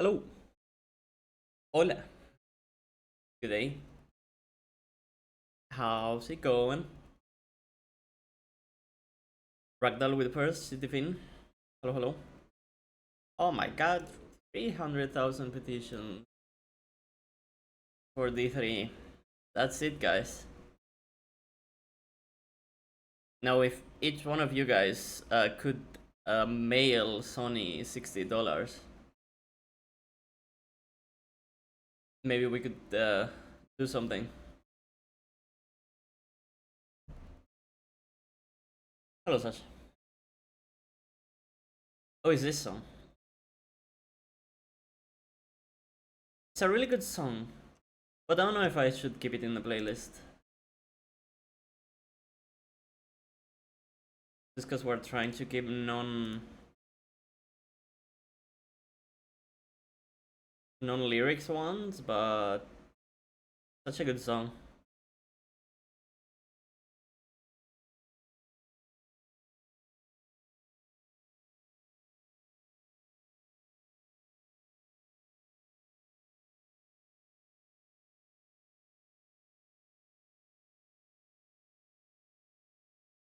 Hello. Hola. Good day. How's it going? Ragdoll with first, City Fin. Hello, hello. Oh my god. 300,000 petitions for D3. That's it, guys. Now, if each one of you guys could mail Sony $60, maybe we could do something. Hello, Sasha. Oh, is this song? It's a really good song, but I don't know if I should keep it in the playlist. Just because we're trying to keep non-lyrics ones, but such a good song.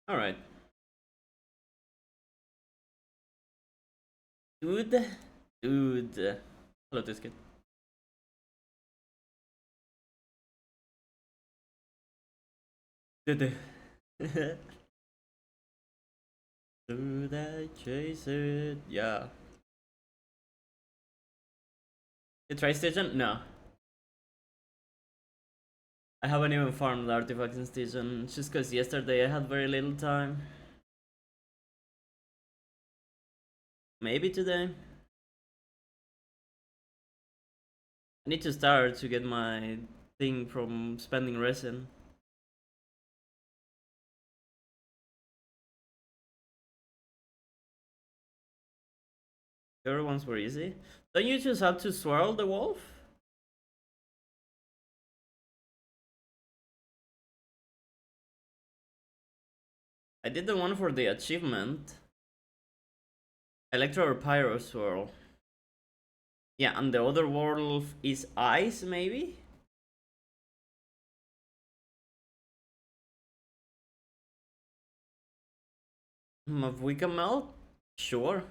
All right, dude. Hello, Tisket. Dude. Dude, I chase it. Yeah. The try station? No. I haven't even farmed the artifacts in station just because yesterday I had very little time. Maybe today. I need to start to get my thing from spending resin. The other ones were easy. Don't you just have to swirl the wolf? I did the one for the achievement. Electro or Pyro Swirl. Yeah, and the other wolf is Ice, maybe? Mavwika Melt? Sure.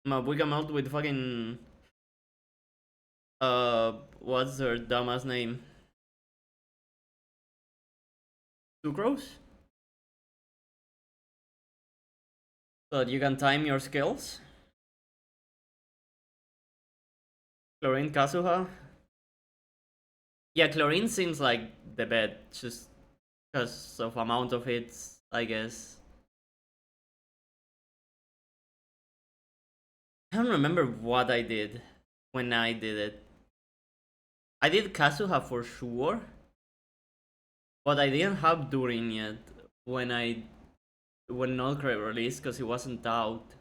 Mavwika Melt with fucking... what's her dumbass name? Sucrose? So that you can time your skills? Chlorine Kazuha? Yeah, Chlorine seems like the bet, just because of amount of hits, I guess. I don't remember what I did when I did it. I did Kazuha for sure, but I didn't have Durin yet when Nullcrate released because it wasn't out.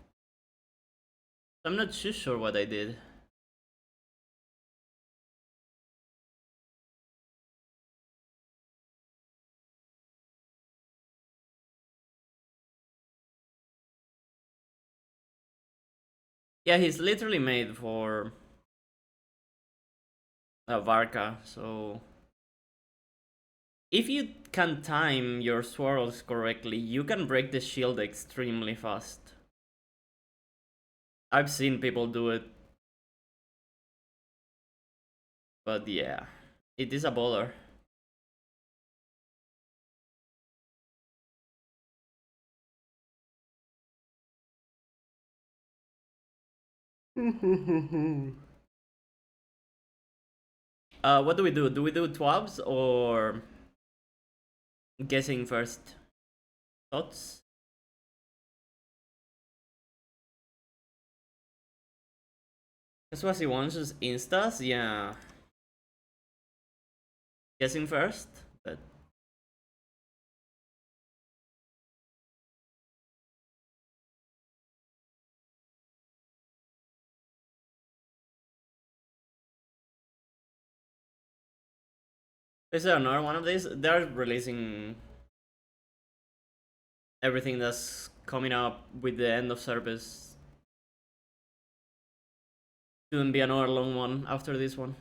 I'm not too sure what I did. Yeah, he's literally made for Varka, so if you can time your swirls correctly, you can break the shield extremely fast. I've seen people do it, but yeah, it is a baller. What do we do? Do we do twabs or guessing first? Thoughts? That's what he wants is instas, yeah. Guessing first, but is there another one of these? They're releasing everything that's coming up with the end of service. Shouldn't be another long one after this one.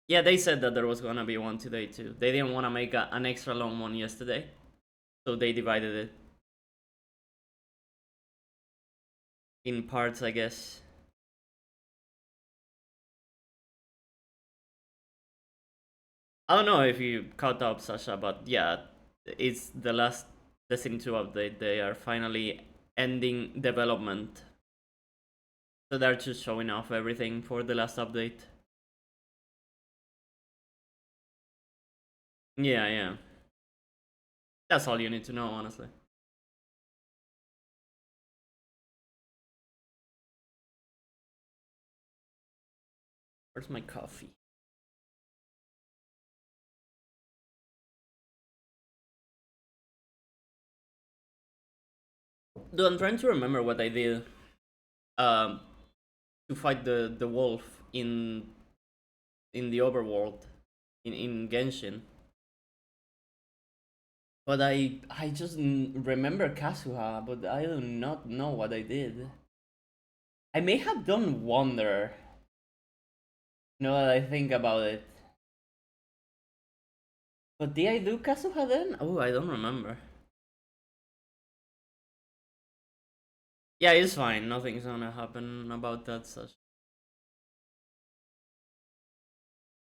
Yeah, they said that there was gonna be one today too. They didn't want to make an extra long one yesterday, so they divided it in parts, I guess. I don't know if you caught up, Sasha, but yeah, it's the last Destiny 2 update. They are finally ending development. So they're just showing off everything for the last update. Yeah, yeah. That's all you need to know, honestly. Where's my coffee? Dude, I'm trying to remember what I did um, to fight the wolf in the overworld in Genshin. But I just remember Kazuha, but I do not know what I did. I may have done Wonder. Now that I think about it. But did I do Kazuha then? Oh, I don't remember. Yeah, it's fine. Nothing's gonna happen about that such.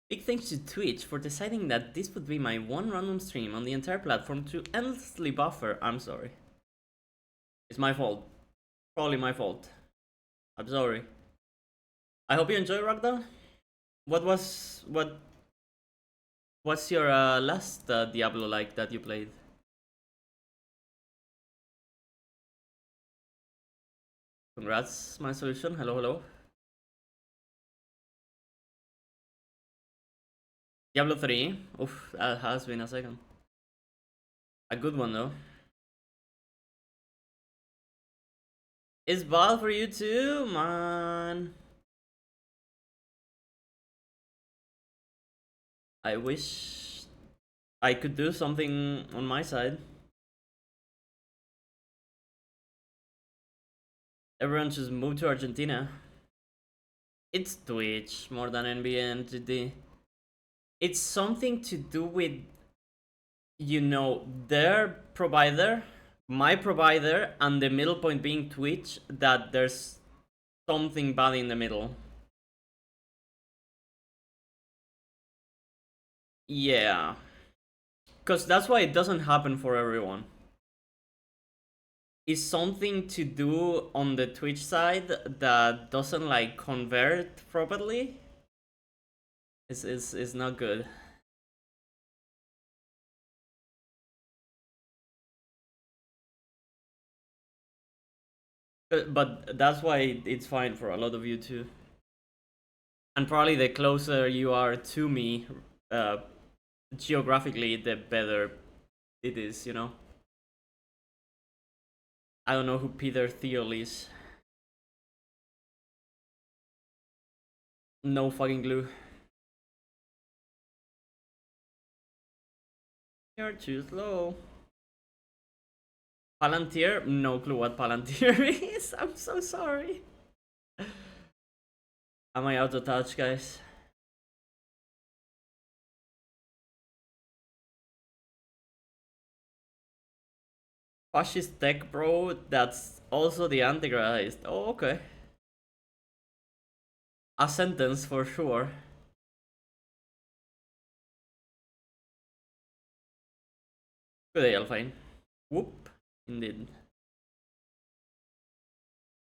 Big thanks to Twitch for deciding that this would be my one random stream on the entire platform to endlessly buffer. I'm sorry. It's my fault. Probably my fault. I'm sorry. I hope you enjoy Rockdown. What's your last Diablo like that you played? Congrats, my solution. Hello, hello. Diablo 3. Oof, that has been a second. A good one though. It's bad for you too, man. I wish I could do something on my side. Everyone just move to Argentina. It's Twitch more than NBA and GD. It's something to do with, their provider, my provider, and the middle point being Twitch, that there's something bad in the middle. Yeah. Because that's why it doesn't happen for everyone. It's something to do on the Twitch side that doesn't like convert properly. It's not good. But that's why it's fine for a lot of you too. And probably the closer you are to me, uh, geographically, the better it is. I don't know who Peter Thiel is. No fucking clue. You're too slow. Palantir? No clue what Palantir is. I'm so sorry. Am I out of touch, guys? Fascist tech bro, that's also the Antichrist. Oh, okay. A sentence for sure. Good day, Alfine. Whoop. Indeed.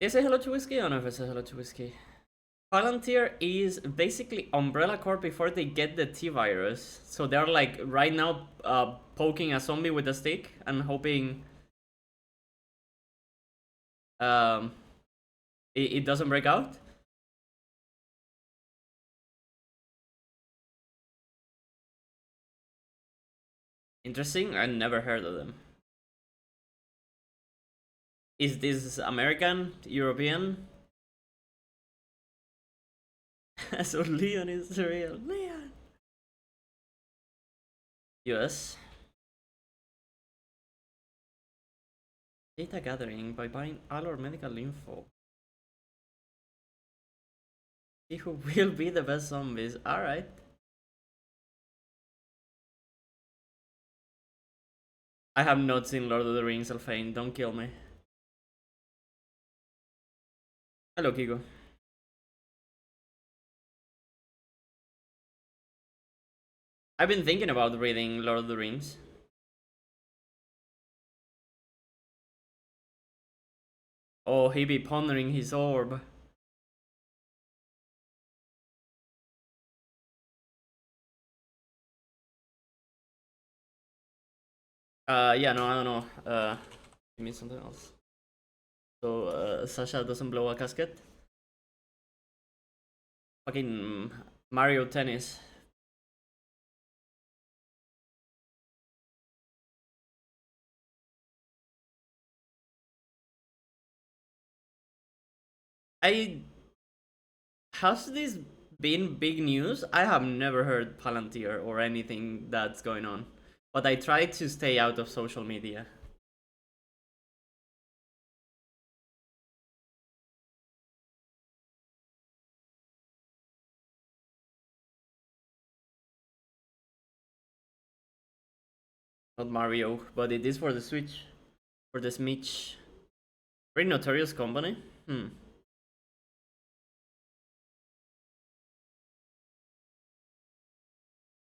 Did I say hello to Whiskey? I don't know if I said hello to Whiskey. Palantir is basically Umbrella Corp before they get the T-Virus. So they're like right now poking a zombie with a stick and hoping um, it doesn't break out. Interesting, I never heard of them. Is this American? European? So Leon is real. Leon! US. Data gathering by buying all our medical info. See who will be the best zombies. Alright. I have not seen Lord of the Rings, Alfane. Don't kill me. Hello, Kiko. I've been thinking about reading Lord of the Rings. Oh, he be pondering his orb. Yeah, no, I don't know. Give me something else. So, Sasha doesn't blow a casket. Fucking Mario Tennis. I Has this been big news? I have never heard Palantir or anything that's going on, but I try to stay out of social media. Not Mario, but it is for the Switch, for the Switch. Very notorious company. Hmm.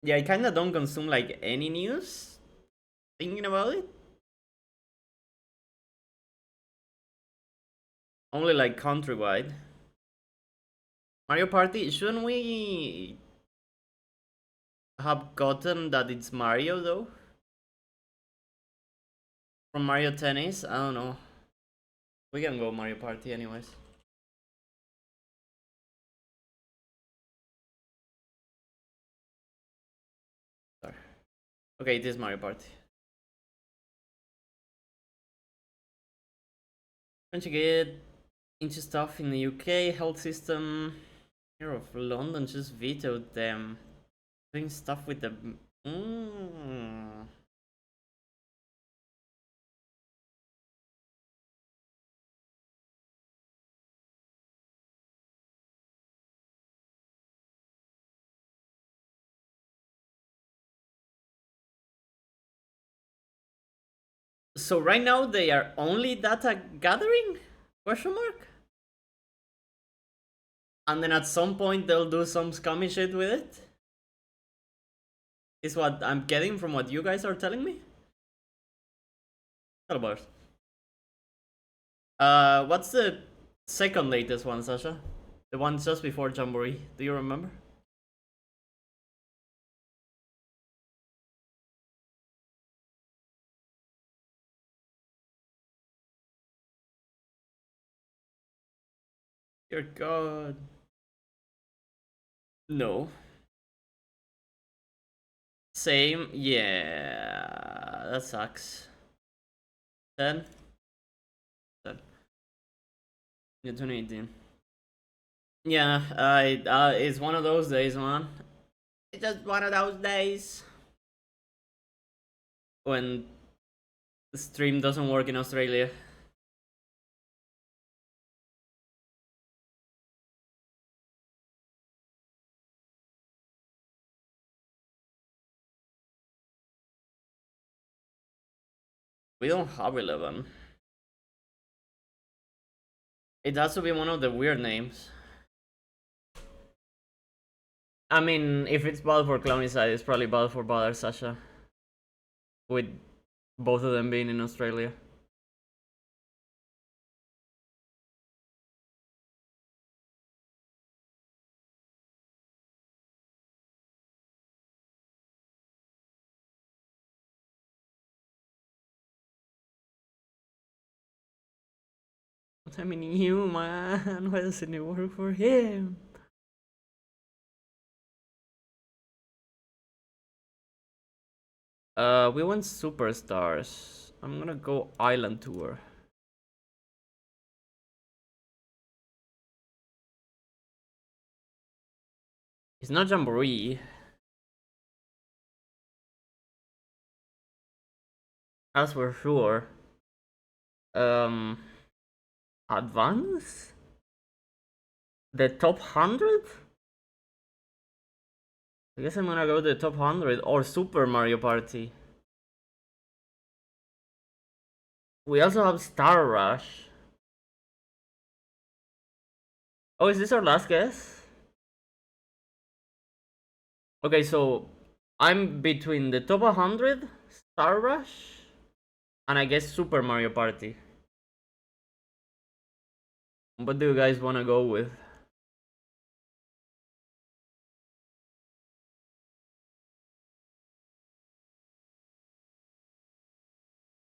Yeah, I kinda don't consume like any news. Thinking about it, only like countrywide. Mario Party. Shouldn't we have gotten that it's Mario though? From Mario Tennis? I don't know. We can go Mario Party anyways. Sorry. Okay, it is Mario Party. Trying to get into stuff in the UK health system. Mayor of London just vetoed them doing stuff with the. Mm. So right now they are only data gathering? Question mark. And then at some point they'll do some scummy shit with it. Is what I'm getting from what you guys are telling me. Hello, boys. What's the second latest one, Sasha? The one just before Jamboree. Do you remember? Dear God. No. Same. Yeah. That sucks. 10. 10. Yeah, 2018. Yeah, it's one of those days, man. It's just one of those days when the stream doesn't work in Australia. We don't have 11. It has to be one of the weird names. I mean, if it's bad for Clownicide, it's probably bad for Badar Sasha. With both of them being in Australia. What I mean, you, man. Why doesn't it work for him? We went Superstars. I'm gonna go Island Tour. It's not Jamboree. As for sure. Um, Advance? The top 100? I guess I'm gonna go the top 100 or Super Mario Party. We also have Star Rush. Oh, is this our last guess? Okay, so I'm between the top 100, Star Rush, and I guess Super Mario Party. What do you guys want to go with?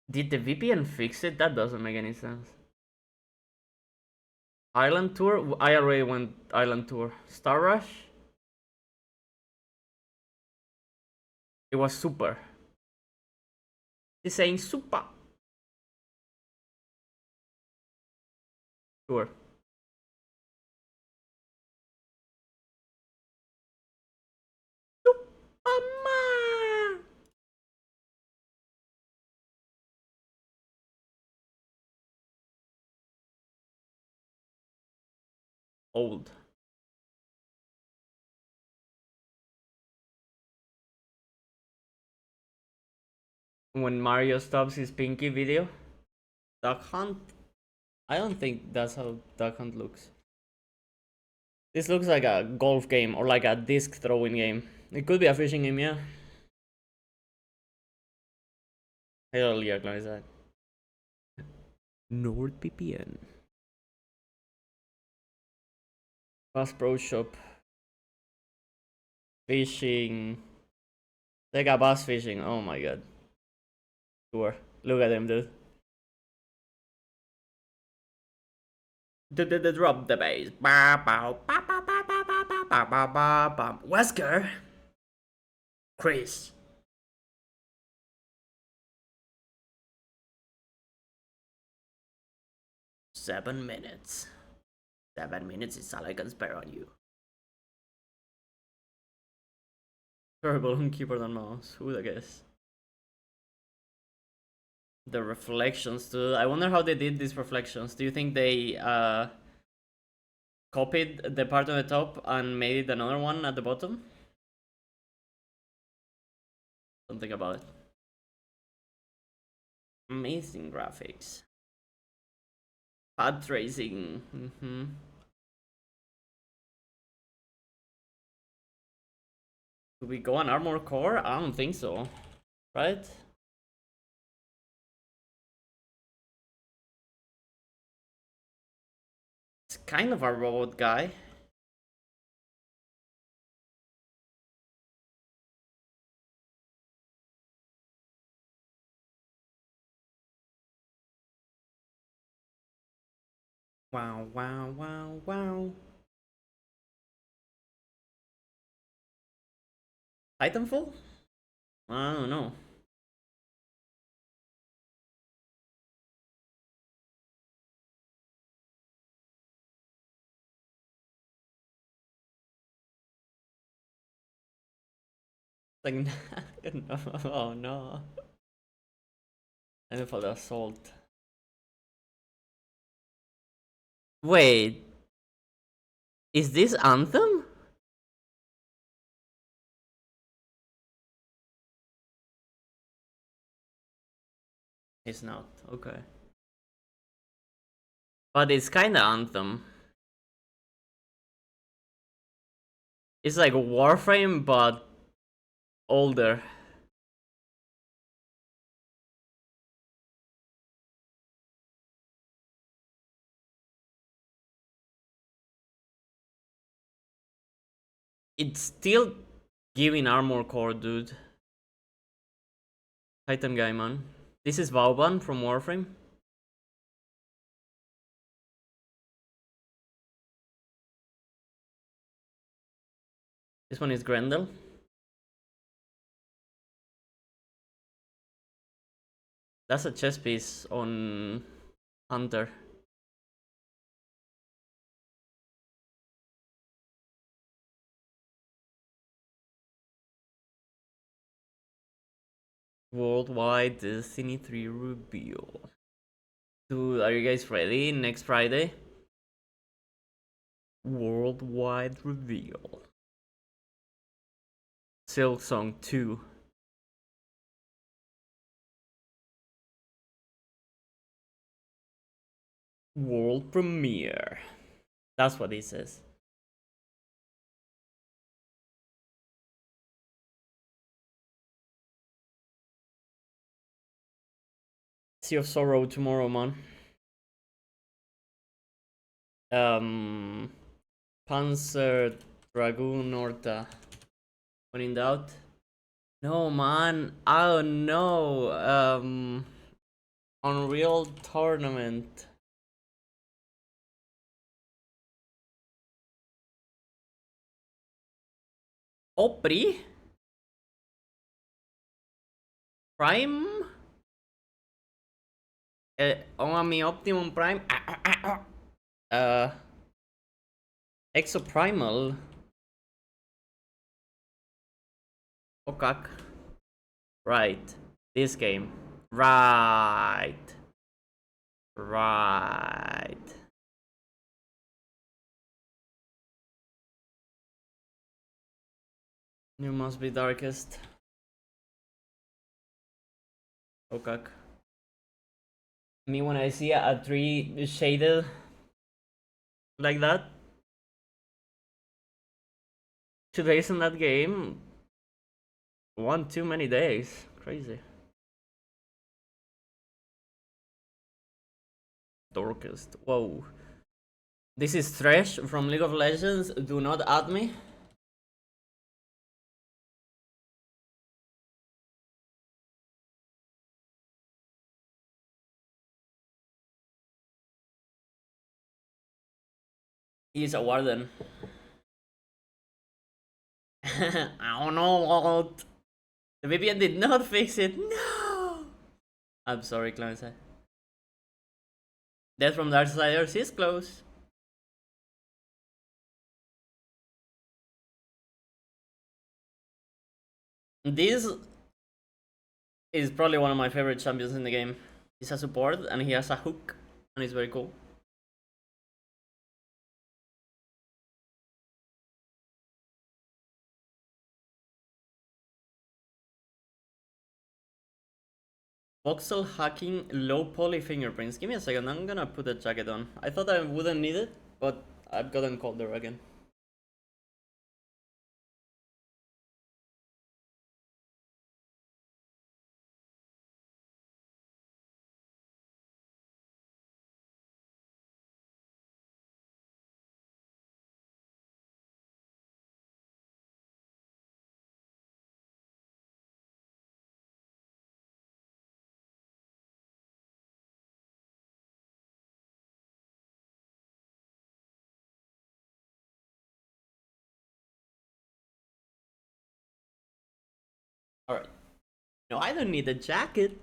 Did the VPN fix it? That doesn't make any sense. Island Tour? I already went Island Tour. Star Rush? It was Super. He's saying Super. Sure. Mama! Old. When Mario stops his Pinky video? Duck Hunt? I don't think that's how Duck Hunt looks. This looks like a golf game or like a disc throwing game. It could be a fishing game, yeah. Hell yeah, is that? NordVPN. Bass Pro Shop. Fishing. They got bass fishing. Oh my god. Sure. Look at them, dude. Drop the bass. Wesker. Chris. Seven minutes. 7 minutes is all I can spare on you. Terrible on keyboard and mouse. Who would I guess? The reflections too. I wonder how they did these reflections. Do you think they copied the part on the top and made it another one at the bottom? Don't think about it. Amazing graphics. Pad tracing. Do we go on Armor Core? I don't think so. Right? It's kind of a robot guy. Wow, wow, wow, wow. Titanfall? I don't know. Like, no. Oh no. And for the assault. Wait, is this Anthem? It's not. Okay. But it's kinda Anthem. It's like Warframe, but older. It's still giving armor core, dude. Titan guy, man. This is Vauban from Warframe. This one is Grendel. That's a chess piece on Hunter. Worldwide Destiny 3 reveal. Dude, are you guys ready next Friday? Worldwide reveal. Silk Song 2. World premiere. That's what he says. Sea of Sorrow tomorrow, man. Panzer Dragoon Orta. When in doubt. No, man. Oh no. Unreal Tournament. Opry? Prime? Omami Optimum Prime? Exoprimal? Okak. Right. This game. Right. Right. You must be darkest. Okak. Me when I see a tree shaded like that. 2 days in that game. One too many days. Crazy. Darkest. Whoa. This is Thresh from League of Legends. Do not add me. He's a warden. I don't know what. The VPN did not fix it. No! I'm sorry, Clemency. Death from Darksiders is close. This is probably one of my favorite champions in the game. He's a support and he has a hook and it's very cool. Voxel hacking low poly fingerprints. Give me a second, I'm gonna put the jacket on. I thought I wouldn't need it, but I've gotten colder again. Alright. No, I don't need a jacket.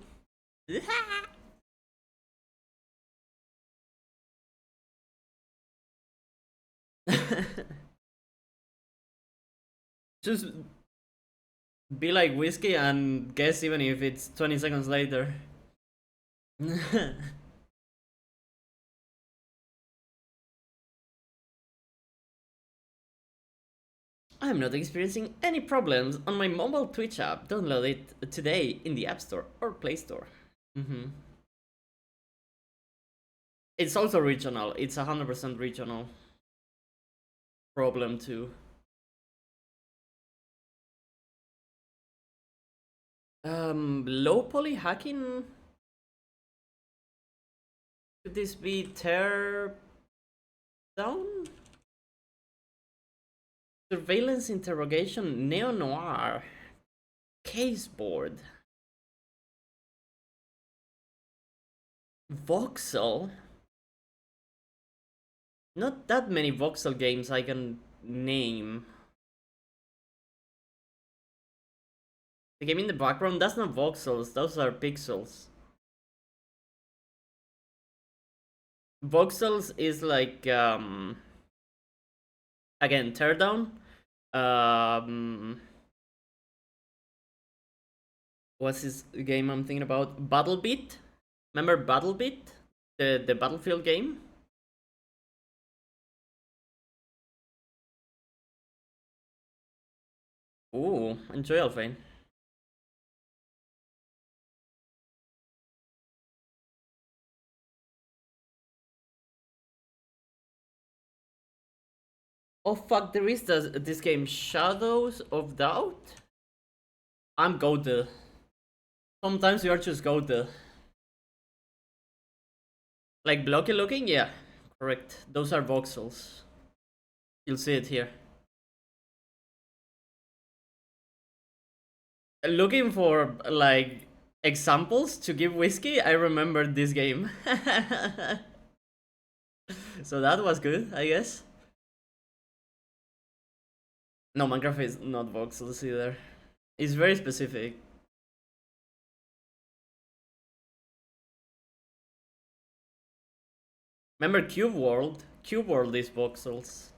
Just be like whiskey and guess even if it's 20 seconds later. I'm not experiencing any problems on my mobile Twitch app. Download it today in the App Store or Play Store. It's also regional. It's 100% regional problem too. Low poly hacking. Could this be tear down? Surveillance interrogation neo noir caseboard. Voxel. Not that many voxel games I can name. The game in the background, that's not voxels, those are pixels. Voxels is like again, teardown. What's this game I'm thinking about? BattleBeat? Remember BattleBeat? The Battlefield game? Ooh, enjoy Alfane. Oh fuck, there is this game Shadows of Doubt? I'm goated. Sometimes you are just goated. Like blocky looking? Yeah, correct. Those are voxels. You'll see it here. Looking for like examples to give whiskey, I remembered this game. So that was good, I guess. No, Minecraft is not voxels either. It's very specific. Remember Cube World? Cube World is voxels.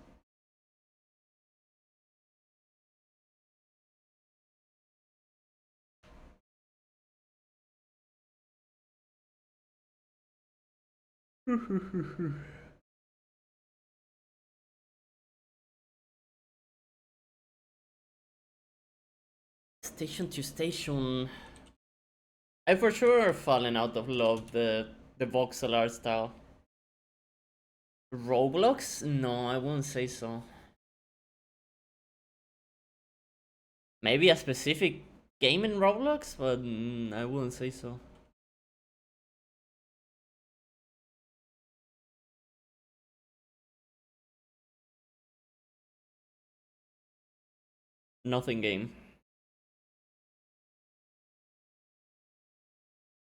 Station to station. I for sure fallen out of love the voxel art style. Roblox? No, I wouldn't say so. Maybe a specific game in Roblox, but I wouldn't say so. Nothing game.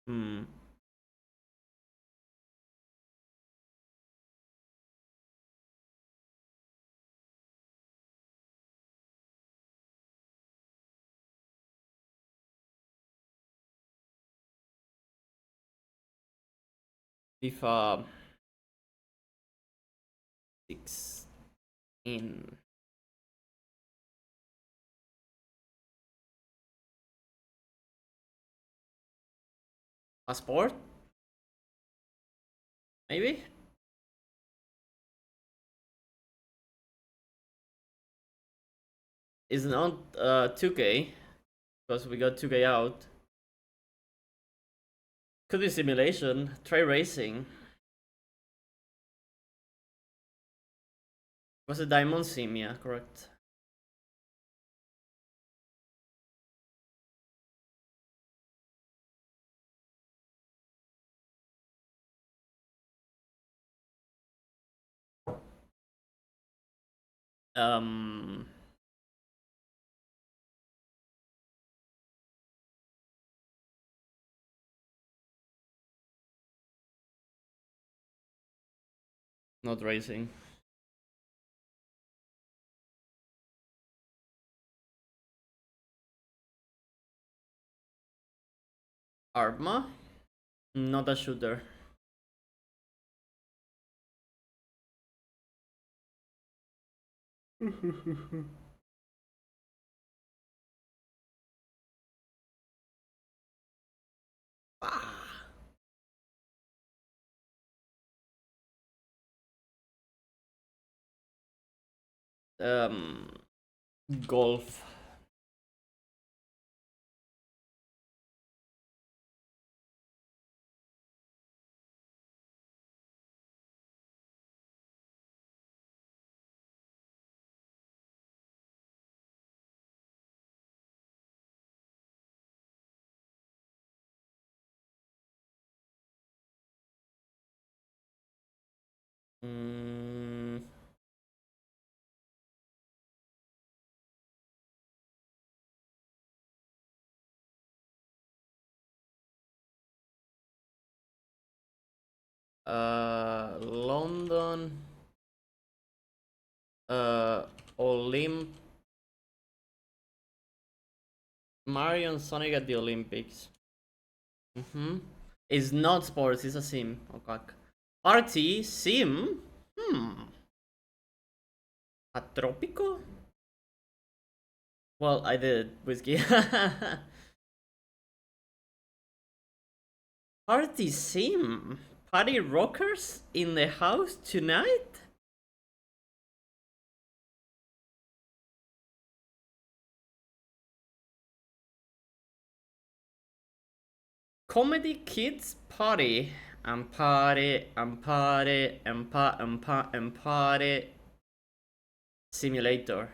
Hmm. FIFA 16. Passport? Maybe? It's not 2K, because we got 2K out. Could be simulation. Try racing. Was a diamond sim, yeah, correct. Um, Not racing. Arma? Not a shooter. Ah. Um, Golf. Mm, London. Olymp. Mario and Sonic at the Olympics. It's not sports, it's a sim. Okay. Party, sim? A Tropico? Well, I did whiskey. Party sim? Party rockers in the house tonight? Comedy kids party and party and party and party simulator.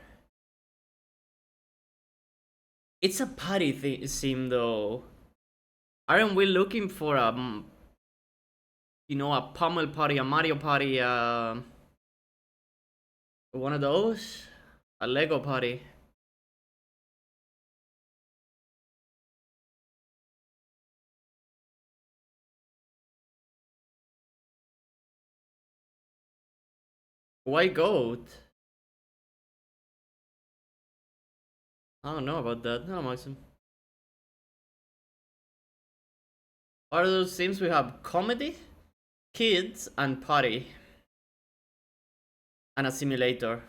It's a party sim though. Aren't we looking for a, a pummel party, a Mario party, one of those, a Lego party? Why goat? I don't know about that. No, Maxim. Are those sims we have comedy, kids, and party, and a simulator?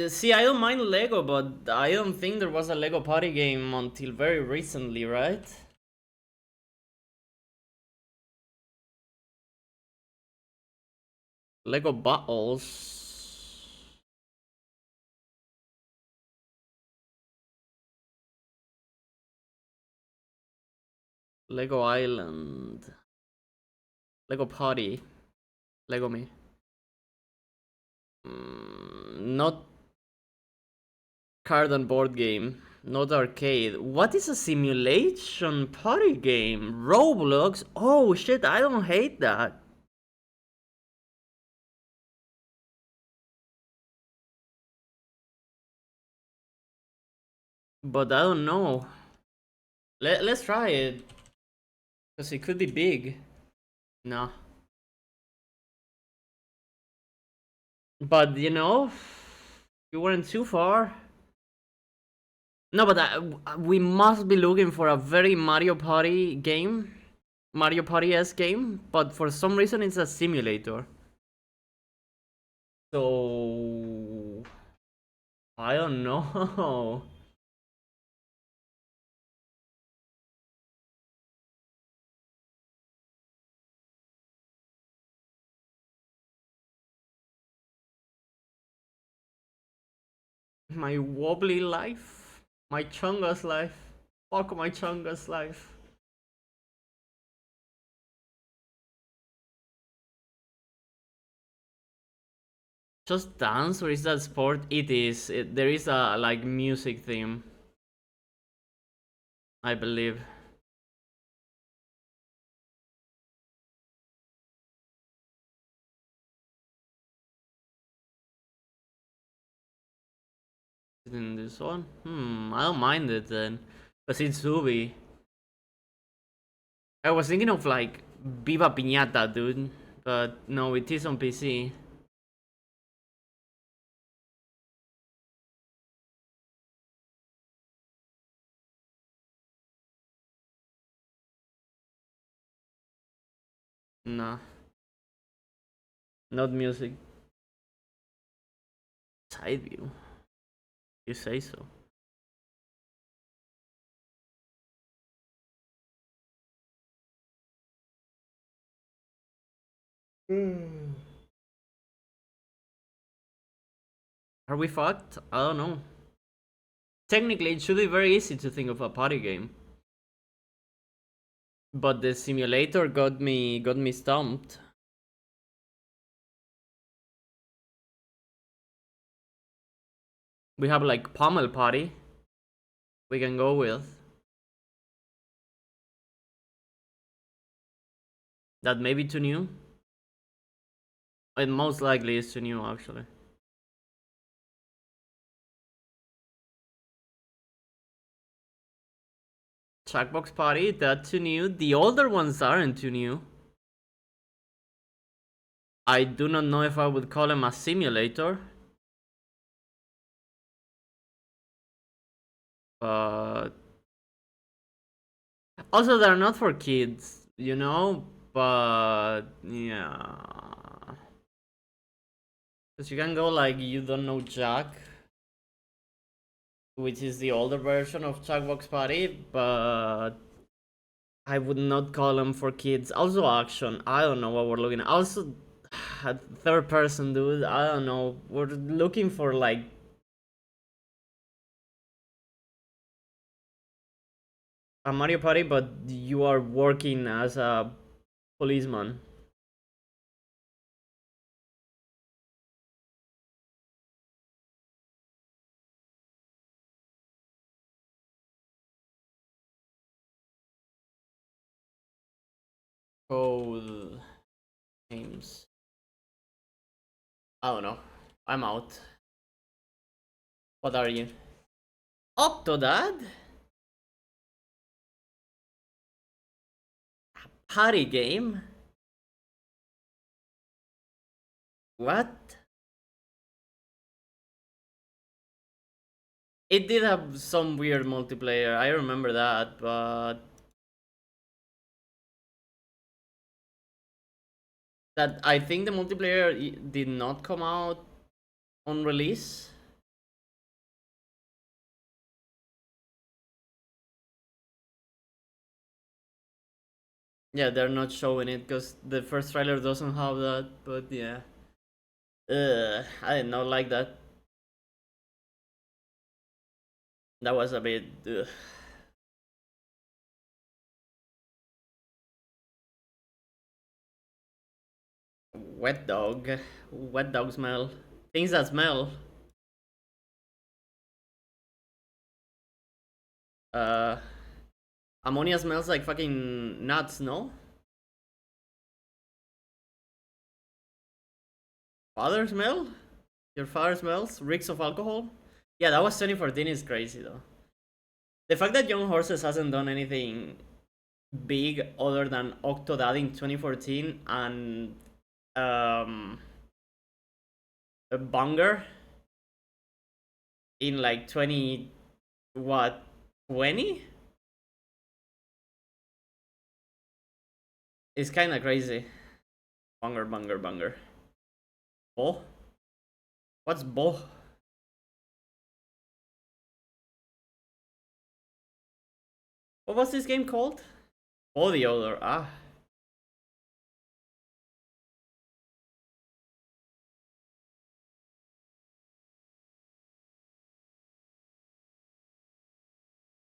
See, I don't mind Lego, but I don't think there was a Lego party game until very recently, right? Lego battles. Lego Island. Lego Party. Lego Me. Not card and board game. Not arcade. What is a simulation party game? Roblox? Oh shit, I don't hate that. But I don't know. Let's try it. Because it could be big. No. But you weren't too far. No, but we must be looking for a very Mario Party game. Mario Party-esque game. But for some reason it's a simulator. So... I don't know. My wobbly life? My Chungus life? Fuck my Chungus life. Just dance, or is that sport? It is. There is a like music theme, I believe. In this one? I don't mind it then. Cause it's Zubi. I was thinking of like Viva Piñata, dude. But no, it is on PC. Nah. Not music. Side view. You say so. Are we fucked? I don't know. Technically, it should be very easy to think of a party game. But the simulator got me stumped. We have like Pummel Party. We can go with. That may be too new. It most likely is too new, actually. Jackbox Party, that too new. The older ones aren't too new. I do not know if I would call them a simulator. But also they're not for kids, But yeah. Because you can go like you don't know Jack, which is the older version of Jackbox Party, but I would not call them for kids. Also action, I don't know what we're looking at. Also third person, dude, I don't know. We're looking for like a Mario Party, but you are working as a policeman. Code names. I don't know. I'm out. What are you? Octodad? Party game? What? It did have some weird multiplayer, I remember that, but that I think the multiplayer did not come out on release. Yeah, they're not showing it because the first trailer doesn't have that, but yeah. I did not like that. That was a bit. Wet dog. Wet dog smell. Things that smell. Uh, Ammonia smells like fucking nuts, no? Father smell? Your father smells? Reeks of alcohol? Yeah, that was 2014 is crazy though. The fact that Young Horses hasn't done anything big other than Octodad in 2014 and a banger in like 20 what 20 is kind of crazy. Banger, banger, banger. Bo? What's Bo? What was this game called? Body odor. Ah.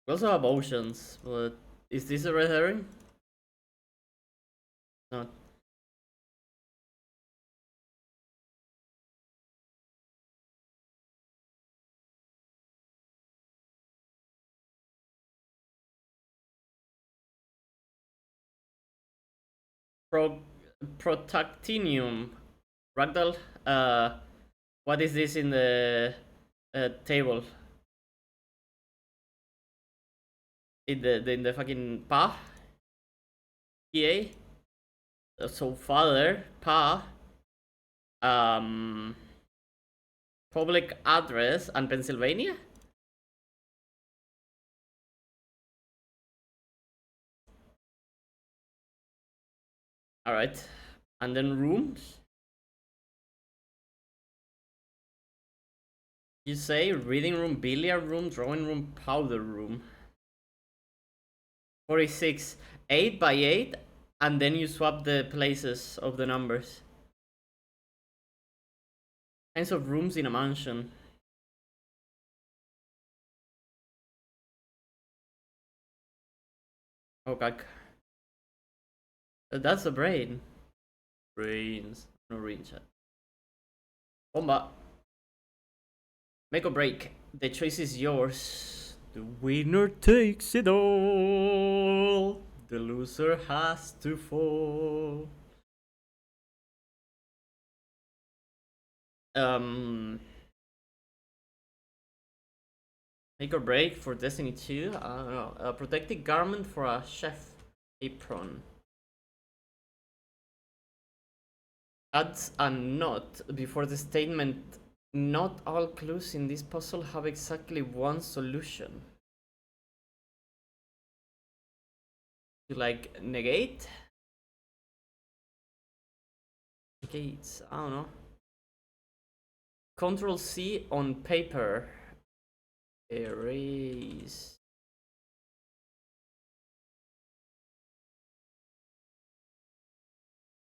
We also have oceans, but is this a red herring? No. Pro Protactinium. Ragdoll. What is this in the table? In the fucking pa? PA? So father, pa, um, public address, and Pennsylvania? Alright. And then rooms? You say reading room, billiard room, drawing room, powder room. 46. 8 by 8, and then you swap the places of the numbers. Kinds of rooms in a mansion. Okay. That's a brain. Brains. No read chat. Bomba. Make or break. The choice is yours. The winner takes it all. The loser has to fall. Make or break for Destiny 2. I don't know. A protective garment for a chef apron. Adds a note before the statement. Not all clues in this puzzle have exactly one solution. To like negate? Negates, I don't know. Control C on paper. Erase.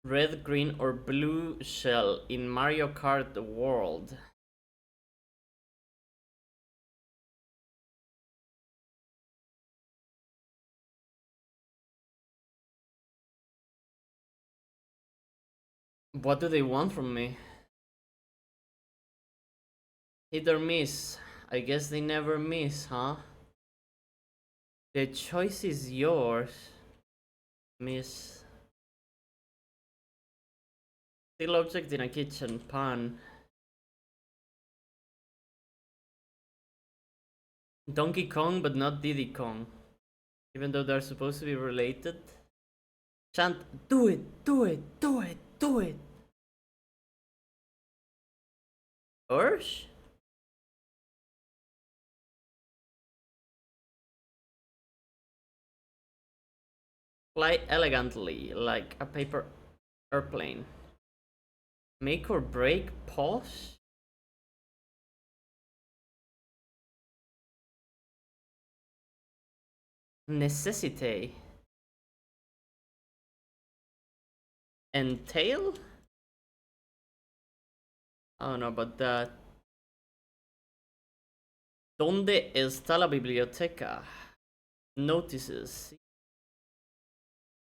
Red, green, or blue shell in Mario Kart World. What do they want from me? Hit or miss? I guess they never miss, huh? The choice is yours. Miss. Still object in a kitchen pan. Donkey Kong, but not Diddy Kong. Even though they're supposed to be related. Chant, do it, do it, do it, do it. Ursh? Fly elegantly, like a paper airplane. Make or break, pause? Necessitate. Entail? I don't know about that. ¿Dónde está la biblioteca? Notices.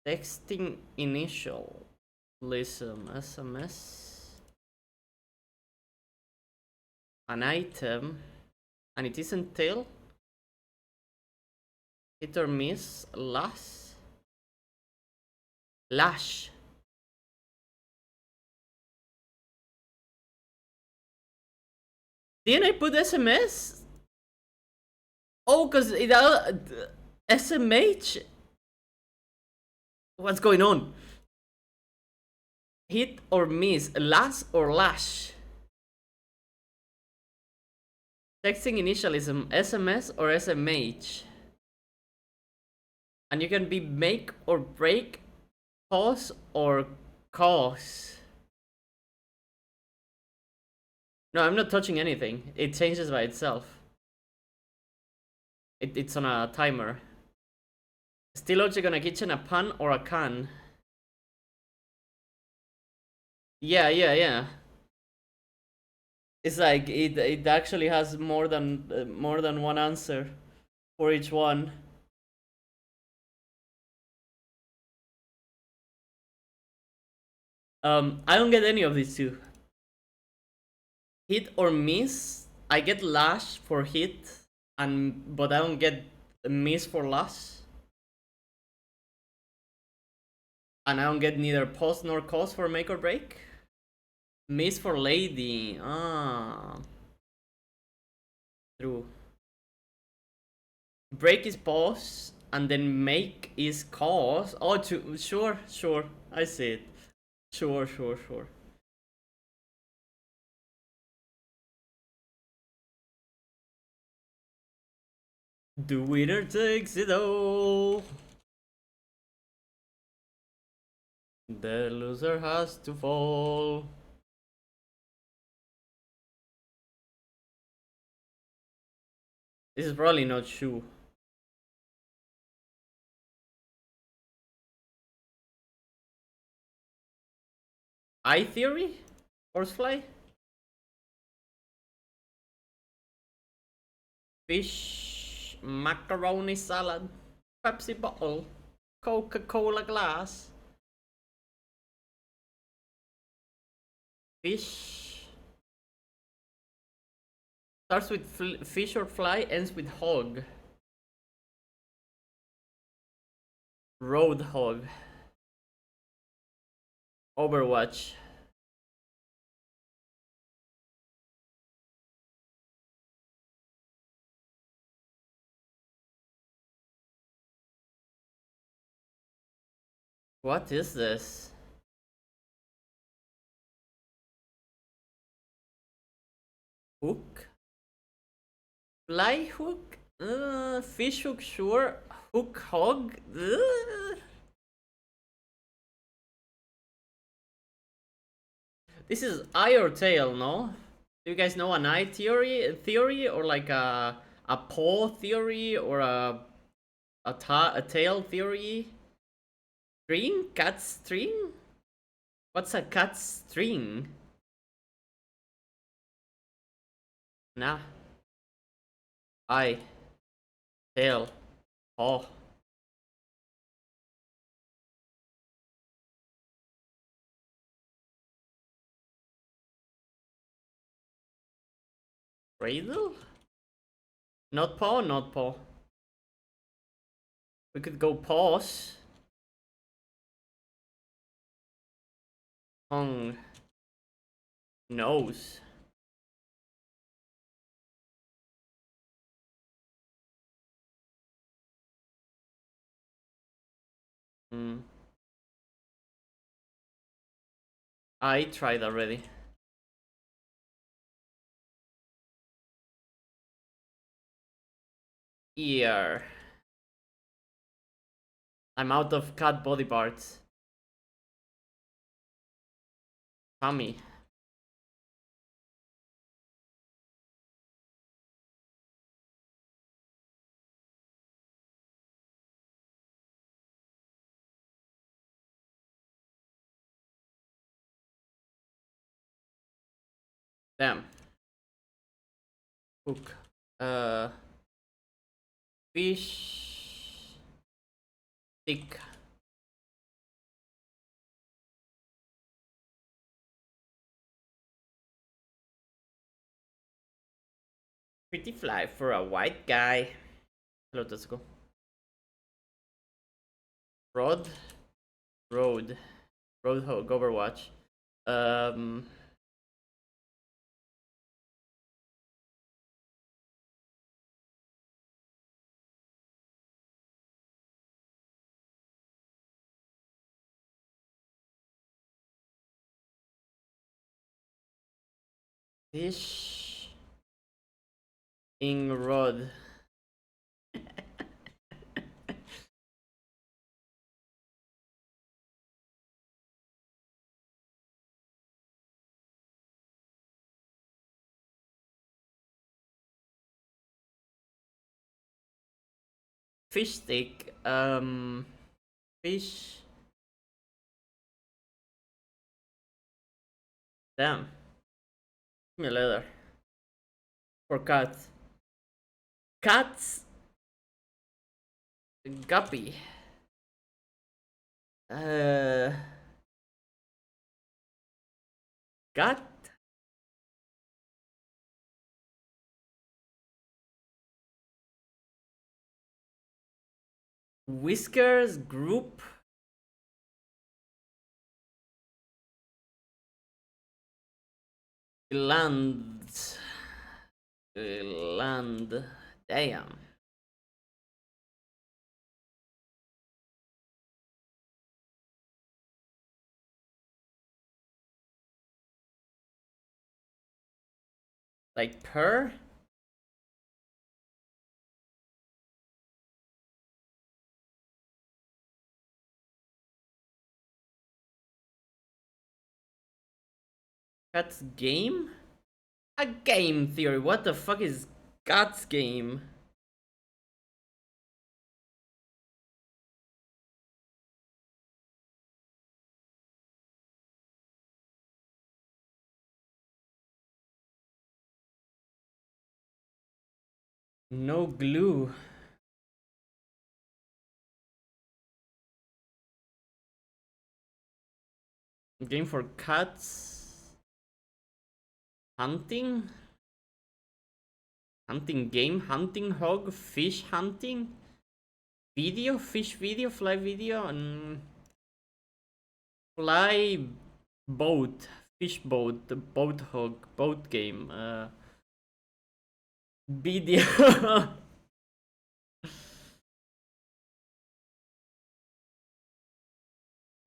Texting initial. Listen, SMS. An item. And it isn't tail? Hit or miss? Lash? Lash. Didn't I put SMS? Oh, cause it SMH. What's going on? Hit or miss? Lash or lash? Texting initialism, SMS or SMH? And you can be make or break, pause or cause. No, I'm not touching anything. It changes by itself. It's on a timer. Still object on a kitchen, a pan or a can. Yeah. It's like it actually has more than one answer for each one. I don't get any of these two. Hit or miss? I get lash for hit, but I don't get miss for lash. And I don't get neither pause nor cause for make or break. Miss for lady. Ah. True. Break is pause, and then make is cause. Oh, sure. I see it. Sure. The winner takes it all. The loser has to fall. This is probably not shoe. Eye theory? Horsefly? Fish, macaroni salad, Pepsi bottle, Coca-Cola glass. Fish. Starts with fish or fly, ends with hog. Roadhog. Overwatch. What is this? Hook? Fly hook? Fish hook, sure. Hook hog? This is eye or tail, no? Do you guys know an eye theory or like a paw theory or a tail theory? String? Cat string? What's a cat string? Nah. Eye. Tail. Paw. Cradle? Not paw, not paw. We could go paws. Tongue. Nose. Hmm. I tried already. Ear. I'm out of cat body parts. Tummy. Damn. Hook. Fish. Stick. Pretty fly for a white guy. Hello, Tetsuko. Rod. Road. Roadhog. Overwatch. Um. Fish. Ing rod. Fish stick. Fish. Damn. Give me a leather. For cats. Cats. Guppy. Uh. Cat. Whiskers. Group. Land. Land. Damn. Like purr? Cat's game? A game theory. What the fuck is Cat's game? No glue. Game for cats. Hunting? Hunting game? Hunting hog? Fish hunting? Video? Fish video? Fly video? And fly boat. Fish boat. Boat hog. Boat game. Video.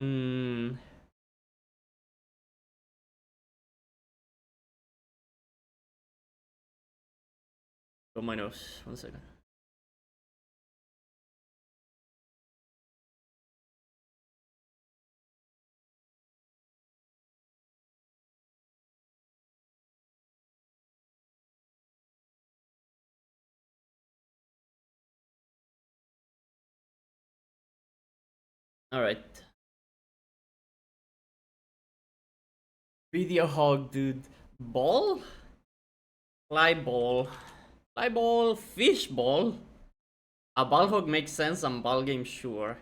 Hmm. Got my nose. 1 second. Alright. Video hog, dude. Ball? Fly ball. Fly ball. Fish ball. A ball hog makes sense on ball game, sure.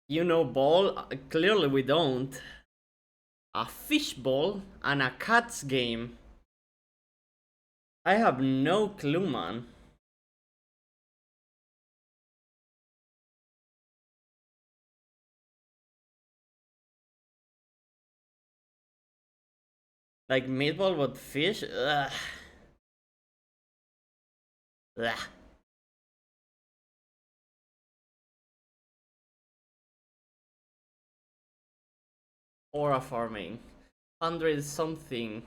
You know ball? Clearly we don't. a fishbowl, and a cat's game. I have no clue, man. Like meatball with fish? Ugh. Ugh. Aura farming. 100 something.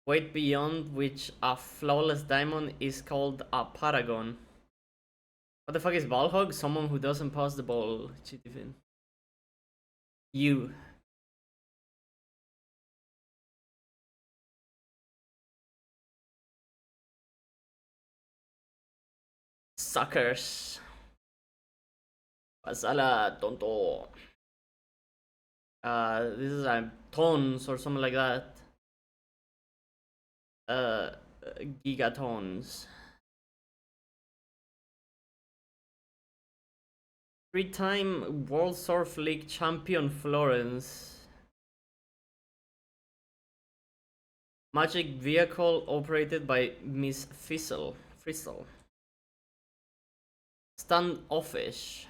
Weight beyond which a flawless diamond is called a paragon. What the fuck is ball hog? Someone who doesn't pass the ball. Chitifin. You. Suckers. Pasala, tonto. This is tons or something like that. Gigatons. 3-time World Surf League champion Florence. Magic vehicle operated by Miss Fizzle. Frizzle. Standoffish.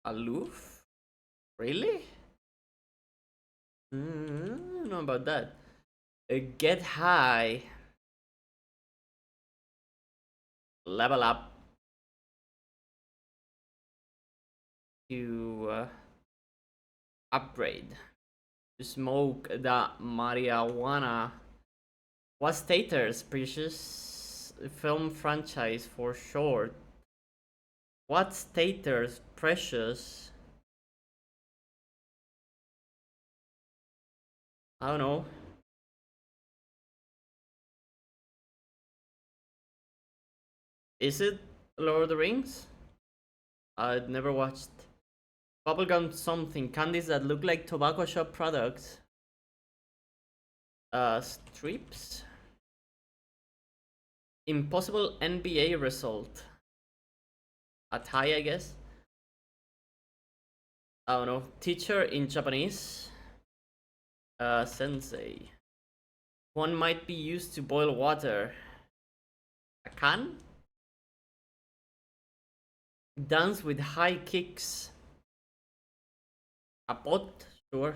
Aloof? Really? I don't know about that. Get high. Level up. To upgrade. To smoke the marijuana. What's Tater's precious film franchise for short? What's Tater's precious? I don't know. Is it Lord of the Rings? I'd never watched. Bubblegum something. Candies that look like tobacco shop products. Strips. Impossible NBA result. A tie, I guess. I don't know. Teacher in Japanese. Sensei. One might be used to boil water. A can? Dance with high kicks. A pot? Sure.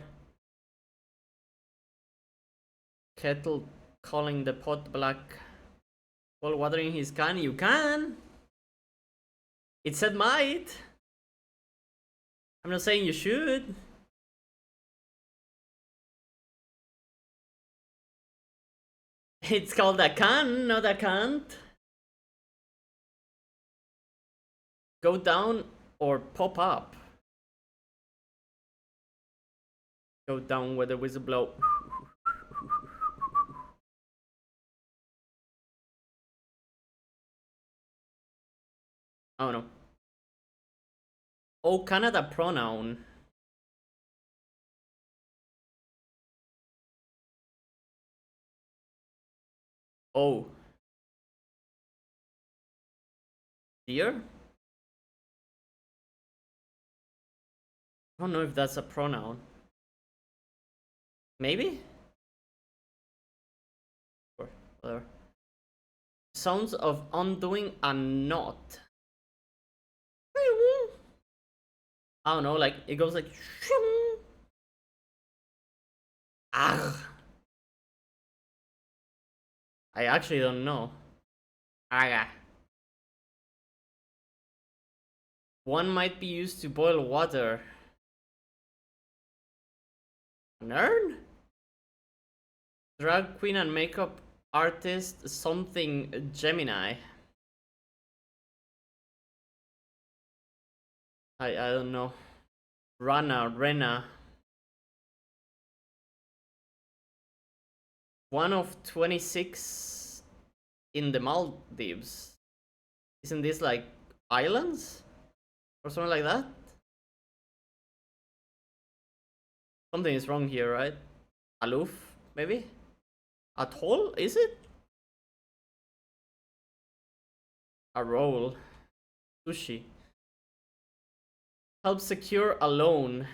Kettle calling the pot black. While watering his can? You can! It said might. I'm not saying you should. It's called a can, not a can't. Go down or pop up. Go down where the whistle blow. I don't know. Oh, Canada pronoun. Oh. Dear? I don't know if that's a pronoun. Maybe? Or whatever. Sounds of undoing a knot. I don't know, like it goes like ah. I actually don't know. Ah. One might be used to boil water. An urn? Drag queen and makeup artist something Gemini. I don't know. Rena. One of 26 in the Maldives. Isn't this like islands? Or something like that? Something is wrong here, right? Aloof, maybe? Atoll, is it? A roll. Sushi. Help secure a loan.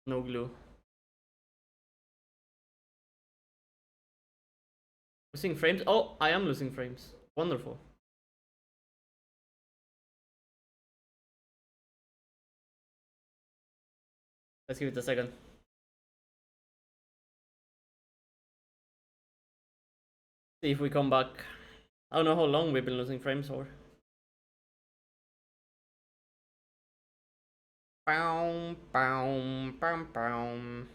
No glue. Losing frames? Oh, I am losing frames. Wonderful. Let's give it a second. See if we come back. I don't know how long we've been losing frames for. Boom, boom, boom, boom.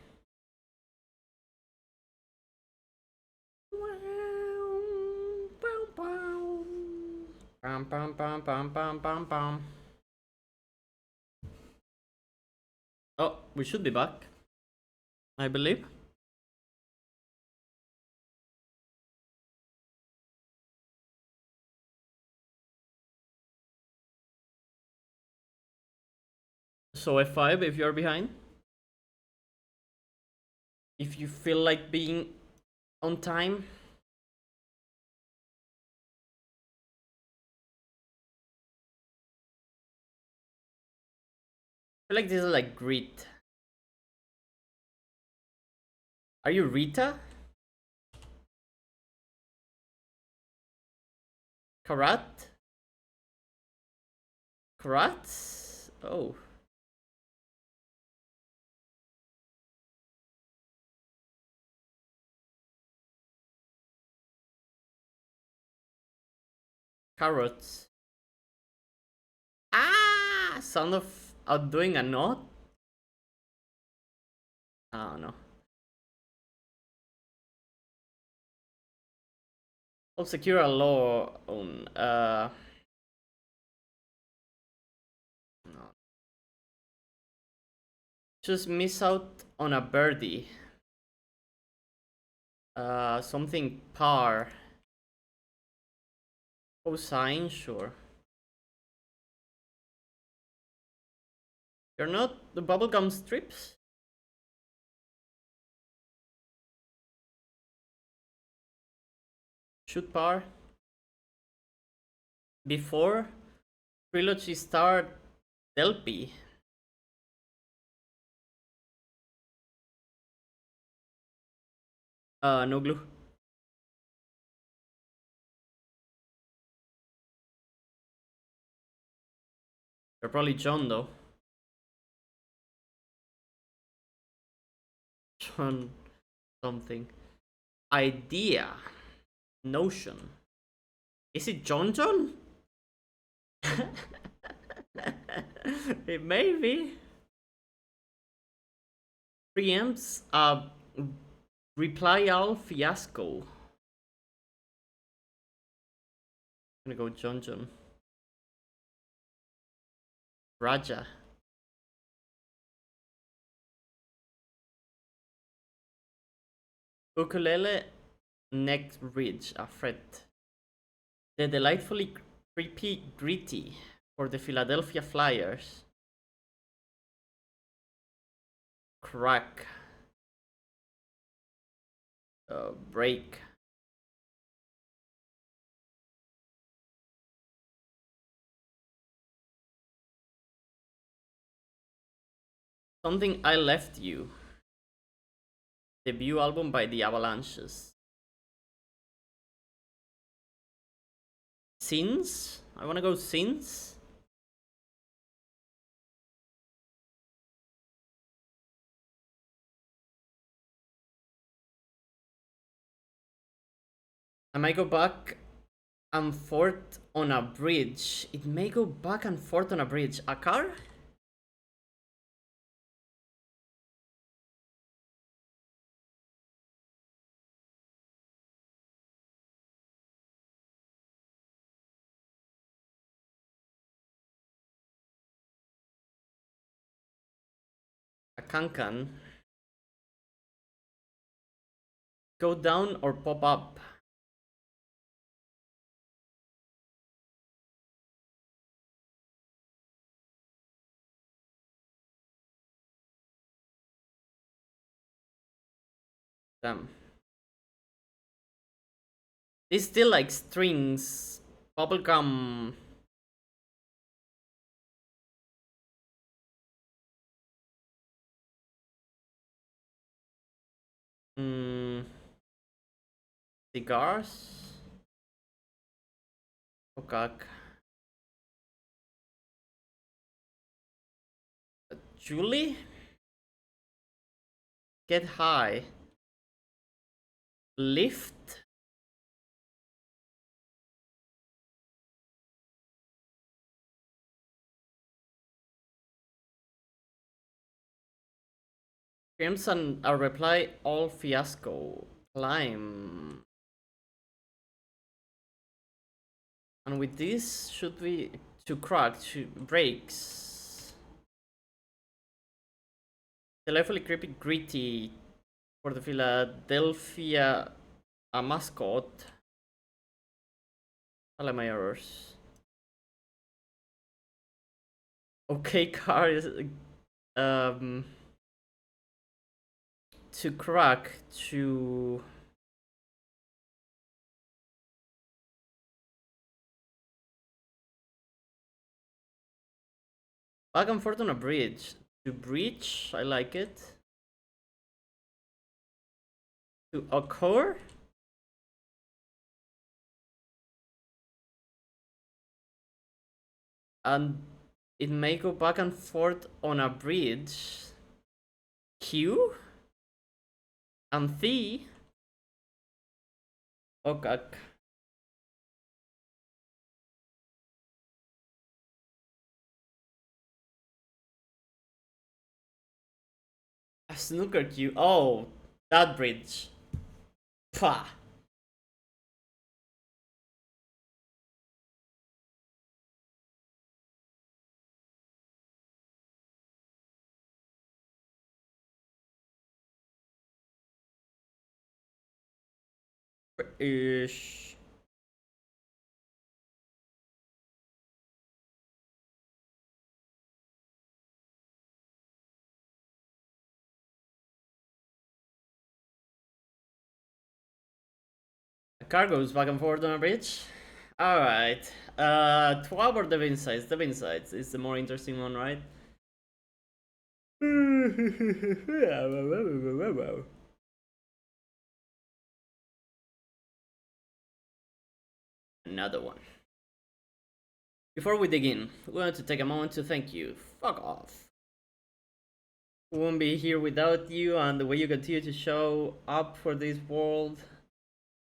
Bam, bam, bam, bam, bam, bam, bam. Oh, we should be back, I believe. So F5 if you're behind. If you feel like being on time. I feel like this is like grit. Are you Rita? Karat? Karat? Oh. Carrots. Ah! Sound of outdoing a knot? I don't know. I'll secure a loan. No. Just miss out on a birdie. Something par. Cosine, sure. You're not the bubblegum strips? Shoot par. Before trilogy start Delpy. No glue. You're probably John though. John something. Idea. Notion. Is it John John? It may be. Preempts a reply all fiasco. I'm gonna go John John. Raja. Ukulele neck ridge, a fret. The delightfully creepy gritty for the Philadelphia Flyers. Crack. Break. Something I Left You. Debut album by the Avalanches. Sins? I wanna go Sins. I might go back and forth on a bridge. It may go back and forth on a bridge. A car? A cancan. Go down or pop up. Damn. It's still like strings. Bubblegum. Mm, cigars. Okay. Julie? Get high. Lift? Crimson, a reply, all fiasco. Climb. And with this, should we to crack to breaks? Delightfully creepy gritty for the Philadelphia a mascot. All my errors. Okay, car is um to crack to back and forth on a bridge. To breach, I like it. To occur? And it may go back and forth on a bridge. Q? And T? Okay. A snooker cue. Oh, that bridge. Pah. Ish. A car goes back and forth on a bridge. Alright. To our the insights. The insights is the more interesting one, right? Another one. Before we dig in, we want to take a moment to thank you. Fuck off. We won't be here without you, and the way you continue to show up for this world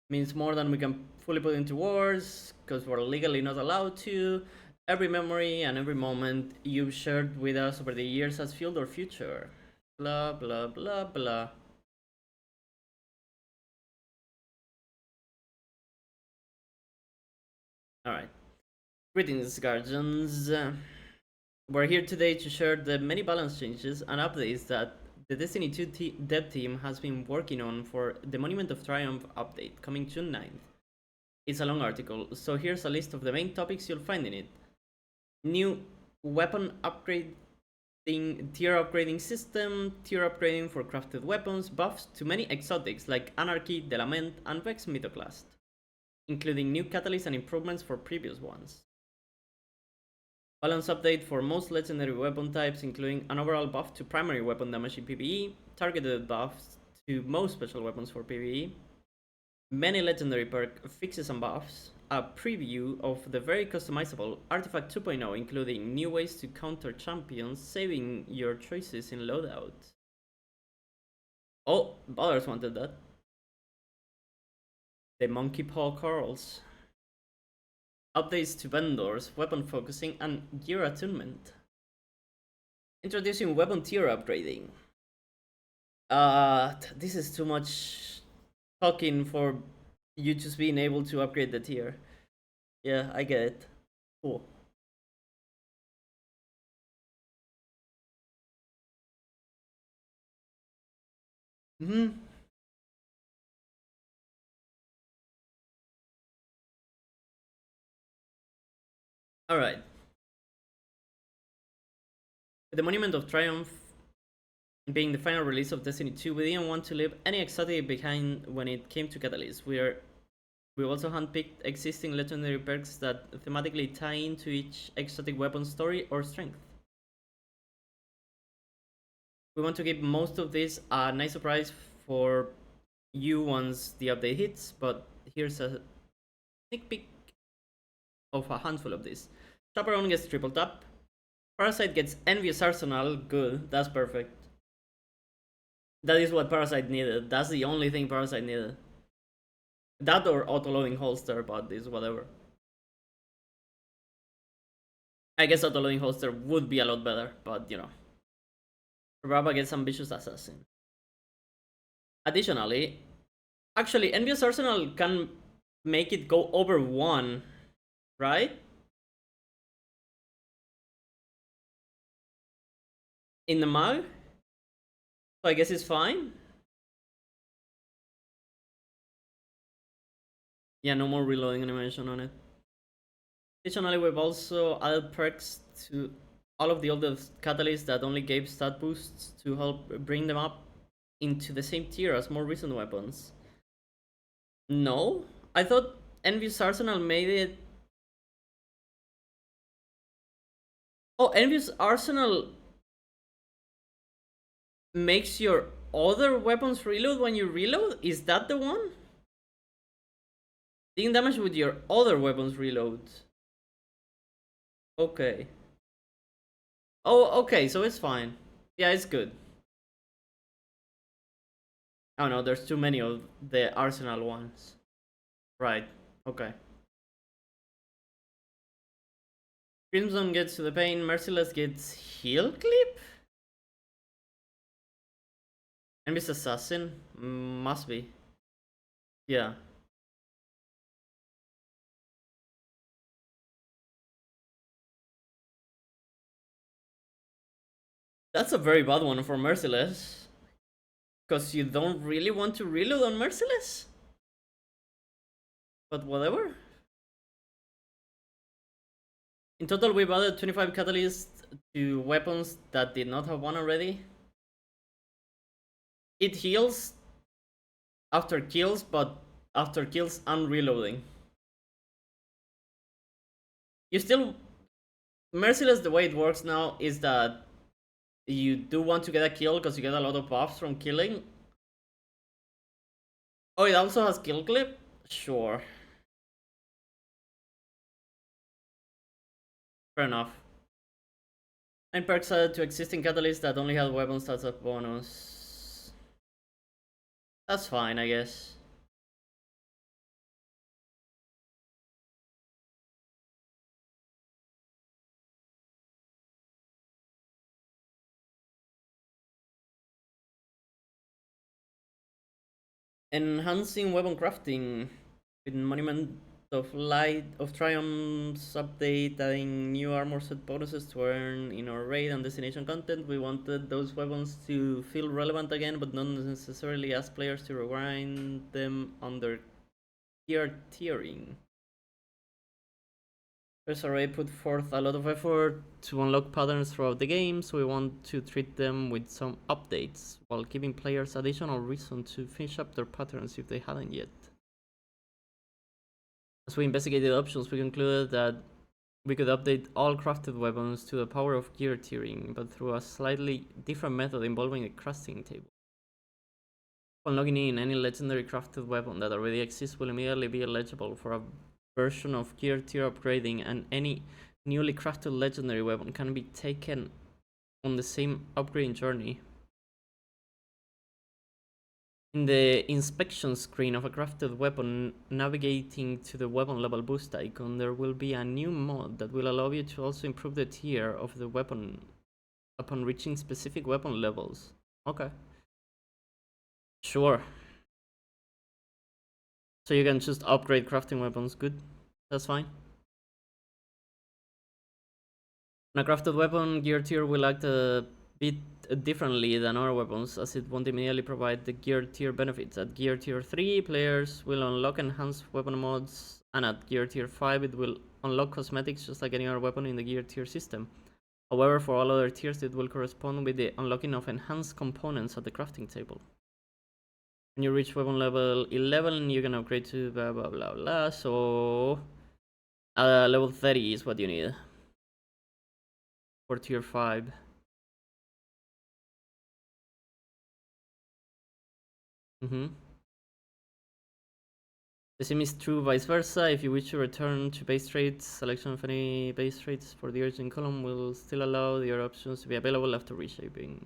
means more than we can fully put into words, because we're legally not allowed to. Every memory and every moment you've shared with us over the years has fueled our future. Blah, blah, blah, blah. Alright. Greetings, Guardians. We're here today to share the many balance changes and updates that the Destiny 2 dev team has been working on for the Monument of Triumph update coming June 9th. It's a long article, so here's a list of the main topics you'll find in it. New weapon upgrading, tier upgrading system, tier upgrading for crafted weapons, buffs to many exotics like Anarchy, the Lament, and Vex Mythoclast, including new catalysts and improvements for previous ones. Balance update for most legendary weapon types, including an overall buff to primary weapon damage in PvE, targeted buffs to most special weapons for PvE, many legendary perk fixes and buffs, a preview of the very customizable Artifact 2.0, including new ways to counter champions, saving your choices in loadout. Oh, others wanted that. The monkey paw curls. Updates to vendors, weapon focusing, and gear attunement. Introducing weapon tier upgrading. This is too much talking for you just being able to upgrade the tier. Yeah, I get it. Cool. Hmm. Alright. The Monument of Triumph being the final release of Destiny 2, we didn't want to leave any exotic behind when it came to Catalyst. We also handpicked existing legendary perks that thematically tie into each exotic weapon story or strength. We want to give most of this a nice surprise for you once the update hits, but here's a sneak peek of a handful of these. Chaperone gets triple tap. Parasite gets Envious Arsenal. Good, that's perfect. That is what Parasite needed. That's the only thing Parasite needed. That or auto-loading holster, but is whatever. I guess auto-loading holster would be a lot better, but you know. Raba gets Ambitious Assassin. Additionally, actually, Envious Arsenal can make it go over 1, right? In the mag? So I guess it's fine. Yeah, no more reloading animation on it. Additionally, we've also added perks to all of the older catalysts that only gave stat boosts to help bring them up into the same tier as more recent weapons. No? I thought Envious Arsenal made it... Oh, Envious Arsenal makes your other weapons reload when you reload? Is that the one? Dealing damage with your other weapons reload. Okay. Oh, okay, so it's fine. Yeah, it's good. Oh no, there's too many of the Arsenal ones. Right, okay. Crimson gets to the pain, Merciless gets heal clip? Envious Assassin? Must be. Yeah. That's a very bad one for Merciless. Because you don't really want to reload on Merciless? But whatever. In total, we've added 25 catalysts to weapons that did not have one already. It heals after kills, but after kills and reloading. You still... Merciless, the way it works now is that you do want to get a kill because you get a lot of buffs from killing. Oh, it also has kill clip? Sure. Fair enough. And perks added to existing catalysts that only had weapon stats as bonus. That's fine, I guess. Enhancing weapon crafting with Monument of Light of Triumphs update, adding new armor set bonuses to earn in our raid and destination content. We wanted those weapons to feel relevant again, but not necessarily ask players to rewind them on their gear tiering. SRA put forth a lot of effort to unlock patterns throughout the game, so we want to treat them with some updates, while giving players additional reason to finish up their patterns if they hadn't yet. As we investigated options, we concluded that we could update all crafted weapons to the power of gear tiering, but through a slightly different method involving a crafting table. Upon logging in, any legendary crafted weapon that already exists will immediately be eligible for a version of gear tier upgrading, and any newly crafted legendary weapon can be taken on the same upgrading journey. In the inspection screen of a crafted weapon, navigating to the weapon level boost icon, there will be a new mod that will allow you to also improve the tier of the weapon upon reaching specific weapon levels. Okay. Sure. So you can just upgrade crafting weapons. Good. That's fine. On a crafted weapon, gear tier will act a bit differently than other weapons, as it won't immediately provide the gear tier benefits. At gear tier 3, players will unlock enhanced weapon mods, and at gear tier 5, it will unlock cosmetics just like any other weapon in the gear tier system. However, for all other tiers, it will correspond with the unlocking of enhanced components at the crafting table. When you reach weapon level 11, you can upgrade to blah blah blah blah. So, level 30 is what you need for tier 5. The same is true vice versa. If you wish to return to base traits, selection of any base traits for the origin column will still allow the other options to be available after reshaping.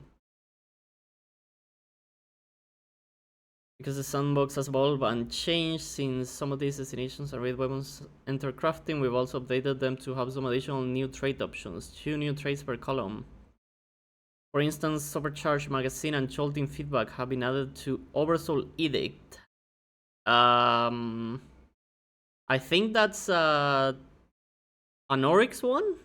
Because the sandbox has evolved and changed since some of these destinations and raid weapons enter crafting, we've also updated them to have some additional new trait options. 2 new traits per column. For instance, supercharged magazine and jolting feedback have been added to Oversoul Edict. I think that's an Oryx one?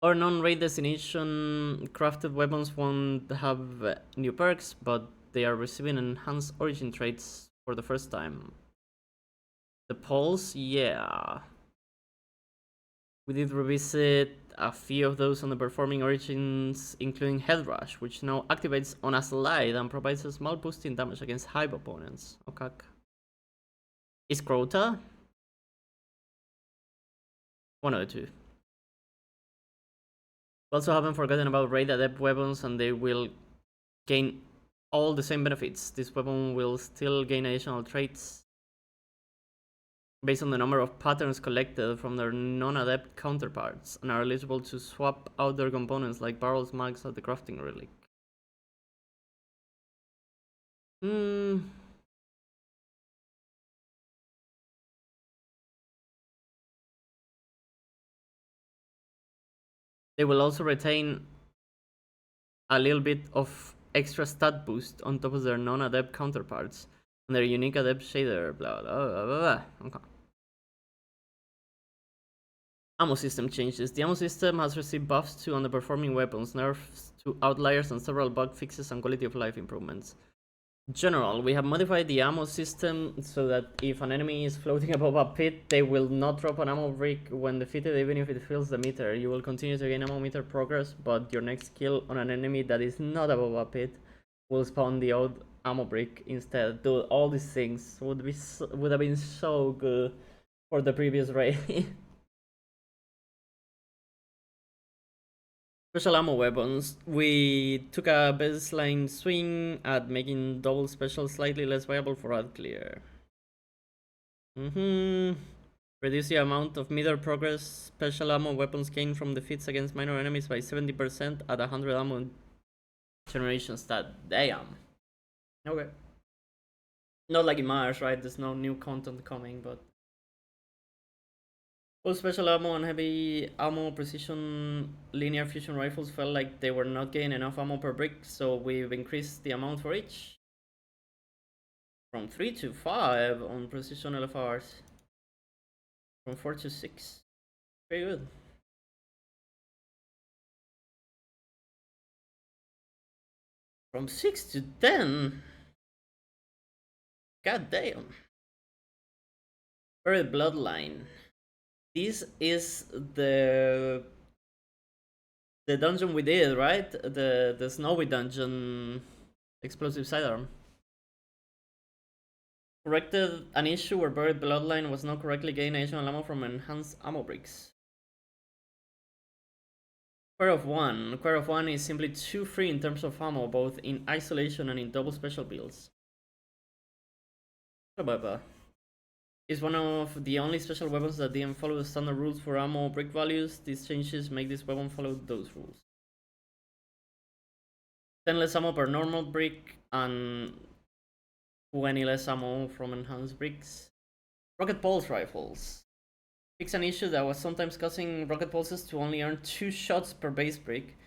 Or non-raid destination crafted weapons won't have new perks, but they are receiving enhanced origin traits for the first time. The pulse, yeah. We did revisit a few of those underperforming origins, including Head Rush, which now activates on a slide and provides a small boost in damage against hive opponents. Okay. Is Crota? One of the two. We also haven't forgotten about raid adept weapons, and they will gain all the same benefits. This weapon will still gain additional traits based on the number of patterns collected from their non-adept counterparts, and are eligible to swap out their components like barrels, mags at the crafting relic. They will also retain a little bit of extra stat boost on top of their non-adept counterparts and their unique adept shader. Blah blah blah blah blah. Okay. Ammo system changes. The ammo system has received buffs to underperforming weapons, nerfs to outliers, and several bug fixes and quality of life improvements. General, we have modified the ammo system so that if an enemy is floating above a pit, they will not drop an ammo brick when defeated, even if it fills the meter. You will continue to gain ammo meter progress, but your next kill on an enemy that is not above a pit will spawn the old ammo brick instead. Dude, all these things would have been so good for the previous raid. Special ammo weapons. We took a baseline swing at making double special slightly less viable for ad clear. Reduce the amount of meter progress special ammo weapons gained from defeats against minor enemies by 70% at 100 ammo generation stat. Damn. Okay. Not like in Mars, right? There's no new content coming, but both special ammo and heavy ammo precision linear fusion rifles felt like they were not getting enough ammo per brick, so we've increased the amount for each from 3 to 5 on precision LFRs, from 4 to 6. Very good. From 6 to 10? God damn. Buried Bloodline. This is the dungeon we did, right? The snowy dungeon explosive sidearm. Corrected an issue where Buried Bloodline was not correctly gaining additional ammo from enhanced ammo bricks. Query of 1. Query of 1 is simply too free in terms of ammo, both in isolation and in double special builds. Is one of the only special weapons that didn't follow the standard rules for ammo brick values. These changes make this weapon follow those rules. 10 less ammo per normal brick and 20 less ammo from enhanced bricks. Rocket pulse rifles. Fix an issue that was sometimes causing rocket pulses to only earn 2 shots per base brick.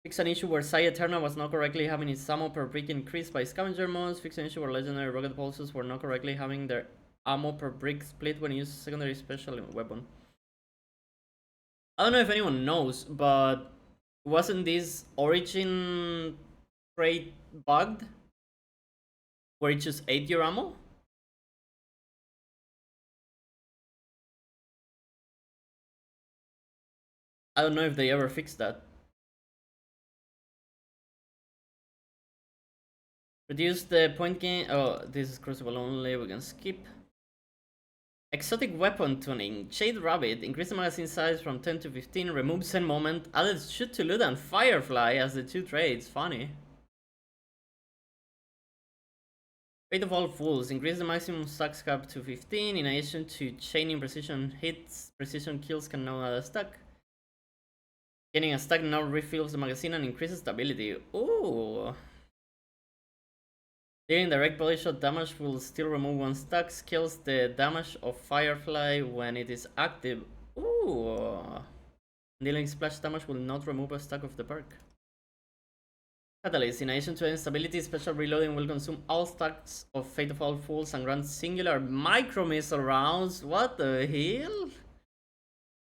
Fix an issue where Sai Eterna was not correctly having its ammo per brick increased by scavenger mods. Fix an issue where legendary rocket pulses were not correctly having their ammo per brick split when you use a secondary special weapon. I don't know if anyone knows, but wasn't this origin trait bugged? Where it just ate your ammo? I don't know if they ever fixed that. Reduce the point gain. Oh, this is crucible only. We can skip. Exotic weapon tuning. Shade Rabbit. Increase the magazine size from 10 to 15. Remove Zen Moment. Added Shoot to Loot and Firefly as the 2 trades. Funny. Fate of All Fools. Increase the maximum stack cap to 15. In addition to chaining precision hits, precision kills can now add a stack. Getting a stack now refills the magazine and increases stability. Ooh. Dealing direct body shot damage will still remove 1 stack. Scales the damage of Firefly when it is active. Ooh. Dealing splash damage will not remove a stack of the perk. Catalyst. In addition to instability, special reloading will consume all stacks of Fate of All Fools and grant singular micro missile rounds. What the hell?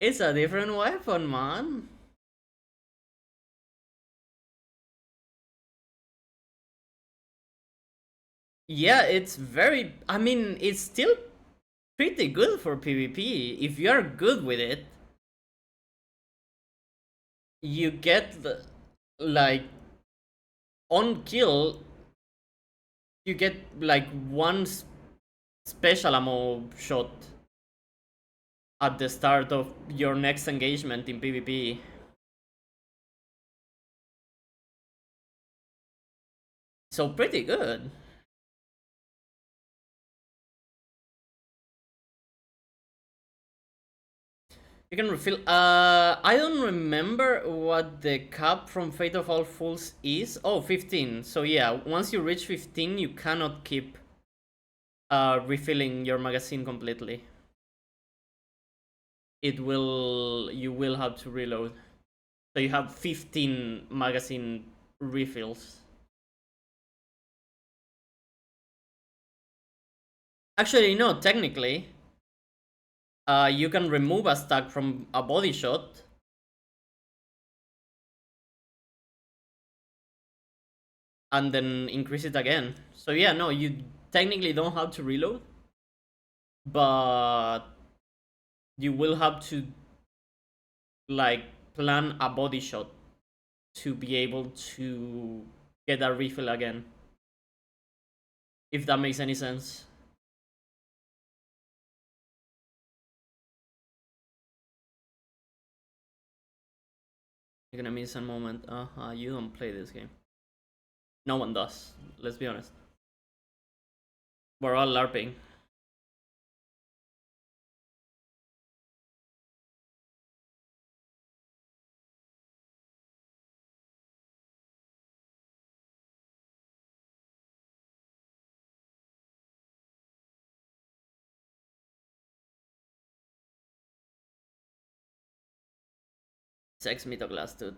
It's a different weapon, man. Yeah, it's very... I mean, it's still pretty good for PvP. If you're good with it, you get, like, on kill, you get, like, 1 special ammo shot at the start of your next engagement in PvP. So pretty good. You can refill. I don't remember what the cap from Fate of All Fools is. Oh, 15. So yeah, once you reach 15, you cannot keep refilling your magazine completely. You will have to reload. So you have 15 magazine refills. Actually, no, technically, you can remove a stack from a body shot and then increase it again. So yeah, no, you technically don't have to reload, but you will have to, like, plan a body shot to be able to get a refill again, if that makes any sense. You're gonna miss a moment. You don't play this game. No one does, let's be honest. We're all LARPing. Sex Mythoclast, dude.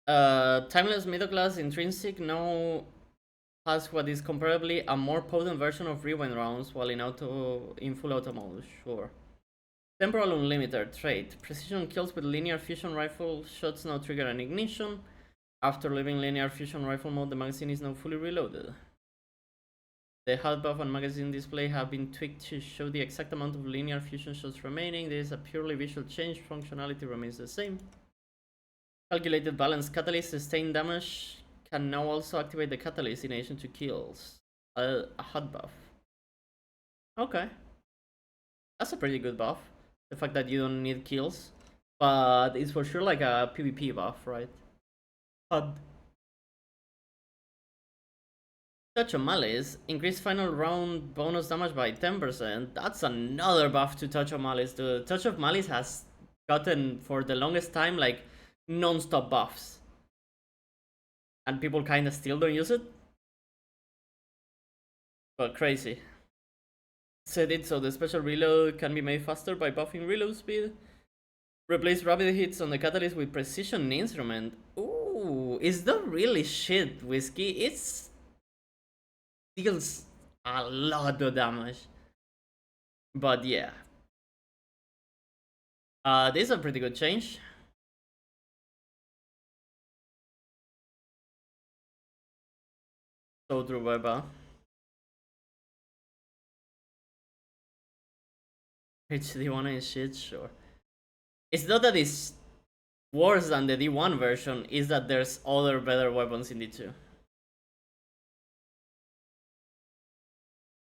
Timeless Mythoclast Intrinsic now has what is comparably a more potent version of rewind rounds while in full auto mode. Sure. Temporal Unlimited trait. Precision kills with linear fusion rifle shots now trigger an ignition. After leaving linear fusion rifle mode, the magazine is now fully reloaded. The HUD buff and magazine display have been tweaked to show the exact amount of linear fusion shots remaining. There is a purely visual change. Functionality remains the same. Calculated balance. Catalyst sustained damage can now also activate the catalyst in addition to kills. A HUD buff. Okay. That's a pretty good buff. The fact that you don't need kills. But it's for sure like a PvP buff, right? HUD. Touch of Malice. Increase final round bonus damage by 10%. That's another buff to Touch of Malice. The Touch of Malice has gotten, for the longest time, like, non-stop buffs. And people kinda still don't use it. But crazy. Set it so the special reload can be made faster by buffing reload speed. Replace rapid hits on the catalyst with precision instrument. Ooh, is that really shit, Whiskey? It's deals a lot of damage. But yeah. This is a pretty good change. So true, Baba. HD1 is shit, sure. It's not that it's worse than the D1 version, is that there's other better weapons in D2.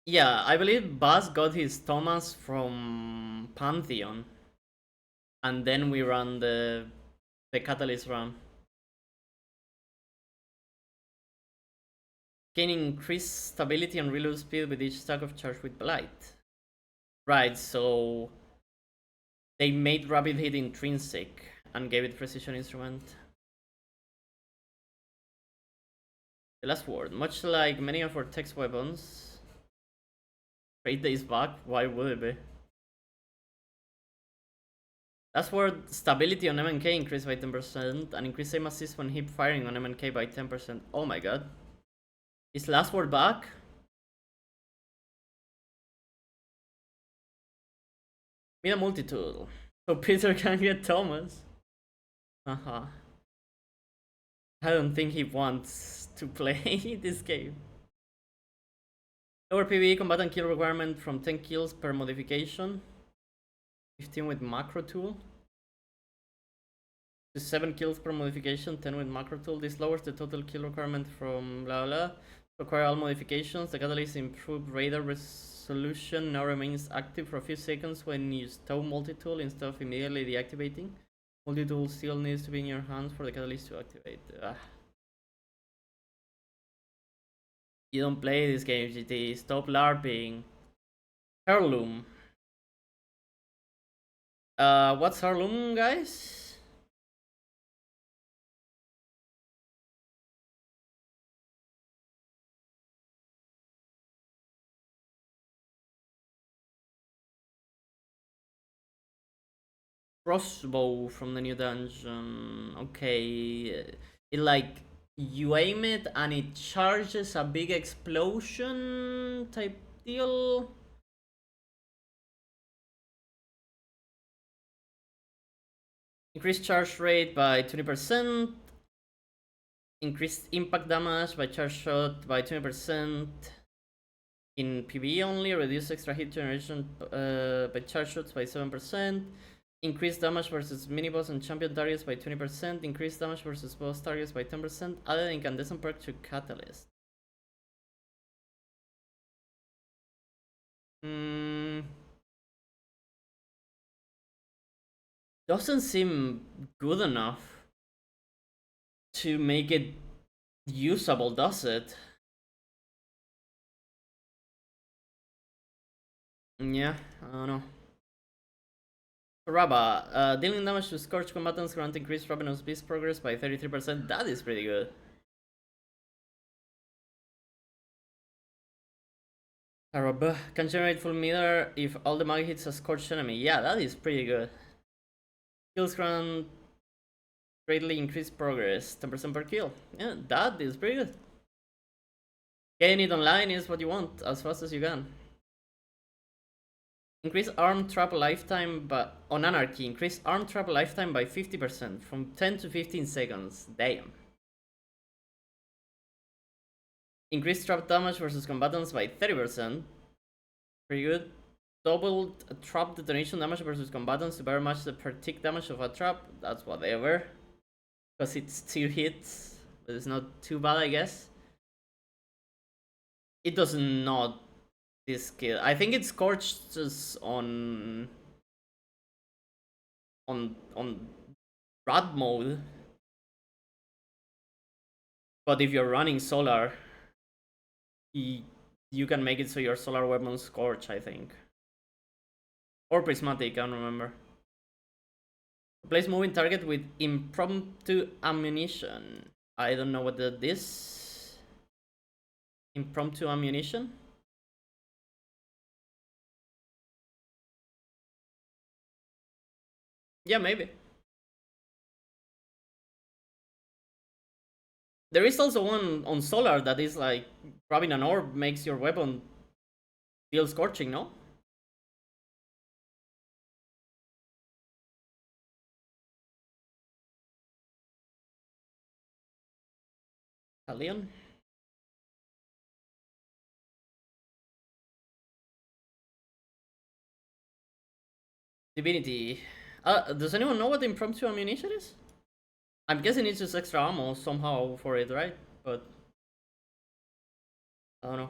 Yeah, I believe Buzz got his Thomas from Pantheon. And then we run the Catalyst run. Gain increased stability and reload speed with each stack of charge with Blight. Right, so they made rapid hit intrinsic and gave it precision instrument. The last word, much like many of our text weapons, 8 days back, why would it be? Last word, stability on MNK increased by 10% and increased aim assist when hip firing on MNK by 10%. Oh my god. Is last word back? Need a multi-tool. So Peter can get Thomas. Haha. I don't think he wants to play this game. Lower PvE combatant kill requirement from 10 kills per modification. 15 with macro tool. To 7 kills per modification, 10 with macro tool. This lowers the total kill requirement from blah blah. Require all modifications. The catalyst improved radar resolution now remains active for a few seconds when you stow multi-tool instead of immediately deactivating. Multi-tool still needs to be in your hands for the catalyst to activate. You don't play this game, GT. Stop LARPing. Heirloom. What's Heirloom, guys? Crossbow from the new dungeon. Okay. It like you aim it and it charges a big explosion type deal. Increased charge rate by 20%. Increased impact damage by charge shot by 20%. In PvE only, reduce extra hit generation by charge shots by 7%. Increased damage versus mini-boss and champion targets by 20%. Increased damage versus boss targets by 10%. Added incandescent perk to Catalyst. Doesn't seem good enough to make it usable, does it? Yeah, I don't know. Raba, dealing damage to scorched combatants grant increased Ravenous Beast progress by 33%. That is pretty good. Arab can generate full meter if all the mag hits a scorched enemy. Yeah, that is pretty good. Kills grant greatly increased progress, 10% per kill. Yeah, that is pretty good. Getting it online is what you want, as fast as you can. Increase arm trap lifetime but on Anarchy. Increase arm trap lifetime by 50% from 10 to 15 seconds. Damn. Increase trap damage versus combatants by 30%. Pretty good. Doubled trap detonation damage versus combatants to better match the per tick damage of a trap. That's whatever. Because it's 2 hits. But it's not too bad, I guess. It does not this skill. I think it scorches on rad mode. But if you're running solar, you can make it so your solar weapons scorch, I think. Or prismatic, I don't remember. Place moving target with impromptu ammunition. I don't know what that is. Impromptu ammunition? Yeah, maybe. There is also one on solar that is like grabbing an orb makes your weapon feel scorching, no? Alien? Divinity. Does anyone know what impromptu ammunition is? I'm guessing it's just extra ammo somehow for it, right? But I don't know.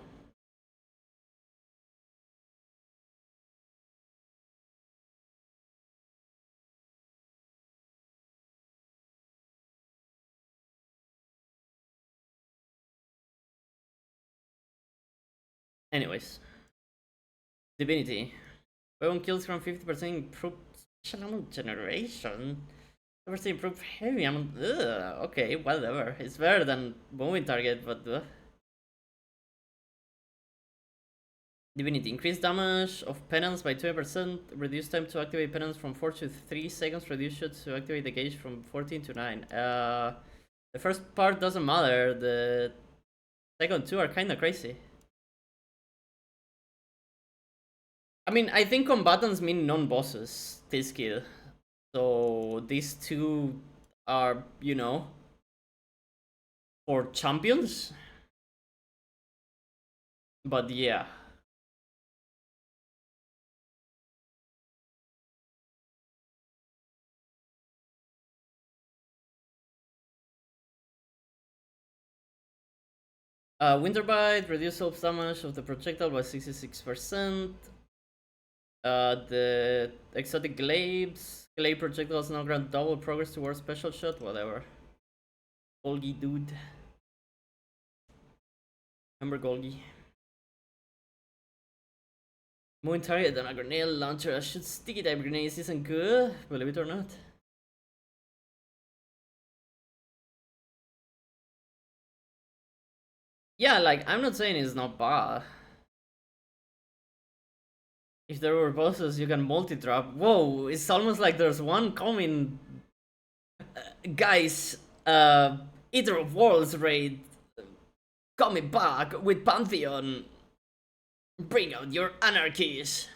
Anyways, Divinity. Weapon kills from 50% improved special ammo generation. 50% improved heavy ammo. Ugh, okay, whatever. It's better than moving target, but Divinity. Increased damage of penance by 20%. Reduce time to activate penance from 4 to 3 seconds. Reduce shots to activate the gauge from 14 to 9. The first part doesn't matter. The second two are kinda crazy. I mean, I think combatants mean non-bosses, this skill. So these two are, for champions. But yeah. Winter Bite, reduce self damage of the projectile by 66%. The exotic glaives. Glaive projectiles now grant double progress towards special shot, whatever. Golgi dude. Remember Golgi. Moving target on a grenade launcher. I shoot sticky type grenades isn't good, believe it or not. Yeah, like, I'm not saying it's not bad. If there were bosses, you can multi-drop. Whoa, it's almost like there's one coming. Guys, Eater of Worlds raid coming back with Pantheon. Bring out your anarchies.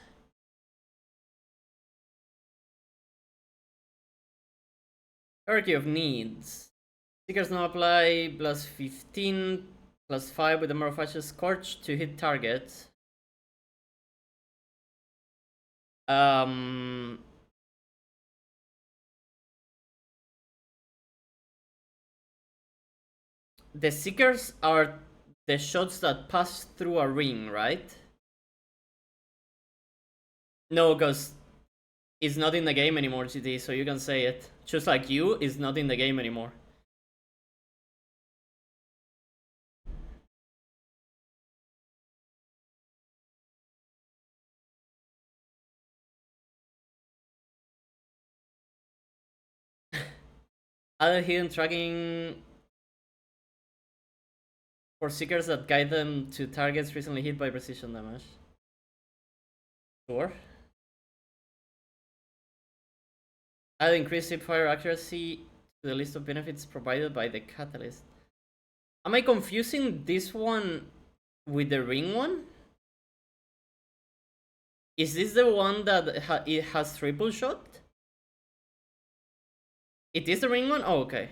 Hierarchy of needs. Stickers now apply plus 15, plus 5 with the Morofascia's Scorch to hit targets. The Seekers are the shots that pass through a ring, right? No, because it's not in the game anymore, GT, so you can say it. Just like you, is not in the game anymore. Other hidden tracking for Seekers that guide them to targets recently hit by precision damage. Sure. Add increased hipfire accuracy to the list of benefits provided by the catalyst. Am I confusing this one with the ring one? Is this the one that it has triple shot? It is the ring one? Oh, okay.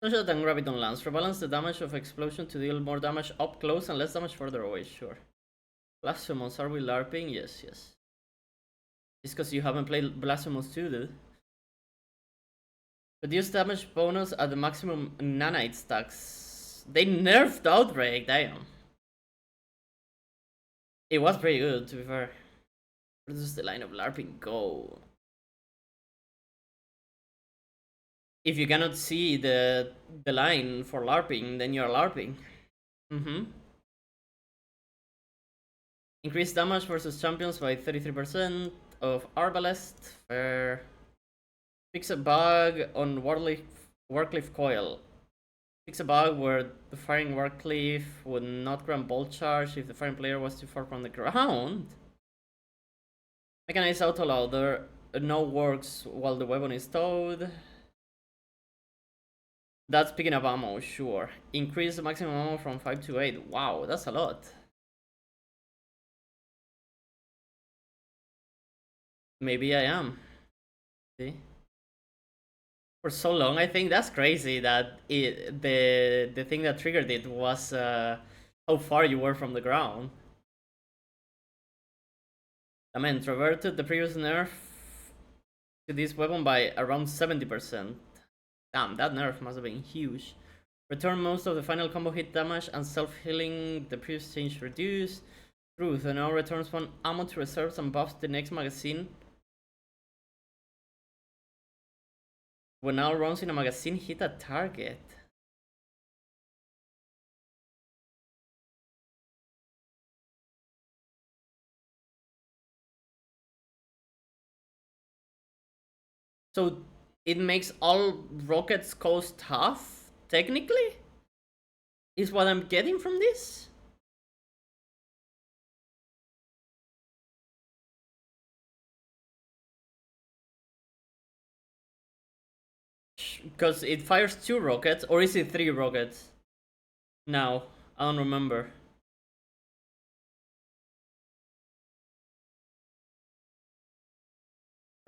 Shot and Graviton Lance. Rebalance the damage of explosion to deal more damage up close and less damage further away, sure. Blasphemous, are we LARPing? Yes, yes. It's because you haven't played Blasphemous 2, dude. Reduce damage bonus at the maximum nanite stacks. They nerfed Outbreak, damn. It was pretty good, to be fair. Reduce the line of LARPing, go. If you cannot see the line for LARPing, then you're LARPing. Increase damage versus champions by 33% of Arbalest. Fair. Fix a bug on Warcliffe Coil. Fix a bug where the firing Warcliffe would not grant bolt charge if the firing player was too far from the ground. Mechanized auto loader. No works while the weapon is towed. That's picking up ammo, sure. Increase the maximum ammo from 5 to 8. Wow, that's a lot. Maybe I am. See? For so long, I think that's crazy that the thing that triggered it was how how far you were from the ground. I mean, reverted the previous nerf to this weapon by around 70%. Damn, that nerf must have been huge. Return most of the final combo hit damage and self-healing the previous change reduced. Truth, and now returns one ammo to reserves and buffs the next magazine. When all rounds in a magazine hit a target. So it makes all rockets cost half, technically? Is what I'm getting from this? Because it fires 2 rockets, or is it 3 rockets? Now, I don't remember.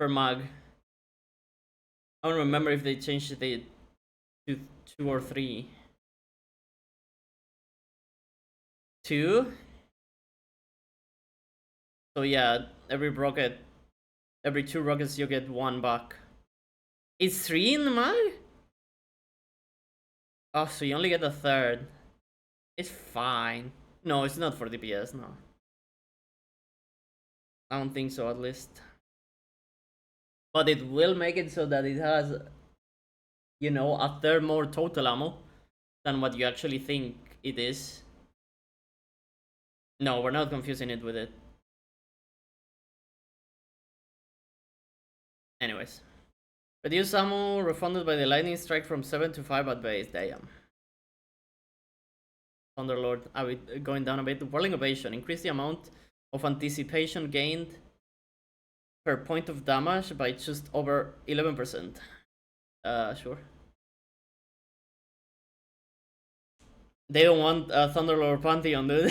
Per mag. I don't remember if they changed it to 2 or 3. 2? So yeah, every 2 rockets you get 1 back. It's 3 in the mag? Oh, so you only get a third. It's fine. No, it's not for DPS, no. I don't think so, at least. But it will make it so that it has, you know, a third more total ammo than what you actually think it is. No, we're not confusing it with it. Anyways. Reduce ammo refunded by the lightning strike from 7 to 5 at base. Damn. Thunderlord, going down a bit. Whirling Ovation. Increase the amount of anticipation gained per point of damage by just over 11%. Sure. They don't want Thunderlord Pantheon, dude.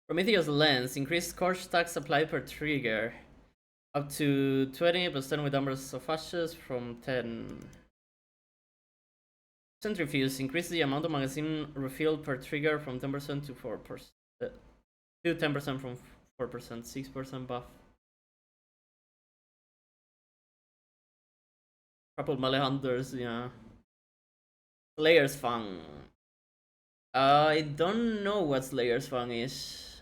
Prometheus Lens. Increased scorch stacks applied per trigger. Up to 20 plus 10 with numbers of ashes from 10. Centrifuge. Increase the amount of magazine refilled per trigger from 10% to 4%. To 10% from 4%. 6% buff. Couple melee hunters, yeah. Slayer's Fang. I don't know what Slayer's Fang is.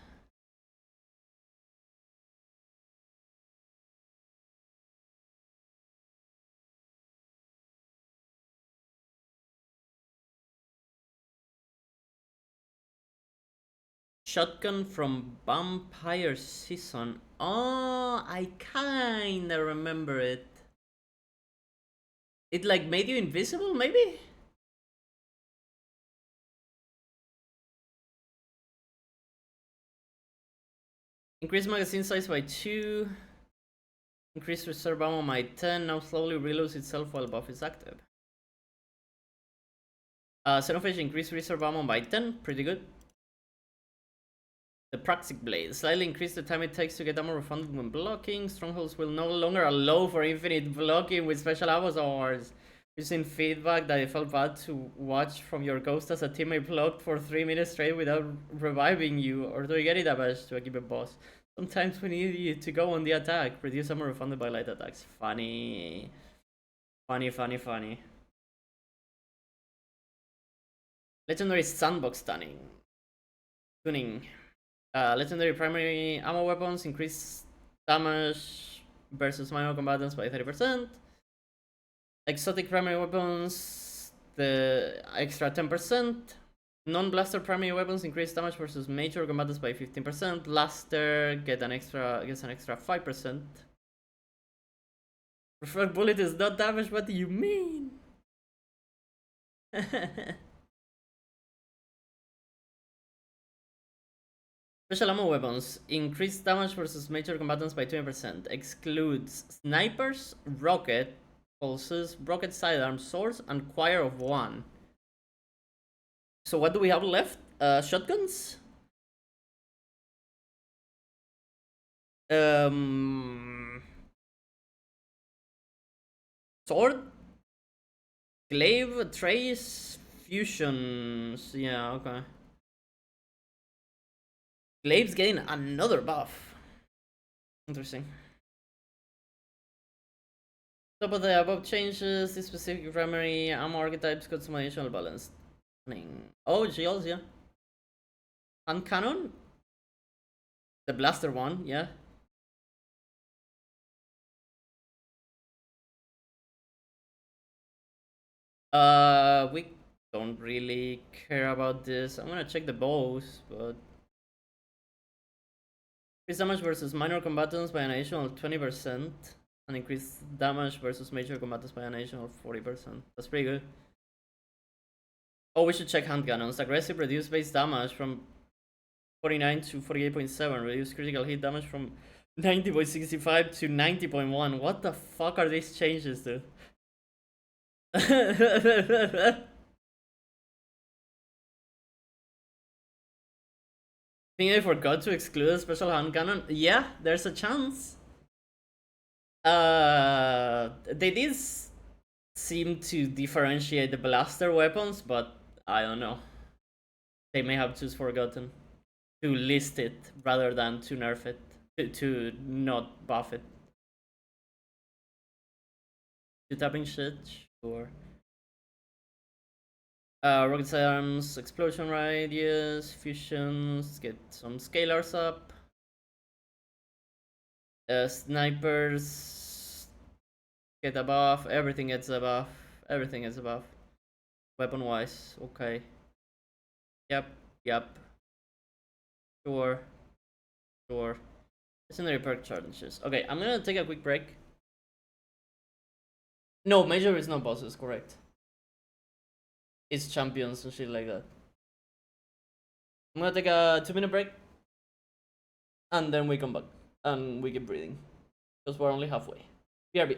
Shotgun from Vampire Season. Oh, I kinda remember it. It like made you invisible, maybe? Increase magazine size by 2. Increase reserve ammo by 10. Now slowly reloads itself while buff is active. Xenophage increase reserve ammo by 10. Pretty good. The Praxic Blade. Slightly increase the time it takes to get ammo refunded when blocking. Strongholds will no longer allow for infinite blocking with special ammo swords. Using feedback that it felt bad to watch from your ghost as a teammate blocked for 3 minutes straight without reviving you, or do you get it damage to a given boss? Sometimes we need you to go on the attack. Reduce ammo refunded by light attacks. Funny. Funny. Legendary Sandbox Tuning. Legendary primary ammo weapons increase damage versus minor combatants by 30%. Exotic primary weapons, the extra 10%. Non-blaster primary weapons increase damage versus major combatants by 15%. Blaster gets an extra 5%. Preferred bullet is not damage. What do you mean? Special ammo weapons increase damage versus major combatants by 20%. Excludes snipers, rocket, Pulses, broken sidearm, swords, and choir of one. So what do we have left? Shotguns? Um, sword, glaive, trace, fusions. Yeah, okay. Glaive's getting another buff. Interesting. Top of the above changes, the specific primary ammo archetypes customization balance. Oh, shields, yeah. Hand cannon? The blaster one, yeah. We don't really care about this. I'm gonna check the bows, but increase damage versus minor combatants by an additional 20%, and increase damage versus major combatants by an additional 40%. That's pretty good. Oh, we should check hand cannons. Aggressive, reduce base damage from 49 to 48.7. Reduce critical hit damage from 90.65 to 90.1. What the fuck are these changes, dude? Think I forgot to exclude a special hand cannon? Yeah, there's a chance. They did seem to differentiate the blaster weapons, but I don't know. They may have just forgotten to list it rather than to nerf it, to not buff it. You tapping shit? Sure. Rocket arms, explosion radius, fusions, get some scalars up. Snipers get a buff, everything gets a buff, everything gets a buff. Weapon wise, okay. Yep, yep. Sure, sure. Legendary perk challenges. Okay, I'm gonna take a quick break. No, major is not bosses, correct. It's champions and shit like that. I'm gonna take a 2-minute break and then we come back and we keep breathing. Because we're only halfway. BRB.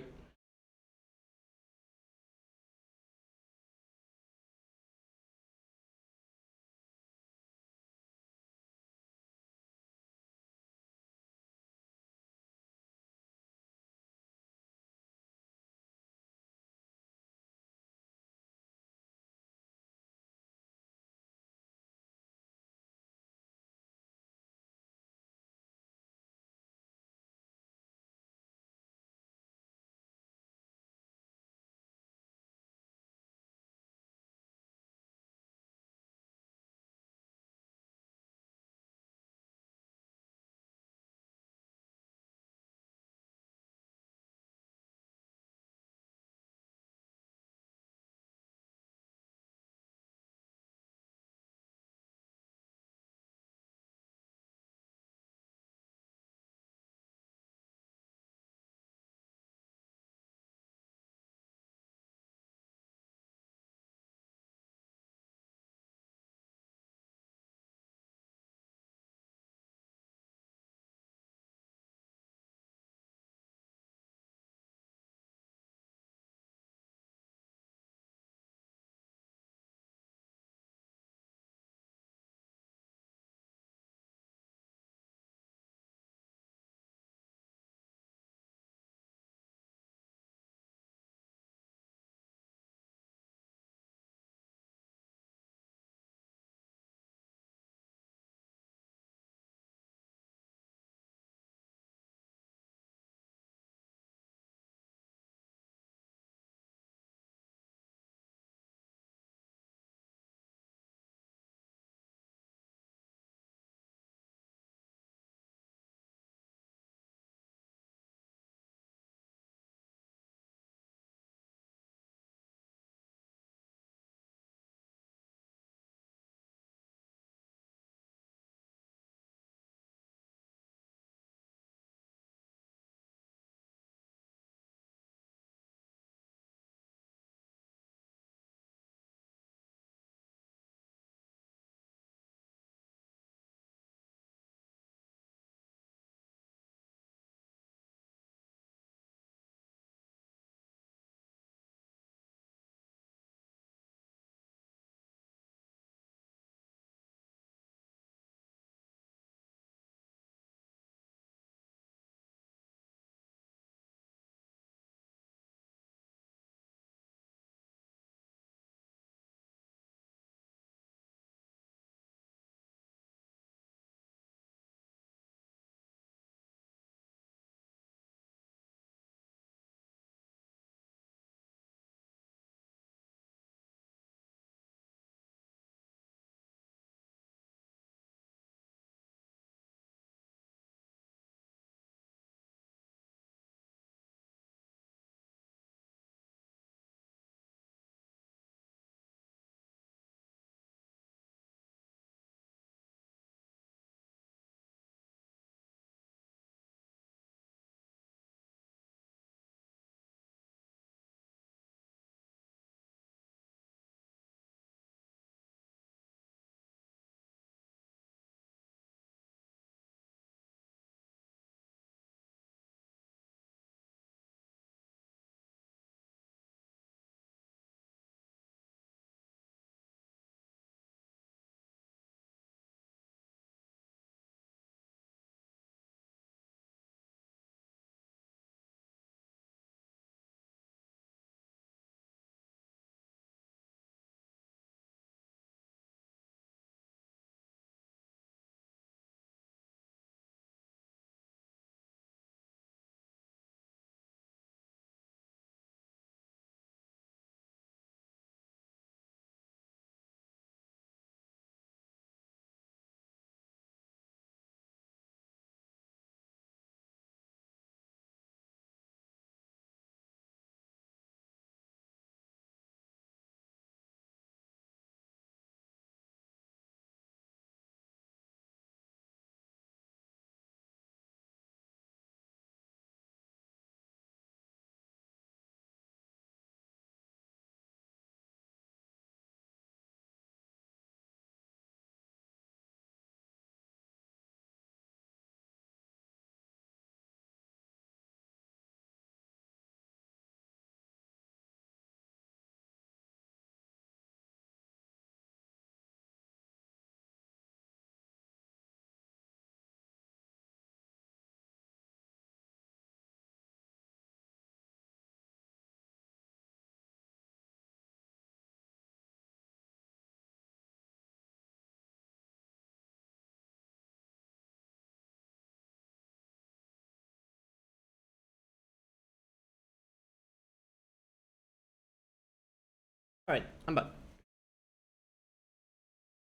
Alright, I'm back.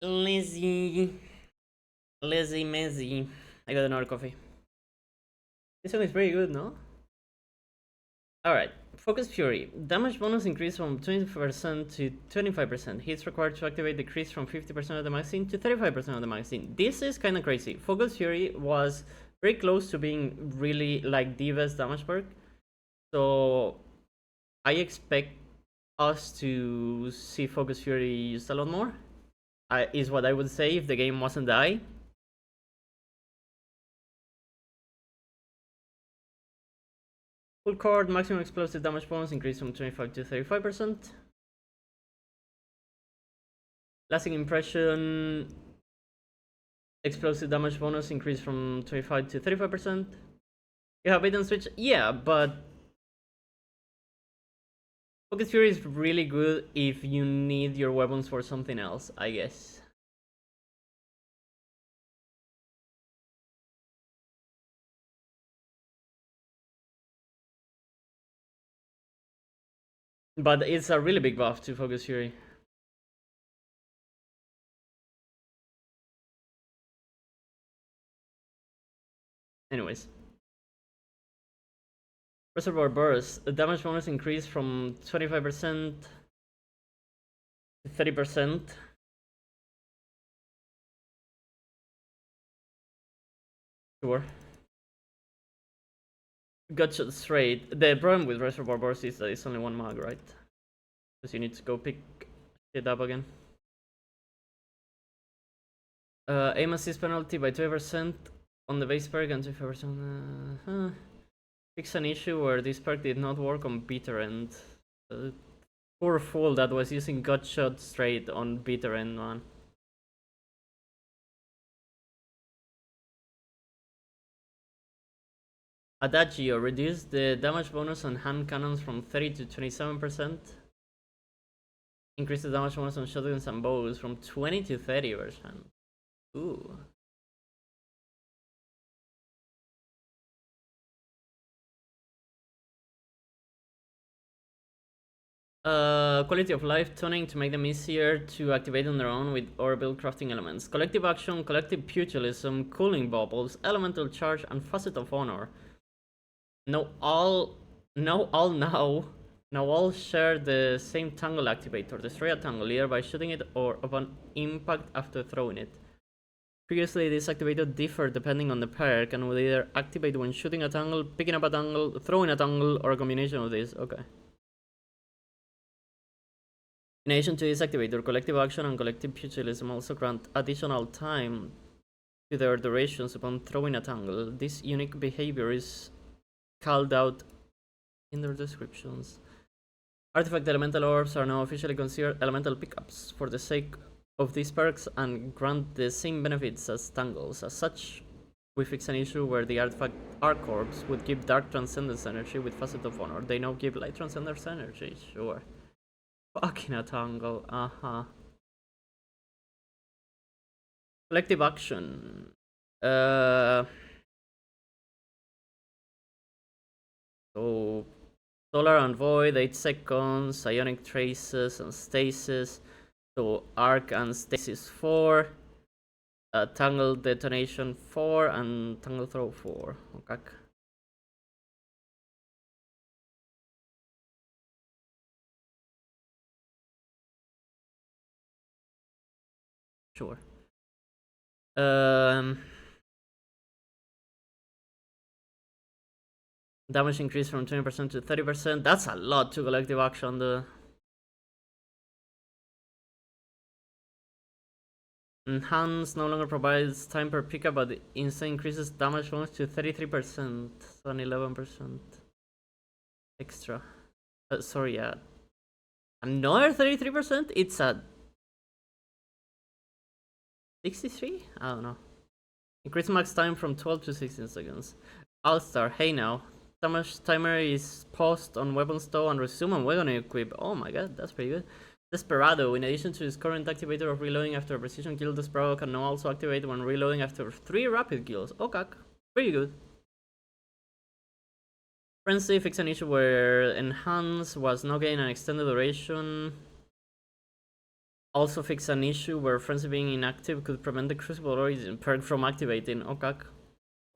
Lazy. Lazy Mezzy. I got another coffee. This one is pretty good, no? Alright, Focus Fury. Damage bonus increase from 20% to 25%. Hits required to activate decrease from 50% of the magazine to 35% of the magazine. This is kinda crazy. Focus Fury was very close to being really like the best damage perk. So I expect us to see Focus Fury used a lot more. Is what I would say if the game wasn't die. Full cord maximum explosive damage bonus increased from 25 to 35%. Lasting impression explosive damage bonus increased from 25 to 35%. You have bait and switch? Yeah, but Focus Fury is really good if you need your weapons for something else, I guess. But it's a really big buff to Focus Fury. Anyways. Reservoir Burst. The damage bonus increased from 25% to 30%. Sure. Gotcha straight. The problem with Reservoir Burst is that it's only one mag, right? Because you need to go pick it up again. Aim assist penalty by 20% on the base perk and 25%. Fix an issue where this perk did not work on Bitter End. Poor fool that was using gut shot straight on Bitter End, man. Adagio, reduce the damage bonus on hand cannons from 30 to 27%. Increase the damage bonus on shotguns and bows from 20 to 30%. Ooh. Quality of life tuning to make them easier to activate on their own with or build crafting elements. Collective action, collective pugilism, cooling bubbles, elemental charge, and facet of honor. Now all share the same tangle activator. Destroy a tangle either by shooting it or upon impact after throwing it. Previously, this activator differed depending on the perk and would either activate when shooting a tangle, picking up a tangle, throwing a tangle, or a combination of these. Okay. In addition to this activator, collective action and collective pugilism also grant additional time to their durations upon throwing a tangle. This unique behavior is called out in their descriptions. Artifact elemental orbs are now officially considered elemental pickups for the sake of these perks and grant the same benefits as tangles. As such, we fix an issue where the artifact arc orbs would give dark transcendence energy with facet of honor. They now give light transcendence energy, sure. Fucking a tangle, Collective action. So Solar and Void, 8 seconds, Ionic Traces and Stasis. So Arc and Stasis 4. Tangle Detonation 4 and Tangle Throw 4. Okay. Sure. Damage increase from 20% to 30%. That's a lot to collective action. The Enhance no longer provides time per pickup, but instead increases damage bonus to 33%, so an 11% extra. Sorry, yeah. Another 33%? It's at 63? I don't know. Increase max time from 12 to 16 seconds. All-Star, hey now. Damage timer is paused on weapon stow and resume on weapon equip. Oh my god, that's pretty good. Desperado, in addition to his current activator of reloading after a precision kill, Desperado can now also activate when reloading after 3 rapid kills. Okay, pretty good. Frenzy, fix an issue where Enhance was now getting an extended duration. Also fix an issue where frenzy being inactive could prevent the Crucible Origin perk from activating. Okay.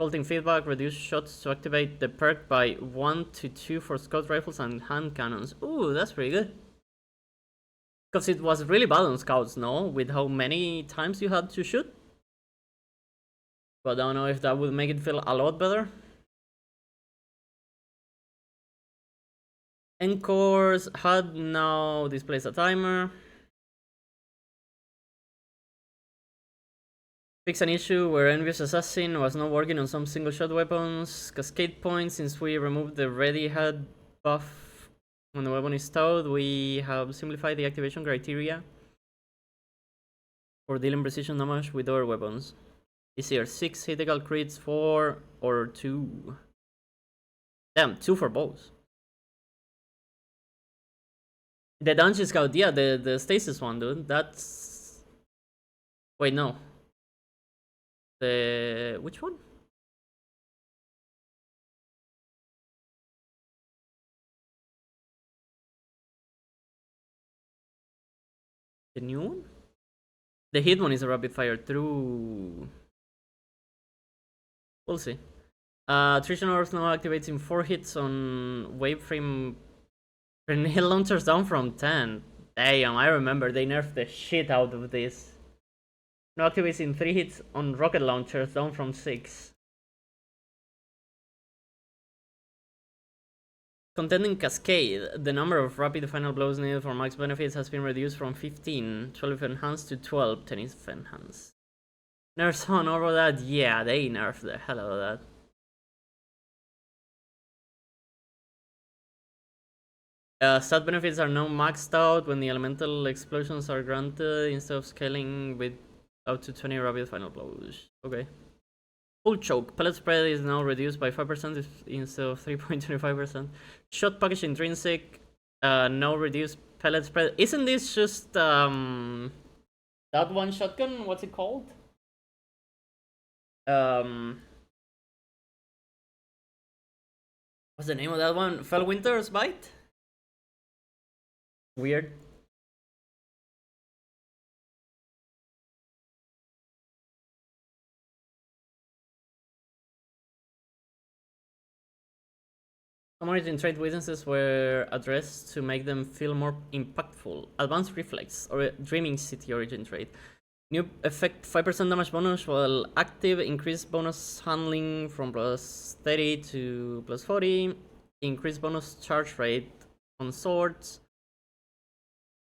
Halting feedback, reduce shots to activate the perk by 1 to 2 for scout rifles and hand cannons. Ooh, that's pretty good. Because it was really bad on scouts, no? With how many times you had to shoot. But I don't know if that would make it feel a lot better. Encores HUD now displays a timer. Fix an issue where Envious Assassin was not working on some single shot weapons. Cascade points, since we removed the ready HUD buff when the weapon is stowed, we have simplified the activation criteria for dealing precision damage with other weapons. Easier 6 critical crits, 4 or 2. Damn, 2 for both. The Dungeon Scout, yeah, the stasis one, dude. That's... Wait, no. The... Which one? The new one? The hit one is a rapid fire through... We'll see. Attrition Earth now activates in 4 hits on wave frame grenade launchers down from 10. Damn, I remember they nerfed the shit out of this. Now activates in 3 hits on rocket launchers down from 6. Contending Cascade, the number of rapid final blows needed for max benefits has been reduced from 15, 12 enhanced to 12, 10 if enhanced. Nerfs on over that? Yeah, they nerfed the hell out of that. Stat benefits are now maxed out when the elemental explosions are granted instead of scaling with up to 20 rapid final blows. Okay. Full choke. Pellet spread is now reduced by 5% instead of 3.25%. Shot package intrinsic. No reduced pellet spread. Isn't this just that one shotgun? What's it called? What's the name of that one? Fellwinter's Bite? Weird. Some origin trait weaknesses were addressed to make them feel more impactful. Advanced Reflex, or Dreaming City origin trait. New effect 5% damage bonus while active, increased bonus handling from plus 30 to plus 40, increased bonus charge rate on swords.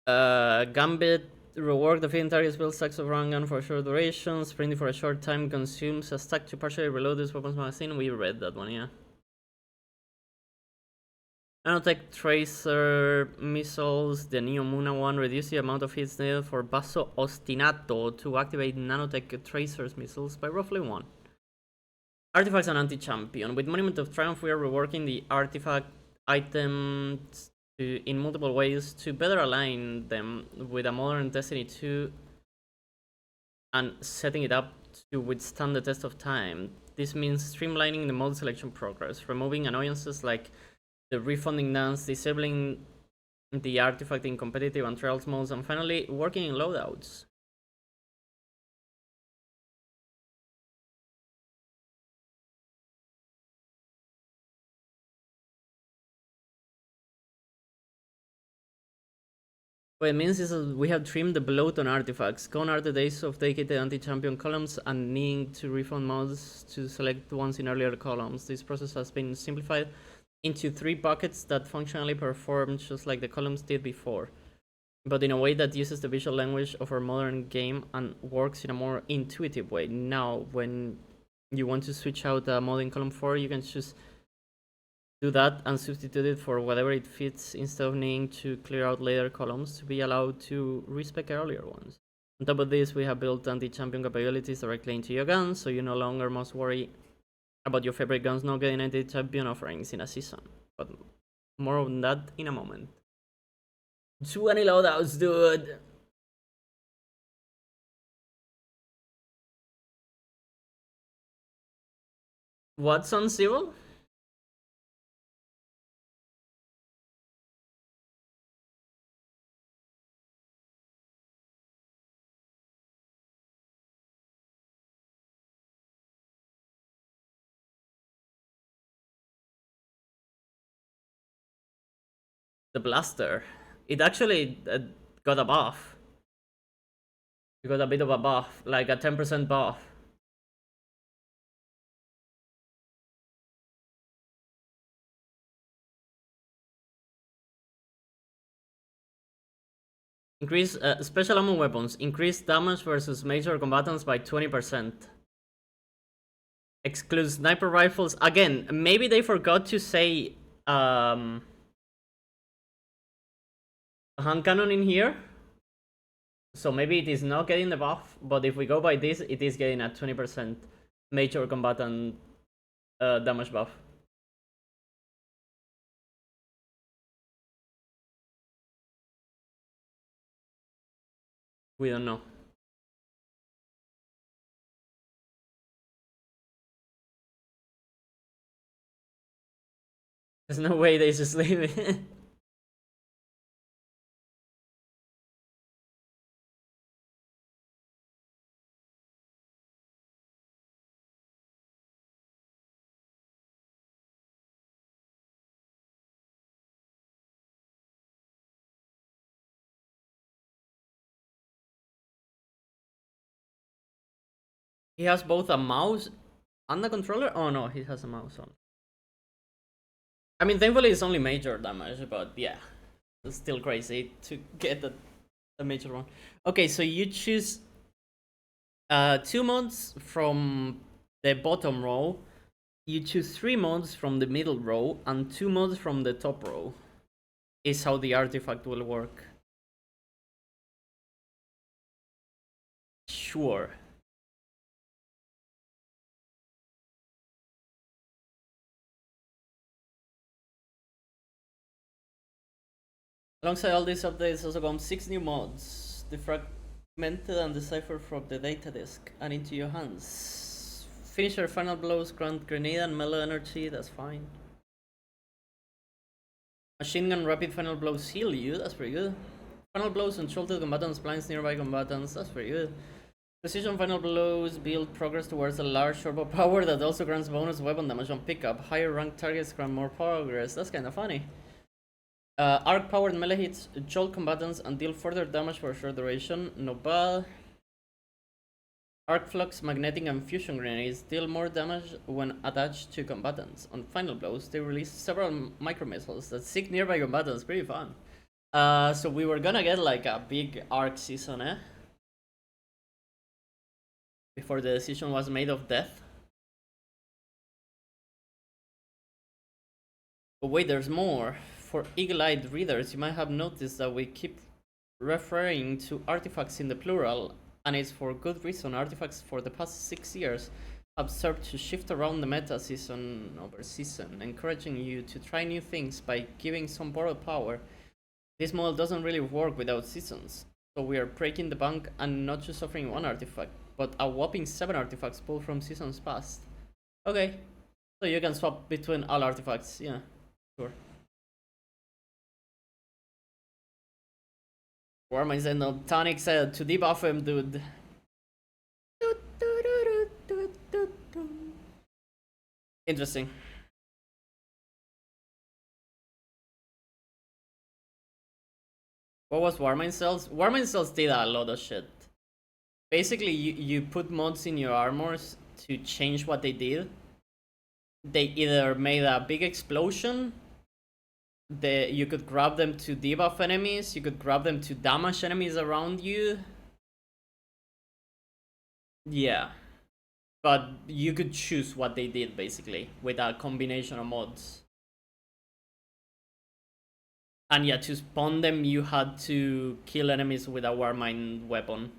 Gambit, rework the defeating target's build stacks of round gun for a short duration, sprinting for a short time consumes a stack to partially reload this weapon's magazine. We read that one, yeah. Nanotech Tracer missiles, the Neo Muna one, reduce the amount of hits needed for Basso Ostinato to activate Nanotech Tracer's missiles by roughly 1. Artifacts and Anti-Champion. With Monument of Triumph, we are reworking the artifact items in multiple ways to better align them with a modern Destiny 2 and setting it up to withstand the test of time. This means streamlining the mode selection progress, removing annoyances like the refunding dance, disabling the artifact in competitive and trials modes, and finally working in loadouts. What it means is that we have trimmed the bloat on artifacts, gone are the days of dedicated anti-champion columns and needing to refund mods to select ones in earlier columns. This process has been simplified into 3 buckets that functionally perform just like the columns did before, but in a way that uses the visual language of our modern game and works in a more intuitive way. Now, when you want to switch out a mod in column 4, you can just do that and substitute it for whatever it fits instead of needing to clear out later columns to be allowed to respec earlier ones. On top of this, we have built anti-champion capabilities directly into your guns, so you no longer must worry about your favorite guns not getting anti-champion offerings in a season. But more on that in a moment. 20 loadouts, dude! What's on Civil? the blaster. It actually got a buff. It got a bit of a buff, like a 10% buff. Increase special ammo weapons. Increase damage versus major combatants by 20%. Excludes sniper rifles. Again, maybe they forgot to say hand cannon in here. So maybe it is not getting the buff, but if we go by this, it is getting a 20% major combatant damage buff. We don't know. There's no way they just leave it. He has both a mouse and a controller? Oh no, he has a mouse on. I mean, thankfully it's only major damage, but yeah. It's still crazy to get a major one. Okay, so you choose 2 mods from the bottom row. You choose 3 mods from the middle row and 2 mods from the top row. Is how the artifact will work. Sure. Alongside all these updates also come 6 new mods. The fragmented and deciphered from the data disk and into your hands. Finisher final blows grant grenade and melee energy, that's fine. Machine gun rapid final blows heal you, that's pretty good. Final blows unshielded combatants blinds nearby combatants, that's pretty good. Precision final blows build progress towards a large turbo power that also grants bonus weapon damage on pickup. Higher rank targets grant more progress, that's kinda funny. Arc powered melee hits jolt combatants and deal further damage for a short duration, no bad. Arc flux, magnetic and fusion grenades deal more damage when attached to combatants. On final blows, they release several micro missiles that seek nearby combatants, pretty fun. So we were gonna get like a big arc season, eh? Before the decision was made of death. But wait, there's more. For eagle-eyed readers, you might have noticed that we keep referring to artifacts in the plural, and it's for good reason. Artifacts for the past 6 years have served to shift around the meta season over season, encouraging you to try new things by giving some borrowed power. This model doesn't really work without seasons, so we are breaking the bank and not just offering 1 artifact, but a whopping 7 artifacts pulled from seasons past. Okay, so you can swap between all artifacts, yeah, sure. Warmine said no, Tonic said to debuff him, dude. Interesting. What was Warmine Cells? Warmine Cells did a lot of shit. Basically, you put mods in your armors to change what they did. They either made a big explosion, you could grab them to debuff enemies, you could grab them to damage enemies around you. Yeah. But you could choose what they did, basically, with a combination of mods. And yeah, to spawn them, you had to kill enemies with a Warmine weapon.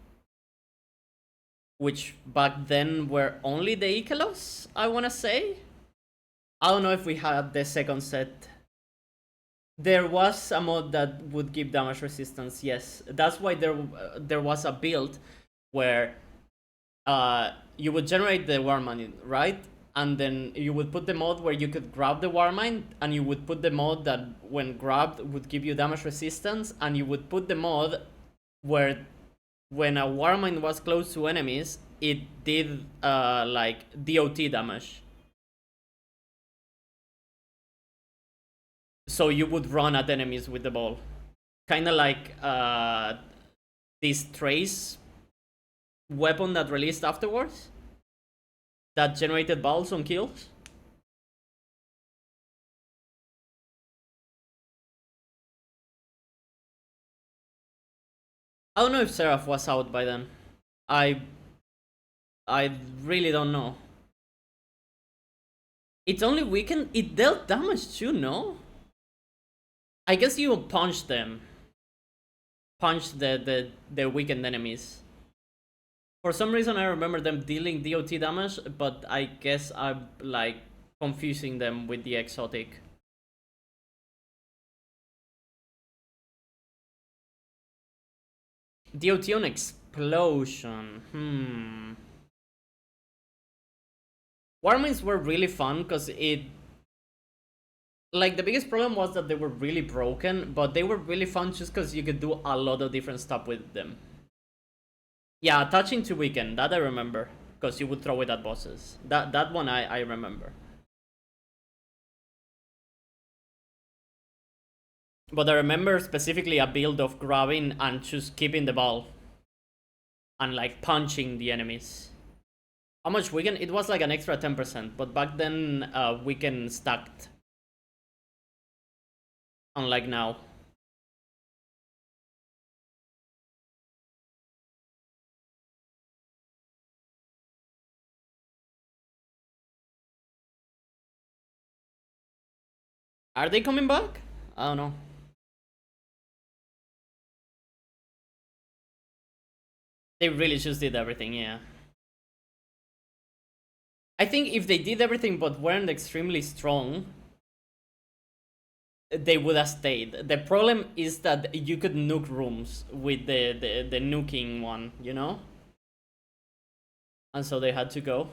Which back then were only the Ikelos, I wanna say? I don't know if we had the second set. There was a mod that would give damage resistance, yes. That's why there was a build where you would generate the Warmine, right? And then you would put the mod where you could grab the Warmine, and you would put the mod that when grabbed would give you damage resistance, and you would put the mod where when a Warmine was close to enemies, it did like DOT damage. So you would run at enemies with the ball. Kind of like this trace weapon that released afterwards. That generated balls on kills. I don't know if Seraph was out by then. I I really don't know. It's only weakened. It dealt damage too, no? I guess you punch them. Punch the weakened enemies. For some reason I remember them dealing DOT damage, but I guess I'm like confusing them with the exotic. DOT on explosion. Warmings were really fun because it, like, the biggest problem was that they were really broken, but they were really fun just because you could do a lot of different stuff with them. Yeah, touching to weaken, that I remember, because you would throw it at bosses. That one I remember. But I remember specifically a build of grabbing and just keeping the ball and like punching the enemies. How much weaken? It was like an extra 10%, but back then weaken stacked. Unlike now. Are they coming back? I don't know. They really just did everything, yeah. I think if they did everything but weren't extremely strong, they would have stayed. The problem is that you could nuke rooms with the nuking one, you know? And so they had to go.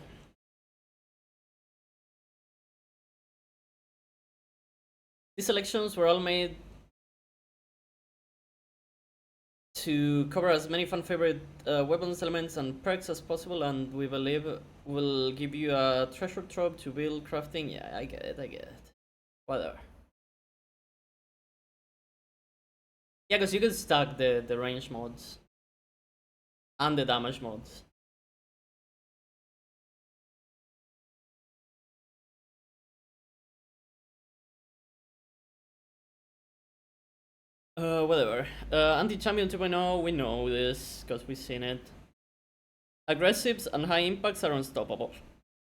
These selections were all made to cover as many fan favorite weapons, elements, and perks as possible, and we believe will give you a treasure trove to build crafting. Yeah, I get it. Whatever. Yeah, because you could stack the range mods and the damage mods. Whatever. Anti-champion 2.0, we know this because we've seen it. Aggressives and high impacts are unstoppable.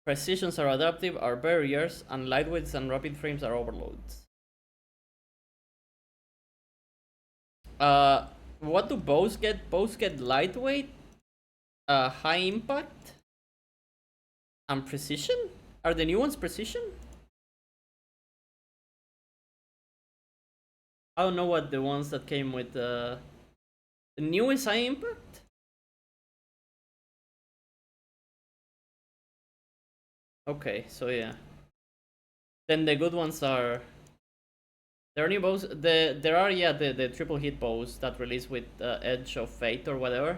Precisions are adaptive, are barriers, and lightweights and rapid frames are overloads. What do bows get? Bows get lightweight, high impact, and precision? Are the new ones precision? I don't know what the ones that came with the new is high impact? Okay, so yeah. Then the good ones are, there are new bows. There are, yeah, the triple hit bows that release with Edge of Fate or whatever.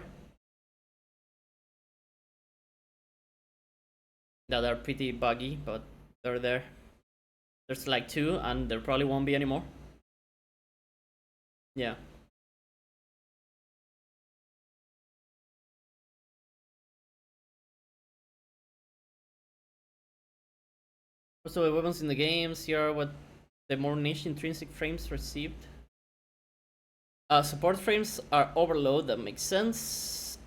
That are pretty buggy, but they're there. There's like 2, and there probably won't be anymore. Yeah. Also, the weapons in the games here are what the more niche intrinsic frames received. Support frames are overload, that makes sense.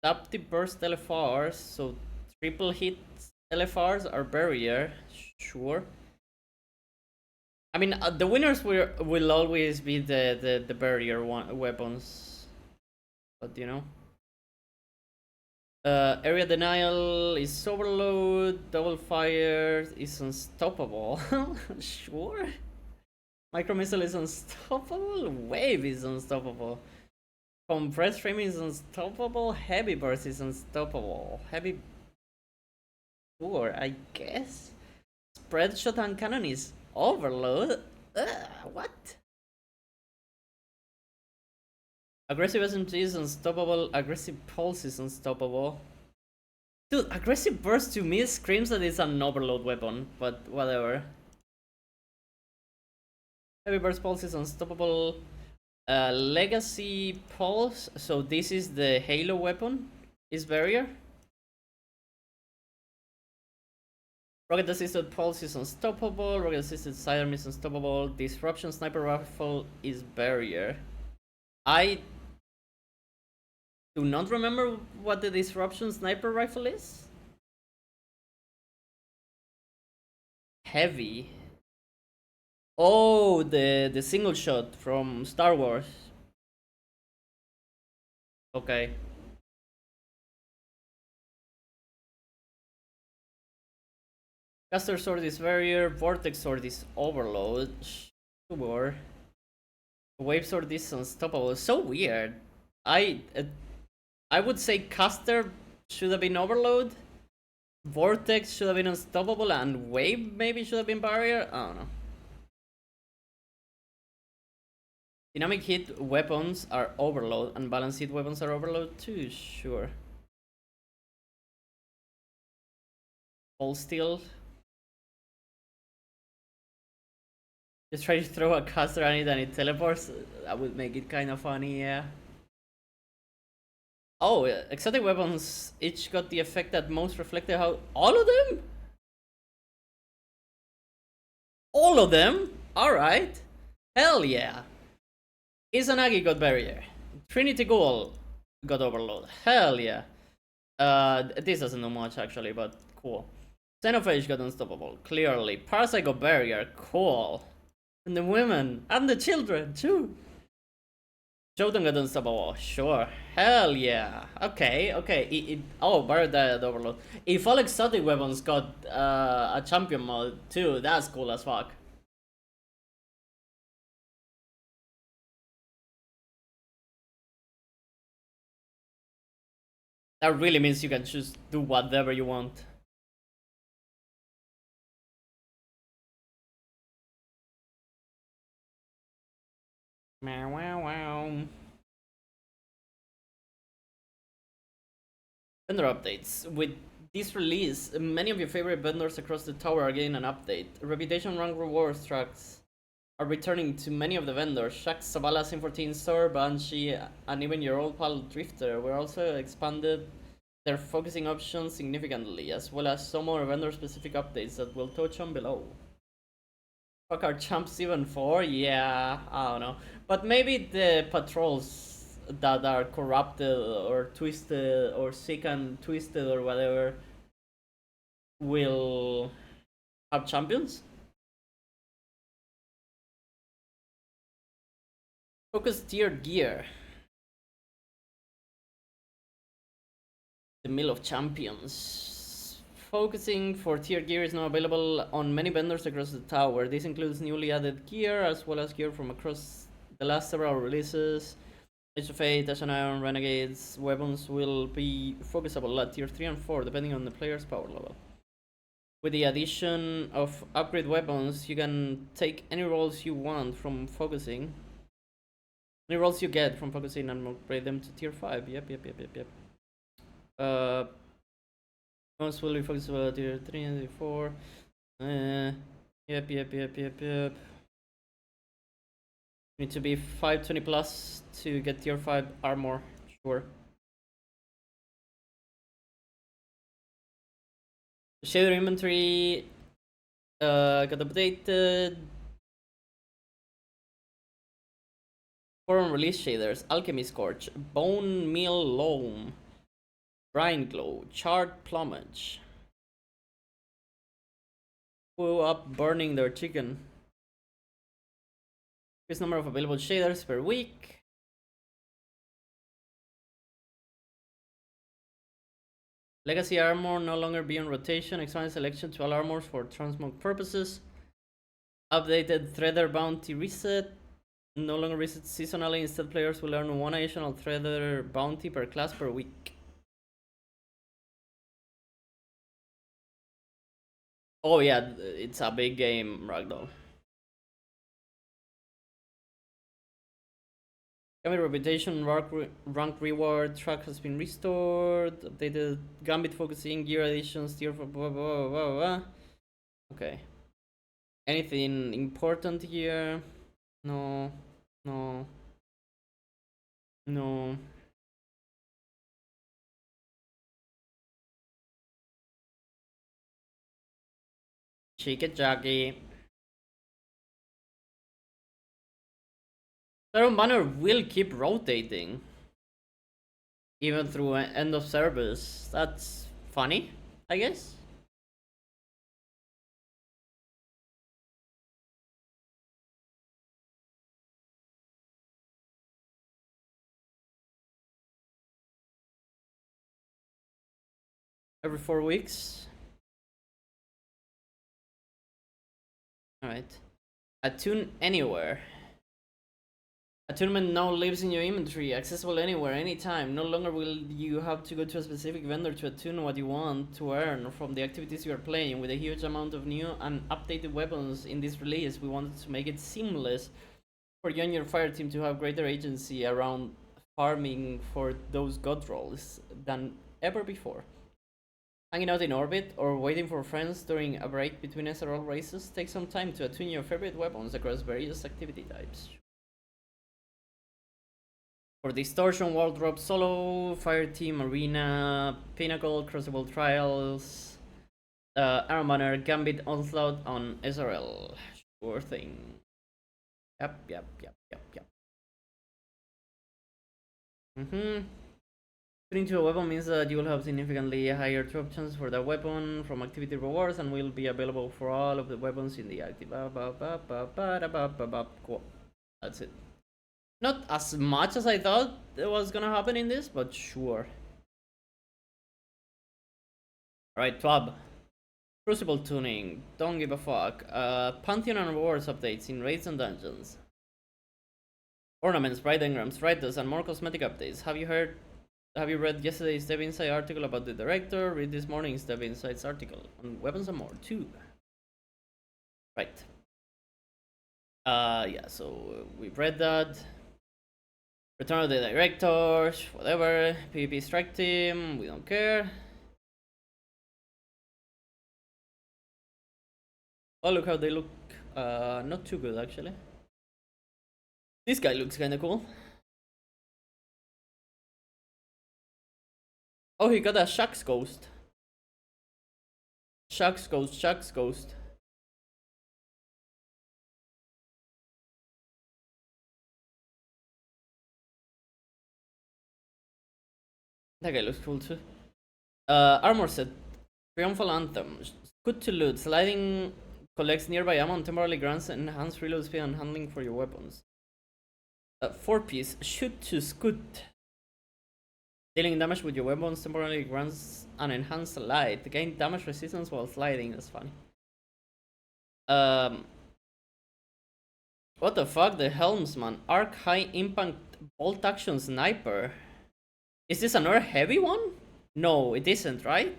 Adaptive burst LFRs, so triple hit LFRs are barrier, sure. I mean, the winners will always be the barrier weapons, but you know. Area denial is overload, double fire is unstoppable. Sure. Micro missile is unstoppable, wave is unstoppable. Compressed framing is unstoppable, heavy burst is unstoppable. Heavy, sure, I guess. Spread shot and cannon is overload. What? Aggressive SMG is unstoppable. Aggressive pulse is unstoppable. Dude, aggressive burst to me screams that it's an overload weapon, but whatever. Heavy Burst Pulse is unstoppable. Legacy Pulse, so this is the Halo weapon, is barrier. Rocket Assisted Pulse is unstoppable. Rocket Assisted Sidearm is unstoppable. Disruption Sniper Rifle is barrier. I do not remember what the Disruption Sniper Rifle is. Heavy. Oh, the single shot from Star Wars. Okay. Caster Sword is barrier. Vortex Sword is overload. Sure. Wave Sword is unstoppable. So weird. I would say Caster should have been overload. Vortex should have been unstoppable, and Wave maybe should have been barrier. I don't know. Dynamic hit weapons are overload, and balanced hit weapons are overload too. Sure. Hold still. Just try to throw a caster on it and it teleports. That would make it kind of funny, yeah. Oh, exotic weapons each got the effect that most reflected how. All of them? All of them? Alright. Hell yeah. Izanagi got barrier. Trinity Gold got overload. Hell yeah. This doesn't know much actually, but cool. Xenophage got unstoppable. Clearly. Parasite got barrier. Cool. And the women. And the children too. Shodan got unstoppable. Sure. Hell yeah. Okay, okay. Oh, barrier died overload. If all exotic weapons got a champion mode too, that's cool as fuck. That really means you can just do whatever you want. Meow, wow, wow. Vendor updates. With this release, many of your favorite vendors across the tower are getting an update. Reputation rank rewards tracks are returning to many of the vendors. Shaq, Zavala, Sim 14, Sor, Banshee, and even your old pal Drifter were also expanded their focusing options significantly, as well as some more vendor-specific updates that we'll touch on below. Fuck, our champs even 4? Yeah, I don't know. But maybe the patrols that are corrupted or twisted or sick and twisted or whatever will have champions. Focus tiered gear. The Mill of Champions. Focusing for tier gear is now available on many vendors across the tower. This includes newly added gear as well as gear from across the last several releases. Age of Fate, Ashen Iron, Renegades weapons will be focusable at tier 3 and 4 depending on the player's power level. With the addition of upgrade weapons, you can take any rolls you want from focusing. Any rolls you get from focusing and upgrade them to tier 5. Yep. Most will be focusable at tier 3 and tier 4. Yep. Need to be 520 plus to get tier 5 armor, sure. Shader inventory got updated. Forum release shaders, Alchemy Scorch, Bone Meal Loam, Brine Glow, Charred Plumage. Who up burning their chicken? Increased number of available shaders per week. Legacy armor no longer be on rotation. Expand selection to all armors for transmog purposes. Updated Threader bounty reset. No longer reset seasonally. Instead, players will earn one additional Threader bounty per class per week. Oh yeah, it's a big game, Ragdoll. Gambit reputation rank reward track has been restored. Updated Gambit focusing gear additions tier for blah blah blah blah blah. Okay. Anything important here? No. No. No. Chicken jockey. Their banner will keep rotating. Even through end of service. That's funny, I guess. Every 4 weeks. Alright. Attune anywhere. Attunement now lives in your inventory, accessible anywhere, anytime. No longer will you have to go to a specific vendor to attune what you want to earn from the activities you are playing. With a huge amount of new and updated weapons in this release, we wanted to make it seamless for you and your fire team to have greater agency around farming for those god rolls than ever before. Hanging out in orbit or waiting for friends during a break between SRL races, take some time to attune your favorite weapons across various activity types. For Distortion, Wall Drop Solo, Fire Team, Arena, Pinnacle, Crucible Trials, Iron Banner, Gambit, Onslaught on SRL. Sure thing. Yep. Tuning to a weapon means that you will have significantly higher drop chances for that weapon from activity rewards and will be available for all of the weapons in the active. Cool. That's it. Not as much as I thought it was gonna happen in this, but sure. Alright, Twab. Crucible tuning. Don't give a fuck. Pantheon and rewards updates in raids and dungeons. Ornaments, bright engrams, writers, and more cosmetic updates. Have you read yesterday's Dev Insight article about the director? Read this morning's Dev Insights article on weapons and more too. Right. Yeah, so we've read that. Return of the directors, whatever. PvP strike team, we don't care. Oh, look how they look. Not too good actually. This guy looks kinda cool. Oh, he got a Shucks Ghost. Shucks Ghost. That guy looks cool too. Armor set. Triumphal Anthem. Good to loot. Sliding collects nearby ammo and temporarily grants enhanced reload speed and handling for your weapons. 4-piece. Shoot to scoot. Dealing damage with your weapons temporarily grants an enhanced light. Gain damage resistance while sliding. That's funny. What the fuck? The Helmsman. Arc high impact bolt action sniper. Is this another heavy one? No, it isn't, right?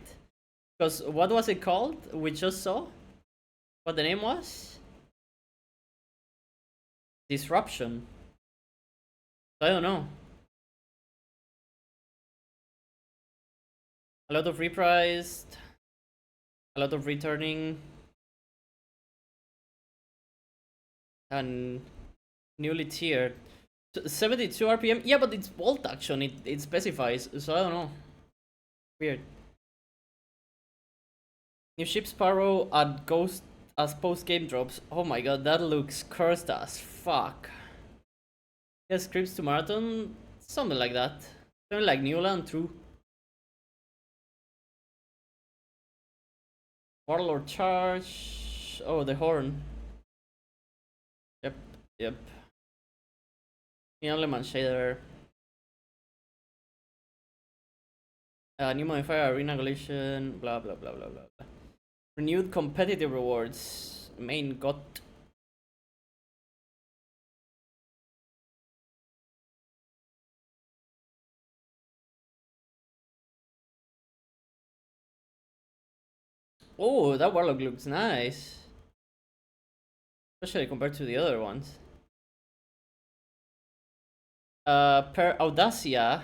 Because what was it called? We just saw what the name was. Disruption. I don't know. A lot of repriced. A lot of returning. And newly tiered. 72 RPM? Yeah, but it's bolt action. It specifies. So I don't know. Weird. New ship Sparrow at Ghost as post-game drops. Oh my god, that looks cursed as fuck. Yeah, scripts to marathon? Something like that. Something like Newland, true. Warlord charge. Oh, the horn. Yep. Element shader. New modifier, arena collision, blah. Renewed competitive rewards. Main got. Oh, that warlock looks nice. Especially compared to the other ones. Per Audacia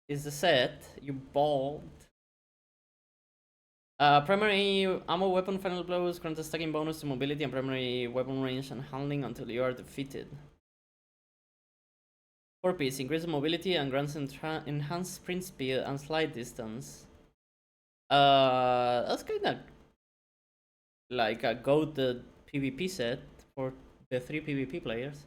is the set. You bald. Primary ammo weapon final blows grant a stacking bonus to mobility and primary weapon range and handling until you are defeated. 4-piece, increases mobility and grants enhanced sprint speed and slide distance. That's kind of like a goated PvP set for the 3 PvP players.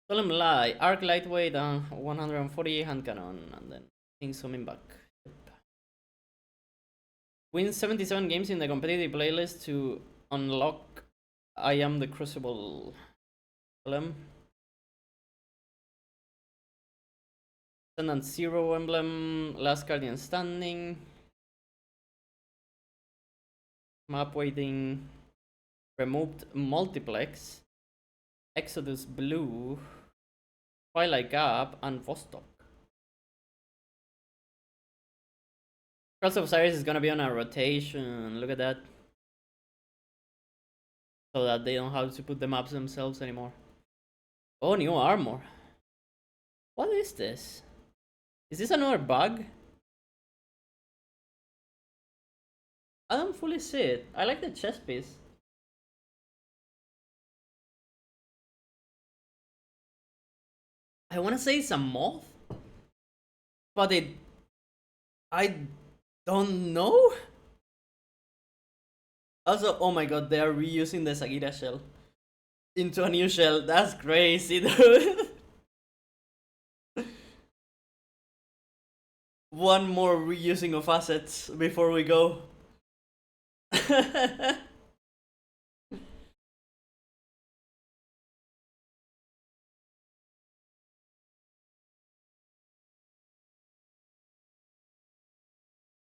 Solemn Lie, Arc Lightweight and 140 hand cannon, and then things coming back. Win 77 games in the competitive playlist to unlock I Am the Crucible. Emblem. Ascendant Zero emblem, Last Guardian Standing. Map waiting. Removed Multiplex. Exodus Blue. Twilight Gap and Vostok. Cross of Osiris is gonna be on a rotation. Look at that. So that they don't have to put the maps themselves anymore. Oh, new armor. What is this? Is this another bug? I don't fully see it. I like the chest piece. I want to say it's a moth, but I don't know. Also, oh my god, they are reusing the Sagira shell into a new shell. That's crazy, dude. One more reusing of assets before we go.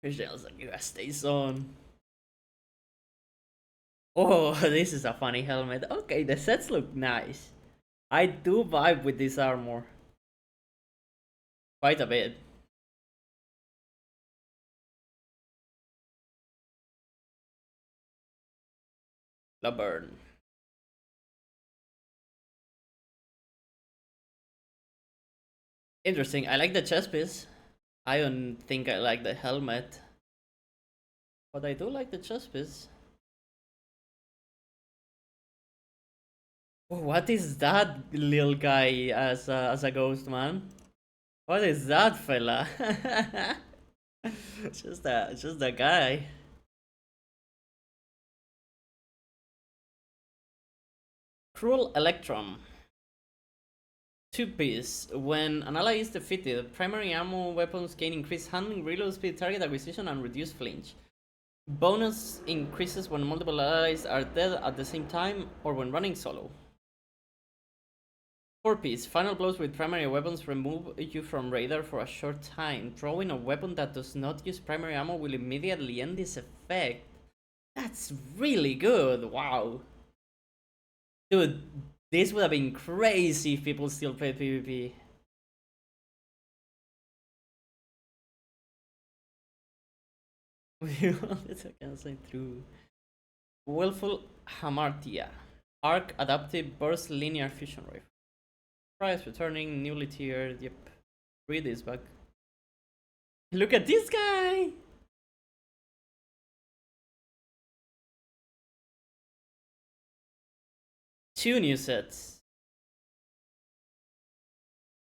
Michelle's like, stays on. Oh, this is a funny helmet. Okay, the sets look nice. I do vibe with this armor. Quite a bit. The burn. Interesting. I like the chest piece. I don't think I like the helmet. But I do like the chest piece. What is that little guy as a ghost, man? What is that fella? just a guy. Cruel Electrum. 2-piece. When an ally is defeated, primary ammo weapons gain increased handling, reload speed, target acquisition, and reduce flinch. Bonus increases when multiple allies are dead at the same time or when running solo. 4-piece. Final blows with primary weapons remove you from radar for a short time. Throwing a weapon that does not use primary ammo will immediately end this effect. That's really good. Wow. Dude, this would have been crazy if people still played PvP. Let's cancel through. Willful Hamartia. Arc Adaptive Burst Linear Fusion Rifle. Price returning, newly tiered. Yep. Read this back. Look at this guy! Two new sets.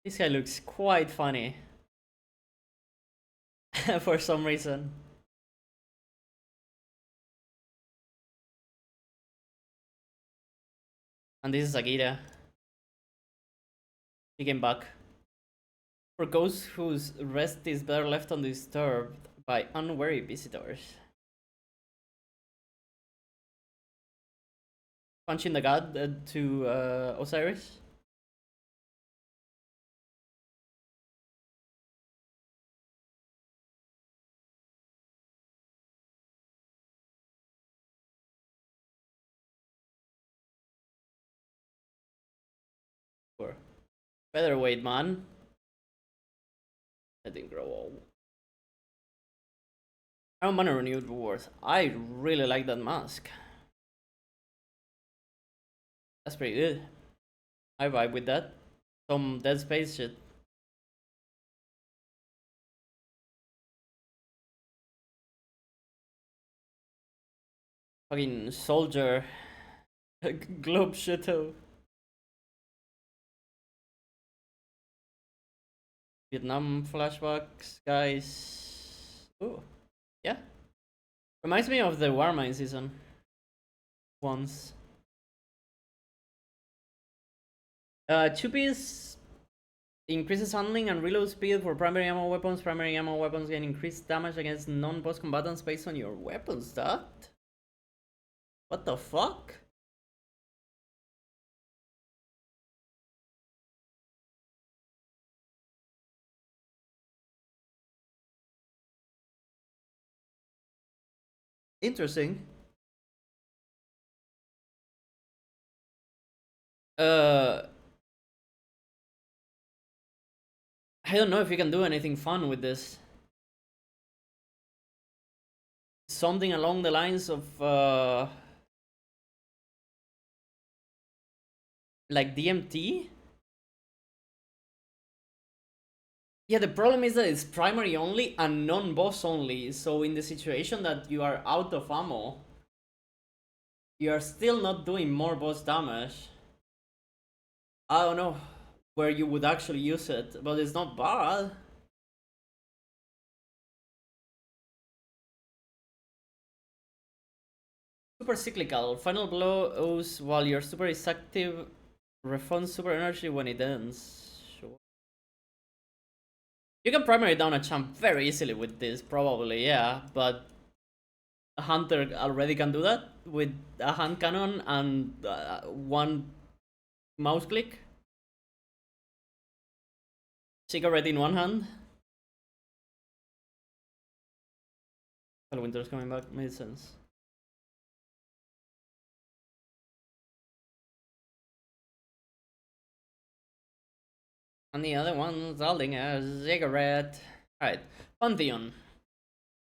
This guy looks quite funny. For some reason. And this is Agita. He came back. For ghosts whose rest is better left undisturbed by unwary visitors. Punching the god to Osiris. Sure. Featherweight, man. I didn't grow old. I'm on a renewed rewards. I really like that mask. That's pretty good. I vibe with that. Some Dead Space shit. Fucking soldier. Globe Shadow. Vietnam flashbacks, guys. Ooh, yeah. Reminds me of the Warmine season. Once. 2-piece increases handling and reload speed for primary ammo weapons. Primary ammo weapons gain increased damage against non-boss combatants based on your weapon stat. What the fuck? Interesting. I don't know if you can do anything fun with this. Something along the lines of like DMT. Yeah, the problem is that it's primary only and non-boss only. So in the situation that you are out of ammo, you are still not doing more boss damage. I don't know where you would actually use it, but it's not bad. Super cyclical. Final blows while your super is active. Refunds super energy when it ends. Sure. You can primary down a champ very easily with this, probably, yeah, but a hunter already can do that with a hand cannon and one mouse click. Cigarette in one hand. Well, Winter's coming back, made sense. And the other one's holding a cigarette. Alright, Pantheon.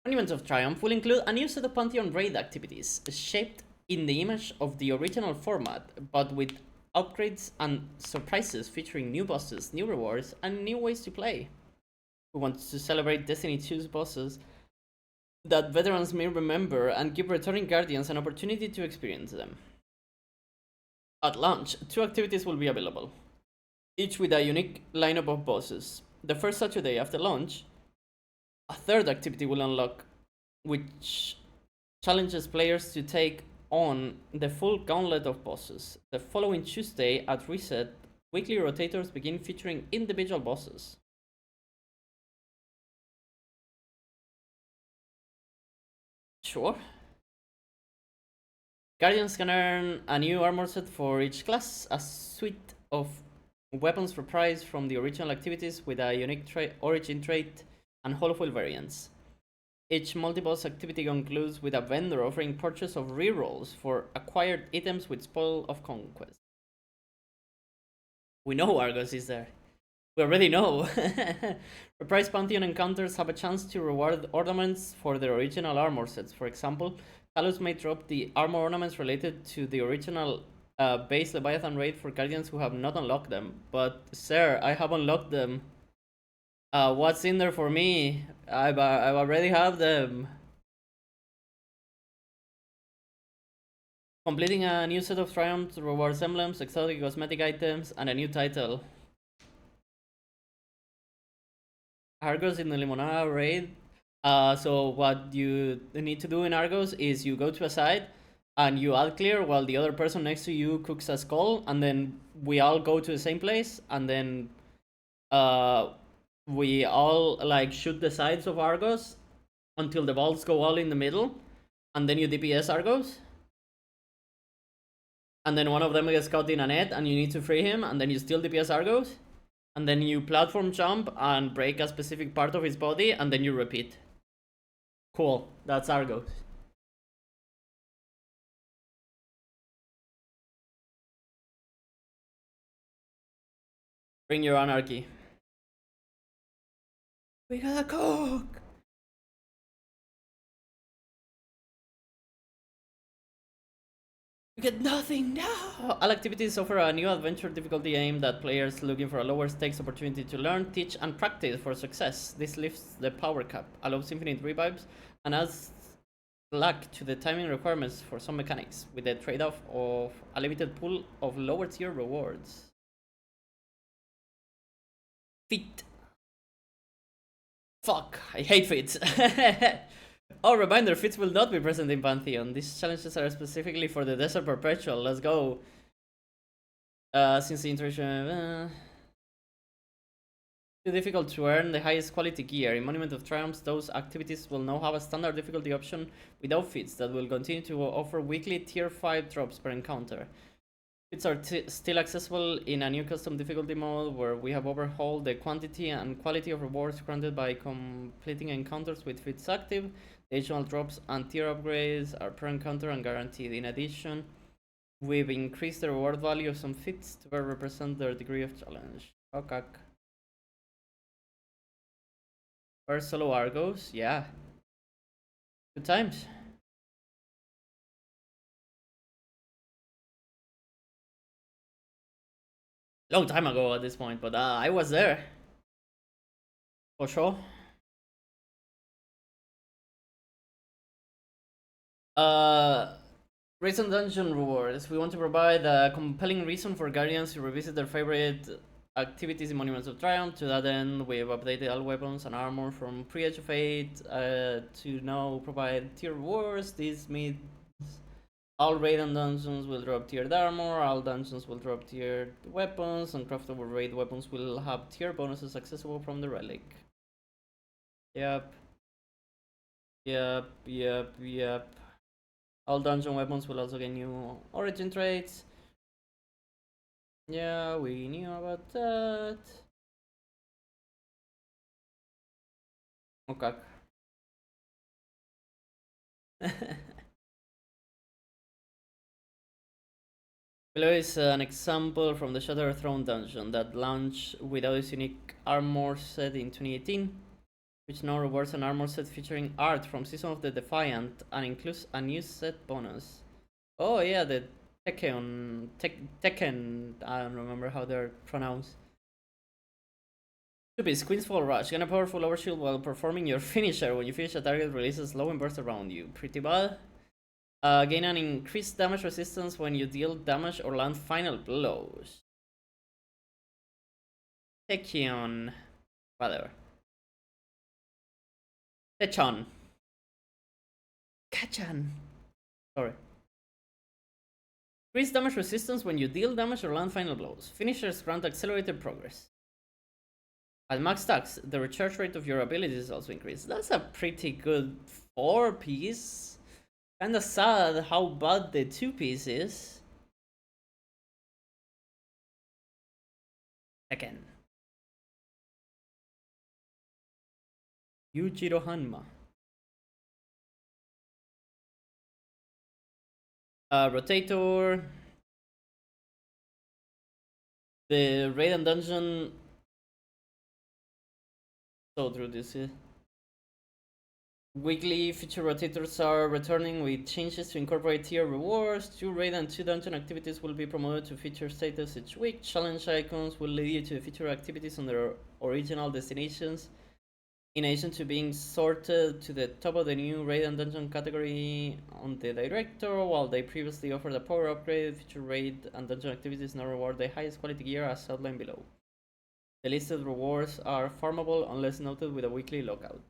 Monuments of Triumph will include a new set of Pantheon raid activities, shaped in the image of the original format, but with upgrades and surprises featuring new bosses, new rewards, and new ways to play. We want to celebrate Destiny 2's bosses that veterans may remember and give returning Guardians an opportunity to experience them. At launch, 2 activities will be available, each with a unique lineup of bosses. The first Saturday after launch, a 3rd activity will unlock, which challenges players to take on the full gauntlet of bosses. The following Tuesday at reset, weekly rotators begin featuring individual bosses. Sure. Guardians can earn a new armor set for each class, a suite of weapons for prize from the original activities with a unique origin trait and holofoil variants. Each multi-boss activity concludes with a vendor offering purchase of rerolls for acquired items with Spoil of Conquest. We know Argos is there. We already know. Reprise Pantheon encounters have a chance to reward ornaments for their original armor sets. For example, Kalos may drop the armor ornaments related to the original base Leviathan raid for Guardians who have not unlocked them. But sir, I have unlocked them. What's in there for me? I already have them. Completing a new set of triumphs rewards emblems, exotic cosmetic items, and a new title. Argos in the Limonada raid. So what you need to do in Argos is you go to a side and you all clear while the other person next to you cooks a skull, and then we all go to the same place, and then we all like shoot the sides of Argos until the balls go all in the middle, and then you DPS Argos. And then one of them gets caught in a net and you need to free him, and then you still DPS Argos. And then you platform jump and break a specific part of his body, and then you repeat. Cool, that's Argos. Bring your anarchy. We gotta cook! We get nothing now! All activities offer a new adventure difficulty aimed at players looking for a lower stakes opportunity to learn, teach, and practice for success. This lifts the power cap, allows infinite revives, and adds luck to the timing requirements for some mechanics, with the trade-off of a limited pool of lower tier rewards. Feet. Fuck, I hate feats. Oh, reminder, feats will not be present in Pantheon. These challenges are specifically for the Desert Perpetual. Let's go. Since the introduction... too difficult to earn the highest quality gear. In Monument of Triumphs, those activities will now have a standard difficulty option without feats that will continue to offer weekly tier 5 drops per encounter. Feats are still accessible in a new custom difficulty mode where we have overhauled the quantity and quality of rewards granted by completing encounters with feats active. The additional drops and tier upgrades are per encounter and guaranteed. In addition, we've increased the reward value of some feats to better represent their degree of challenge. Okay. First solo Argos, yeah. Good times. Long time ago at this point, but I was there. For sure. Recent dungeon rewards. We want to provide a compelling reason for Guardians to revisit their favorite activities in Monuments of Triumph. To that end, we've updated all weapons and armor from pre-Age of 8 to now provide tier rewards. This means all raid and dungeons will drop tiered armor, all dungeons will drop tiered weapons, and craftable raid weapons will have tier bonuses accessible from the relic. Yep. Yep. All dungeon weapons will also get new origin traits. Yeah, we knew about that. Okay. Below is an example from the Shattered Throne dungeon that launched without its unique armor set in 2018, which now rewards an armor set featuring art from Season of the Defiant and includes a new set bonus. Oh yeah, the Tekken, I don't remember how they're pronounced. 2-piece Queen's Fall Rush. Gain a powerful overshield while performing your finisher. When you finish, a target releases low and bursts around you. Pretty bad. Gain an increased damage resistance when you deal damage or land final blows. Tekion. Whatever. Techon. Kachan. Sorry. Increased damage resistance when you deal damage or land final blows. Finishers grant accelerated progress. At max stacks, the recharge rate of your abilities is also increased. That's a pretty good 4-piece. Kinda sad how bad the 2-piece is. Again. Yujiro Hanma. Rotator. The raid and dungeon. So through this. Weekly feature rotators are returning with changes to incorporate tier rewards. 2 raid and 2 dungeon activities will be promoted to feature status each week. Challenge icons will lead you to feature activities on their original destinations, in addition to being sorted to the top of the new raid and dungeon category on the director. While they previously offered a power upgrade, feature raid and dungeon activities now reward the highest quality gear as outlined below. The listed rewards are farmable unless noted with a weekly lockout.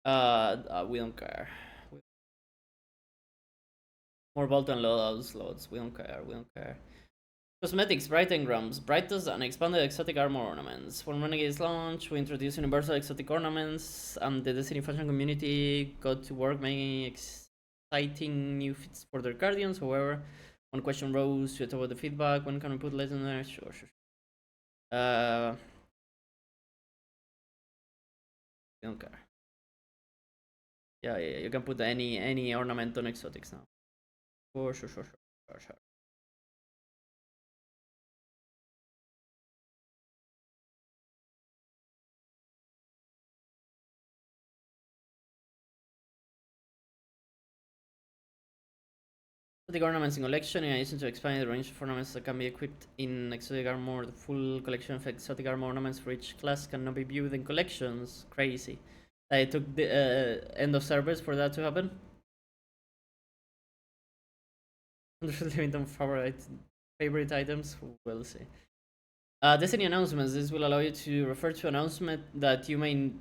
We don't care. More bolt and loadout slots. We don't care. Cosmetics, Bright Engrams, brightest and expanded exotic armor ornaments. From Renegade's launch, we introduced universal exotic ornaments, and the Destiny fashion community got to work making exciting new fits for their guardians. However, one question rose to the top of the feedback: when can we put legendary? Sure. We don't care. Yeah, you can put any ornament on exotics now. Sure. Exotic ornaments in collection. In addition to expanding the range of ornaments that can be equipped in exotic armor, the full collection of exotic armor ornaments for each class cannot be viewed in collections. Crazy. I took the end of service for that to happen. 100 limit on favorite items. We'll see. Destiny announcements. This will allow you to refer to announcement that you may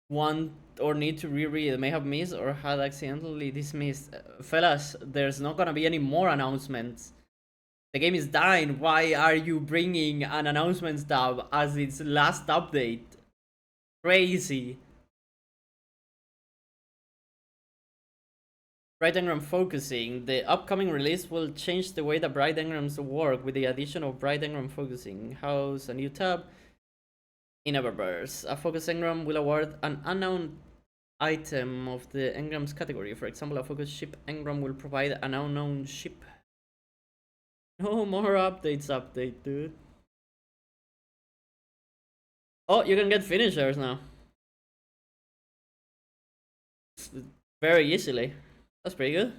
want or need to reread may have missed or had accidentally dismissed. Fellas, there's not gonna be any more announcements. The game is dying. Why are you bringing an announcements tab as its last update? Crazy. Bright engram focusing. The upcoming release will change the way that bright engrams work with the addition of bright engram focusing. House a new tab in Eververse. A focus engram will award an unknown item of the engrams category. For example, a focus ship engram will provide an unknown ship. No more updates, dude. Oh, you can get finishers now. Very easily. That's pretty good.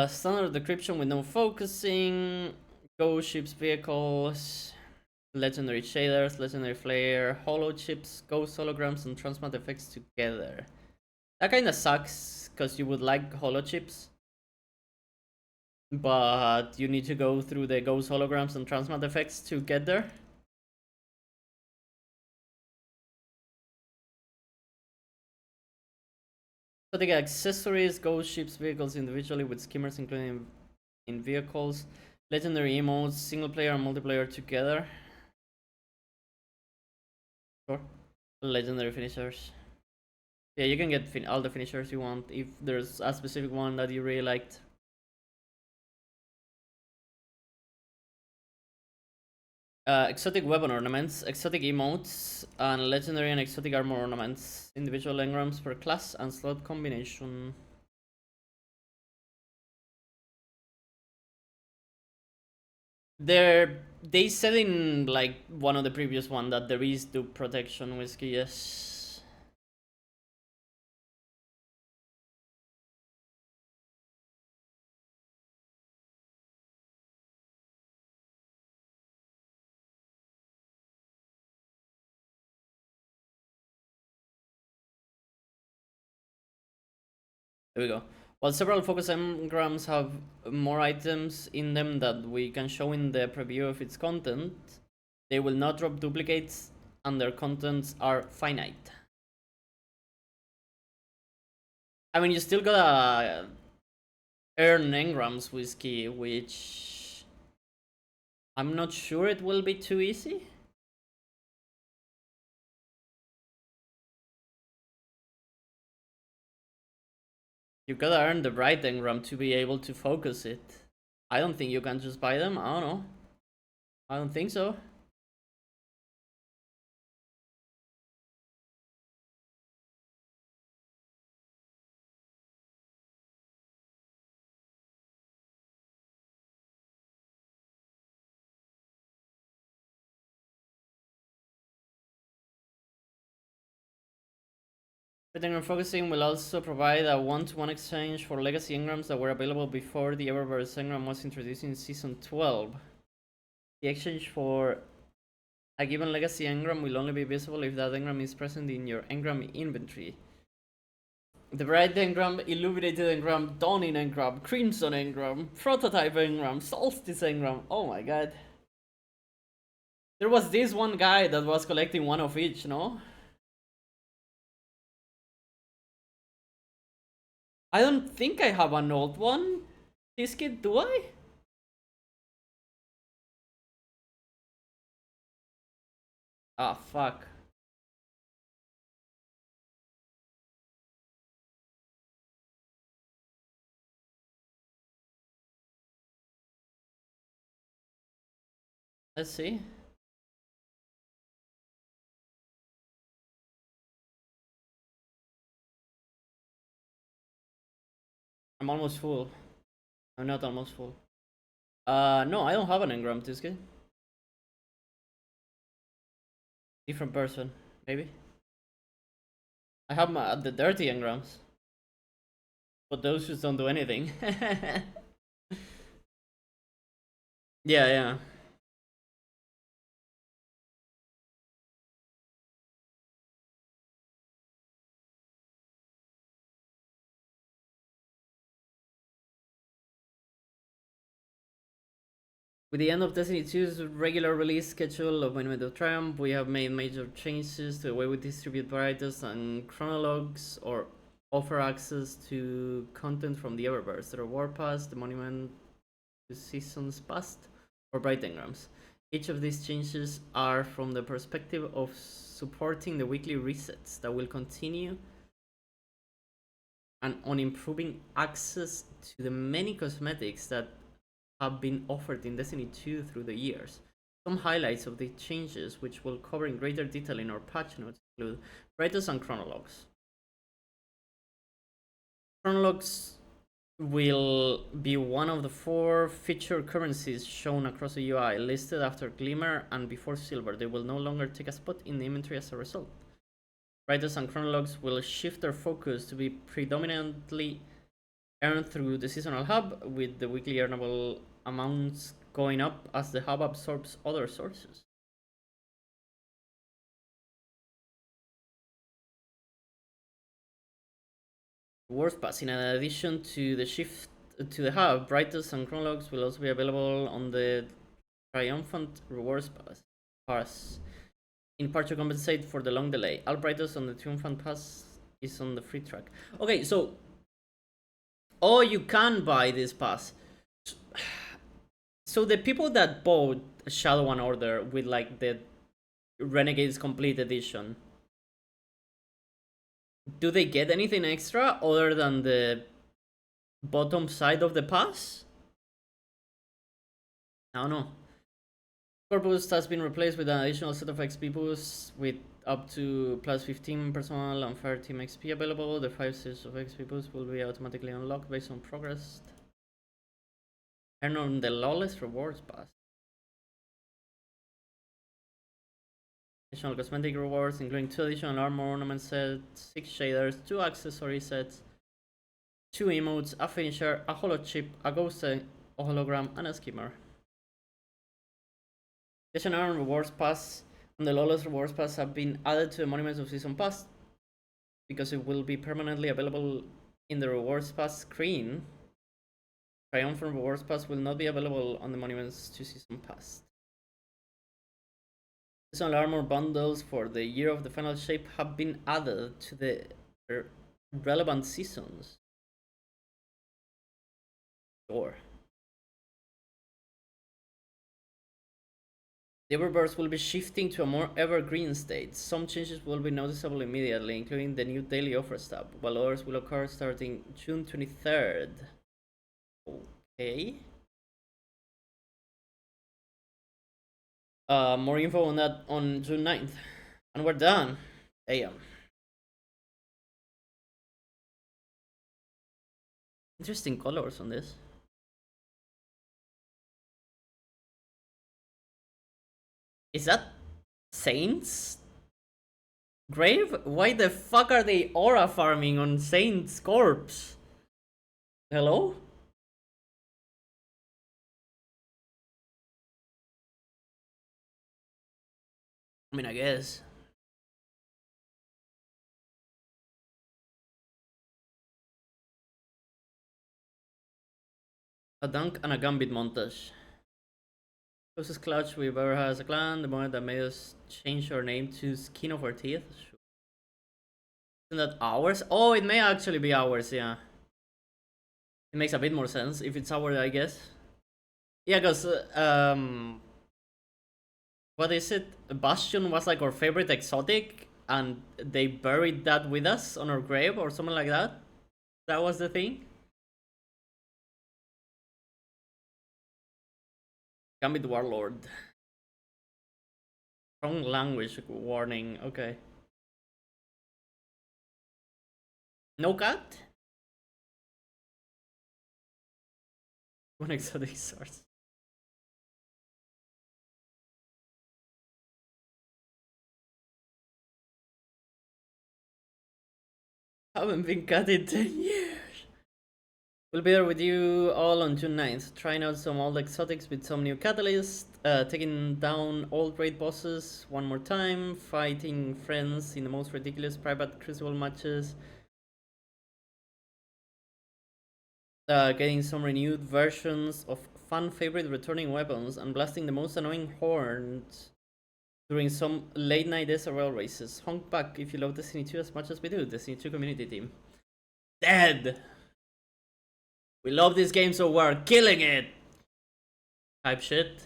Standard decryption with no focusing. Ghost ships, vehicles, legendary shaders, legendary flare, holo chips, ghost holograms, and transmat effects together. That kinda sucks, because you would like holo chips. But you need to go through the ghost holograms and transmat effects to get there. So they get accessories, ghost ships, vehicles individually with skimmers including in vehicles, legendary emotes, single player and multiplayer together. Sure. Legendary finishers. Yeah, you can get all the finishers you want if there's a specific one that you really liked. Exotic weapon ornaments, exotic emotes, and legendary and exotic armor ornaments. Individual engrams per class and slot combination. They said in like one of the previous one that there is dupe protection whiskey, yes. There we go. While several focus engrams have more items in them that we can show in the preview of its content, they will not drop duplicates and their contents are finite. I mean, you still gotta earn engrams whiskey, which I'm not sure it will be too easy. You gotta earn the right engram to be able to focus it. I don't think you can just buy them. I don't know. I don't think so. But engram focusing will also provide a one-to-one exchange for legacy engrams that were available before the Eververse engram was introduced in Season 12. The exchange for a given legacy engram will only be visible if that engram is present in your engram inventory. The bright engram, illuminated engram, dawning engram, crimson engram, prototype engram, solstice engram. Oh my god. There was this one guy that was collecting one of each, no? I don't think I have an old one. This kid, do I? Ah, fuck. Let's see. I'm almost full. I'm not almost full. No, I don't have an engram, this kid. Different person, maybe. I have the dirty engrams. But those just don't do anything. Yeah, yeah. With the end of Destiny 2's regular release schedule of Monument of Triumph, we have made major changes to the way we distribute varieties and chronologues or offer access to content from the Eververse, the Reward Pass, the Monument to Seasons Past, or Bright Engrams. Each of these changes are from the perspective of supporting the weekly resets that will continue and on improving access to the many cosmetics that have been offered in Destiny 2 through the years. Some highlights of the changes, which we'll cover in greater detail in our patch notes, include varieties and chronologues. Chronologues will be one of the 4 feature currencies shown across the UI, listed after Glimmer and before Silver. They will no longer take a spot in the inventory as a result. Varieties and chronologues will shift their focus to be predominantly earned through the seasonal hub, with the weekly earnable amounts going up as the hub absorbs other sources. Rewards Pass. In addition to the shift to the hub, Brightest and Chronologues will also be available on the Triumphant Rewards Pass. In part to compensate for the long delay. All Brightest on the Triumphant Pass is on the free track. Okay, so you can buy this pass. So the people that bought Shadow and Order with like the Renegades Complete Edition, do they get anything extra other than the bottom side of the pass? I don't know. Core boost has been replaced with an additional set of XP boosts with up to plus 15 personal and fire team XP available. The 5 sets of XP boosts will be automatically unlocked based on progress earned on the Lawless Rewards Pass. Additional cosmetic rewards, including 2 additional armor ornament sets, 6 shaders, 2 accessory sets, 2 emotes, a finisher, a holo chip, a ghost, a hologram, and a skimmer. Additional rewards pass and the Lawless Rewards Pass have been added to the Monuments of Season Pass because it will be permanently available in the Rewards Pass screen. Triumphant Rewards Pass will not be available on the Monuments to Season Pass. Additional armor bundles for the Year of the Final Shape have been added to the relevant seasons. Sure. The Eververse will be shifting to a more evergreen state. Some changes will be noticeable immediately, including the new daily offers tab, while others will occur starting June 23rd. Okay. More info on that on June 9th. And we're done. Damn. Interesting colors on this. Is that Saint's grave? Why the fuck are they aura farming on Saint's corpse? Hello? I mean, I guess. A dunk and a gambit montage. Closest clutch we've ever had as a clan, the moment that made us change our name to Skin of Our Teeth. Isn't that ours? Oh, it may actually be ours, yeah. It makes a bit more sense if it's ours, I guess. Yeah, because, what is it? Bastion was like our favorite exotic, and they buried that with us on our grave or something like that. That was the thing. Gambit Warlord. Strong language warning, okay. No cat? One exotic source. Haven't been cut in 10 years. We'll be there with you all on June 9th, trying out some old exotics with some new catalysts, taking down old raid bosses one more time, fighting friends in the most ridiculous private crucible matches, getting some renewed versions of fan favorite returning weapons and blasting the most annoying horns during some late night SRL races. Honk back if you love Destiny 2 as much as we do. Destiny 2 community team. Dead! We love this game so we're killing it! Type shit.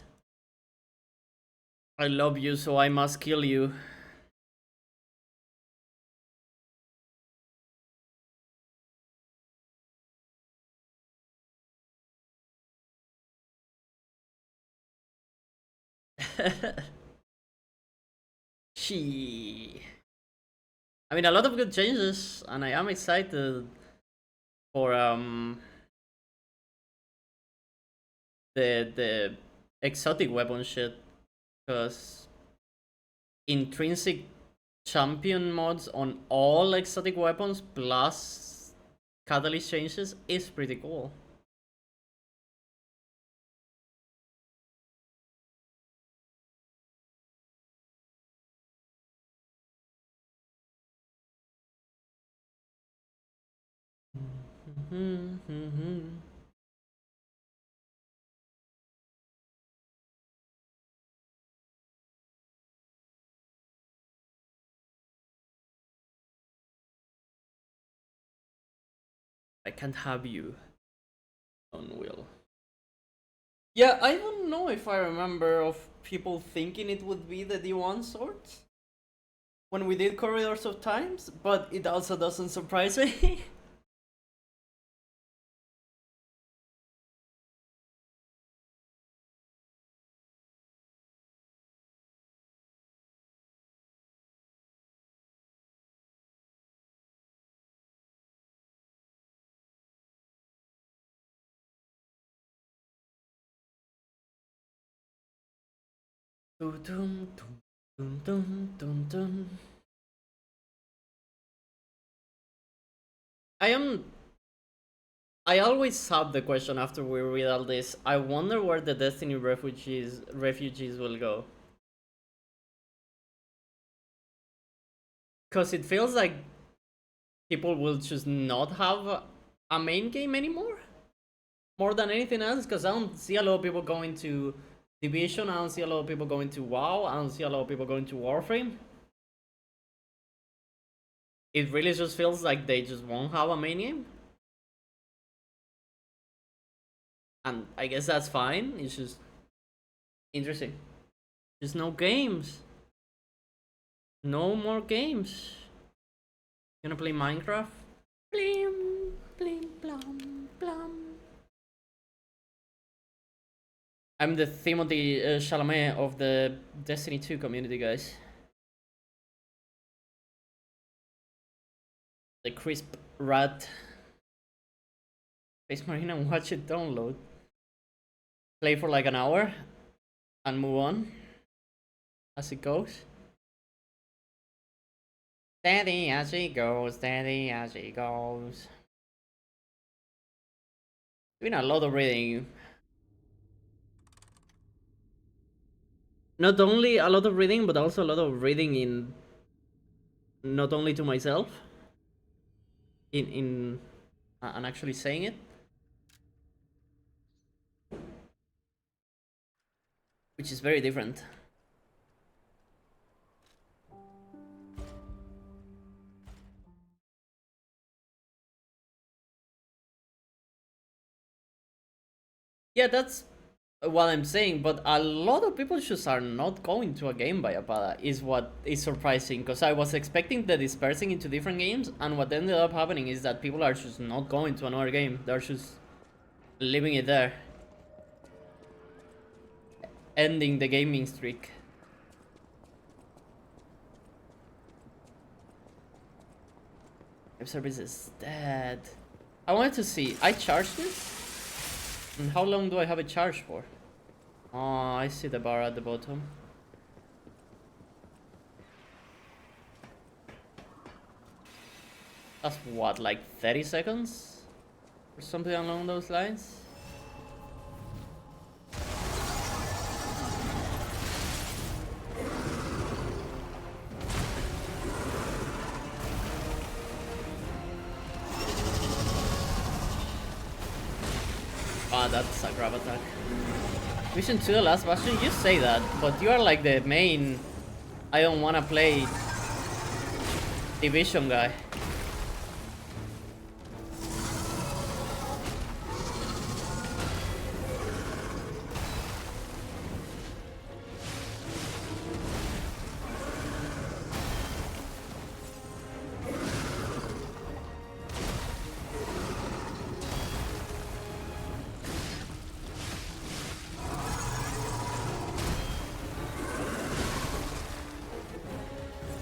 I love you so I must kill you. She. I mean, a lot of good changes, and I am excited for the exotic weapon shit, because intrinsic champion mods on all exotic weapons plus catalyst changes is pretty cool. I can't have you, Unwill. Yeah, I don't know if I remember of people thinking it would be the D1 swords when we did Corridors of Times, but it also doesn't surprise me. Dun, dun, dun, dun, dun, dun. I always have the question after we read all this. I wonder where the Destiny refugees will go. Cause it feels like people will just not have a main game anymore. More than anything else, because I don't see a lot of people going to Division, I don't see a lot of people going to WoW, I don't see a lot of people going to Warframe. It really just feels like they just won't have a main game. And I guess that's fine, it's just interesting. There's no games. No more games. Gonna play Minecraft? Blim, blim, blum, blum. I'm the Timothy Chalamet of the Destiny 2 community, guys. The crisp rat. Space Marine and watch it download. Play for like an hour and move on as it goes. Steady as she goes, steady as she goes. Doing a lot of reading. Not only a lot of reading, but also a lot of reading in not only to myself, in and actually saying it, which is very different. Yeah, that's what I'm saying, but a lot of people just are not going to a game by Apada is what is surprising, because I was expecting the dispersing into different games, and what ended up happening is that people are just not going to another game, they're just leaving it there. Ending the gaming streak. Web service is dead. I wanted to see, I charged this? And how long do I have it charged for? Oh, I see the bar at the bottom. That's what, like 30 seconds? Or something along those lines? Ah, that's a grab attack. Vision to the last bastion, you say that, but you are like the main I don't wanna play division guy.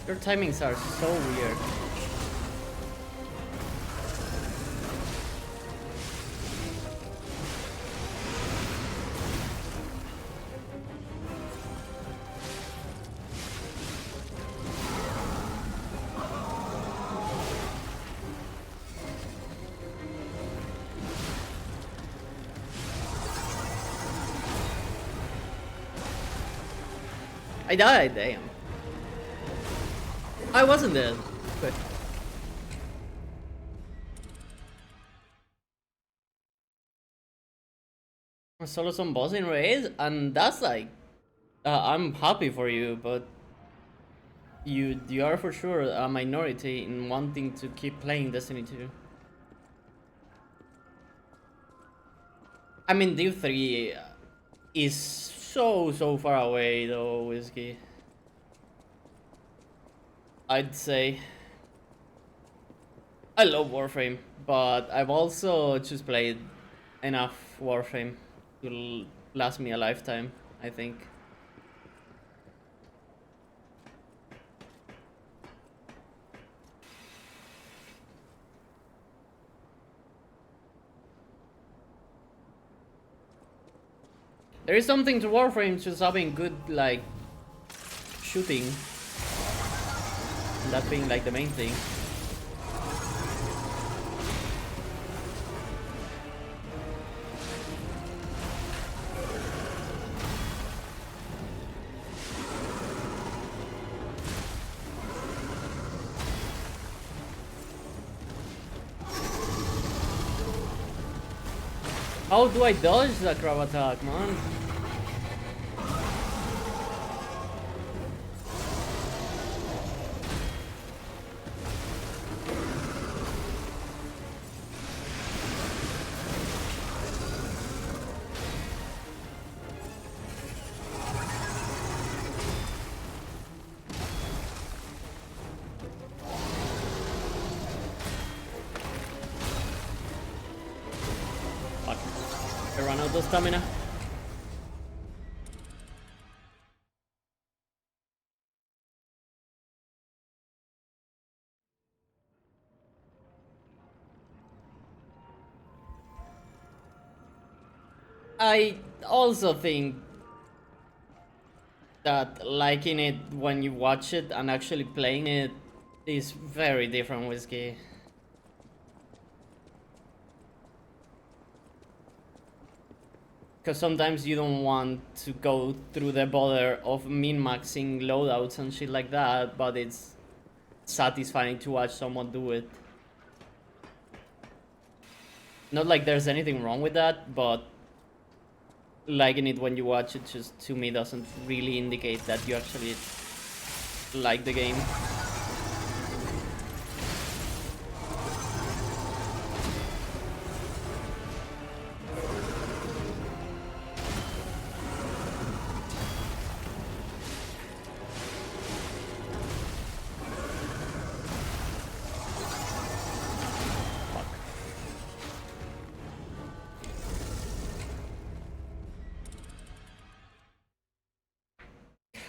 Your timings are so weird. I died, damn. I wasn't dead. Okay. Solo some boss in raid, and that's like, I'm happy for you, but you are for sure a minority in wanting to keep playing Destiny 2. I mean, Div 3 is so far away though, Whiskey. I'd say. I love Warframe, but I've also just played enough Warframe to last me a lifetime, I think. There is something to Warframe just having good, like, shooting. And that being, like, the main thing. How do I dodge that grab attack, man? Fuck. I ran out of stamina. I also think that liking it when you watch it and actually playing it is very different, Whiskey. Because sometimes you don't want to go through the bother of min-maxing loadouts and shit like that, but it's satisfying to watch someone do it. Not like there's anything wrong with that, but liking it when you watch it just, to me, doesn't really indicate that you actually like the game.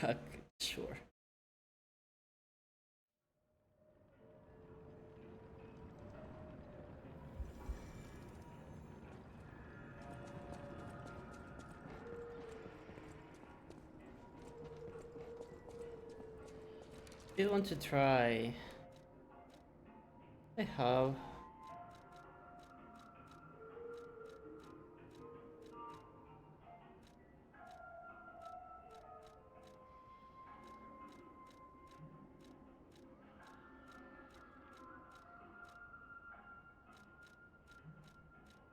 Fuck. Sure. Still want to try. I have.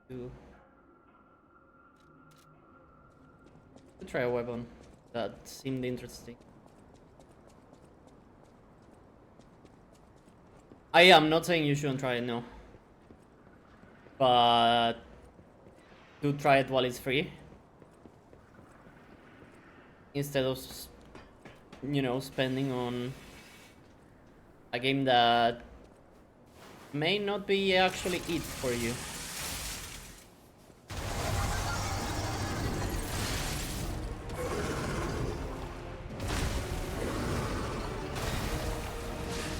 To Try a weapon that seemed interesting. I am not saying you shouldn't try it, no. But do try it while it's free. Instead of, you know, spending on a game that may not be actually it for you.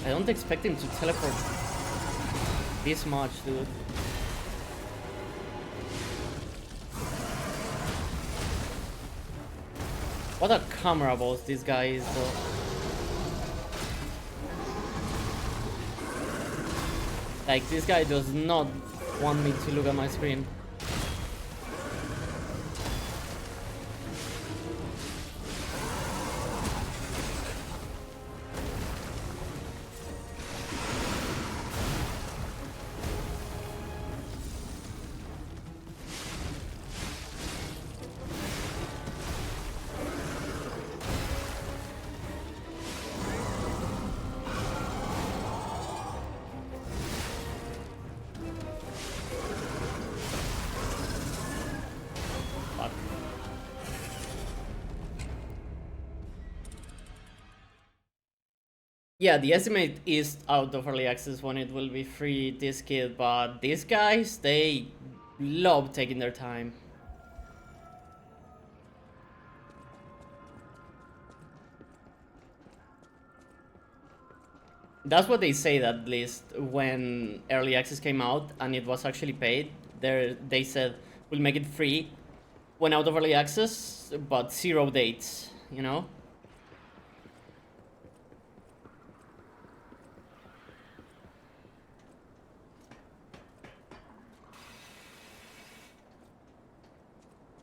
I don't expect him to teleport this much, dude. What a camera boss this guy is, though. Like, this guy does not want me to look at my screen. Yeah, the estimate is out of early access when it will be free this kid, but these guys, they love taking their time. That's what they say, at least, when early access came out and it was actually paid. They said, we'll make it free when out of early access, but 0 dates, you know?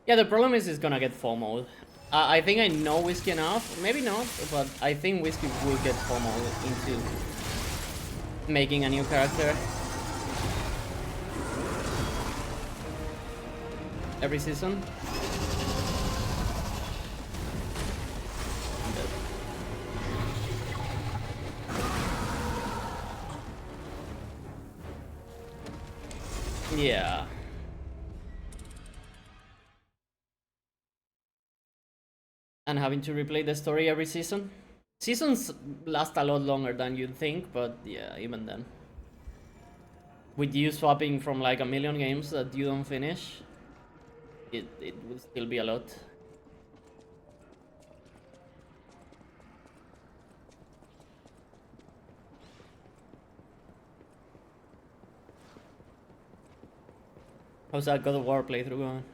Yeah, the problem is it's gonna get FOMO. I think I know Whiskey enough, maybe not, but I think Whiskey will get FOMO into making a new character every season. Yeah. And having to replay the story every season. Seasons last a lot longer than you'd think, but yeah, even then. With you swapping from like a million games that you don't finish, it will still be a lot. How's that God of War playthrough going?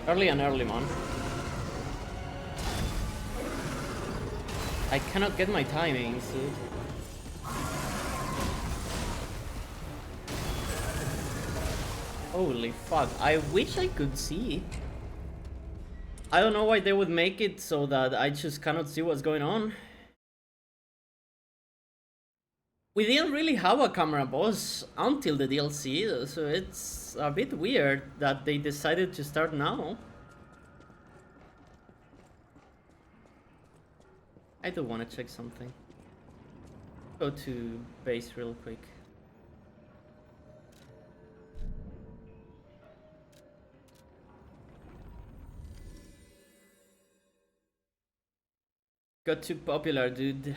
Early and early, man. I cannot get my timings, dude. Holy fuck, I wish I could see. I don't know why they would make it so that I just cannot see what's going on. We didn't really have a camera boss until the DLC, so it's a bit weird that they decided to start now. I do want to check something. Go to base real quick. Got too popular, dude.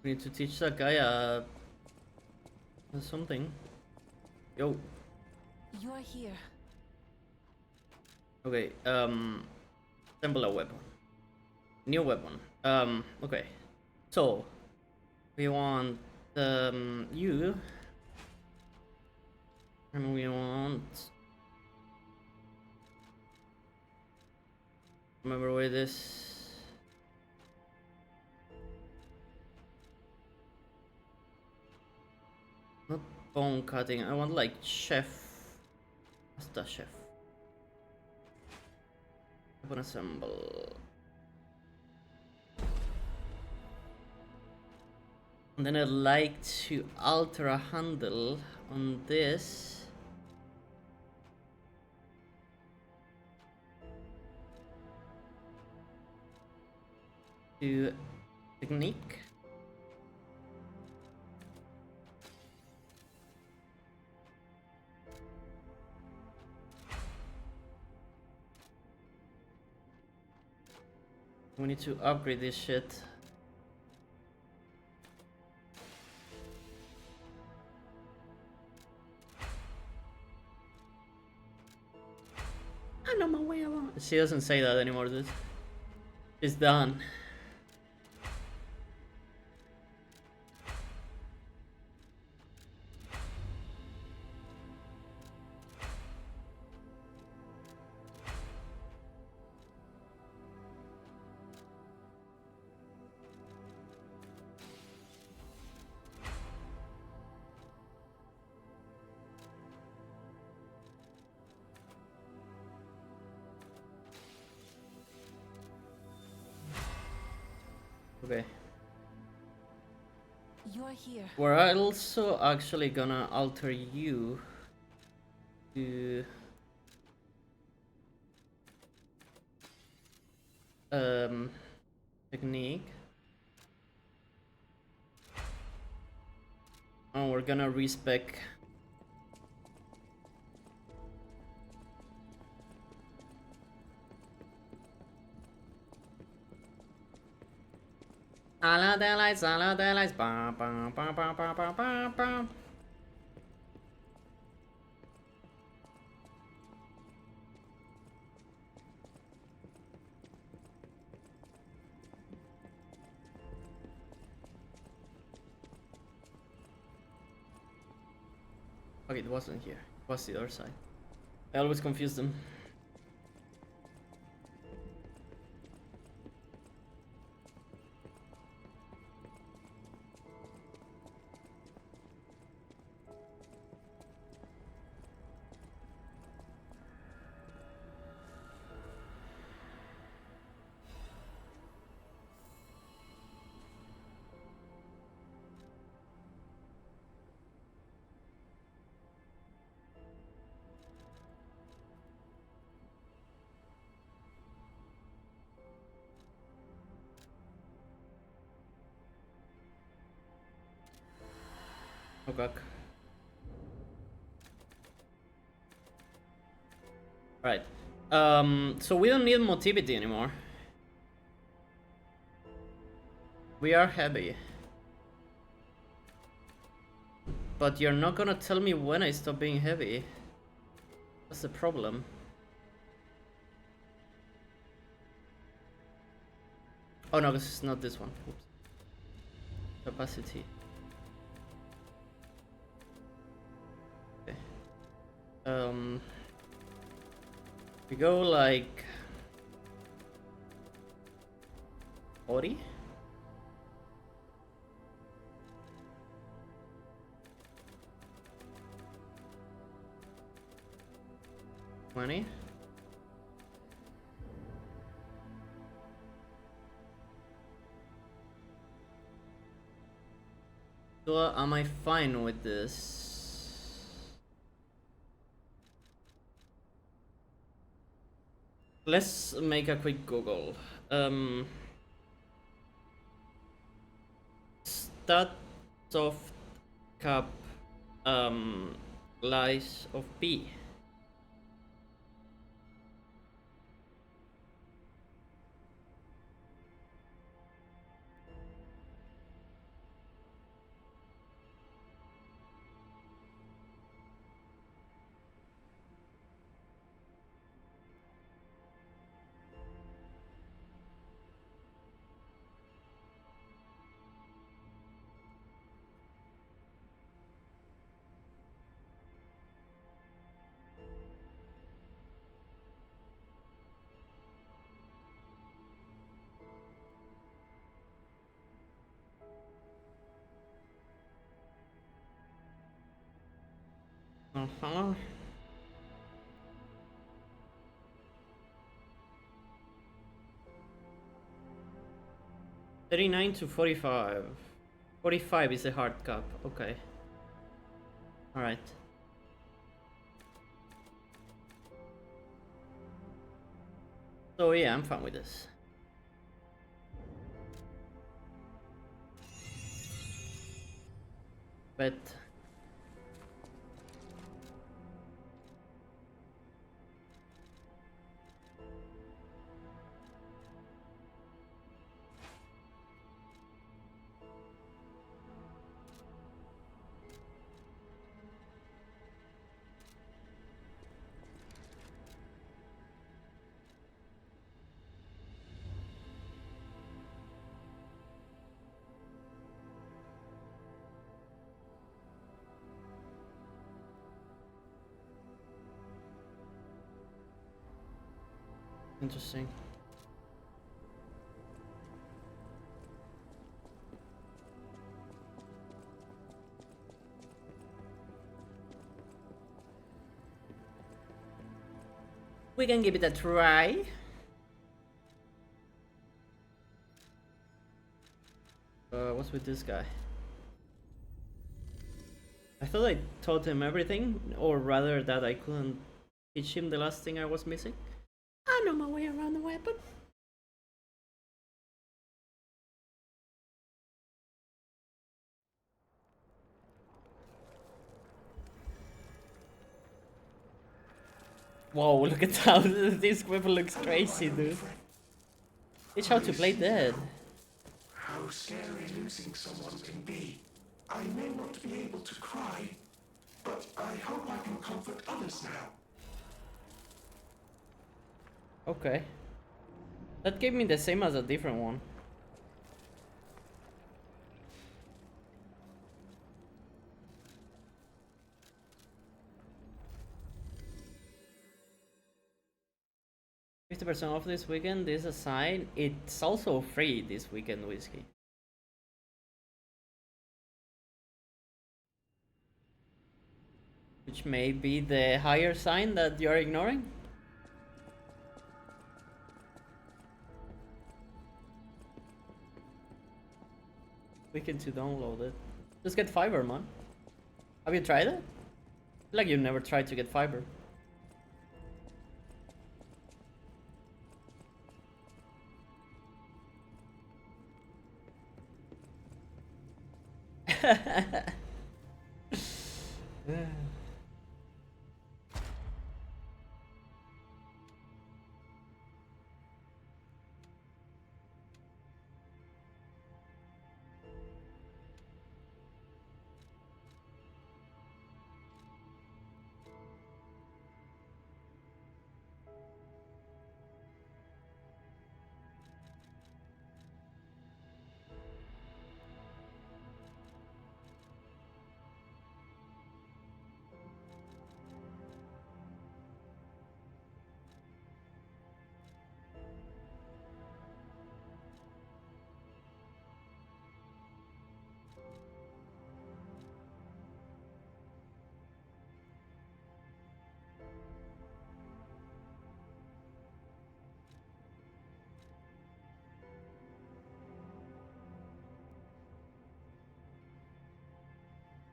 We need to teach that guy something. Yo. You are here. Okay, assemble a weapon. New weapon. Okay. So, We want you, and we want. Remember where this. Not bone cutting. I want like chef. What's the chef? Weapon assemble. And then I'd like to alter a handle on this. To technique. We need to upgrade this shit. I know my way around. She doesn't say that anymore, dude. She's done. Okay. You're here. We're also actually gonna alter you to technique. And we're gonna respec. Ala daylights, bam bam bam bam bam bam bam bam. Okay, it wasn't here. It was the other side. I always confuse them. Okay. Right. So we don't need motivity anymore. We are heavy. But you're not gonna tell me when I stop being heavy. That's the problem. Oh no, this is not this one. Oops. Capacity. Okay. We go like 40. 20. So am I fine with this? Let's make a quick Google. Stat of cap lies of P. Uh-huh. 39 to 45. 45 is a hard cap. Okay. Alright. So yeah, I'm fine with this. But interesting. We can give it a try. What's with this guy? I thought I taught him everything, or rather that I couldn't teach him the last thing I was missing. I know my way around the weapon. Whoa, look at how this weapon looks crazy, dude. Teach how to play dead. How scary losing someone can be. I may not be able to cry, but I hope I can comfort others now. Okay. That gave me the same as a different one. %50% off this weekend. This aside, it's also free this weekend whiskey. Which may be the higher sign that you're ignoring. Weekend to download it. Just get fiber, man. Have you tried it? Like you never tried to get fiber.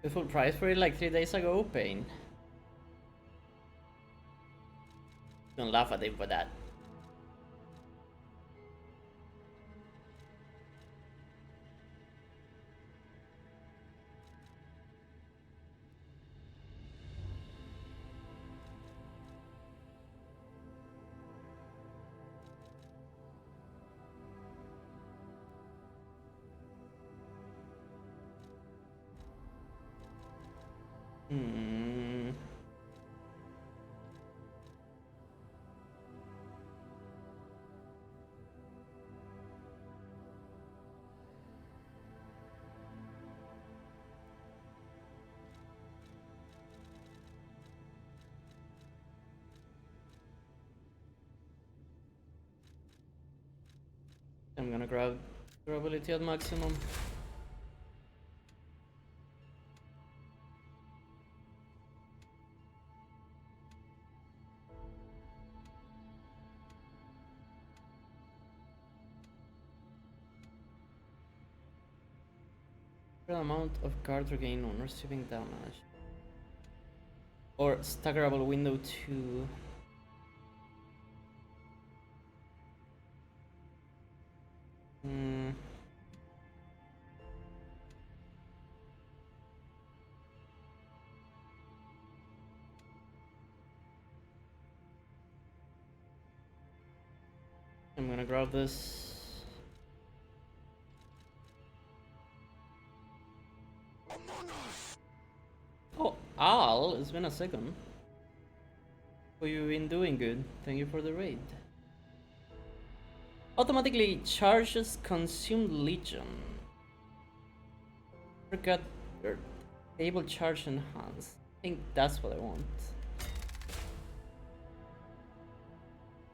The full price for it like 3 days ago, Pain. Don't laugh at him for that. Hmm. I'm gonna grab durability at maximum. Amount of card regain on receiving damage. Or staggerable window 2. I'm gonna grab this. Oh, Al, it's been a second. Oh, you've been doing good. Thank you for the raid. Automatically charges consumed legion. Forgot your table charge enhance. I think that's what I want.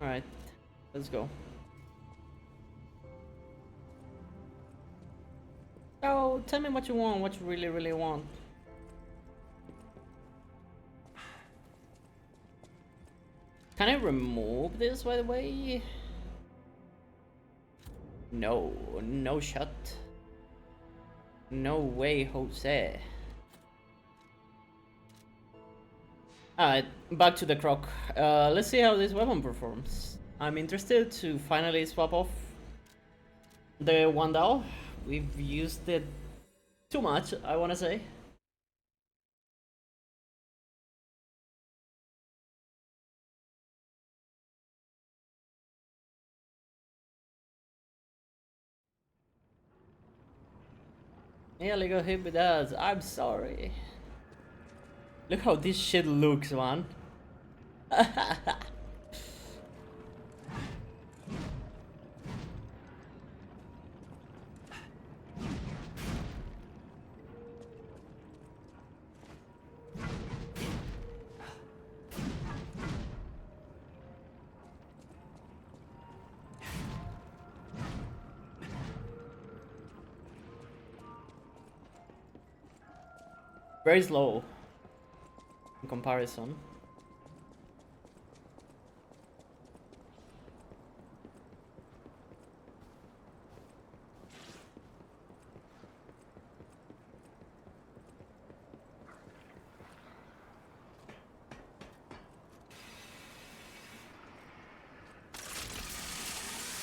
Alright, let's go. Oh, tell me what you want, what you really want. Can I remove this, by the way? No, no shot. No way, Jose. Alright, back to the croc. Let's see how this weapon performs. I'm interested to finally swap off the Wandao. We've used it too much, I wanna say. Nearly got hit with that. I'm sorry. Look how this shit looks, man. Very slow in comparison.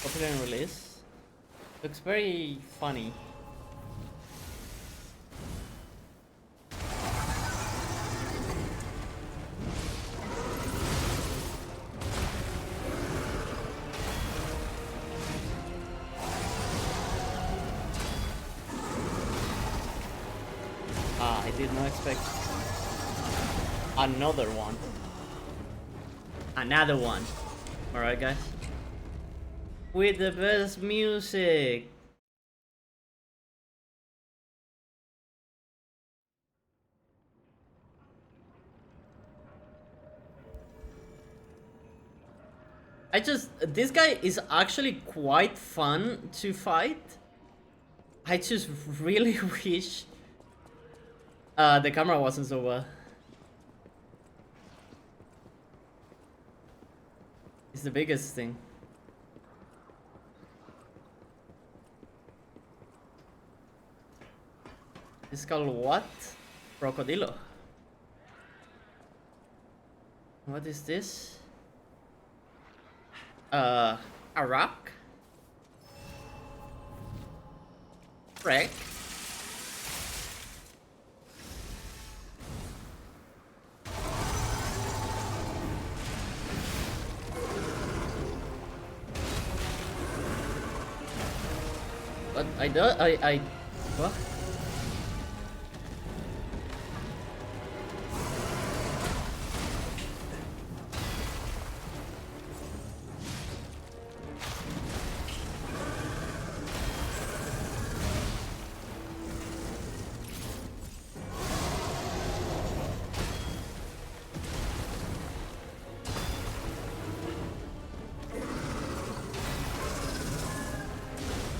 Open and release. Looks very funny. I did not expect another one. Another one. Alright, guys. With the best music. This guy is actually quite fun to fight. I just really wish the camera wasn't so well. It's the biggest thing. It's called what? Crocodilo. What is this? A rock? Wreck? But what?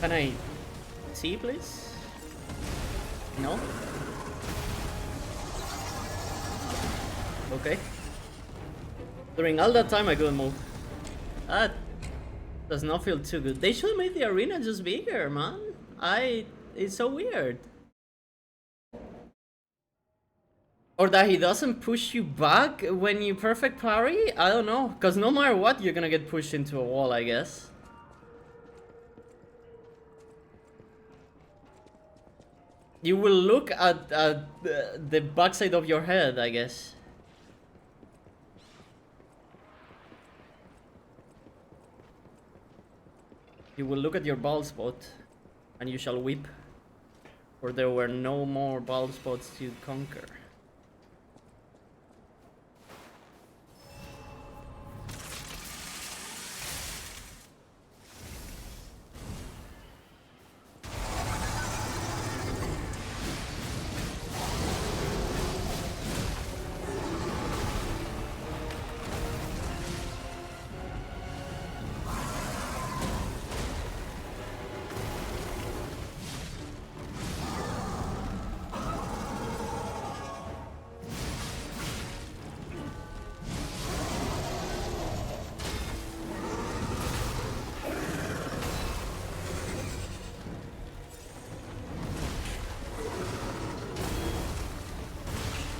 Can I see, please? No? Okay. During all that time I couldn't move. That does not feel too good. They should make the arena just bigger, man. It's so weird. Or that he doesn't push you back when you perfect parry? I don't know. Because no matter what, you're gonna get pushed into a wall, I guess. You will look at the backside of your head, I guess. You will look at your bald spot, and you shall weep, for there were no more bald spots to conquer.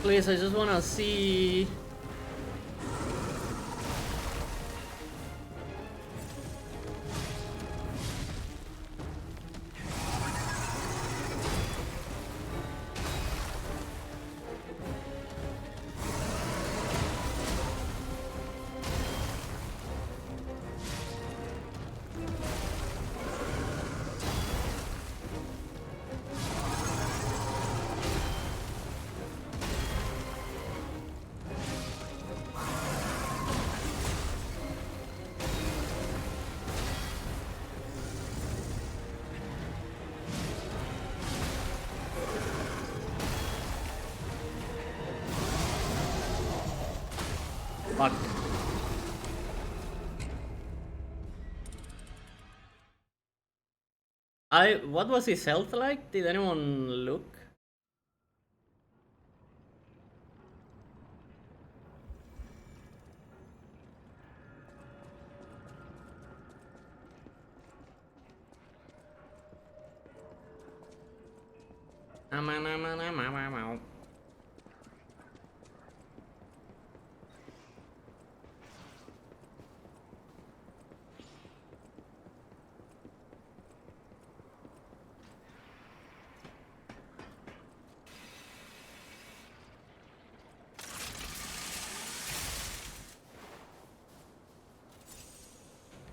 Please, I just wanna see... Fuck. What was his health like? Did anyone look?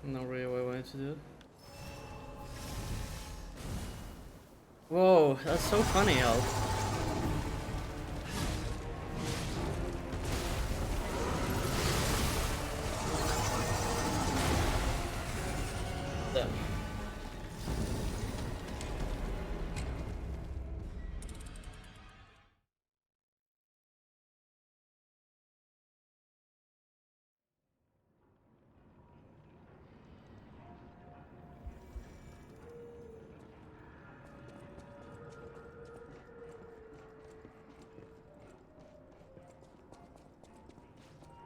Not really what I wanted to do. Whoa, that's so funny, Al. Damn.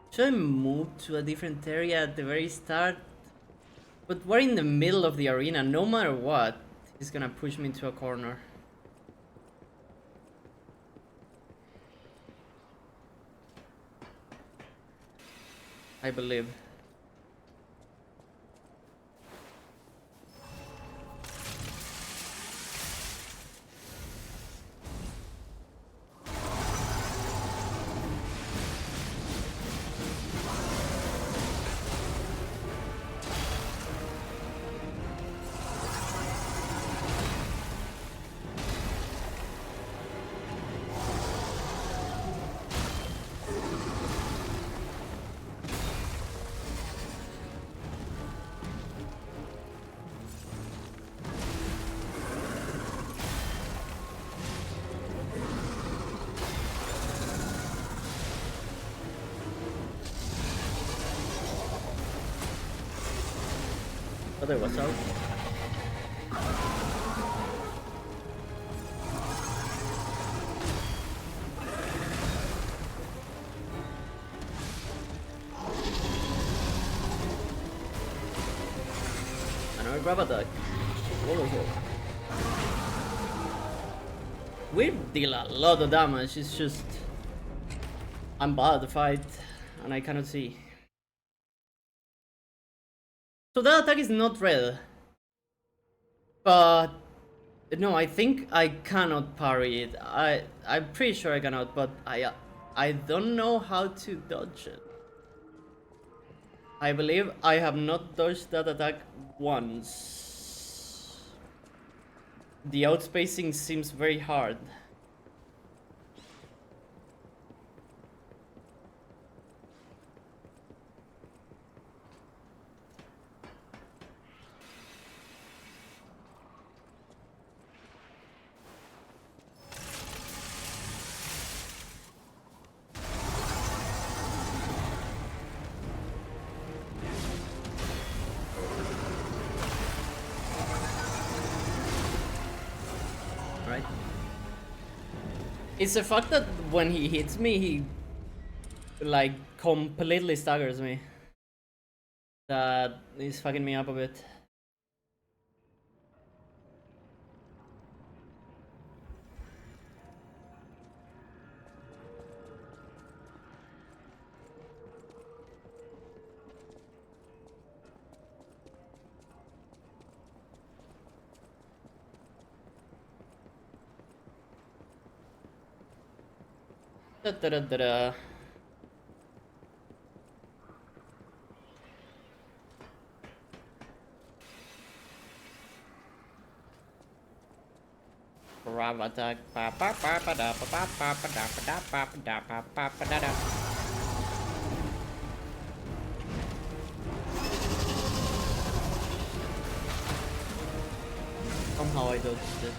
Should I move to a different area at the very start? But we're in the middle of the arena, no matter what, he's gonna push me into a corner. I believe. Brother, what's up? Another grab attack. Whoa. We deal a lot of damage, it's just I'm bad at the fight, and I cannot see. So that attack is not red. But no, I think I cannot parry it. I'm pretty sure I cannot, but I don't know how to dodge it. I believe I have not dodged that attack once. The outspacing seems very hard. Right? It's the fact that when he hits me, he like completely staggers me. That is fucking me up a bit. Da da da da da. Grab attack. Pa pa pa pa da pa pa pa pa da pa da pa pa da pa pa pa da da. Somehow I dodged it.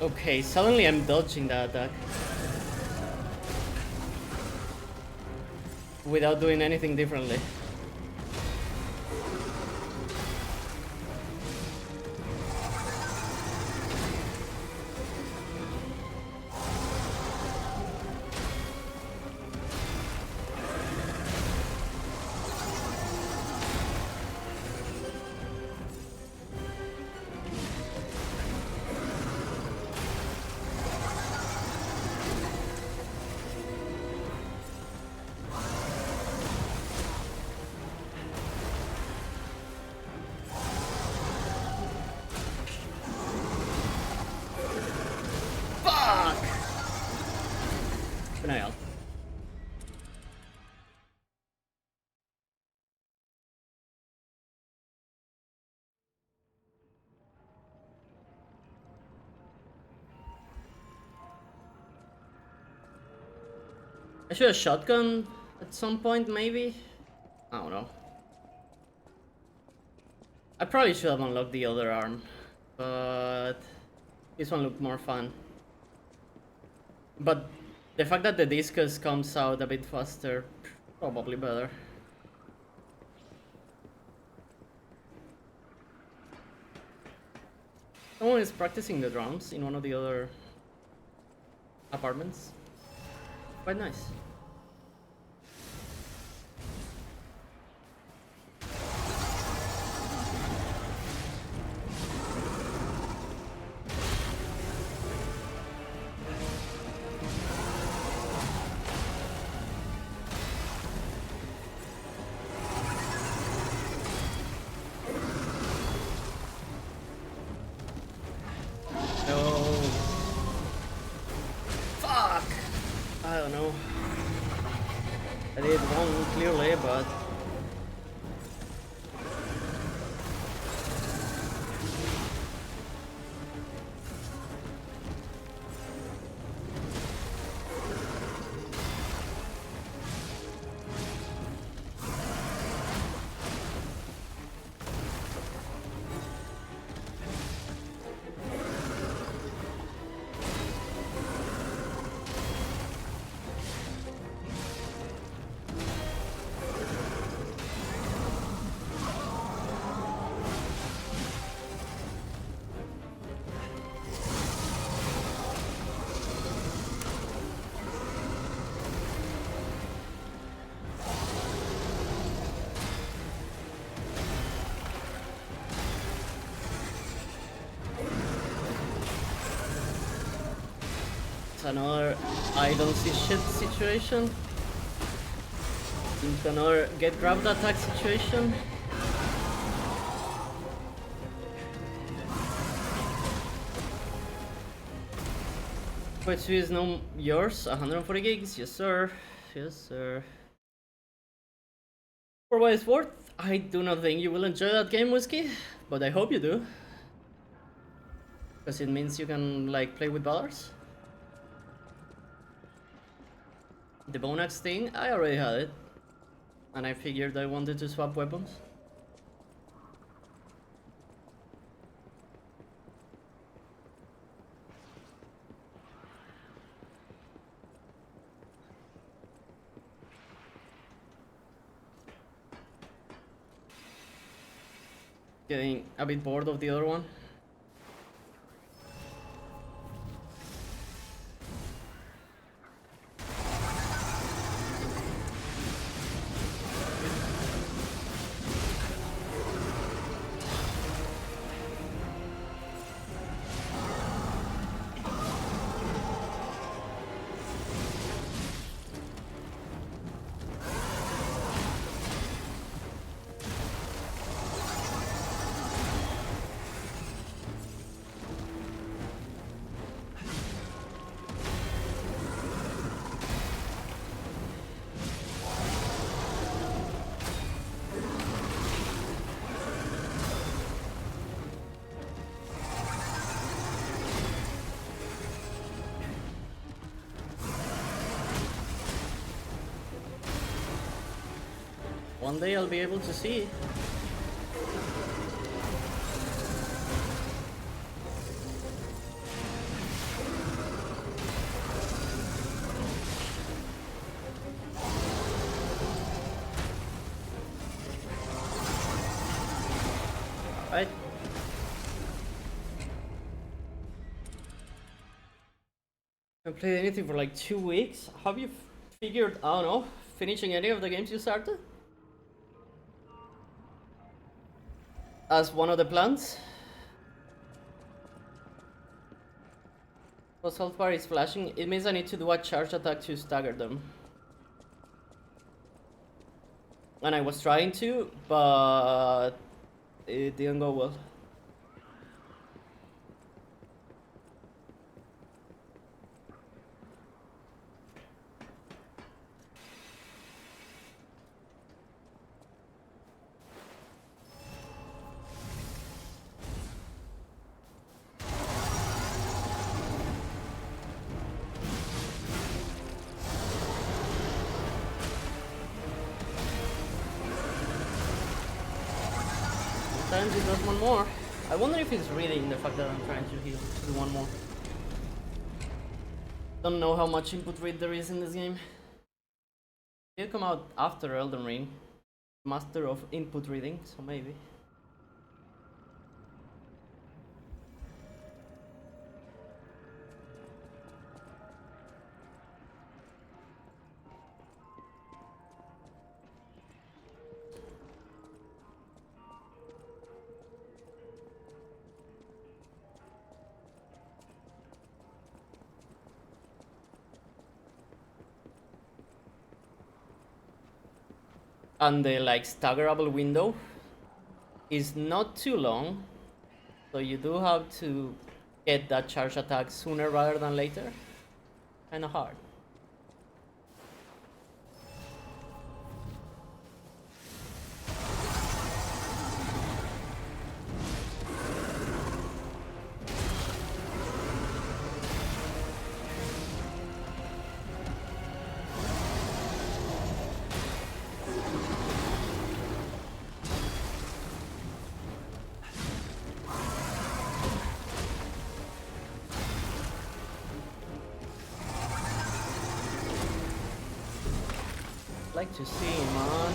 Okay, suddenly I'm dodging that attack. Without doing anything differently. Fuck! Denial. I should have shotgun at some point, maybe? I don't know. I probably should have unlocked the other arm, but this one looked more fun. But the fact that the discus comes out a bit faster, probably better. Someone is practicing the drums in one of the other apartments. Quite nice. I did one clearly, but it's another I don't see shit situation. It's another get grabbed attack situation. Which is no yours, 140 gigs, yes sir, yes sir. For what it's worth, I do not think you will enjoy that game, Whiskey, but I hope you do. Because it means you can like play with ballers. The bone axe thing, I already had it. And I figured I wanted to swap weapons. Getting a bit bored of the other one. One day I'll be able to see. Right. I haven't played anything for like 2 weeks. Have you figured, I don't know, finishing any of the games you started? As one of the plans? Plus health bar is flashing. It means I need to do a charge attack to stagger them. And I was trying to, but it didn't go well. Sometimes it does one more. I wonder if it's reading the fact that I'm trying to heal to do one more. Don't know how much input read there is in this game. It'll come out after Elden Ring. Master of input reading, so maybe. And the like staggerable window is not too long, so you do have to get that charge attack sooner rather than later. Kinda hard. Like to see, man.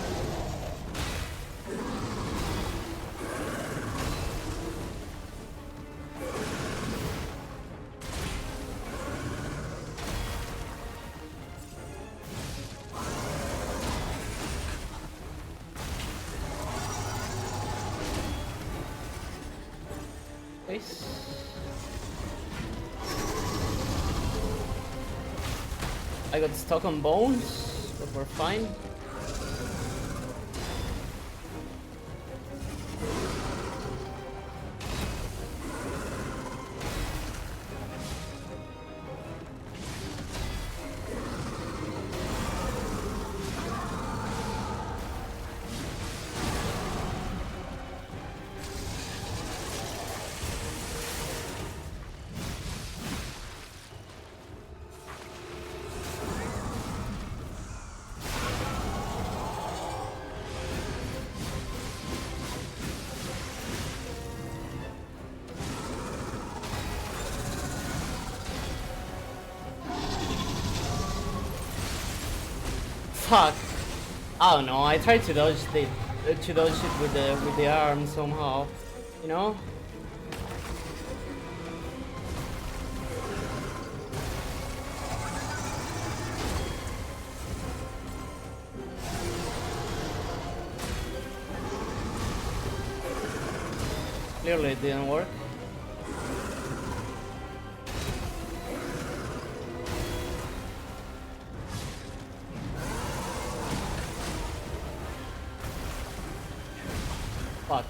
Nice. I got stuck on bones, but we're fine. Fuck. I don't know. I tried to dodge it with the arm somehow. You know? Clearly it didn't work. Fuck.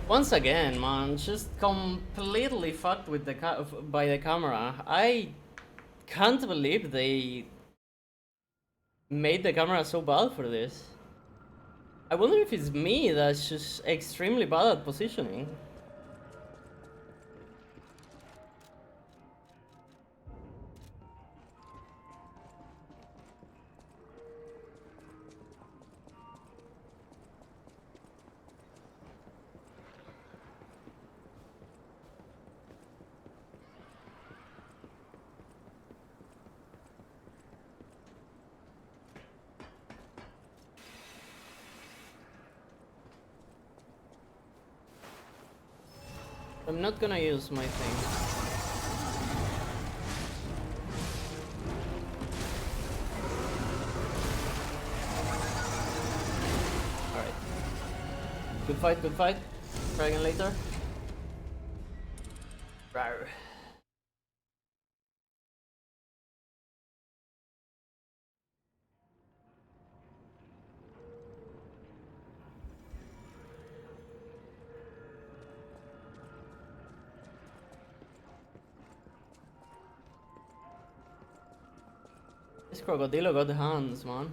Once again, man, just completely fucked with the by the camera. I can't believe they made the camera so bad for this. I wonder if it's me that's just extremely bad at positioning. I'm not gonna use my thing. Alright. Good fight, good fight. Try again later. Rawr. This crocodilo got the hands, man.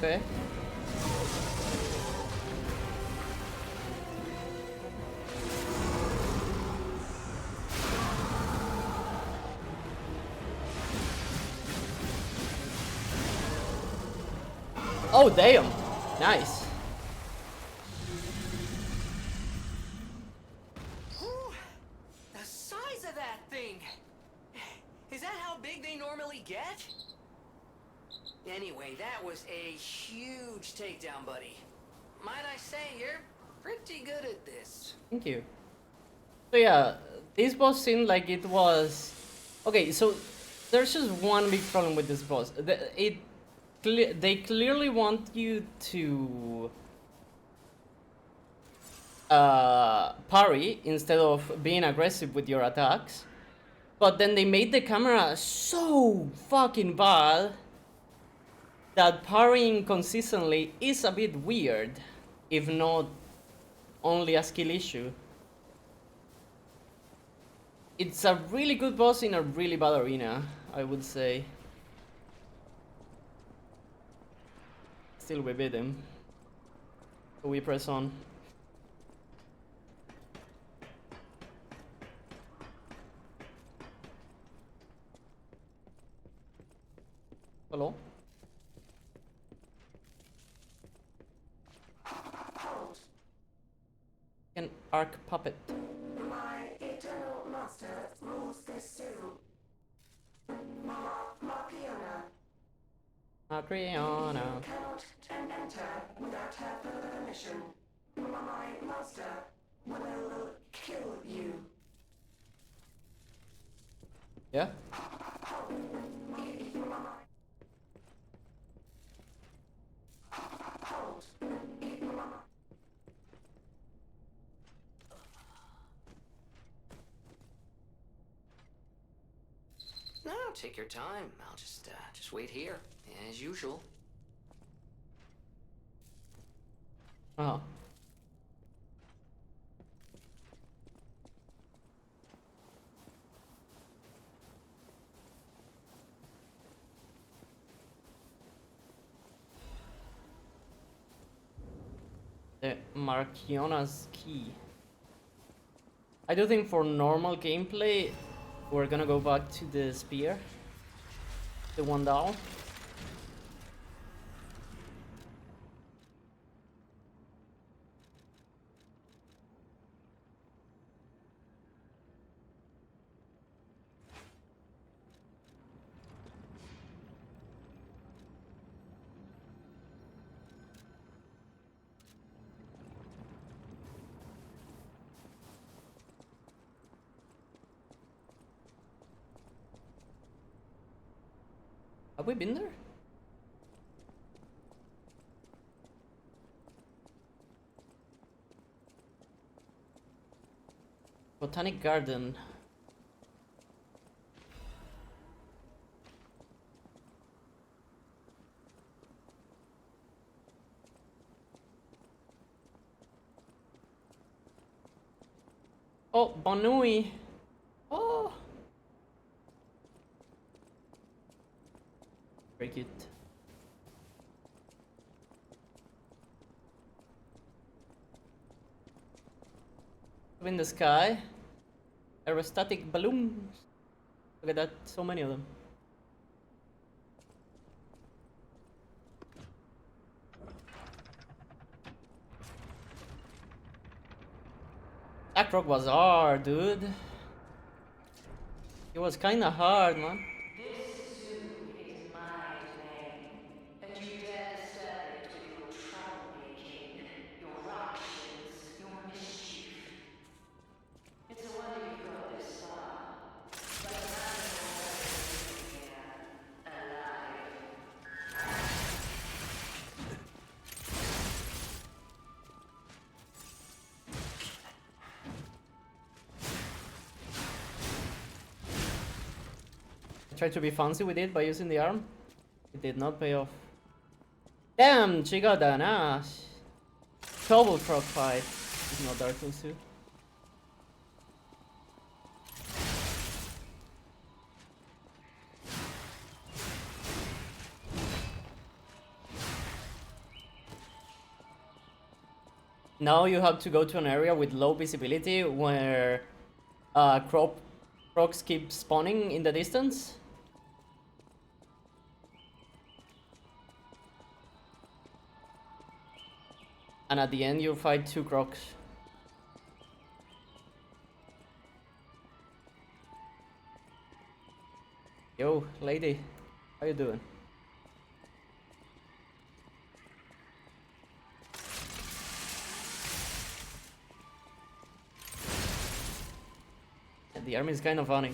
Okay. Oh, damn. Nice. Whew, the size of that thing! Is that how big they normally get? Anyway, that was a huge takedown, buddy. Might I say, you're pretty good at this. Thank you. So yeah, this boss seemed like it was... Okay, so there's just one big problem with this boss. They clearly want you to parry instead of being aggressive with your attacks. But then they made the camera so fucking bad that parrying consistently is a bit weird, if not only a skill issue. It's a really good boss in a really bad arena, I would say. Still we beat him. So we press on. Hello? An arc puppet. My eternal master rules this zoo. Marciana Acriana. cannot enter without her further permission. My master will kill you. Yeah? No, take your time. I'll just wait here, as usual. Uh-huh. The Marciana's key. I do think for normal gameplay, we're gonna go back to the spear. The one down. Have we been there? Botanic Garden. Oh, Banui. Oh. Very cute. Up in the sky. Aerostatic balloons. Look at that, so many of them. That rock was hard, dude. It was kinda hard, man. This zoo is my domain, and you dare disturb it with your troublemaking, your ructions, your mischief. It's a wonder you've got this far, but imagine you're here, alive. I tried to be fancy with it by using the arm. It did not pay off. Damn, she got an ass. Double frog fight. It's not Dark Souls 2. Now you have to go to an area with low visibility where crocs keep spawning in the distance. And at the end you fight 2 crocs. Yo, lady, how you doing? The army is kind of funny.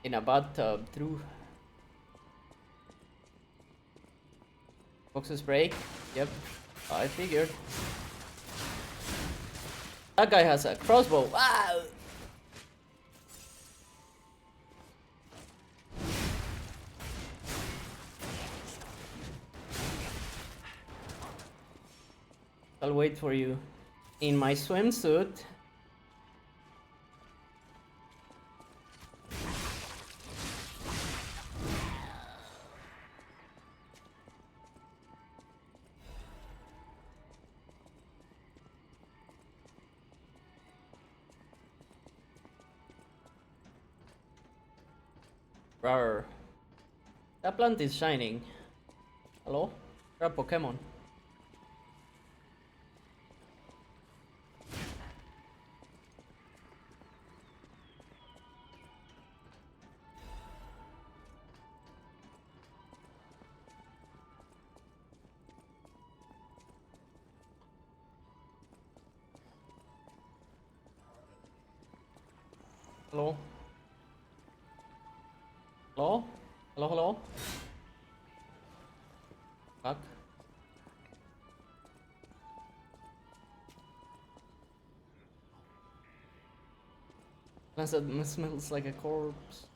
In a bathtub, true. Boxes break. Yep, I figured. That guy has a crossbow. Wow! I'll wait for you. In my swimsuit. Rawr. That plant is shining. Hello? You're a Pokemon. Hello? Hello? Hello, hello? Fuck. Plants that smells like a corpse.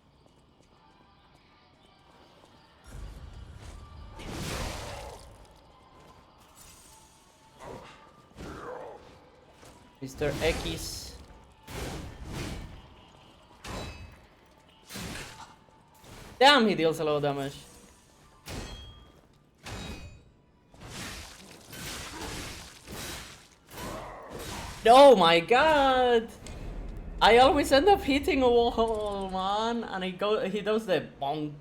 Mr. X. Damn, he deals a lot of damage. Oh my god! I always end up hitting a wall, man, and he does the bonk.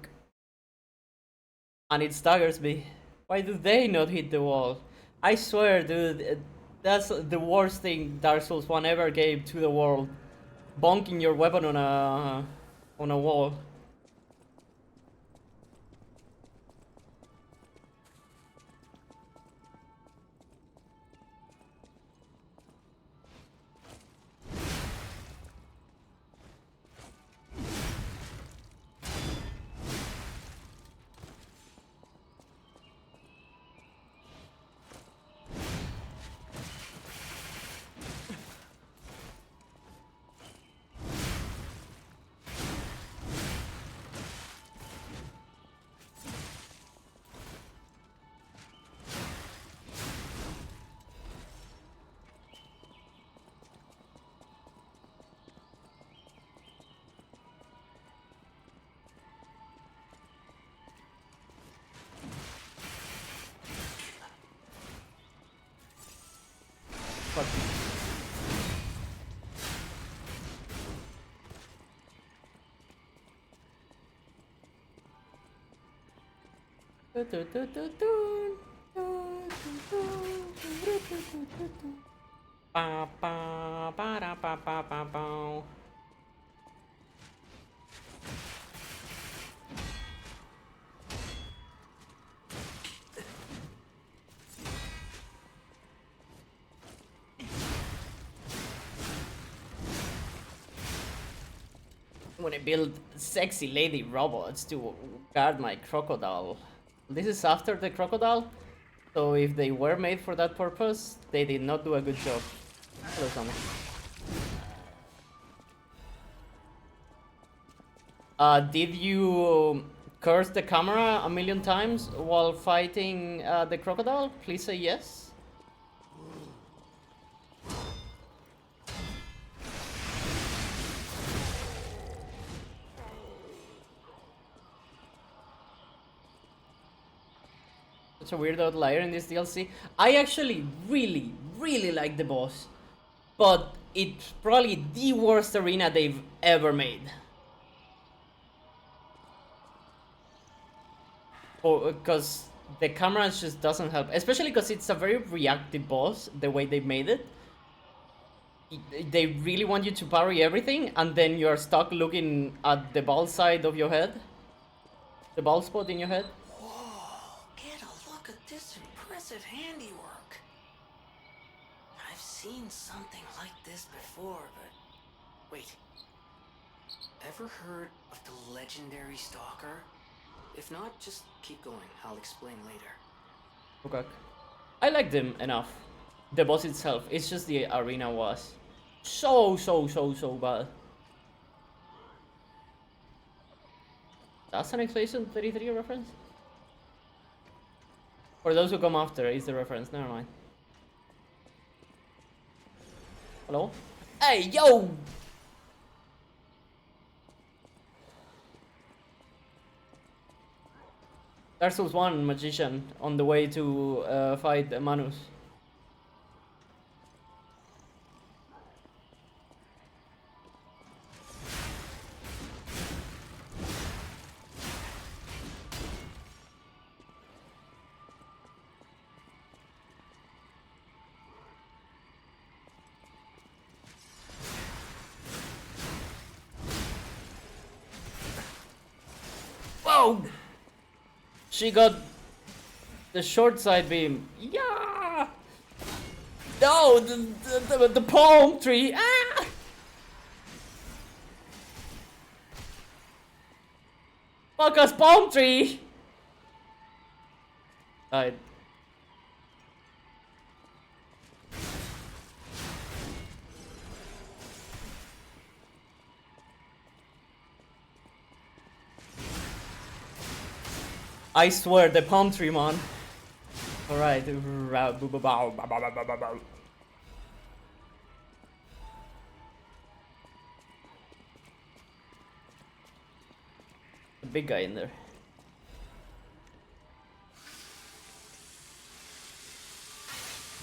And it staggers me. Why do they not hit the wall? I swear, dude, that's the worst thing Dark Souls 1 ever gave to the world. Bonking your weapon on a wall. Fuck. Ba, ba, ba, da, ba, ba, ba, ba. I'm gonna build sexy lady robots to guard my crocodile. This is after the crocodile, so if they were made for that purpose, they did not do a good job. Hello, someone. Did you curse the camera a million times while fighting the crocodile? Please say yes. such a weird outlier in this DLC. I actually really like the boss, but it's probably the worst arena they've ever made. Because the camera just doesn't help, especially because it's a very reactive boss, the way they made it. They really want you to parry everything, and then you're stuck looking at the ball side of your head. The ball spot in your head. Whoa, get a look at this impressive handiwork. I've seen something like this before, but... Wait. Ever heard of the legendary stalker? If not, just keep going. I'll explain later. Okay. I liked them enough. The boss itself, it's just the arena was so bad. That's an Expedition 33 reference? For those who come after, is the reference, never mind. Hello? Hey, yo! Dark Souls 1 magician on the way to fight Manus. Whoa! She got the short side beam. Yeah! No, the palm tree. Ah! Fuck us, palm tree! Died. I swear, the palm tree, man. Alright. The big guy in there.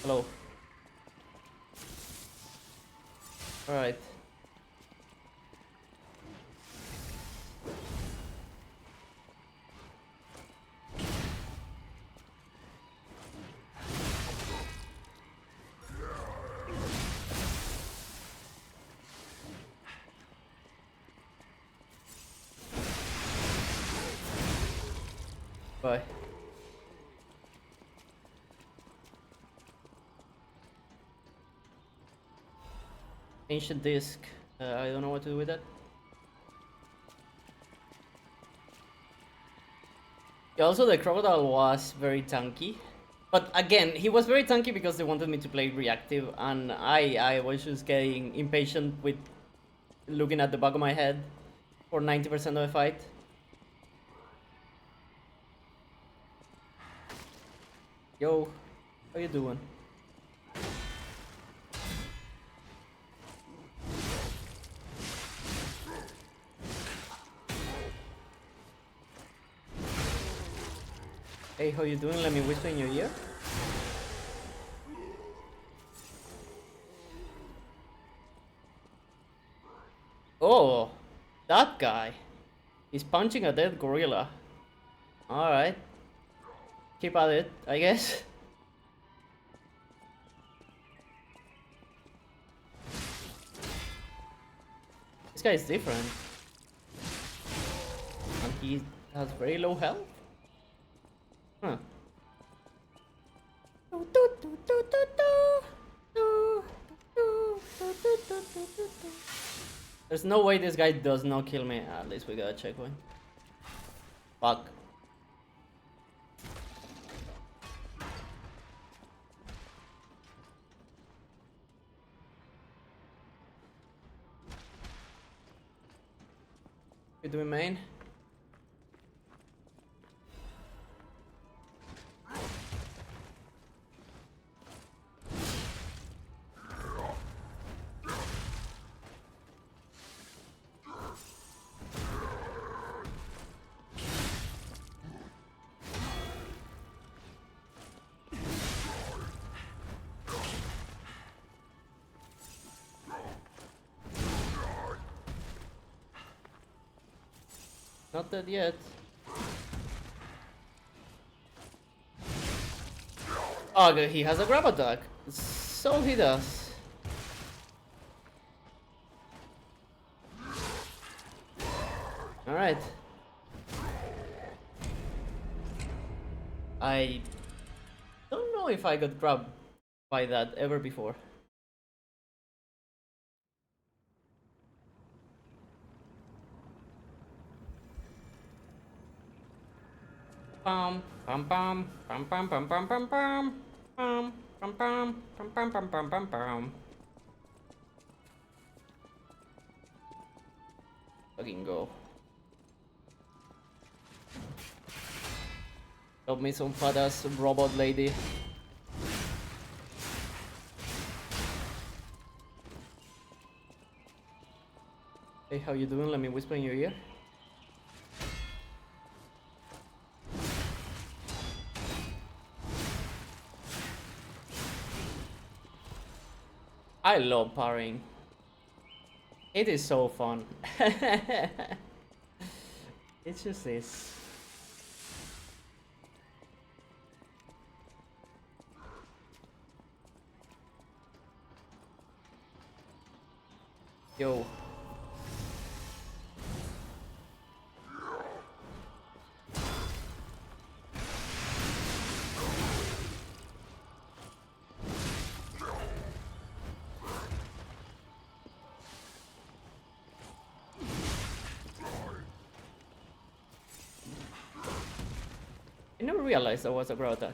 Hello. Alright. Bye. Ancient disc. I don't know what to do with that. Yeah, also, the crocodile was very tanky. But again, he was very tanky because they wanted me to play reactive, and I was just getting impatient with looking at the back of my head for 90% of the fight. Yo, how you doing? Hey, how you doing? Let me whisper in your ear. Oh, that guy. He's punching a dead gorilla. Alright. Keep at it, I guess. This guy is different. And he has very low health? Huh. There's no way this guy does not kill me. At least we got a checkpoint. Fuck. You doing main? Not dead yet. Oh, good, he has a grab attack. So he does. Alright. I don't know if I got grabbed by that ever before. Pam pam pam pam pam pam pam pam pam pam pam pam pam pam pam pam pam pam. Fucking go. Help me some fat ass robot lady. Hey, how you doing? Let me whisper in your ear. I love parrying. It is so fun. It just is. Yo. I never realized that was a grow attack.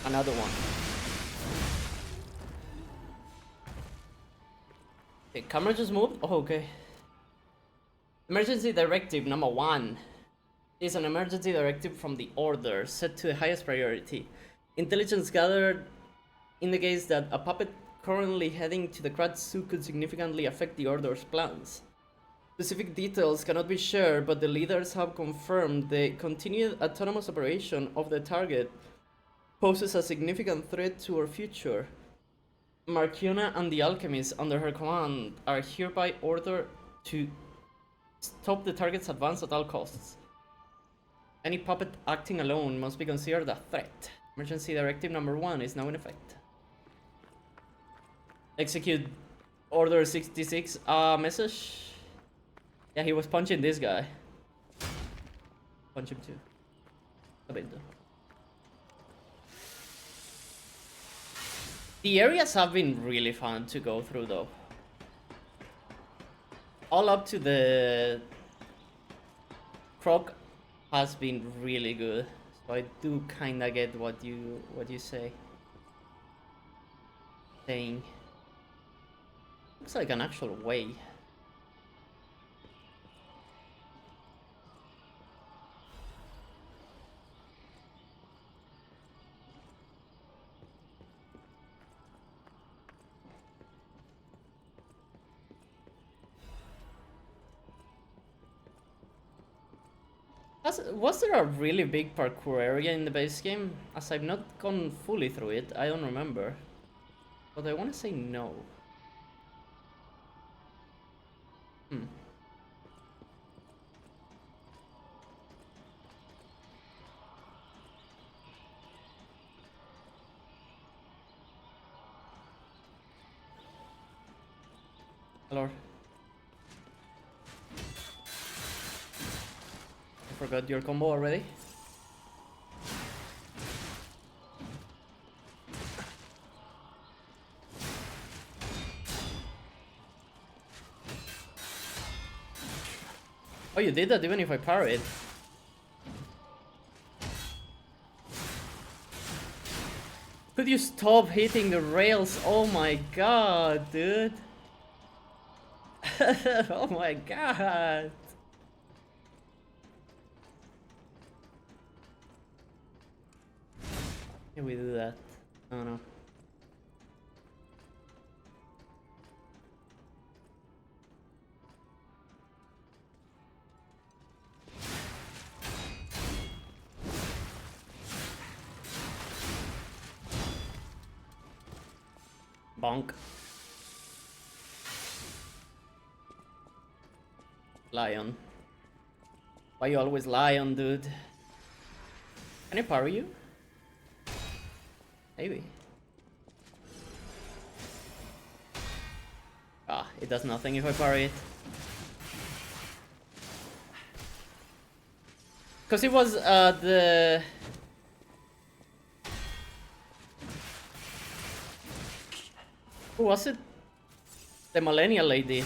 Another one. Okay, camera just moved? Oh, okay. Emergency Directive number 1 is an emergency directive from the Order set to the highest priority. Intelligence gathered indicates that a puppet currently heading to the Krat Zoo could significantly affect the Order's plans. Specific details cannot be shared, but the leaders have confirmed the continued autonomous operation of the target poses a significant threat to our future. Marciona and the alchemists under her command are hereby ordered to stop the target's advance at all costs. Any puppet acting alone must be considered a threat. Emergency Directive number 1 is now in effect. Execute Order 66 message. Yeah, he was punching this guy. Punch him too. A bit though. The areas have been really fun to go through though. All up to the croc has been really good. So I do kinda get what you saying. Looks like an actual way. Was there a really big parkour area in the base game? As I've not gone fully through it, I don't remember. But I want to say no. Hello. I forgot your combo already. Oh, you did that even if I parried. Could you stop hitting the rails? Oh my god, dude. Oh my god. Can we do that? Oh no. Bonk. Lion. Why you always lion, dude? Can I parry you? Maybe. Ah, it does nothing if I parry it. Because it was the... Who was it? The millennial lady.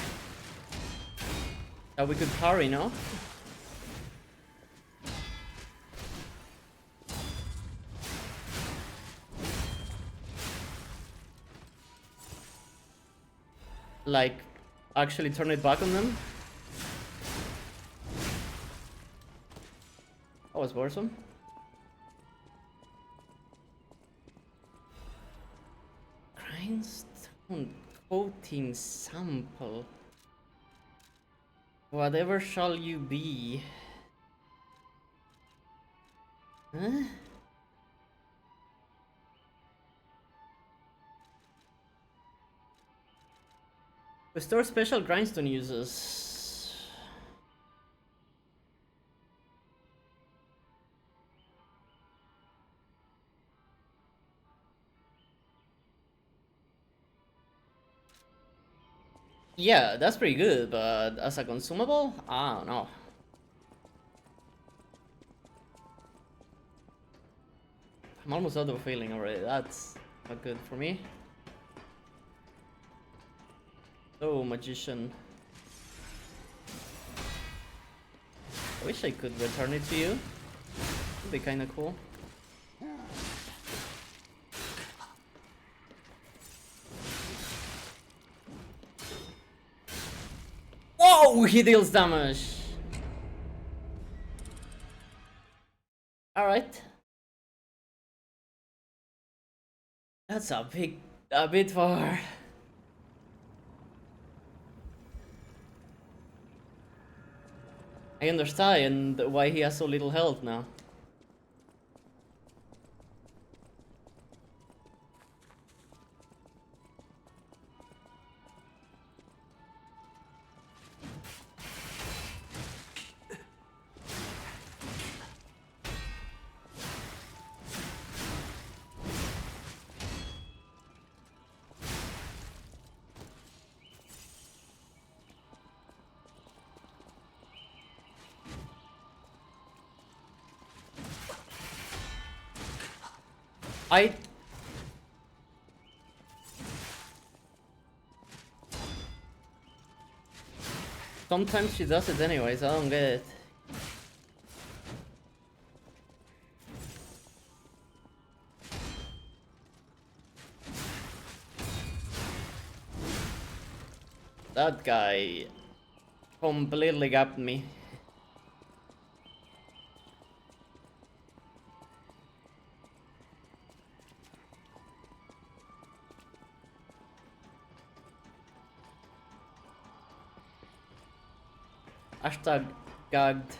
That we could parry, no? Like, actually turn it back on them? That was worrisome. Grindstone coating sample. Whatever shall you be? Huh? Restore special grindstone uses. Yeah, that's pretty good, but as a consumable, I don't know. I'm almost out of feeling already. That's not good for me. Oh, magician. I wish I could return it to you. Would be kinda cool. Whoa! He deals damage! Alright. That's a bit far. I understand why he has so little health now. I... Sometimes she does it anyways, I don't get it. That guy completely gapped me. Hashtag gagged.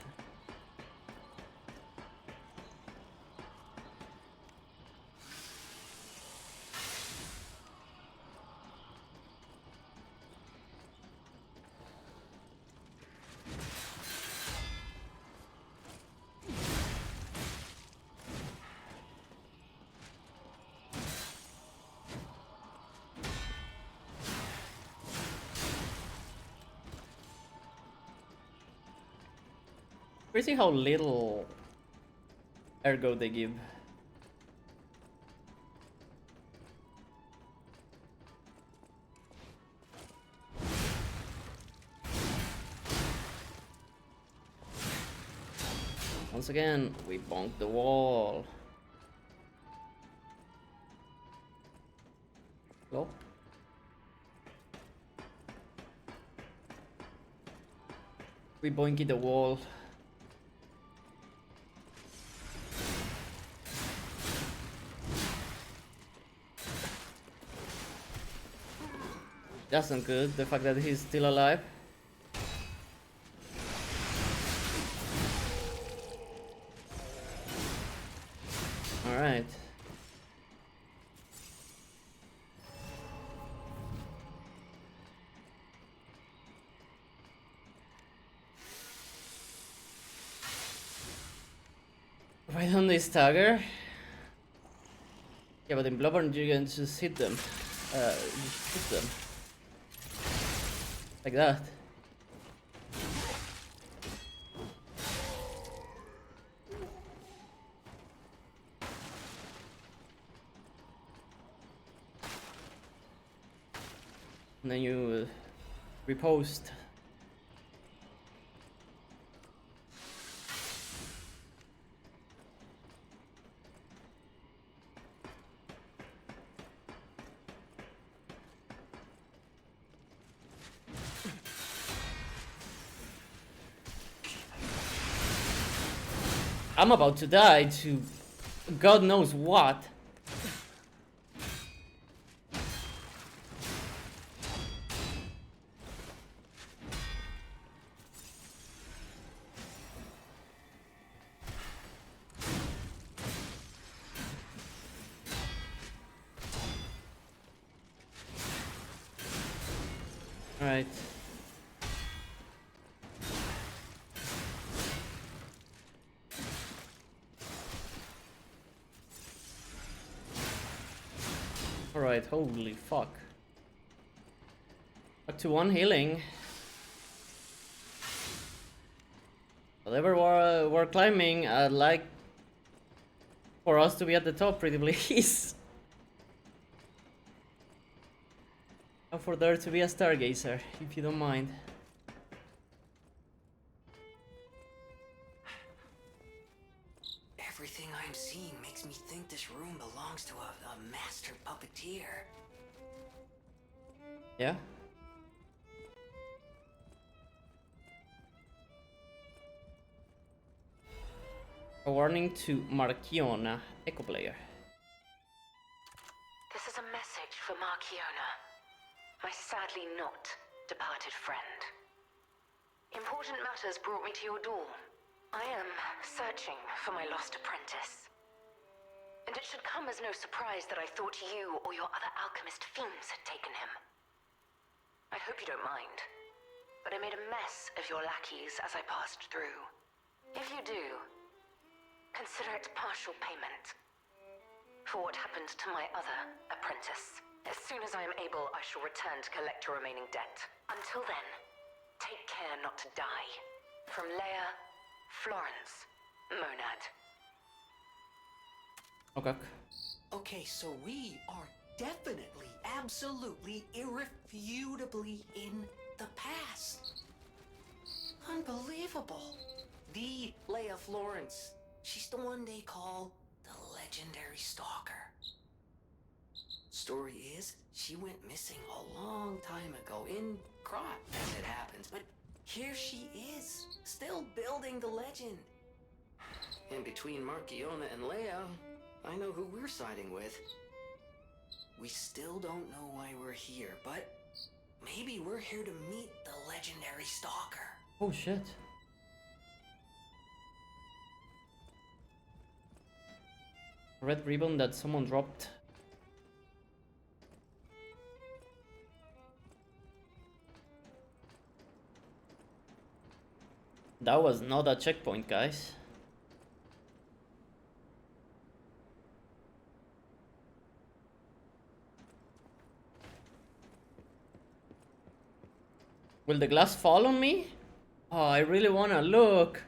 Crazy how little ergo they give. Once again, we bonked the wall. Go. We boinky the wall. That's not good, the fact that he's still alive. Alright. actually stagger. Yeah, but in Bloodborne you can just hit them. Just hit them. Like that. And then you repost. I'm about to die to God knows what. Alright. Alright, holy fuck. Back to 1 healing. Whatever we're climbing, I'd like for us to be at the top pretty please. And for there to be a stargazer, if you don't mind. Everything I'm seeing makes me think this room belongs to a master puppeteer. Yeah? A warning to Marchiona, Echo Player. This is a message for Marchiona, my sadly not departed friend. Important matters brought me to your door. I am searching for my lost apprentice. And it should come as no surprise that I thought you or your other alchemist fiends had taken him. I hope you don't mind, but I made a mess of your lackeys as I passed through. If you do, consider it partial payment for what happened to my other apprentice. As soon as I am able, I shall return to collect your remaining debt. Until then, take care not to die. From Leia, Florence, Monad. Okay. Okay, so we are definitely, absolutely, irrefutably in the past. Unbelievable. The Leia Florence. She's the one they call the legendary stalker. Story is, she went missing a long time ago in Krot, as it happens, but here she is, still building the legend. And between Marchiona and Leia, I know who we're siding with. We still don't know why we're here, but maybe we're here to meet the legendary stalker. Oh shit. Red ribbon that someone dropped. That was not a checkpoint, guys. Will the glass fall on me? Oh, I really wanna look.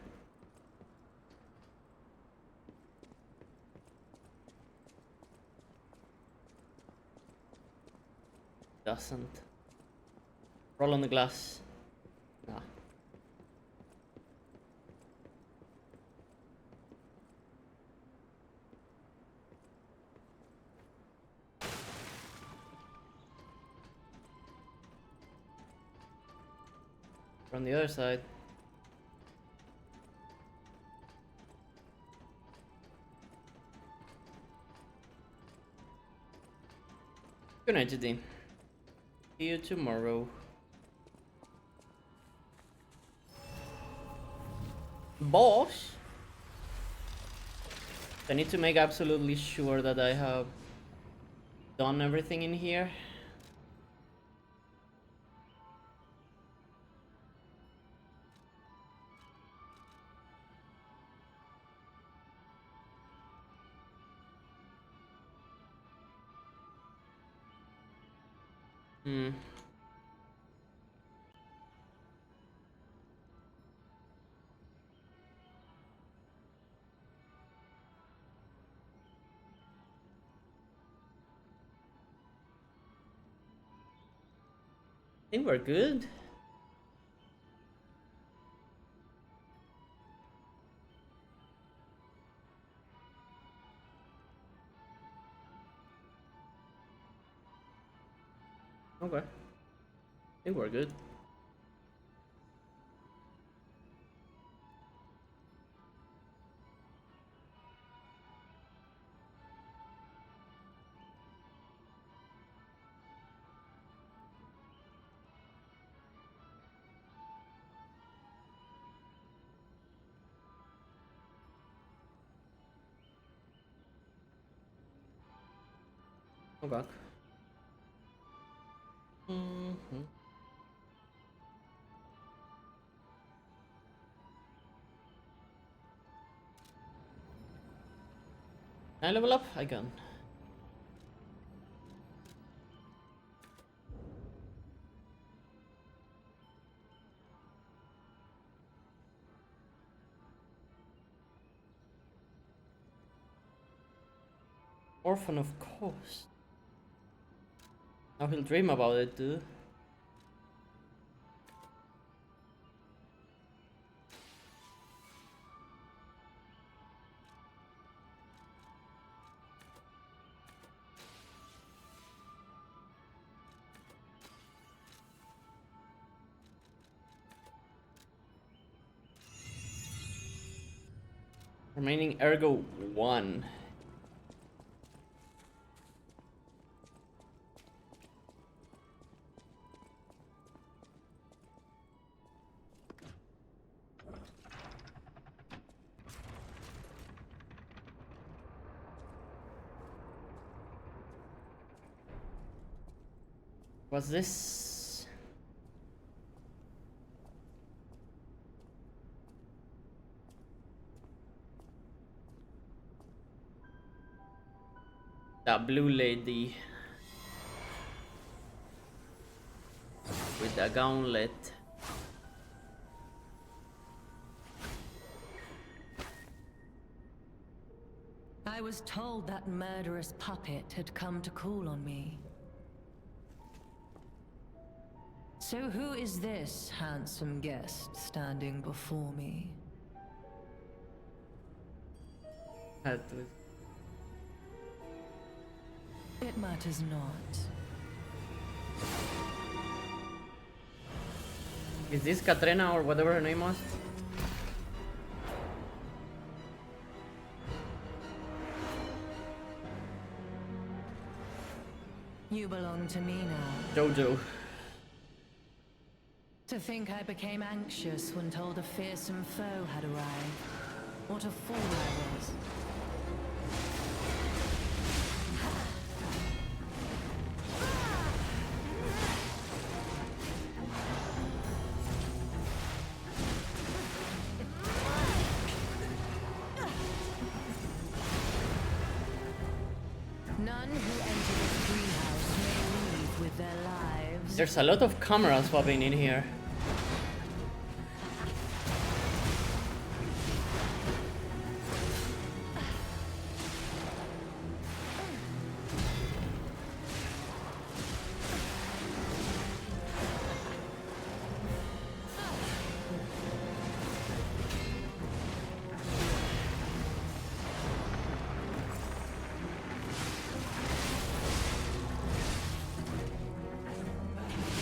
Doesn't. Roll on the glass. Nah. On the other side. Good night, Judy. See you tomorrow. Boss? I need to make absolutely sure that I have done everything in here. Hmm. I think we're good. Okay. I think we're good. Okay. Mm-hmm. Can I level up? I can. Orphan of course. Now he'll dream about it too. Remaining ergo 1. What's this? That blue lady with the gauntlet. I was told that murderous puppet had come to call on me. So who is this handsome guest standing before me? That was... It matters not. Is this Katrina or whatever her name was? You belong to me now. Jojo. To think I became anxious when told a fearsome foe had arrived. What a fool I was. None who enter this greenhouse may leave with their lives. There's a lot of cameras popping in here.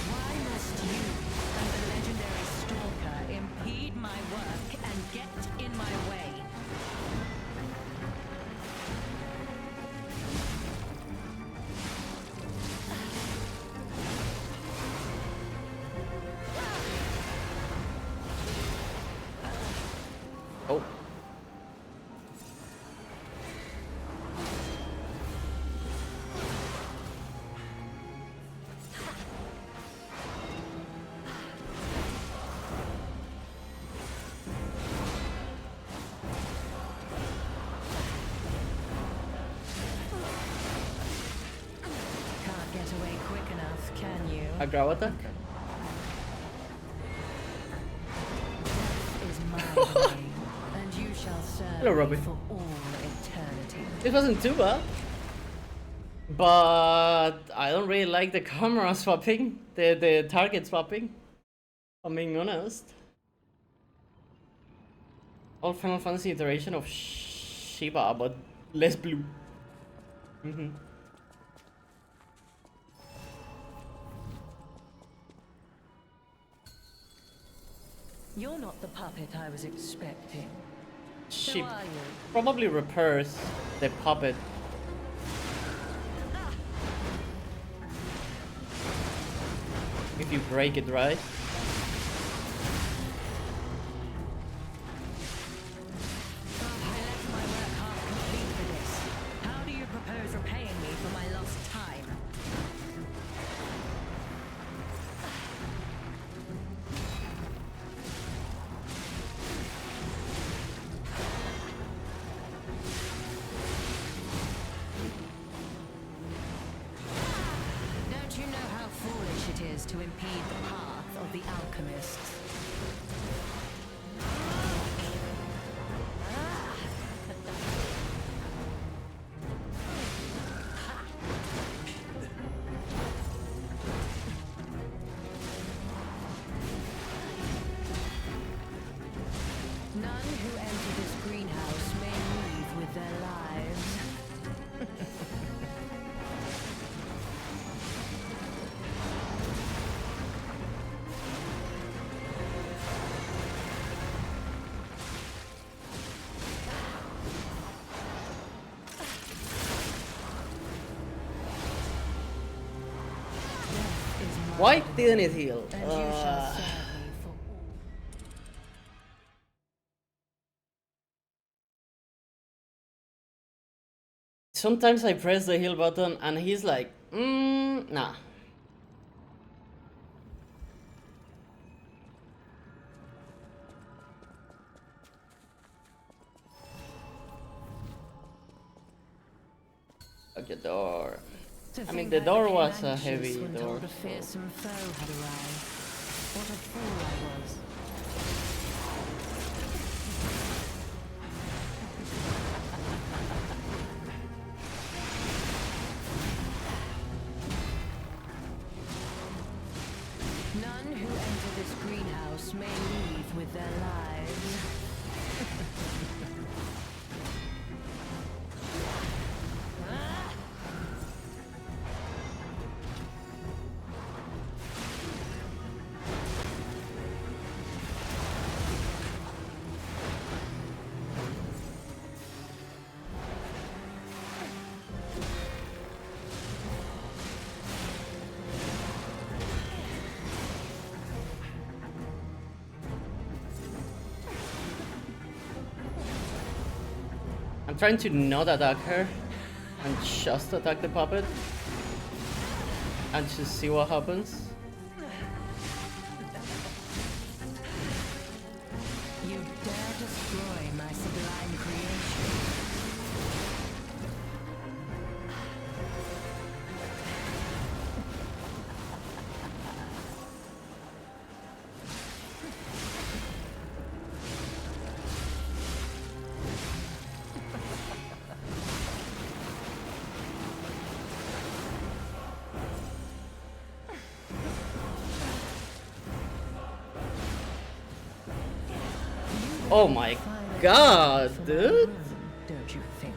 Why must you, an away quick enough, can you? A grab attack? Death is my domain, and you shall serve Hello, me Robbie. for all eternity. It wasn't too bad. But I don't really like the camera swapping, the target swapping, if I'm being honest. All Final Fantasy iteration of Shiva, but less blue. You're not the puppet I was expecting. She Who are you? probably repairs the puppet. If you break it, right? I left my work half complete for this. How do you propose repaying me for my lost time? Don't you know how foolish it is to impede the path of the alchemists? None who enter this greenhouse may leave with their lives. Death is my Why domain, didn't it heal? and you shall serve me for all. Sometimes I press the heal button and he's like, nah. Lock the door. To I mean, think the door became was a anxious heavy when door, told a so- fearsome foe had arrived. What a fool I was. None who enter this greenhouse may leave with their lives. I'm trying to not attack her and just attack the puppet and just see what happens. You dare destroy my sublime creation. Oh my god, For my dude! room, don't you think?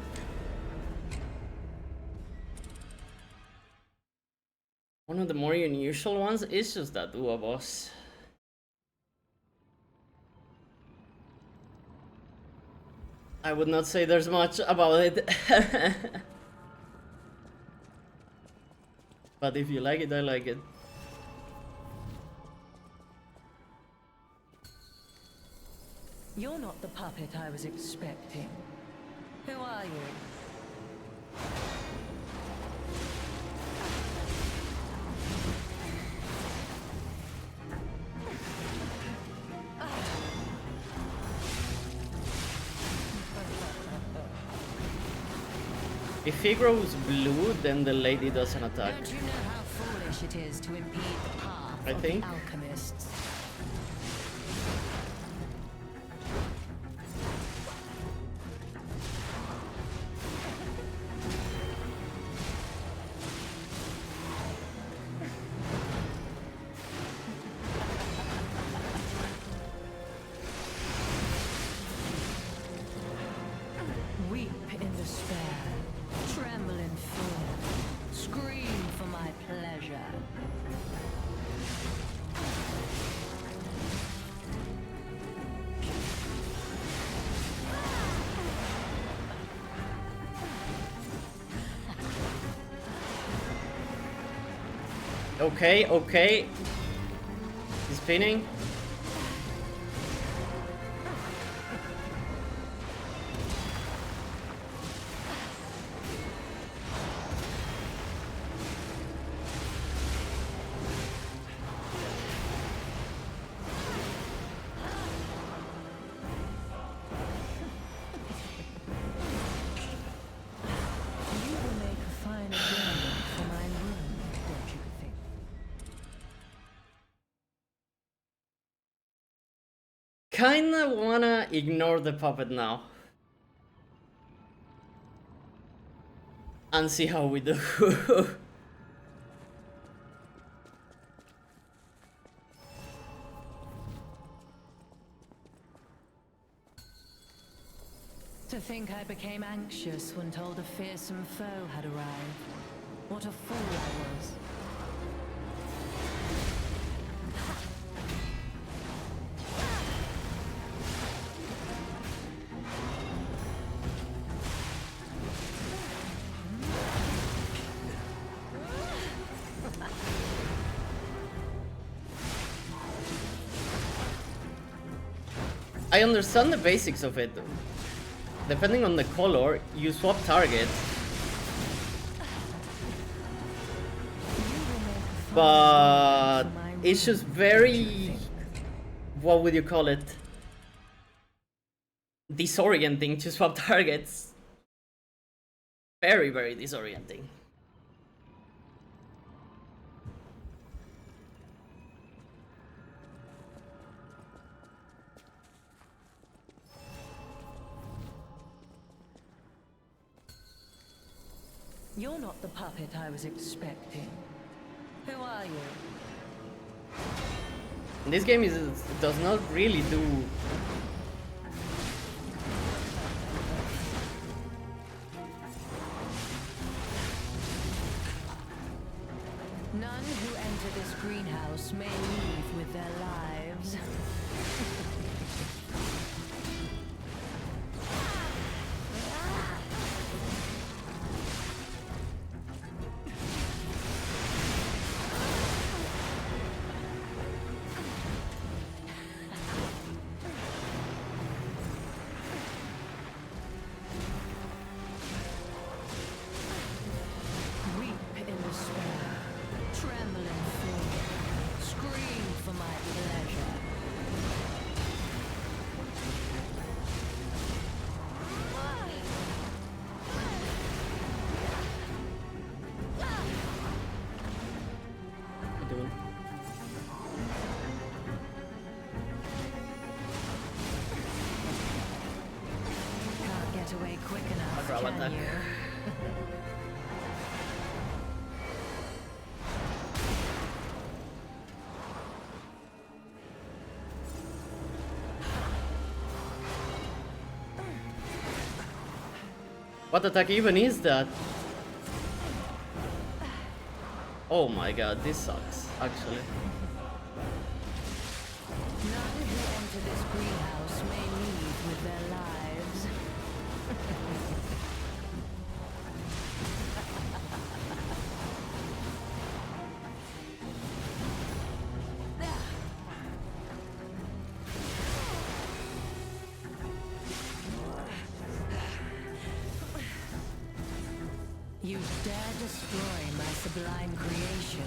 One of the more unusual ones is just that duo boss. I would not say there's much about it. But if you like it, I like it. You're not the puppet I was expecting. Who are you? If he grows blue, then the lady doesn't attack. Don't you know how foolish it is to impede the path I of think. the alchemists. Weep in despair, tremble in fear, scream for my pleasure. Okay, okay. He's spinning. You will make a fine adornment for my room, don't you think? Kinda wanna ignore the puppet now. And see how we do. To think I became anxious when told a fearsome foe had arrived. What a fool I was. I understand the basics of it. Depending on the color, you swap targets. But it's just very... what would you call it? Disorienting to swap targets. Very, very disorienting. You're not the puppet I was expecting. Who are you? This game does not really do... None who enter this greenhouse may leave with their lives. Weep in despair, tremble in fear, scream for my pleasure. What doing? Can't get away quick enough, I'd rather can that. you? What attack even is that? Oh my god, this sucks, actually. None who enter this greenhouse may leave with their lives. You dare destroy my sublime creation.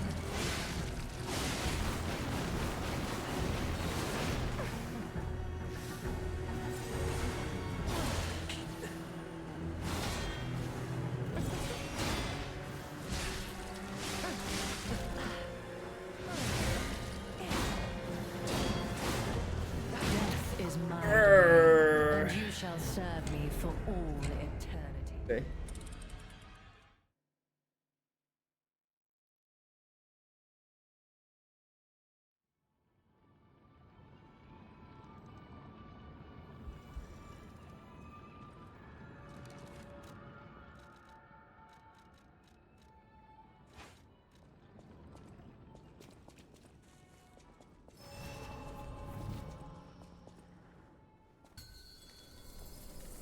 Okay.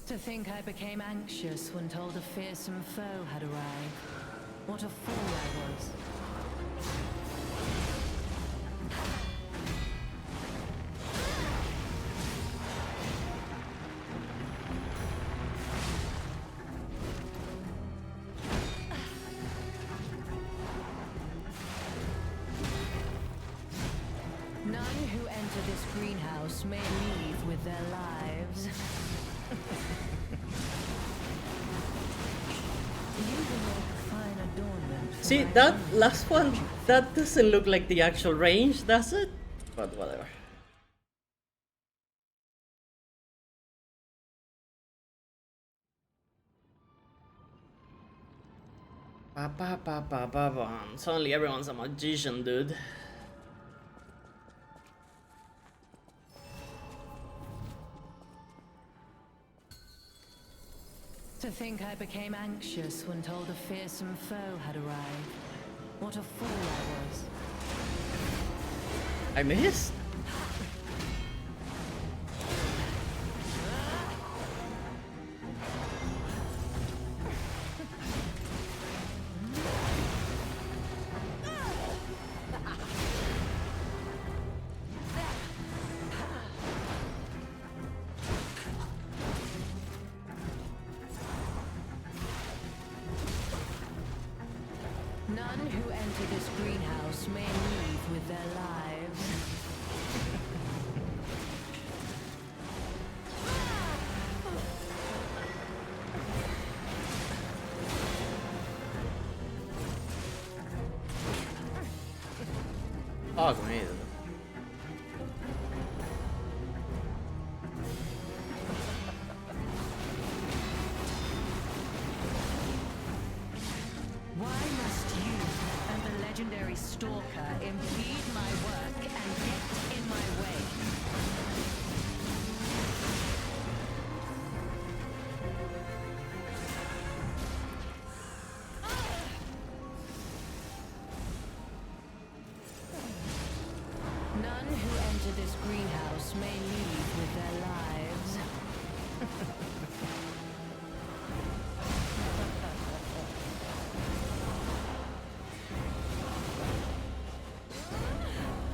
To think I became anxious when told a fearsome foe had arrived. What a fool I was. None who enter this greenhouse may leave with their lives. You will make a fine adornment for See, my that home. last one, that doesn't look like the actual range, does it? But whatever. Ba ba ba ba ba bum. Suddenly everyone's a magician, dude. To think I became anxious when told a fearsome foe had arrived. What a fool I was. I missed? None who enter this greenhouse may leave with their lives. Fuck me, dude. Why must you and the legendary stalker impede my work and get in my way? None who enter this greenhouse may leave with their lives.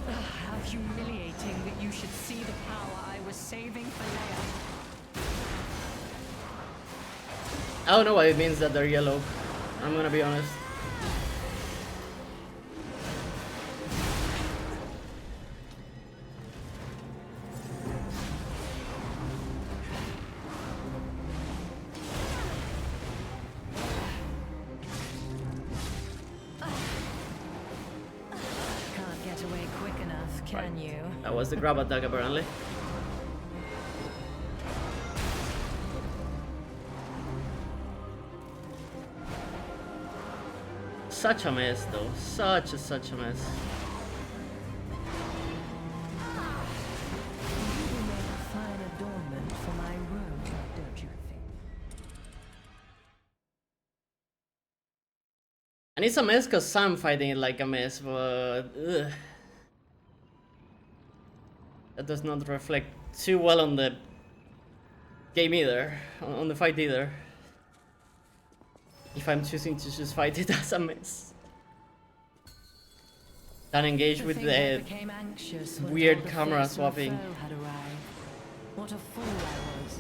How humiliating that you should see the power I was saving for Leia. I don't know why it means that they're yellow. I'm gonna be honest. Can't get away quick enough, can you? That was the grab attack apparently. Such a mess though. Such a mess. You will make a fine adornment for my room, don't you think? And it's a mess because I'm fighting it like a mess, but ugh. That does not reflect too well on the game either, on the fight either. If I'm choosing to just fight it as a mess. Then engage To with think I the became anxious when weird told a camera fearsome swapping. foe had arrived. What a fool I was.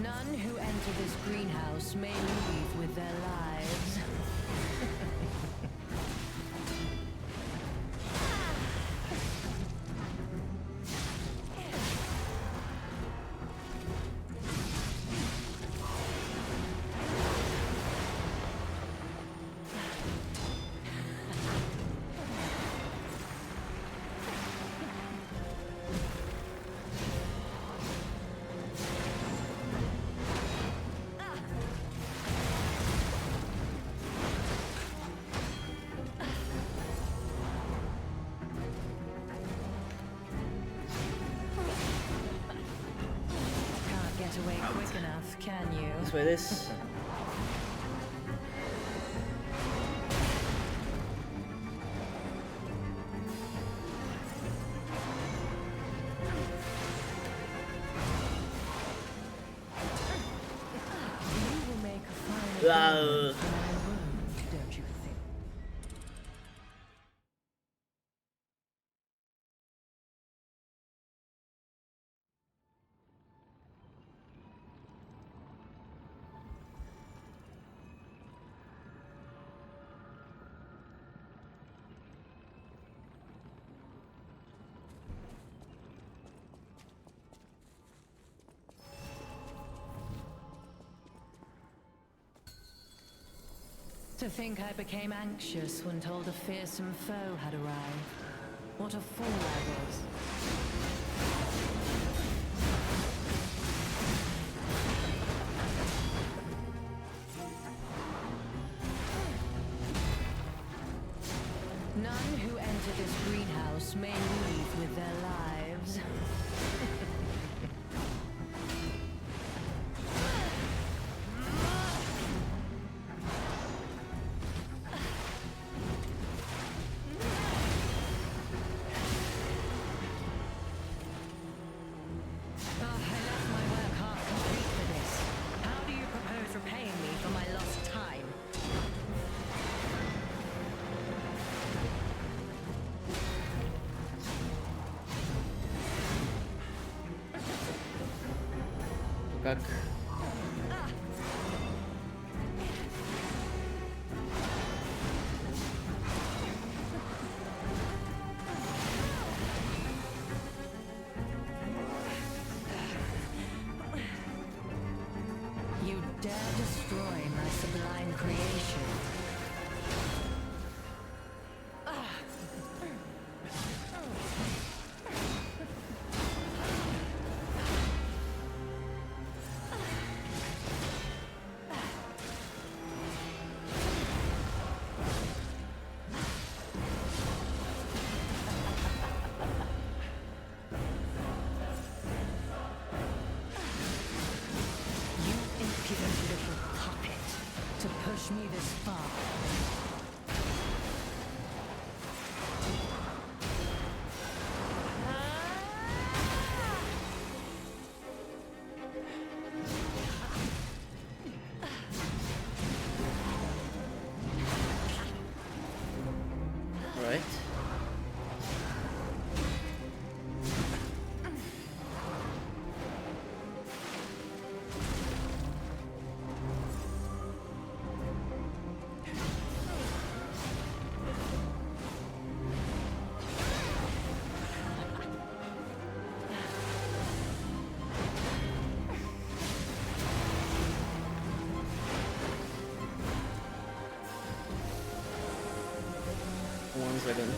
None who enter this greenhouse may leave with their lives. quick enough, can you? This way, this. You will make a fine Wow. opponent for my wound, don't you think? To think I became anxious when told a fearsome foe had arrived. What a fool I was. None who enter this greenhouse may leave with their lives. I left my work half complete for this. How do you propose repaying me for my lost time? Как? You dare destroy my sublime creation. You impudent little puppet, to push me this far. Right. One second.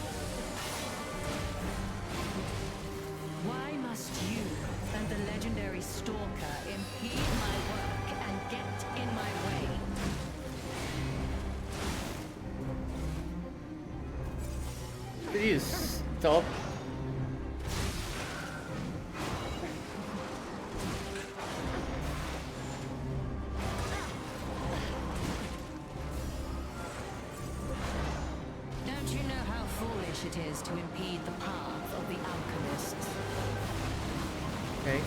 Why must you and the legendary stalker impede my work and get in my way? Could you stop? Don't you know how foolish it is to impede the path of the alchemists? Okay.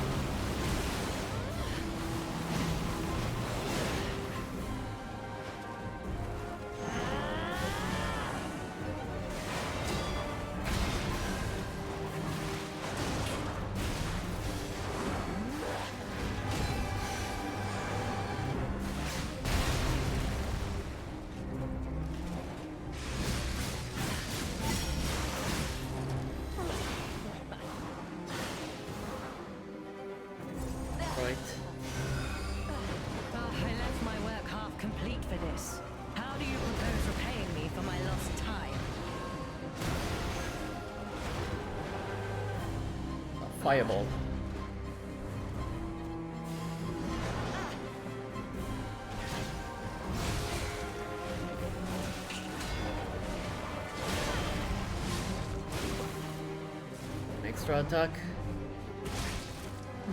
Right. I left my work half complete for this. How do you propose repaying me for my lost time? Fireball. Extra attack.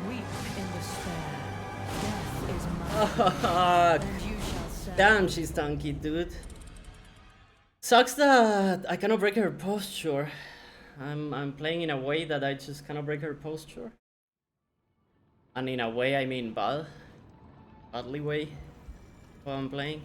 Weep in despair. Fuck. And you shall serve. Damn, she's tanky, dude. Sucks that I cannot break her posture. I'm playing in a way that I just cannot break her posture. And in a way I mean badly way while I'm playing.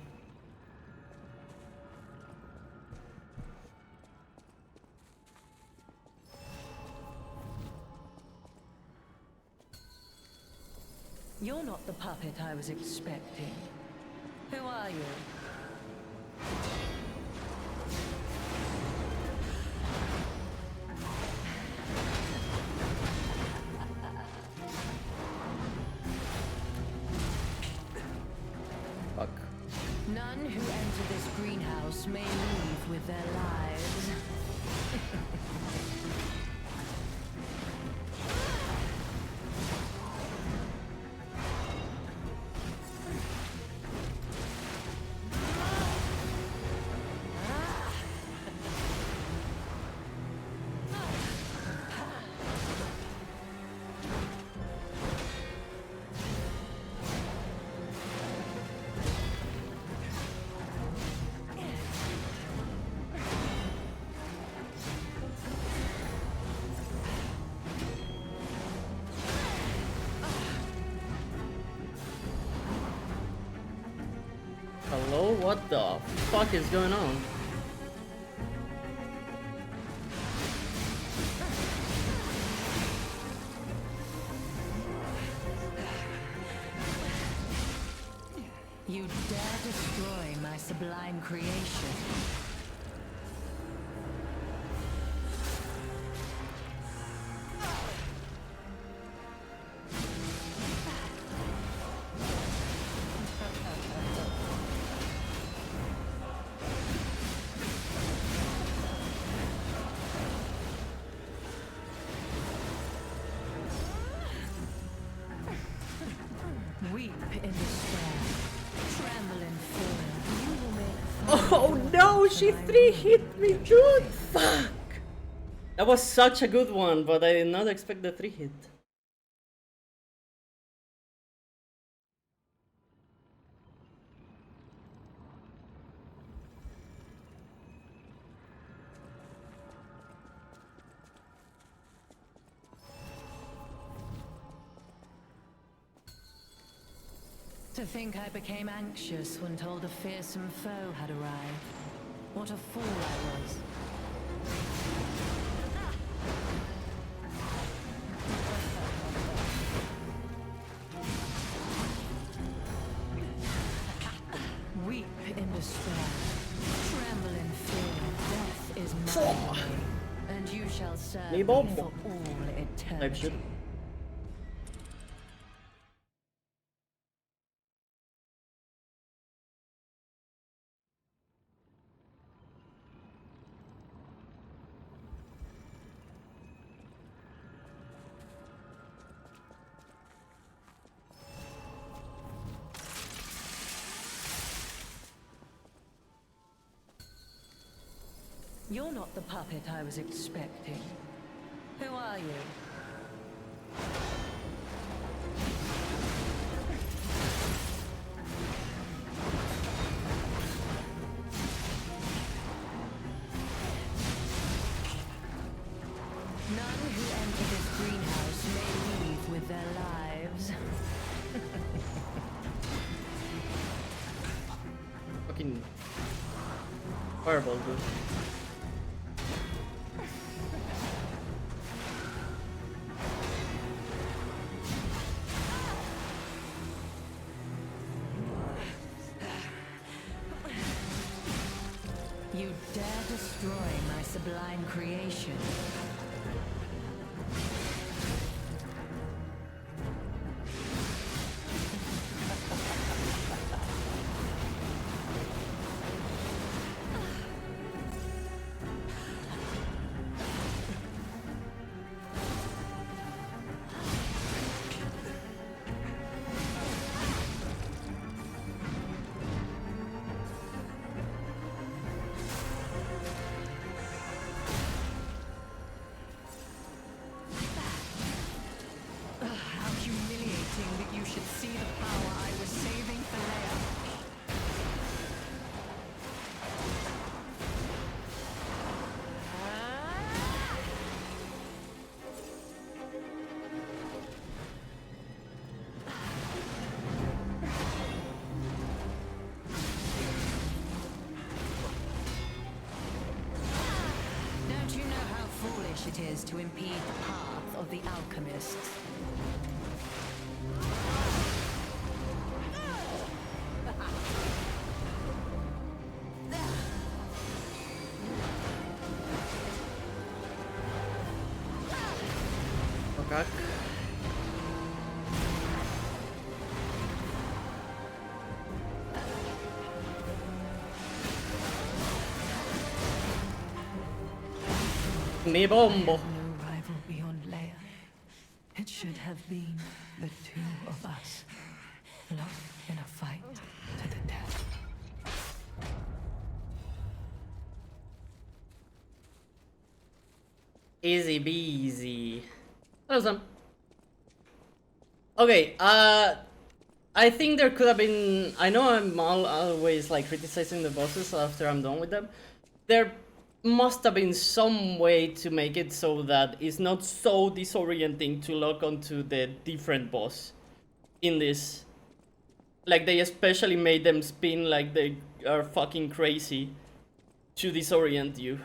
You're not the puppet I was expecting. Who are you? Fuck. None who enter this greenhouse may leave with their lives. Hello? What the fuck is going on? You dare destroy my sublime creation. Weep in despair. Tremble in fear. You will make Oh no, she 3-hit me, dude! Fuck! That was such a good one, but I did not expect the 3-hit. To think I became anxious when told a fearsome foe had arrived. What a fool I was. Weep in despair. Tremble in fear. Death is mine. And you shall serve me bomb. for all Type shit. eternity. You're not the puppet I was expecting. Who are you? None who enter this greenhouse may leave with their lives. Fucking fireball, dude. You dare destroy my sublime creation. it is to impede the path of the alchemists. Okay. Mi bombo. No rival beyond Leia. It should have been the two of us, locked in a fight to the death. Easy beasy. Awesome. Okay, I think there could have been. I know I'm always like criticizing the bosses after I'm done with them. There must have been some way to make it so that it's not so disorienting to lock onto the different boss in this. Like, they especially made them spin like they are fucking crazy to disorient you.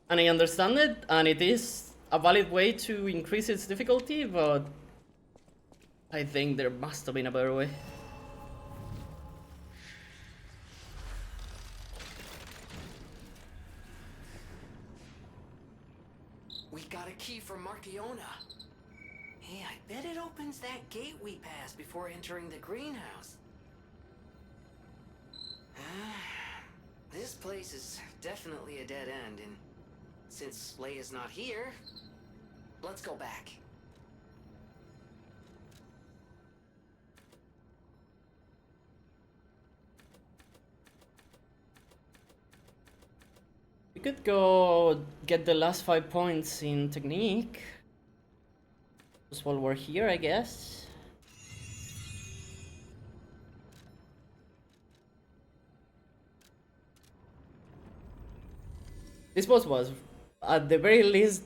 And I understand it, and it is a valid way to increase its difficulty, but I think there must have been a better way. We got a key from Marciona. Hey, I bet it opens that gate we passed before entering the greenhouse. This place is definitely a dead end, and since Leia's not here, let's go back. We could go get the last 5 points in technique. Just while we're here, I guess. This boss was, at the very least,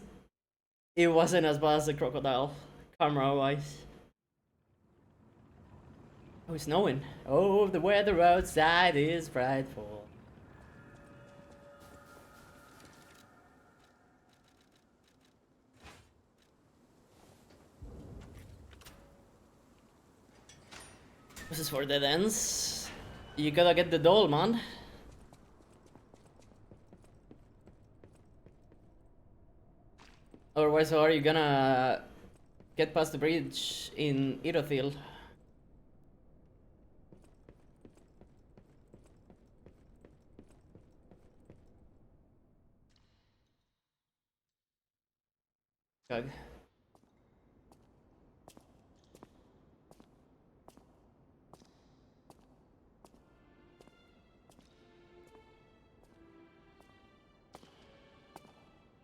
it wasn't as bad as the crocodile, camera-wise. Oh, it's snowing. Oh, the weather outside is frightful. This is for the dance. You gotta get the doll, man. Otherwise, how are you gonna get past the bridge in Irothil? God.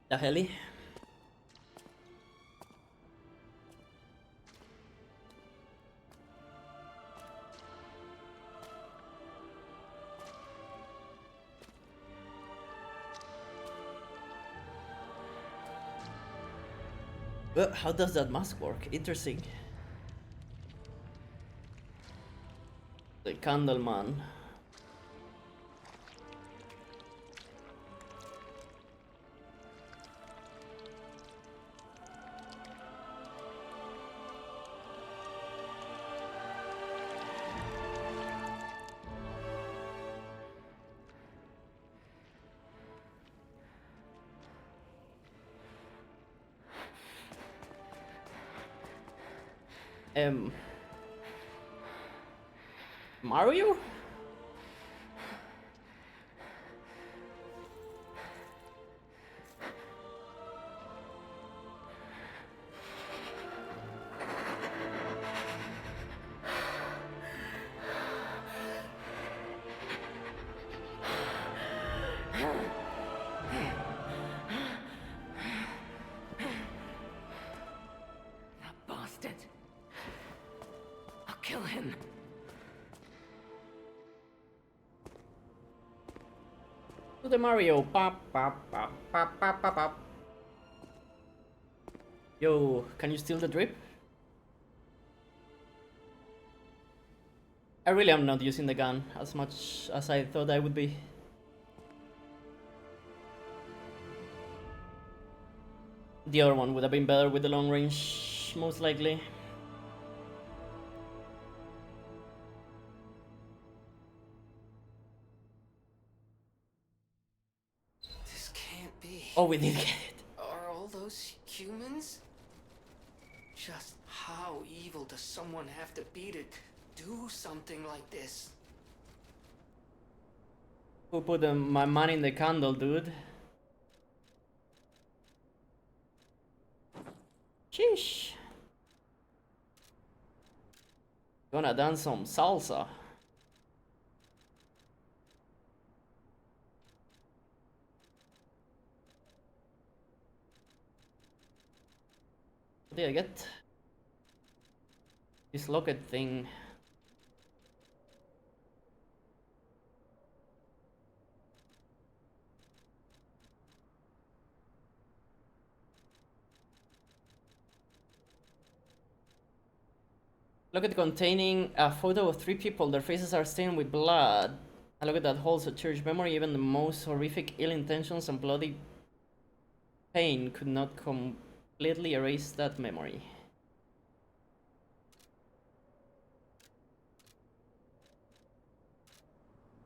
The heli? How does that mask work? Interesting. The Candleman. Mario? That bastard. I'll kill him. To the Mario. Pop, pop, pop, pop, pop, pop, pop. Yo, can you steal the drip? I really am not using the gun as much as I thought I would be. The other one would have been better with the long range, most likely. This can't be. Oh, we did get it. Are all those humans? Just how evil does someone have to be to do something like this? Who put my money in the candle, dude? Sheesh. Gonna dance some salsa. What did I get? This locket thing. Locket containing a photo of 3 people. Their faces are stained with blood. A locket that holds a cherished memory. Even the most horrific ill intentions and bloody pain could not completely erase that memory.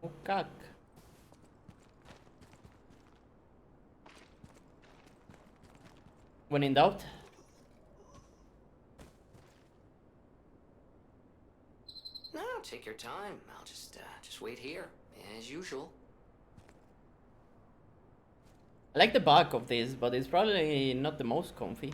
Oh, cock. When in doubt. No, take your time. I'll just wait here, as usual. I like the back of this, but it's probably not the most comfy.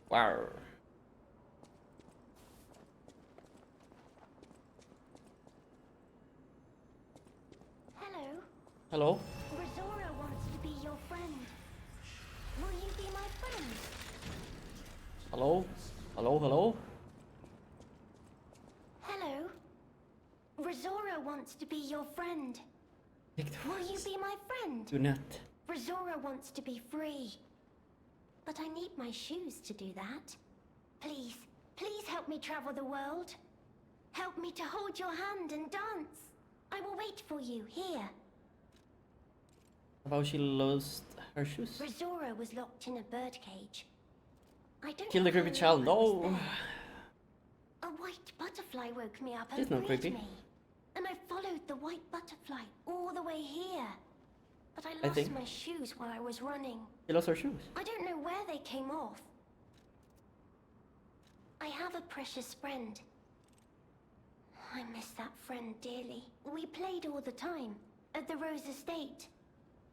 Wow. Hello. Hello? Rosora wants to be your friend. Will you be my friend? Hello? Hello, hello? Hello. Rosora wants to be your friend. Will you be my friend? Do not. Rosora wants to be free. But I need my shoes to do that. Please, please help me travel the world. Help me to hold your hand and dance. I will wait for you here. About she lost her shoes? Rosora was locked in a birdcage. I don't Kill the know creepy how child. long I was No. there. A white butterfly woke me up and She's not freed creepy. me. And I followed the white butterfly all the way here. But I I lost think. my shoes while I was running. She lost her shoes. I don't know where they came off. I have a precious friend. I miss that friend dearly. We played all the time at the Rose Estate.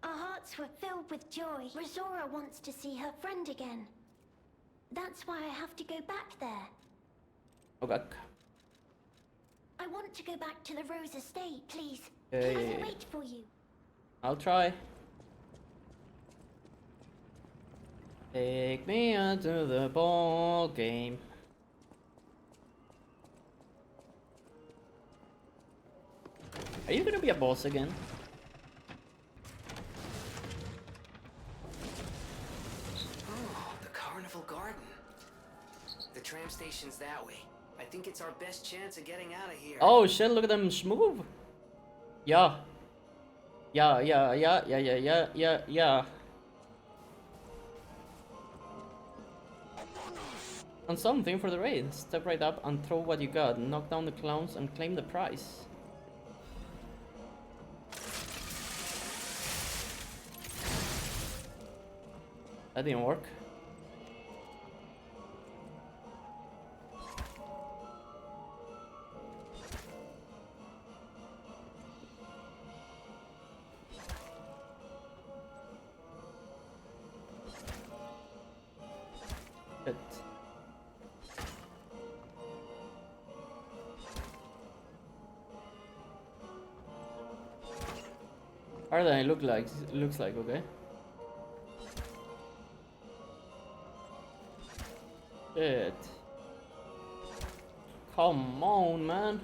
Our hearts were filled with joy. Rosora wants to see her friend again. That's why I have to go back there. Okay. I want to go back to the Rose Estate, please. Okay. I will wait for you. I'll try. Take me into the ball game. Are you gonna be a boss again? Oh, the Carnival Garden. The tram station's that way. I think it's our best chance of getting out of here. Oh shit, look at them move. Yeah. Yeah. And something for the raid. Step right up and throw what you got. Knock down the clowns and claim the prize. That didn't work. Shit. How do I look like? Looks like okay. Shit. Come on, man.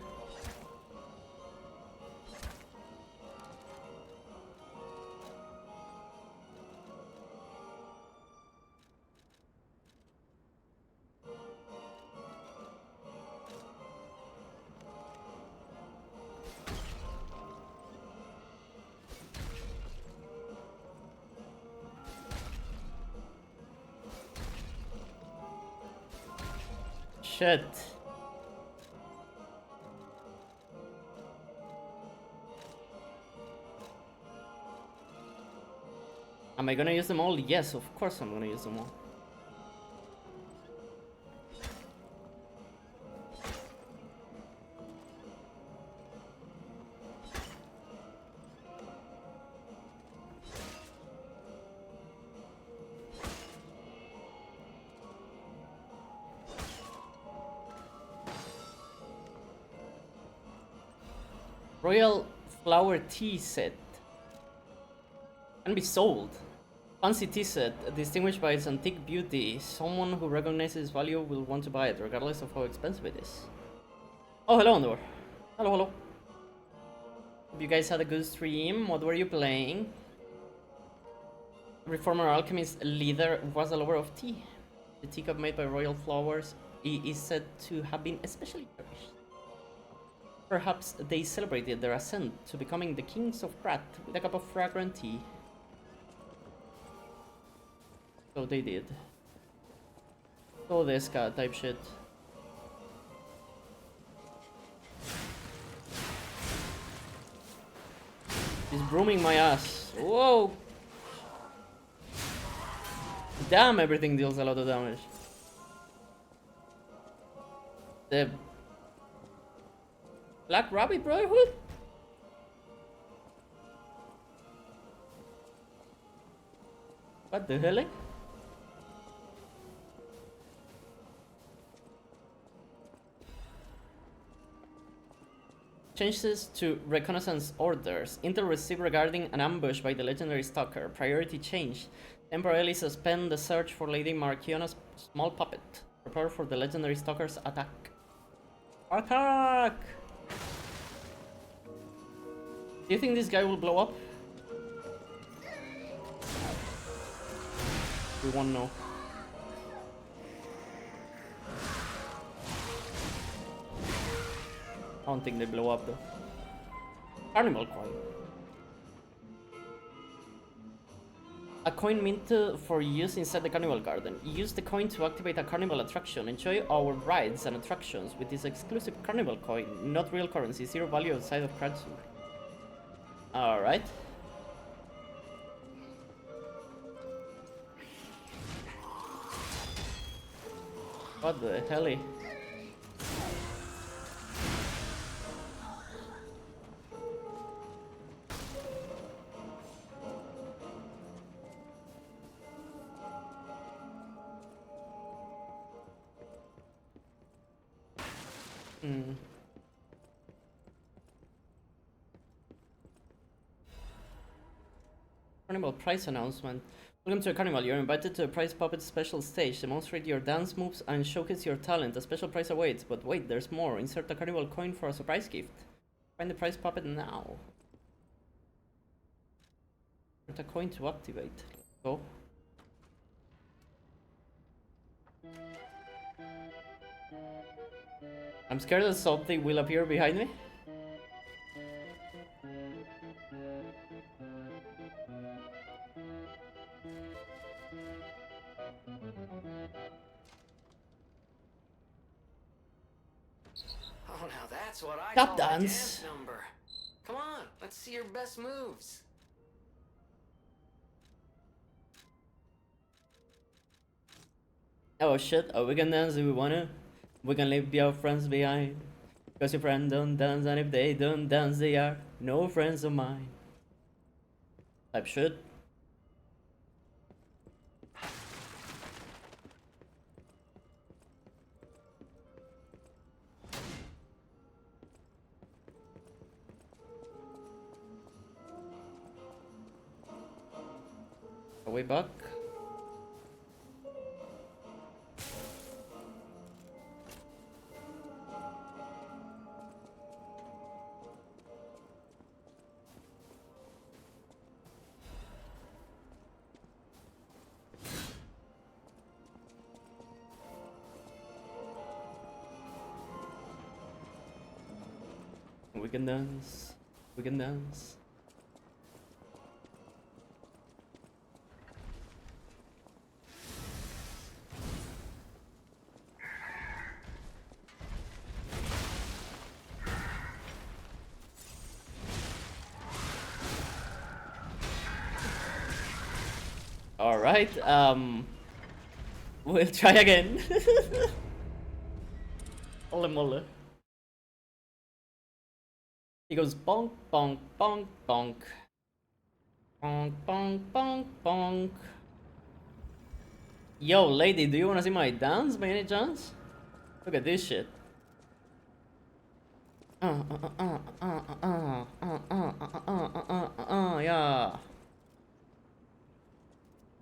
shit. Am I gonna use them all? Yes, of course I'm gonna use them all. Royal flower tea set can be sold. Fancy tea set, distinguished by its antique beauty. Someone who recognizes value will want to buy it, regardless of how expensive it is. Oh, hello, Andor. Hello, hello. Hope you guys had a good stream. What were you playing? Reformer alchemist leader was a lover of tea. The teacup made by royal flowers is said to have been especially cherished. Perhaps they celebrated their ascent to becoming the kings of Krat with a cup of fragrant tea. So they did. So this guy type shit. He's brooming my ass. Whoa! Damn, everything deals a lot of damage. The Black Rabbit Brotherhood? What the hell? Changes to reconnaissance orders. Intel received regarding an ambush by the legendary stalker. Priority change. Temporarily suspend the search for Lady Marchiona's small puppet. Prepare for the legendary stalker's attack. Attack! Do you think this guy will blow up? We won't know. I don't think they blow up though. Carnival coin. A coin minted for use inside the carnival garden. Use the coin to activate a carnival attraction. Enjoy our rides and attractions with this exclusive carnival coin. Not real currency, zero value outside of Kratzur. Alright. What the hell? Carnival prize announcement. Welcome to a carnival. You're invited to a prize puppet special stage. Demonstrate your dance moves and showcase your talent. A special prize awaits. But wait, there's more. Insert a carnival coin for a surprise gift. Find the prize puppet now. Insert a coin to activate. Go. I'm scared that something will appear behind me. Oh, now that's what I Tap call dance. a dance number. Come on, let's see your best moves. Oh shit, oh, we can dance if we wanna. We can leave your friends behind. Cause your friends don't dance, and if they don't dance, they are no friends of mine. Type shit. Are we back? We can dance. We can dance. Alright, we'll try again. Ole mole. He goes bonk, bonk, bonk, bonk. Bonk, bonk, bonk, bonk. Yo, lady, do you wanna see my dance by any chance? Look at this shit. Yeah.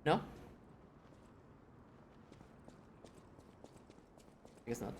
No? I guess not.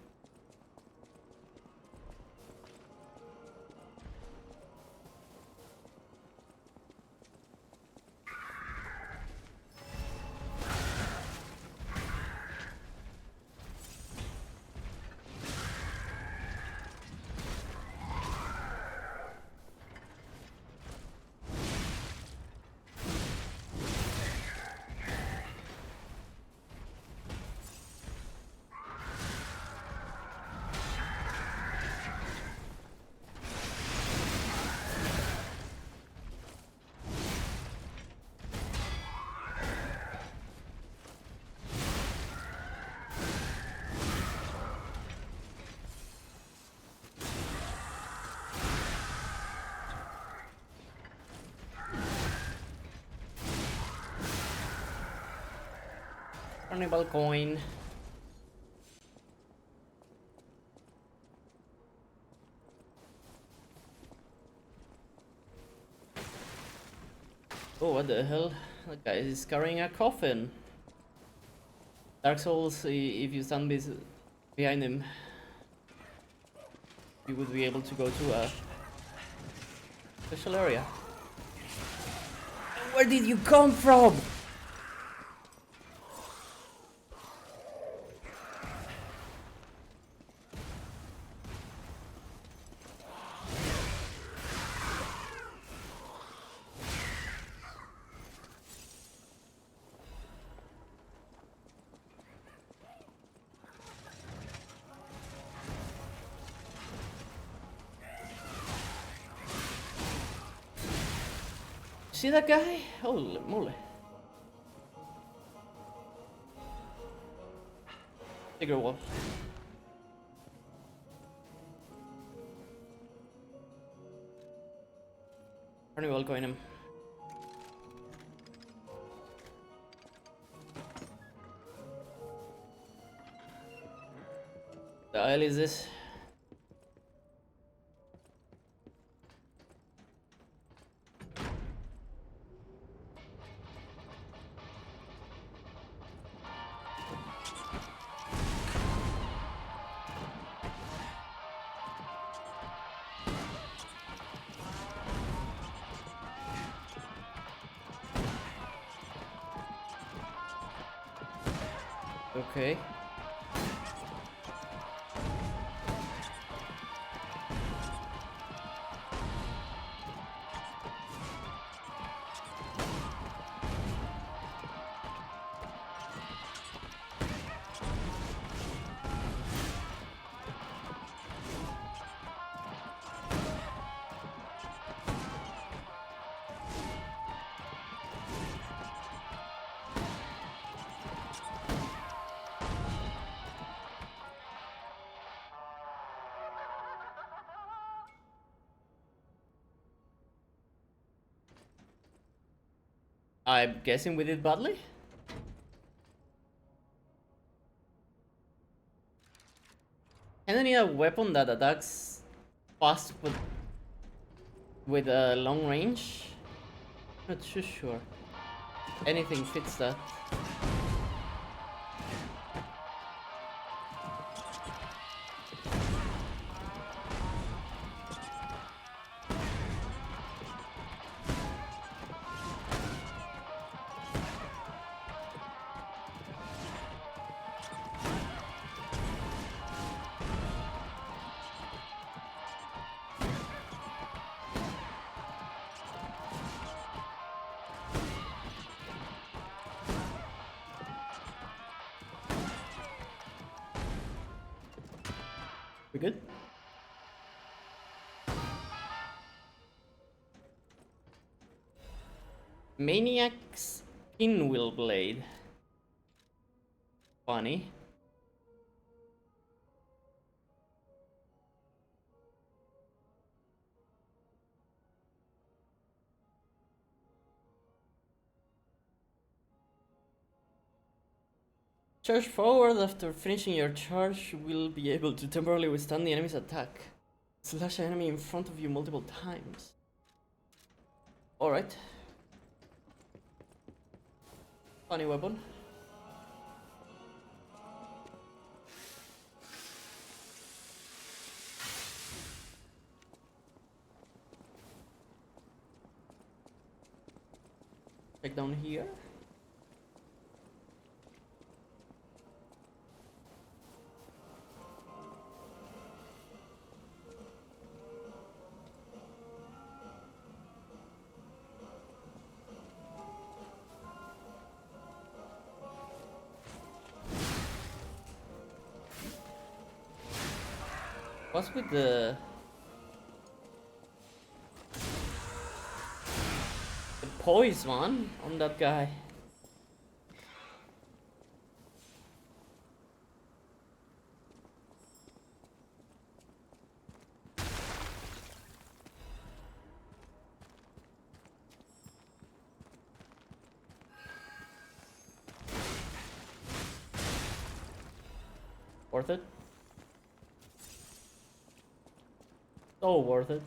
Carnival coin. Oh, what the hell? That guy is carrying a coffin. Dark Souls, if you stand behind him, you would be able to go to a special area. Where did you come from? See that guy? Holy moly. Bigger wall. Carnival coin him. The hell is this? Okay. I'm guessing we did badly? Kinda need a weapon that attacks fast with a long range. Not too sure. Anything fits that. We good? Maniac's Pinwheel blade. Funny. Charge forward after finishing your charge. You will be able to temporarily withstand the enemy's attack. Slash an enemy in front of you multiple times. Alright. Funny weapon. Check down here. What's with the poise one on that guy? Worth it? So worth it.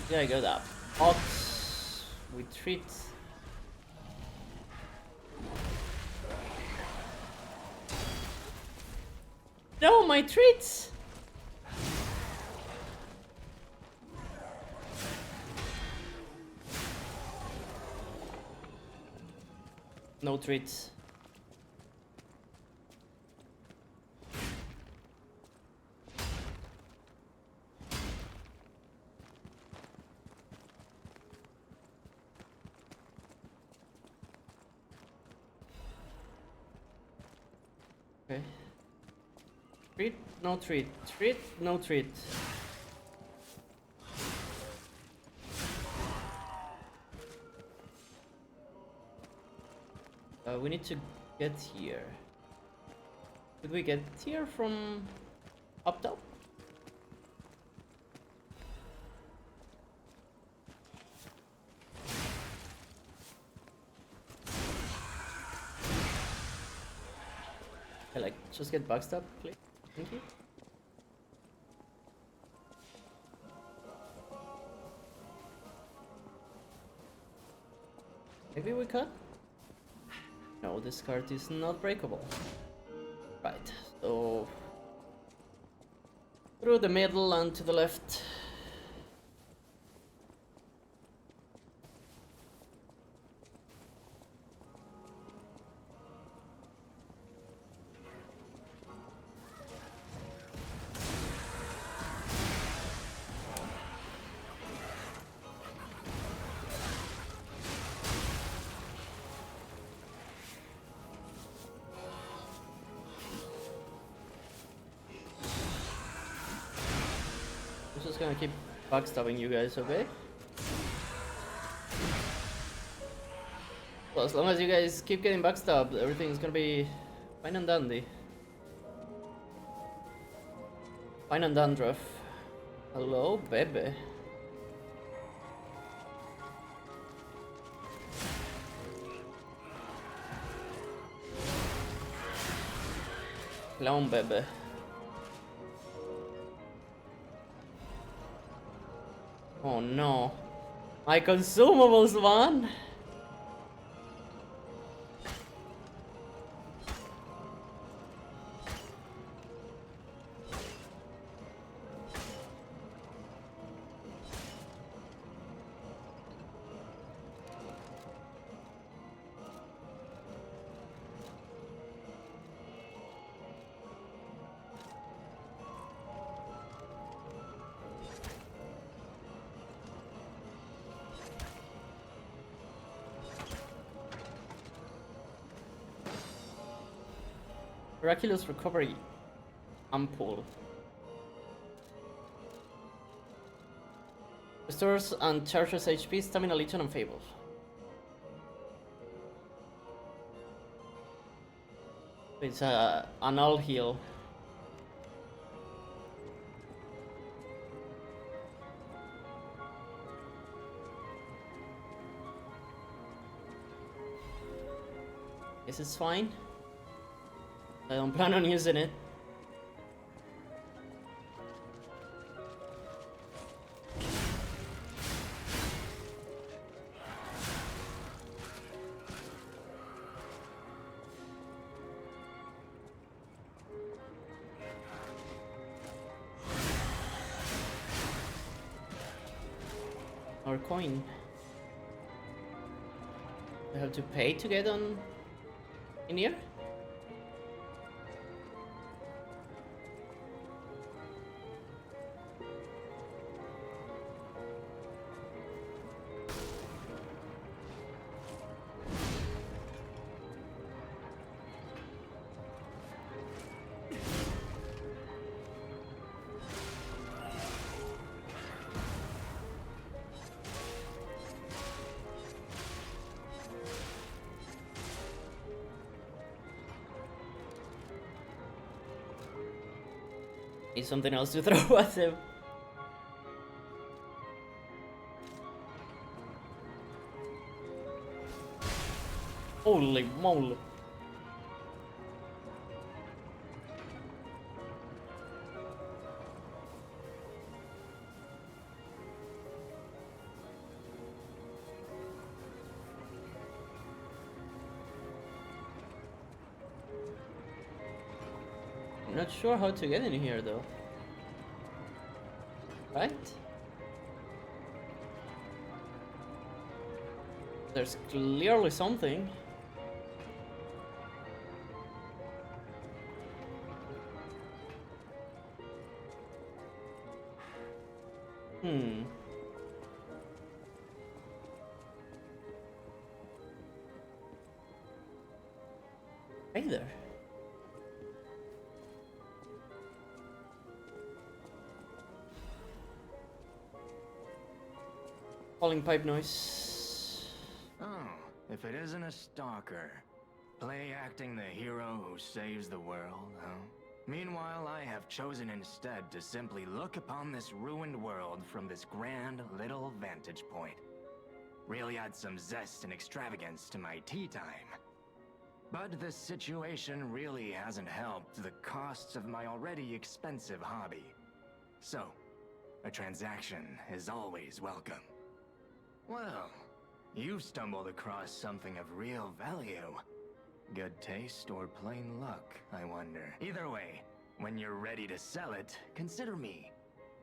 There you go, that box with treats. No, my treats! No treats. Okay. Treat, no treat. Treat, no treat. We need to get here. Could we get here from up top? Okay, like, just get backstab, please. Thank you. Maybe we could? No, this card is not breakable. Right, so through the middle and to the left. I'm just gonna keep backstabbing you guys, okay? Well, as long as you guys keep getting backstabbed, everything's gonna be fine and dandy. Fine and dandruff. Hello, baby. Clown baby. no. My consumables, man! Miraculous recovery ampoule. Restores and charges HP, stamina, legion, and fable. It's an all heal. Guess it's fine. I don't plan on using it. Or coin. I have to pay to get on in here? Need something else to throw at him. Holy moly. I'm not sure how to get in here though. Right? There's clearly something. Hey there. Falling pipe noise. Oh, if it isn't a stalker. Play acting the hero who saves the world, huh? Meanwhile, I have chosen instead to simply look upon this ruined world from this grand little vantage point. Really add some zest and extravagance to my tea time. But this situation really hasn't helped the costs of my already expensive hobby. So, a transaction is always welcome. Well, you've stumbled across something of real value. Good taste or plain luck, I wonder. Either way, when you're ready to sell it, consider me.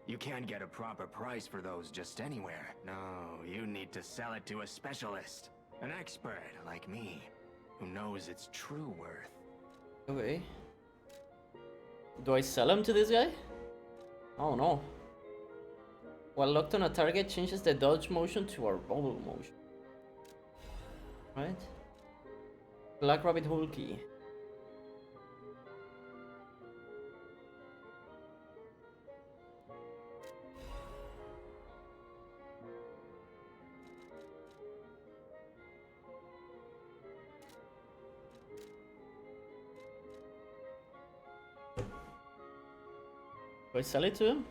You can't get a proper price for those just anywhere. No, you need to sell it to a specialist. An expert like me, who knows its true worth. Okay. Do I sell him to this guy? Oh no. While locked on a target, changes the dodge motion to a roll motion. Right? Black Rabbit Hole key. Do I sell it to him?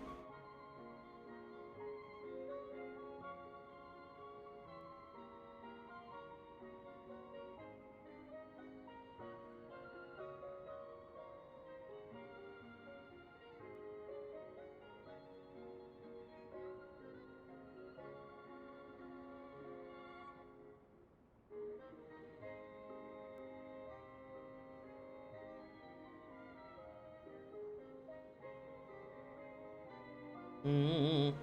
Mm.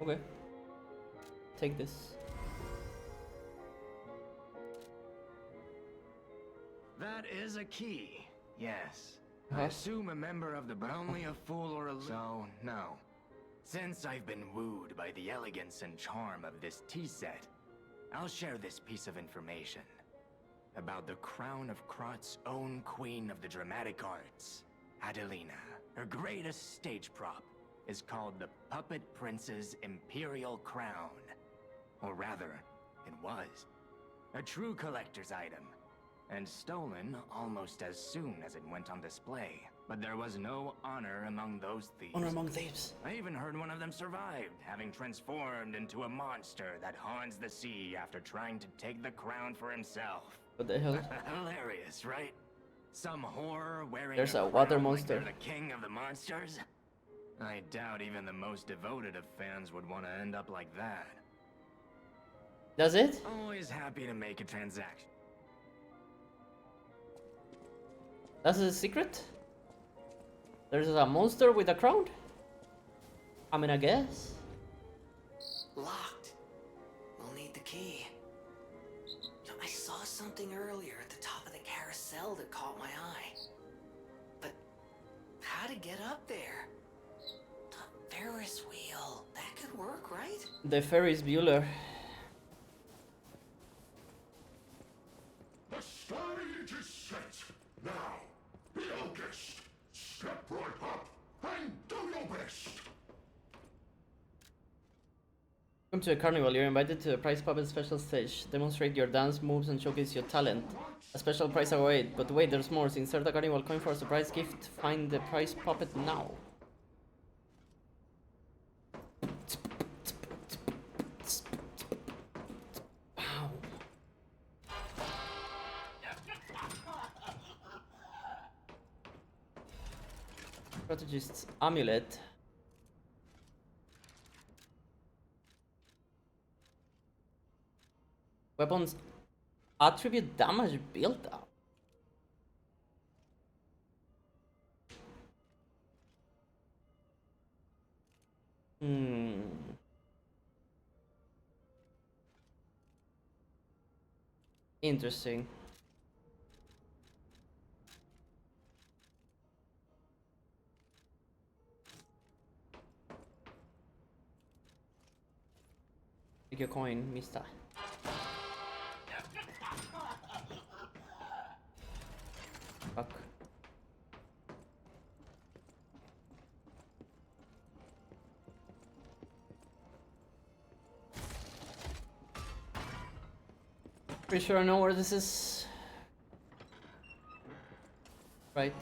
Okay. Take this. That is a key. Yes. I Uh-huh. assume a member of the but only a fool or a so no. Since I've been wooed by the elegance and charm of this tea set, I'll share this piece of information about the crown of Krot's own queen of the dramatic arts, Adelina. Her greatest stage prop is called the Puppet Prince's Imperial Crown. Or rather, it was. A true collector's item, and stolen almost as soon as it went on display. But there was no honor among those thieves. Honor among thieves. I even heard one of them survived, having transformed into a monster that haunts the sea after trying to take the crown for himself. What the hell? Hilarious, right? Some horror wearing There's a crown water like monster. they're the king of the monsters? I doubt even the most devoted of fans would want to end up like that. Does it? Always happy to make a transaction. That's a secret? There's a monster with a crown? I mean, I guess. Locked. We'll need the key. I saw something earlier at the top of the carousel that caught my eye. But how to get up there? The Ferris wheel. That could work, right? The Ferris Bueller. The stage is set. Now, be our guest. Step right up and do your best. Welcome to a carnival. You're invited to a prize puppet special stage. Demonstrate your dance moves and showcase your talent. A special prize awaits, but wait, there's more. Insert a carnival coin for a surprise gift. Find the prize puppet now. Wow. Strategist's amulet. Weapons attribute damage built up. Interesting. Take your coin, mister. Fuck. Pretty sure I know where this is. Right.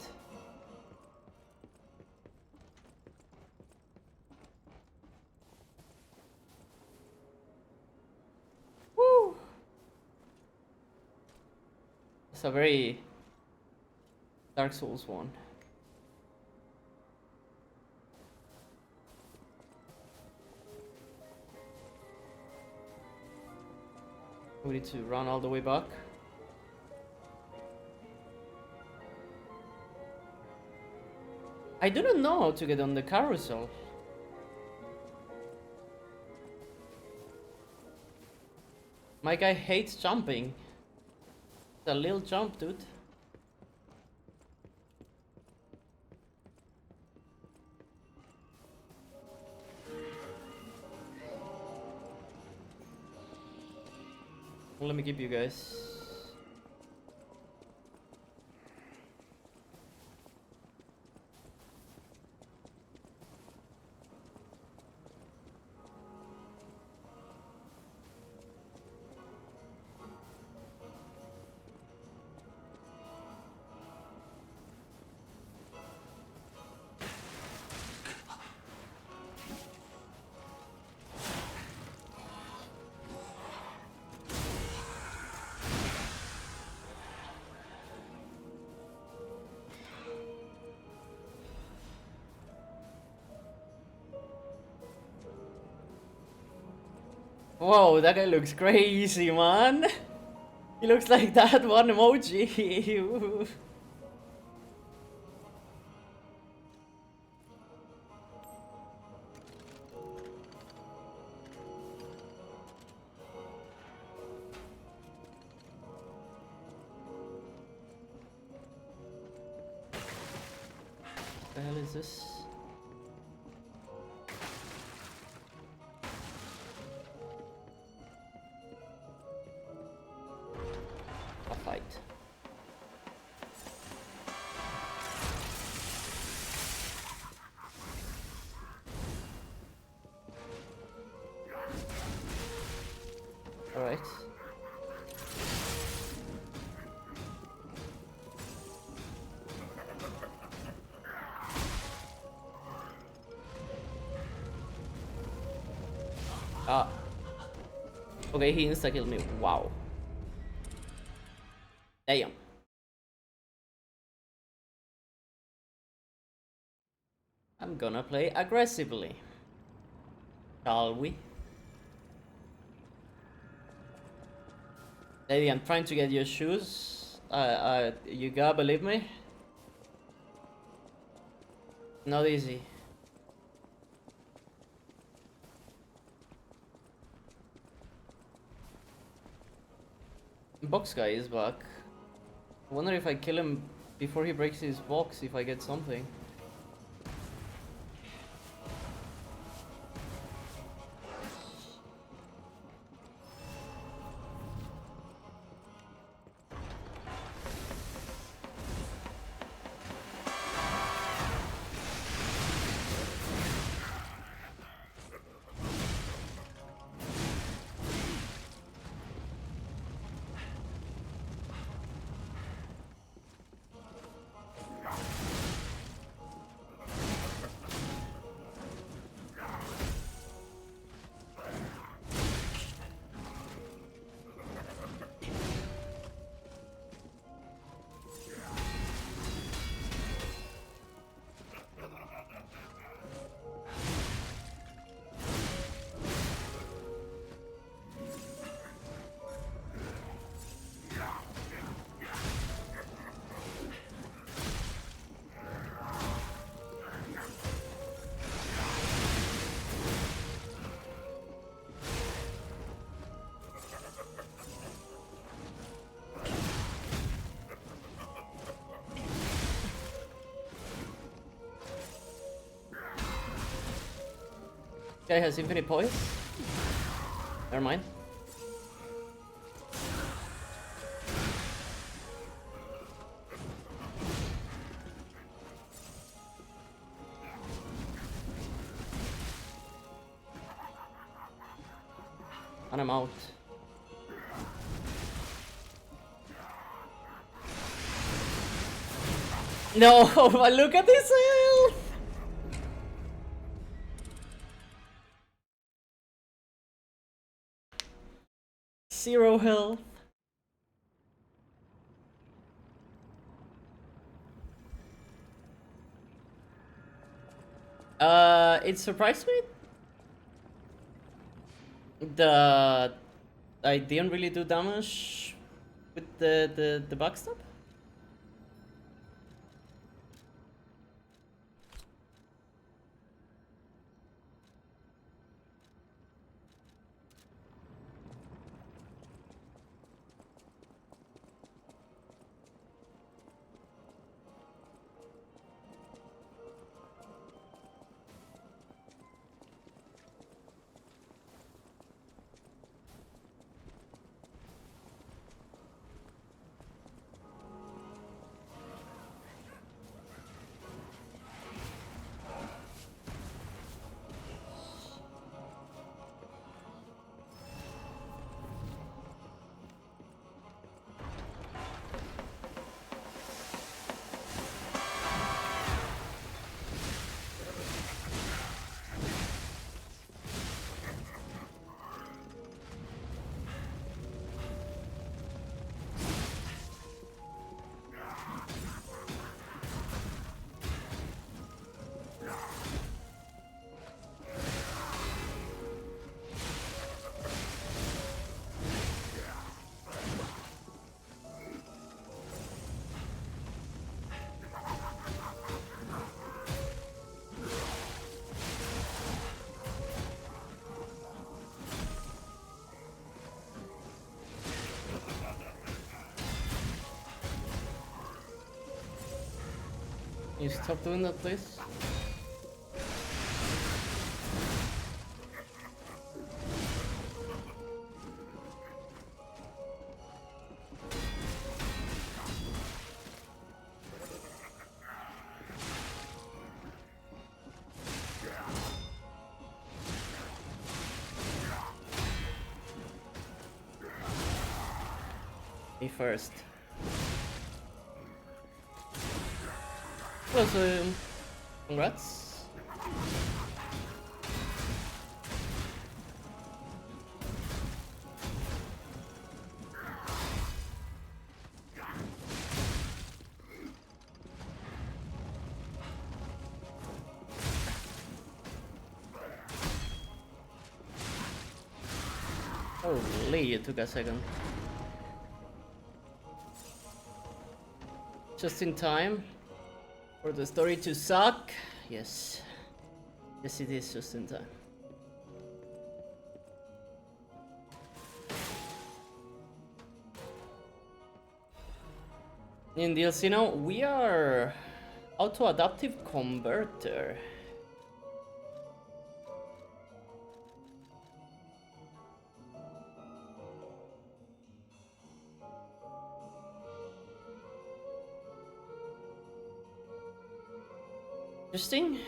Woo! It's a very Dark Souls one. We need to run all the way back. I do not know how to get on the carousel. My guy hates jumping. It's a little jump, dude. Let me keep you guys. Whoa, that guy looks crazy, man. He looks like that one emoji. is this? A fight. All right. Ah. Okay, he insta-killed me. Wow. Damn. I'm gonna play aggressively. Shall we? Lady, I'm trying to get your shoes. You gotta believe me. Not easy. Box guy is back. I wonder if I kill him before he breaks his box, if I get something. Guy has infinite poise. Never mind. And I'm out. No, look at this health! Zero health. It surprised me. I didn't really do damage with the backstab. Can you stop doing that, please? Me first. Well, so congrats. Holy, it took a second. Just in time for the story to suck. Yes. Yes, it is just in time. In DLC now, we are auto-adaptive converter. Interesting.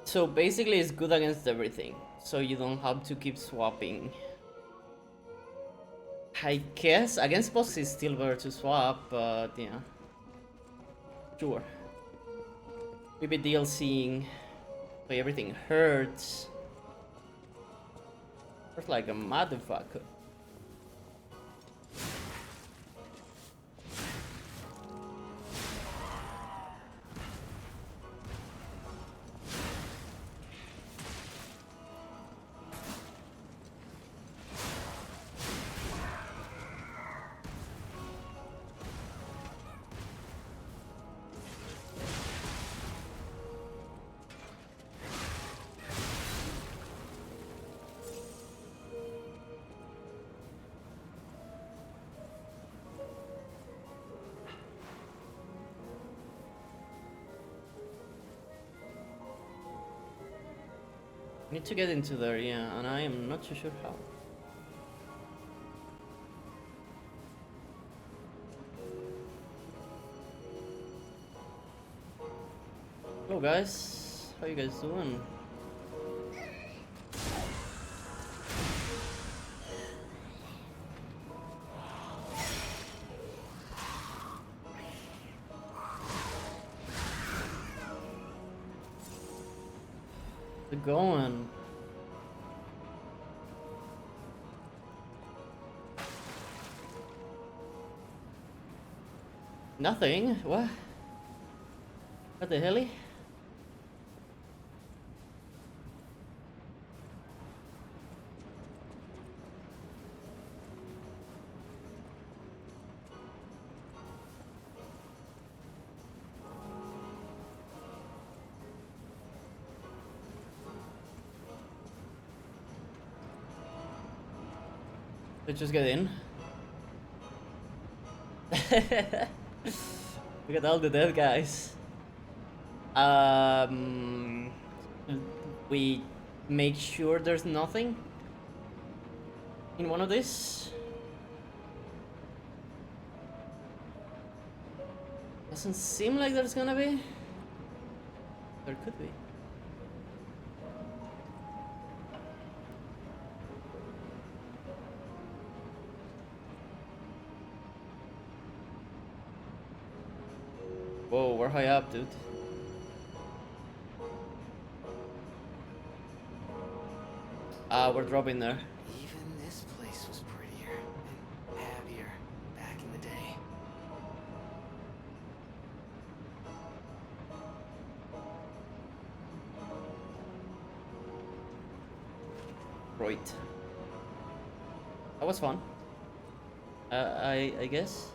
So basically it's good against everything, so you don't have to keep swapping. I guess against bosses it's still better to swap, but yeah. Sure. Maybe DLCing, so everything hurts. Hurts like a motherfucker. Need to get into there, yeah, and I am not too sure how. Hello guys, how you guys doing? How's it going? Nothing? What? What the hell? Let's just get in. Look at all the dead guys. We make sure there's nothing in one of these. Doesn't seem like there's gonna be. There could be. Whoa, we're high up, dude. We're dropping there. Even this place was prettier and happier back in the day. Right. That was fun. I guess.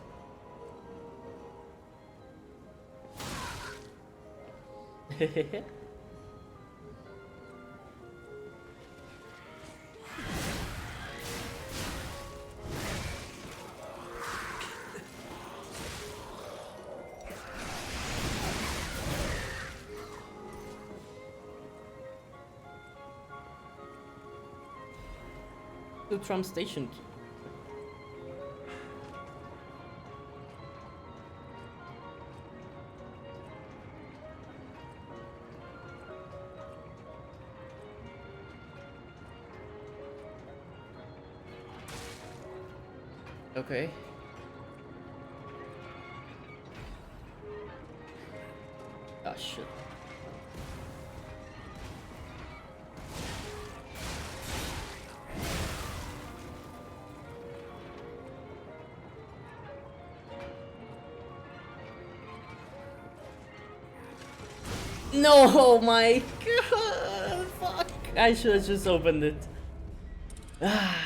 To Trump Station. Okay. Ah, shit. No, my god, fuck. I should have just opened it. Ah.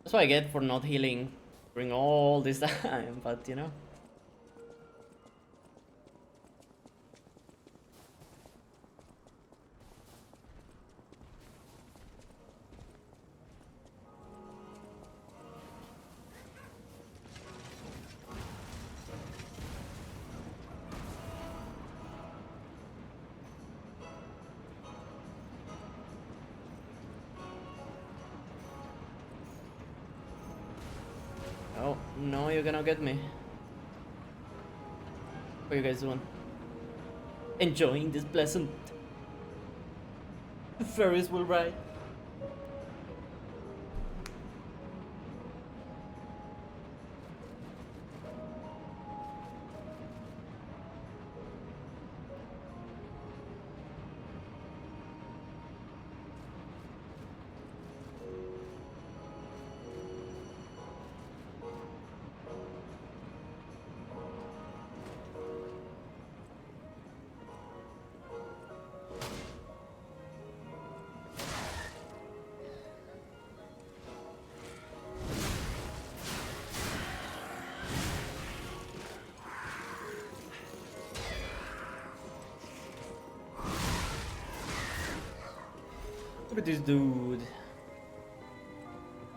That's what I get for not healing during all this time, but you know. Oh, no, you're gonna get me. What are you guys doing? Enjoying this pleasant Ferris wheel ride? Look at this dude.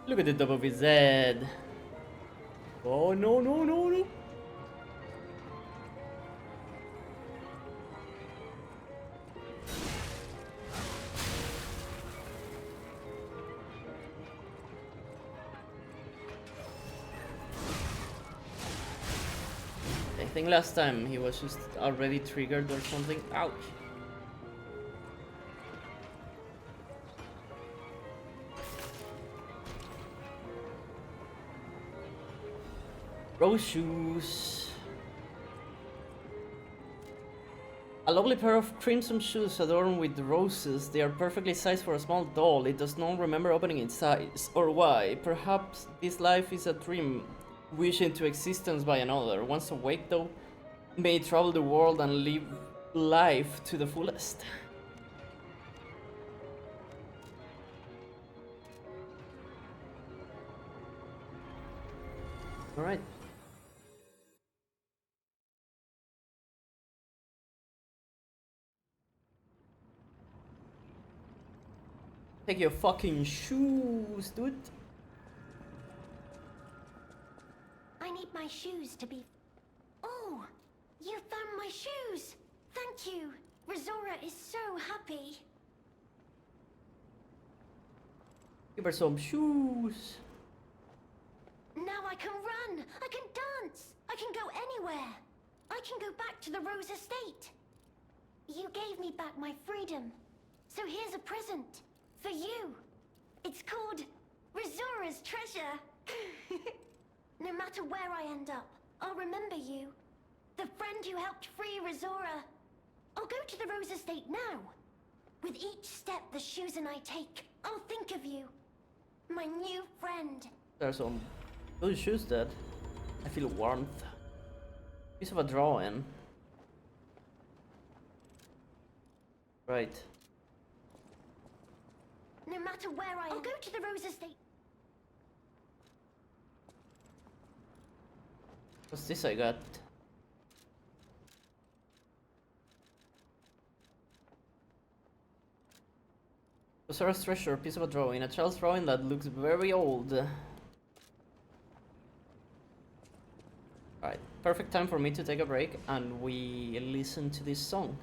Look at the top of his head. Oh, no, no, no, no. I think last time he was just already triggered or something. Ouch. Rose shoes. A lovely pair of crimson shoes adorned with roses. They are perfectly sized for a small doll. It does not remember opening its eyes. Or why? Perhaps this life is a dream, wished into existence by another. Once awake though, may travel the world and live life to the fullest. Alright. Take your fucking shoes, dude. I need my shoes to be... Oh! You found my shoes! Thank you! Rizora is so happy. Give her some shoes. Now I can run! I can dance! I can go anywhere! I can go back to the Rose Estate! You gave me back my freedom. So here's a present. For you. It's called Rizora's Treasure. No matter where I end up, I'll remember you. The friend who helped free Rizora. I'll go to the Rose Estate now. With each step the shoes and I take, I'll think of you. My new friend. There's some good shoes, Dad. I feel warmth. Piece of a drawing. Right. No matter where I'll go to the Rose Estate. What's this I got? Sarah's treasure, piece of a drawing. A child's drawing that looks very old. Right, perfect time for me to take a break and we listen to this song.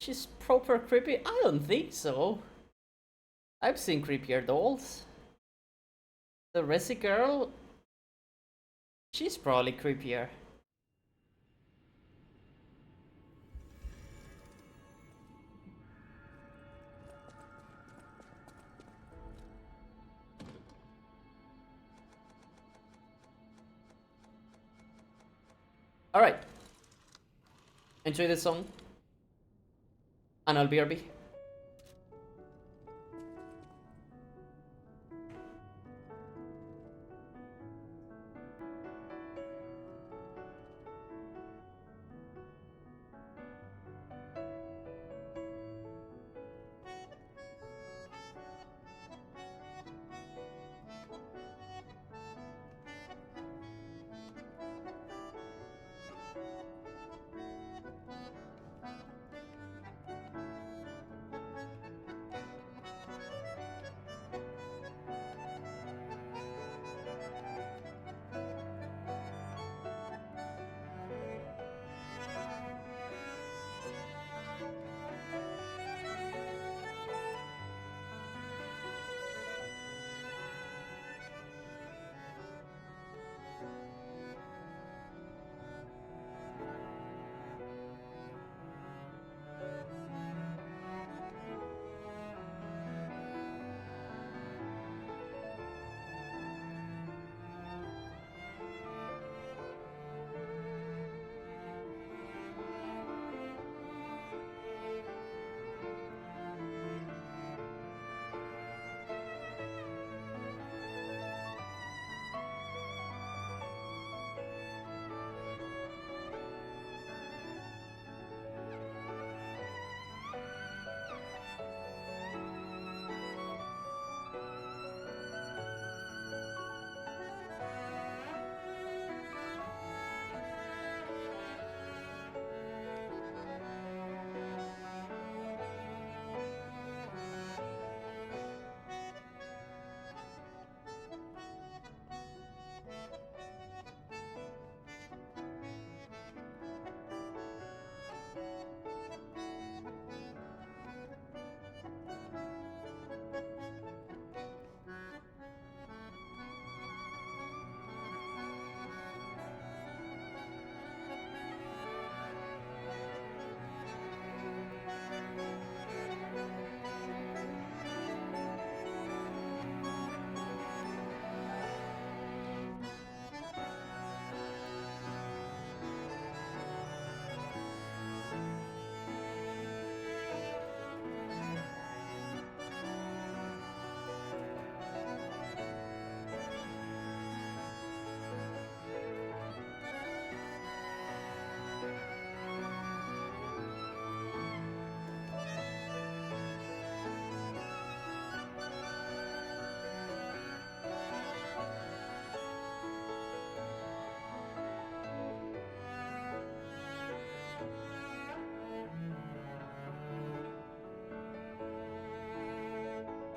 She's proper creepy? I don't think so. I've seen creepier dolls. The Resi girl, she's probably creepier. Alright. Enjoy the song. And I'll BRB.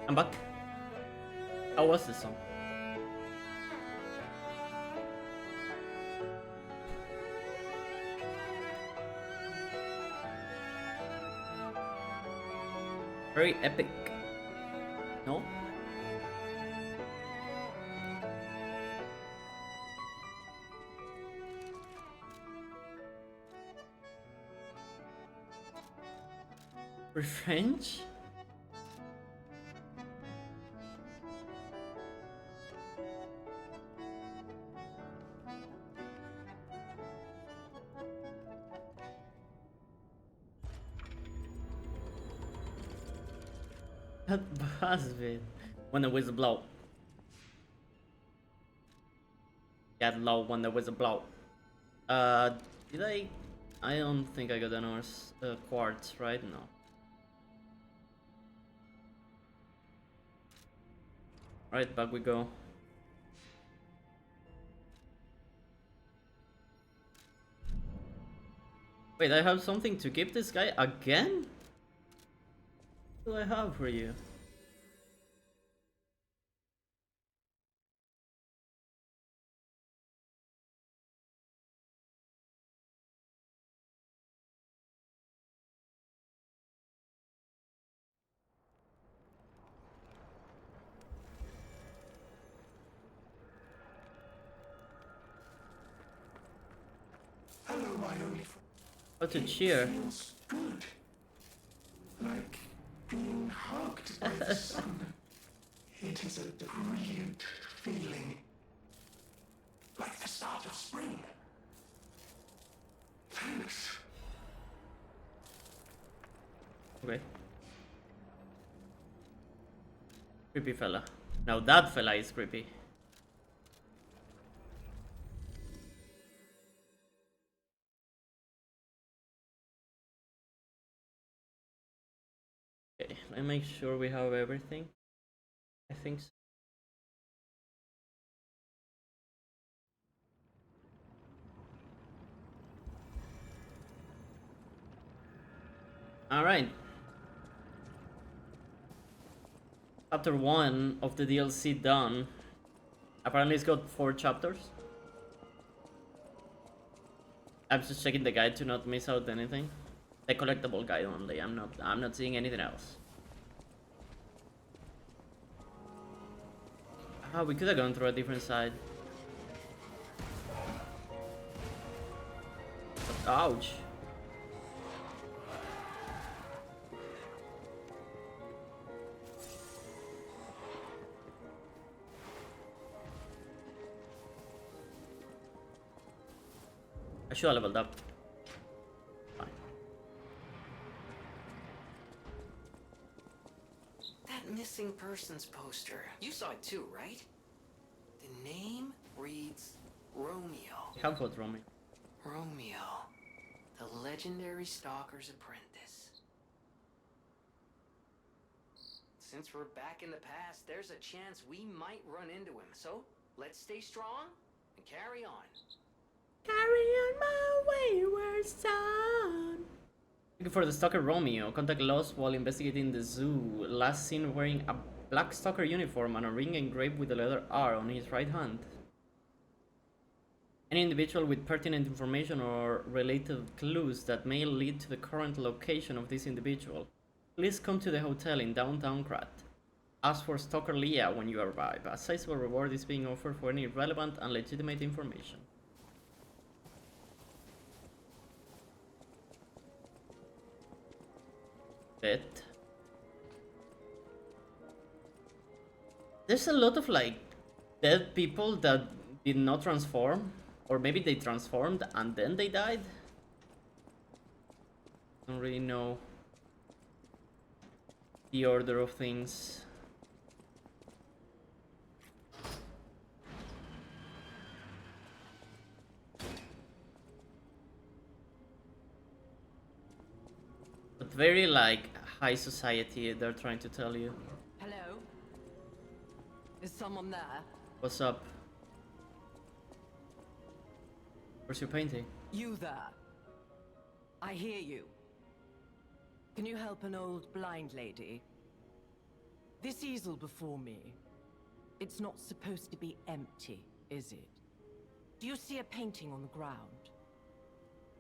I'm back. How was this song? Very epic. No? French? That has been when the whistle blow. Get low when the whistle blow. Did I? I don't think I got another quartz, right? No. Alright, back we go. Wait, I have something to give this guy again? What do I have for you? Hello, my only friend. How to cheer? It feels good. Like being hugged by the sun. It is a brilliant feeling. Like the start of spring. Thanks. Okay. Creepy fella. Now that fella is creepy. Okay, let me make sure we have everything. I think so. Alright. Chapter 1 of the DLC done. Apparently it's got 4 chapters. I'm just checking the guide to not miss out anything. The collectible guide only. I'm not seeing anything else. Ah, we could have gone through a different side. Ouch. I should have leveled up. Fine. That missing persons poster. You saw it too, right? The name reads Romeo. Help with Romy. Romeo, the legendary stalker's apprentice. Since we're back in the past, there's a chance we might run into him. So, let's stay strong and carry on. Carry on my wayward son. Looking for the stalker Romeo. Contact lost while investigating the zoo. Last seen wearing a black stalker uniform and a ring engraved with the letter R on his right hand. Any individual with pertinent information or related clues that may lead to the current location of this individual, please come to the hotel in downtown Krat. Ask for Stalker Leah when you arrive. A sizable reward is being offered for any relevant and legitimate information. There's a lot of like dead people that did not transform, or maybe they transformed and then they died. Don't really know the order of things. But very like high society, they're trying to tell you. Hello? Is someone there? What's up? Where's your painting? You there? I hear you. Can you help an old blind lady? This easel before me, it's not supposed to be empty, is it? Do you see a painting on the ground?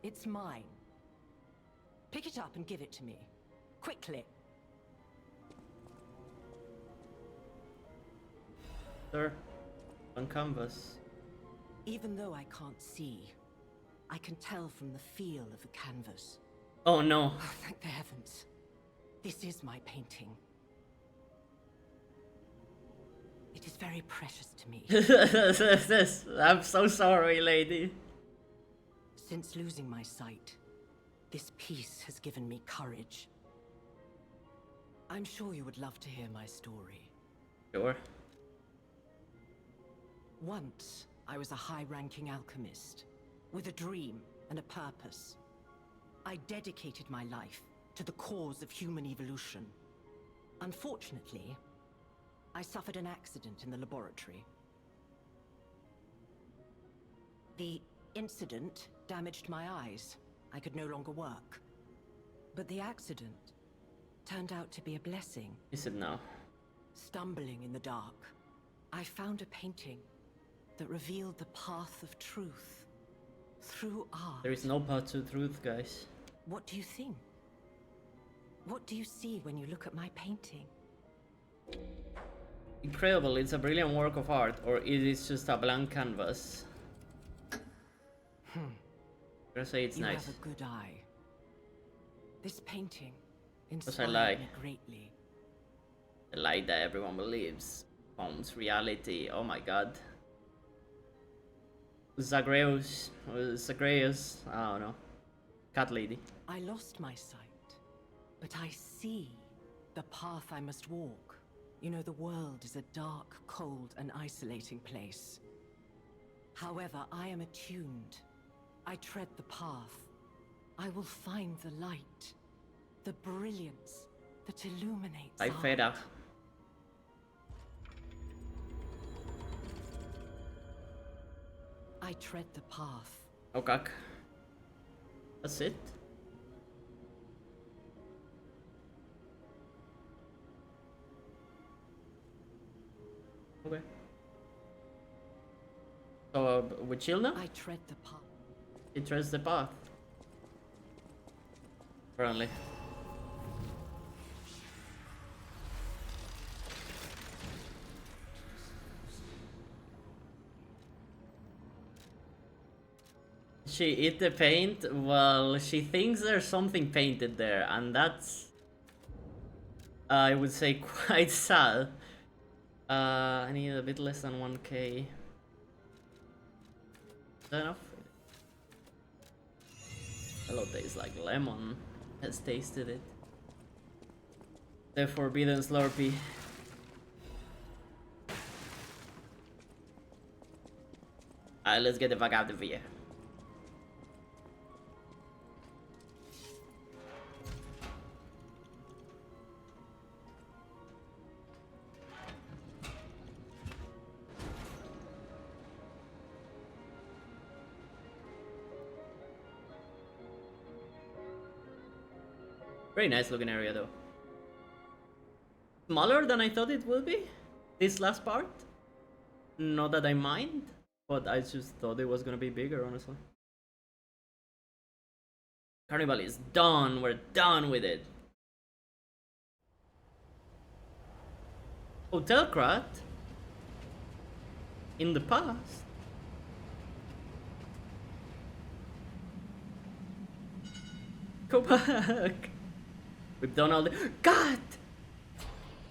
It's mine. Pick it up and give it to me. Quickly. Sir, on canvas. Even though I can't see, I can tell from the feel of the canvas. Oh no. Oh, thank the heavens. This is my painting. It is very precious to me. I'm so sorry, lady. Since losing my sight, this piece has given me courage. I'm sure you would love to hear my story. Sure. Once, I was a high-ranking alchemist, with a dream and a purpose. I dedicated my life to the cause of human evolution. Unfortunately, I suffered an accident in the laboratory. The incident damaged my eyes. I could no longer work. But the accident turned out to be a blessing. Is it now? Stumbling in the dark, I found a painting that revealed the path of truth through art. There is no path to truth, guys. What do you think? What do you see when you look at my painting? Incredible, it's a brilliant work of art, or it is just a blank canvas. gonna say it's You nice. have a good eye. This painting I inspired like. me greatly. The light that everyone believes forms reality. Oh my god. Zagreus. Zagreus. I don't know. Cat lady. I lost my sight, but I see the path I must walk. You know, the world is a dark, cold, and isolating place. However, I am attuned. I tread the path. I will find the light, the brilliance that illuminates I art. Feda. I tread the path. Okay. That's it. Okay. So we chill now? I tread the path. He treads the path. Apparently. She eat the paint? Well, she thinks there's something painted there, and that's, I would say, quite sad. I need a bit less than 1k. Is that enough? Hello, tastes like lemon. Has tasted it. The forbidden Slurpee. Alright, let's get the fuck out of here. Very nice looking area though. Smaller than I thought it would be, this last part. Not that I mind, but I just thought it was gonna be bigger, honestly. Carnival is done, we're done with it. Hotelcrat? In the past? Go back! We've done all the— God!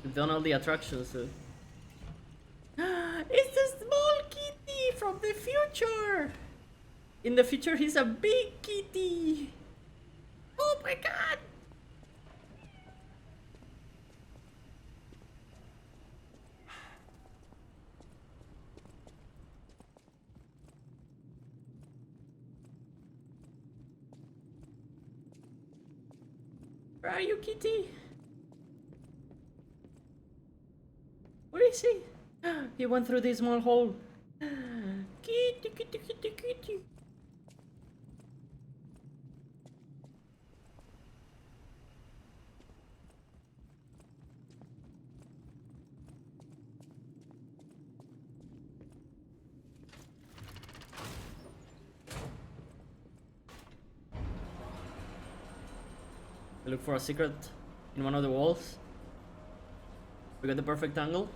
We've done all the attractions, so. It's a small kitty from the future! In the future, he's a big kitty! Oh my god! Where are you, kitty? Where is he? He went through this small hole. Kitty, kitty, kitty, kitty. I look for a secret in one of the walls. We got the perfect angle.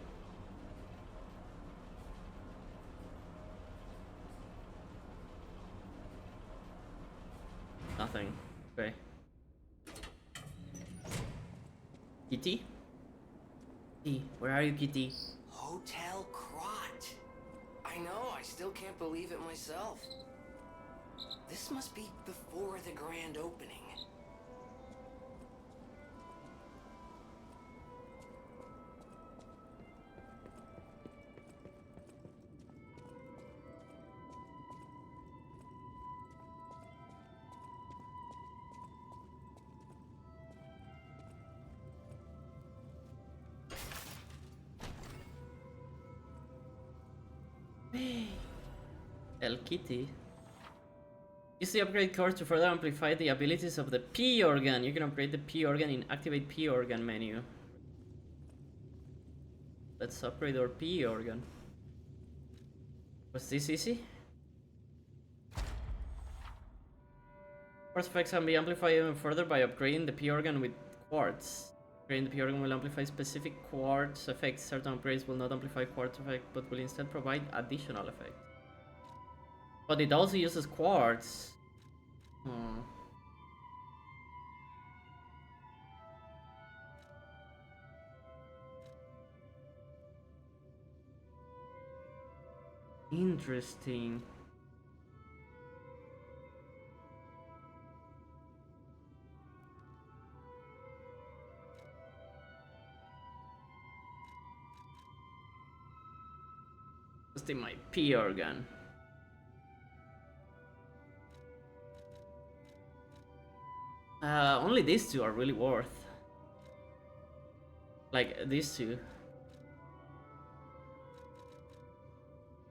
Nothing. Okay. Kitty? Kitty, where are you, Kitty? Hotel Crot. I know, I still can't believe it myself. This must be before the grand opening. El Kitty. Use the upgrade core to further amplify the abilities of the P organ. You can upgrade the P organ in Activate P organ menu. Let's upgrade our P organ. Was this easy? Quartz effects can be amplified even further by upgrading the P organ with quartz. Upgrading the P organ will amplify specific quartz effects. Certain upgrades will not amplify quartz effect, but will instead provide additional effects. But it also uses quartz. Oh. Interesting. Just in my pee organ. Only these two are really worth. Like these two.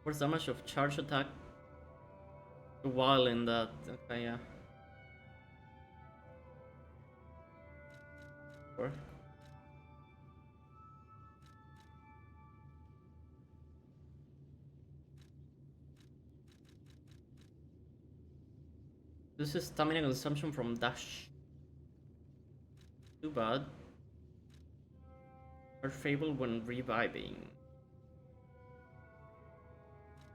What's damage of charge attack while in that? Okay, yeah. Sure. This is stamina consumption from dash. Too bad. Are fable when reviving.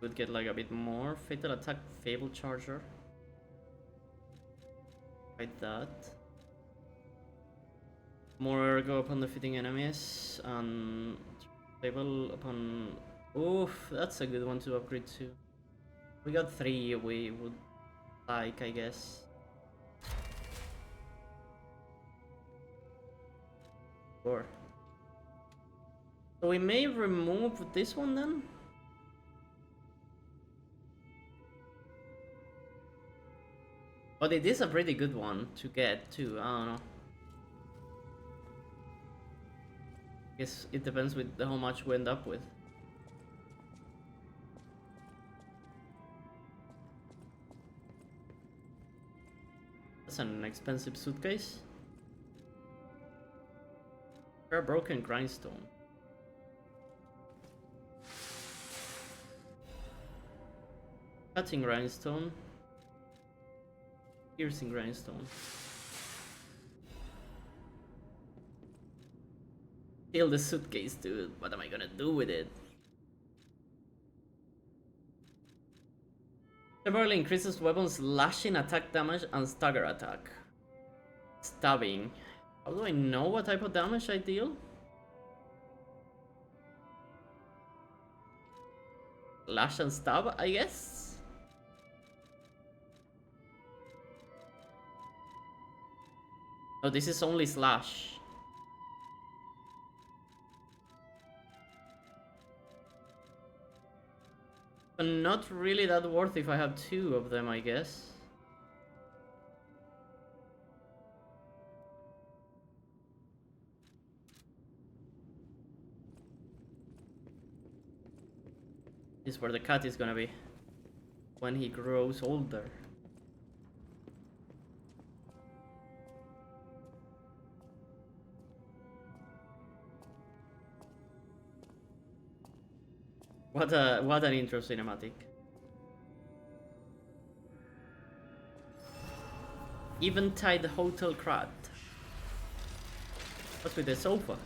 Would get like a bit more. Fatal attack, fable charger. Like that. More go upon defeating enemies and fable upon. Oof, that's a good one to upgrade to. We got 3 we would like, I guess. Sure. So we may remove this one then? But it is a pretty good one to get too, I don't know. Guess it depends with how much we end up with. That's an expensive suitcase. A broken grindstone. Cutting grindstone. Piercing grindstone. Steal the suitcase, dude. What am I gonna do with it? Temporarily increases weapons slashing attack damage and stagger attack. Stabbing. How do I know what type of damage I deal? Lash and stab, I guess? No, this is only slash. But not really that worth if I have 2 of them, I guess. This is where the cat is gonna be when he grows older. What an intro cinematic. Eventide Hotel Krat. What's with the sofa?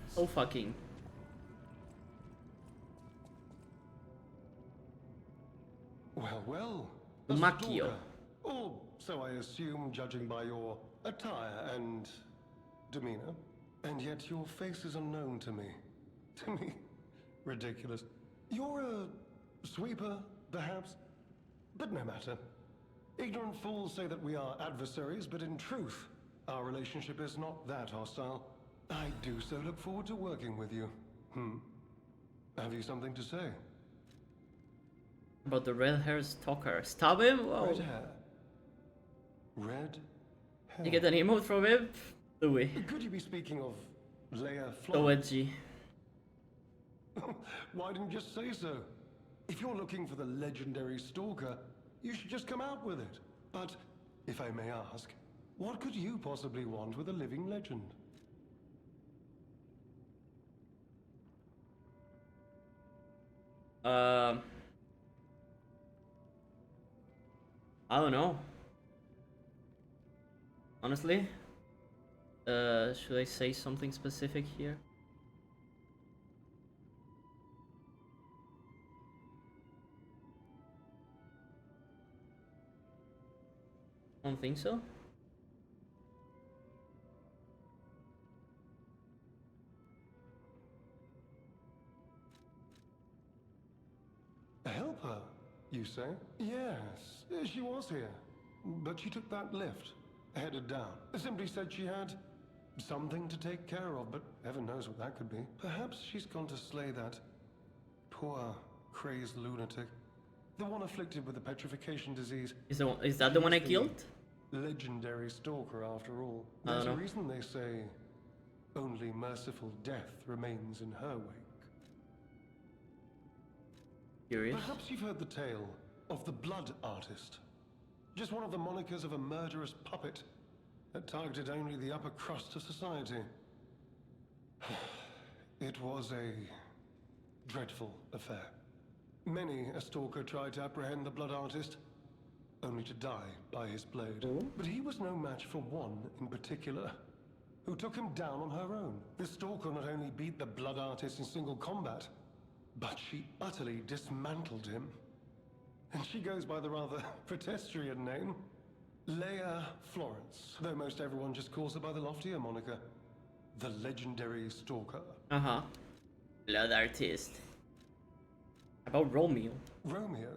Sofa King. Well, well. Umakio. Stalker. Or so I assume, judging by your attire and demeanor. And yet your face is unknown to me. To me. Ridiculous. You're a sweeper, perhaps? But no matter. Ignorant fools say that we are adversaries, but in truth, our relationship is not that hostile. I do so look forward to working with you. Have you something to say? About the red haired stalker. Stab him? Whoa. Red hair. Red hair. You get an emote from him? Do we? Could you be speaking of Leia So Florence? edgy. Why didn't you just say so? If you're looking for the legendary stalker, you should just come out with it. But, if I may ask, what could you possibly want with a living legend? I don't know. Honestly, should I say something specific here? Don't think so. Help her, you say? Yes, she was here. But she took that lift, headed down. Simply said she had something to take care of, but heaven knows what that could be. Perhaps she's gone to slay that poor, crazed lunatic. The one afflicted with the petrification disease. Is that the one I killed? Legendary stalker, after all. I don't There's a know. reason they say only merciful death remains in her wake. Curious. Perhaps you've heard the tale of the Blood Artist. Just one of the monikers of a murderous puppet that targeted only the upper crust of society. It was a dreadful affair. Many a stalker tried to apprehend the Blood Artist, only to die by his blade. Ooh. But he was no match for one in particular, who took him down on her own. The stalker not only beat the Blood Artist in single combat, but she utterly dismantled him. And she goes by the rather pedestrian name, Leia Florence, though most everyone just calls her by the loftier moniker, the Legendary Stalker. Uh-huh. Blood Artist. About Romeo. Romeo?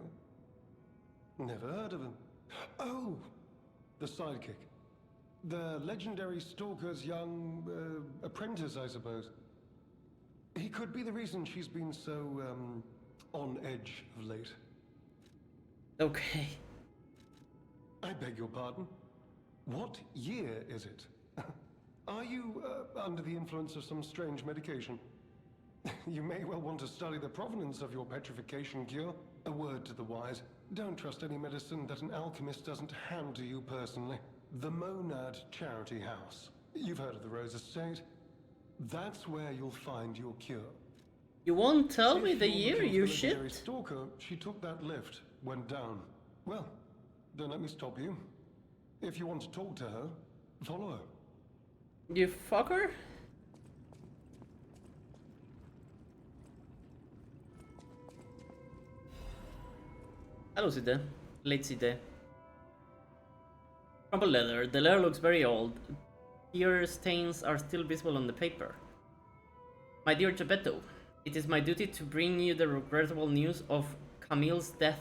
Never heard of him. Oh, the sidekick. The Legendary Stalker's young apprentice, I suppose. He could be the reason she's been so, on edge of late. Okay. I beg your pardon? What year is it? Are you under the influence of some strange medication? You may well want to study the provenance of your petrification cure. A word to the wise. Don't trust any medicine that an alchemist doesn't hand to you personally. The Monad Charity House. You've heard of the Rose Estate? That's where you'll find your cure. You won't tell me If the you're year, looking you for the legendary shit. stalker, she took that lift, went down. Well, don't let me stop you. If you want to talk to her, follow her. You fucker? Hello, Side. Late Side. Crumpled leather. The leather looks very old. Tear stains are still visible on the paper. My dear Geppetto, it is my duty to bring you the regrettable news of Camille's death.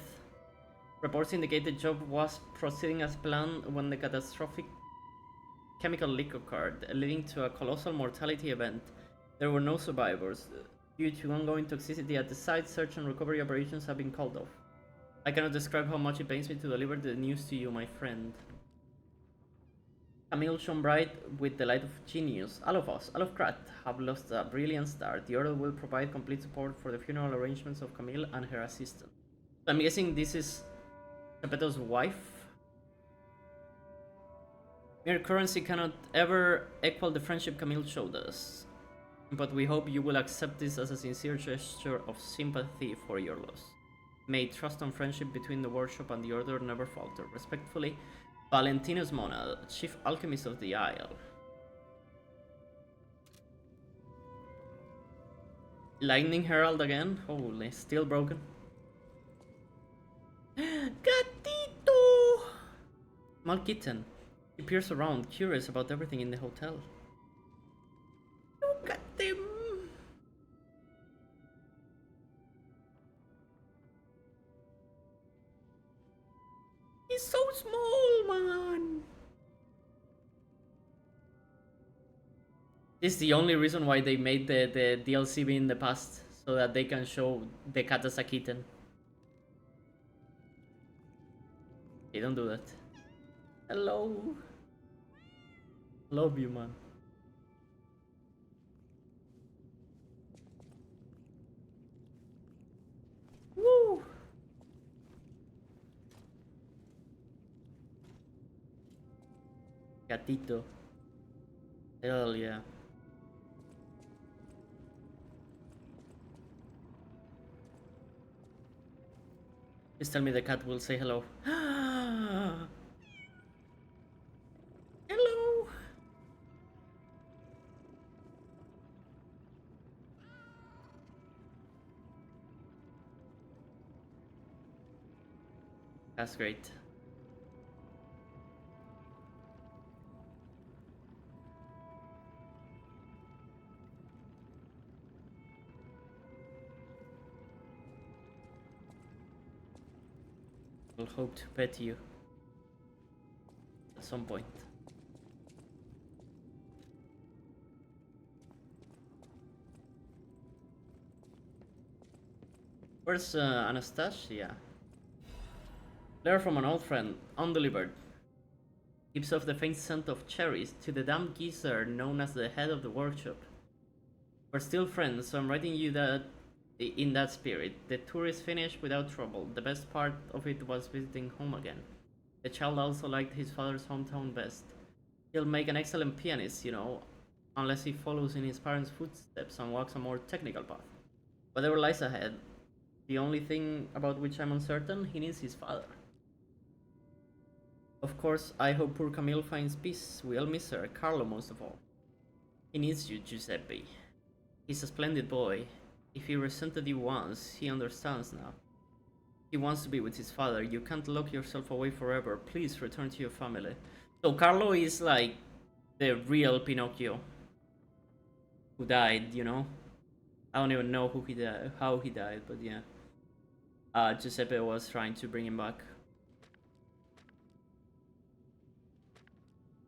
Reports indicate the job was proceeding as planned when the catastrophic chemical leak occurred, leading to a colossal mortality event. There were no survivors. Due to ongoing toxicity at the site, search and recovery operations have been called off. I cannot describe how much it pains me to deliver the news to you, my friend. Camille shone bright with the light of genius. All of us, all of Krat, have lost a brilliant star. The Order will provide complete support for the funeral arrangements of Camille and her assistant. So I'm guessing this is Geppetto's wife? Mere currency cannot ever equal the friendship Camille showed us. But we hope you will accept this as a sincere gesture of sympathy for your loss. May trust and friendship between the workshop and the Order never falter. Respectfully, Valentinus Monad, Chief Alchemist of the Isle. Lightning Herald again? Holy, still broken. Gatito! Small kitten. He peers around, curious about everything in the hotel. Look at them! He's so small, man! This is the only reason why they made the DLC be in the past, so that they can show the cat as a kitten. Hey, don't do that. Hello. Love you, man. Woo! Gatito. Hell yeah. Please tell me the cat will say hello. Hello. That's great. Will hope to pet you at some point. Where's Anastasia? Letter from an old friend, undelivered. Gives off the faint scent of cherries to the damn geezer known as the head of the workshop. We're still friends, so I'm writing you that in that spirit. The tour is finished without trouble. The best part of it was visiting home again. The child also liked his father's hometown best. He'll make an excellent pianist, you know, unless he follows in his parents' footsteps and walks a more technical path. Whatever lies ahead, the only thing about which I'm uncertain, he needs his father. Of course, I hope poor Camille finds peace. We all miss her, Carlo most of all. He needs you, Giuseppe. He's a splendid boy. If he resented you once, he understands now. He wants to be with his father. You can't lock yourself away forever. Please return to your family. So Carlo is like the real Pinocchio who died, you know? I don't even know how he died, but yeah. Giuseppe was trying to bring him back.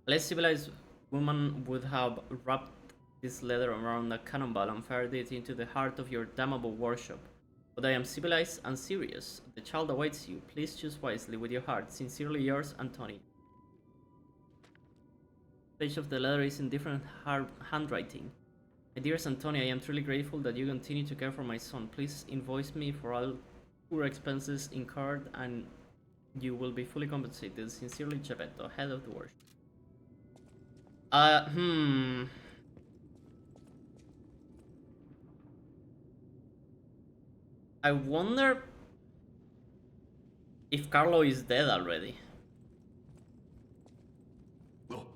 A less civilized woman would have wrapped this letter around a cannonball and fired it into the heart of your damnable workshop. But I am civilized and serious. The child awaits you. Please choose wisely with your heart. Sincerely yours, Antonio. The page of the letter is in different handwriting. My dearest Antonio, I am truly grateful that you continue to care for my son. Please invoice me for all poor expenses incurred and you will be fully compensated. Sincerely, Geppetto, head of the workshop. I wonder if Carlo is dead already. Oh,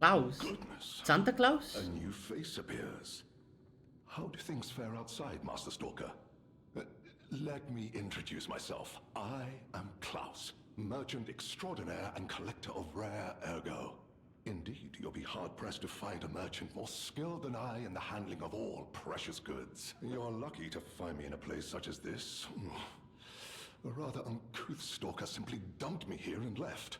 Claus? goodness. Santa Claus? A new face appears. How do things fare outside, Master Stalker? Let me introduce myself. I am Klaus, merchant extraordinaire and collector of rare ergo. Indeed, you'll be hard-pressed to find a merchant more skilled than I in the handling of all precious goods. You're lucky to find me in a place such as this. A rather uncouth stalker simply dumped me here and left.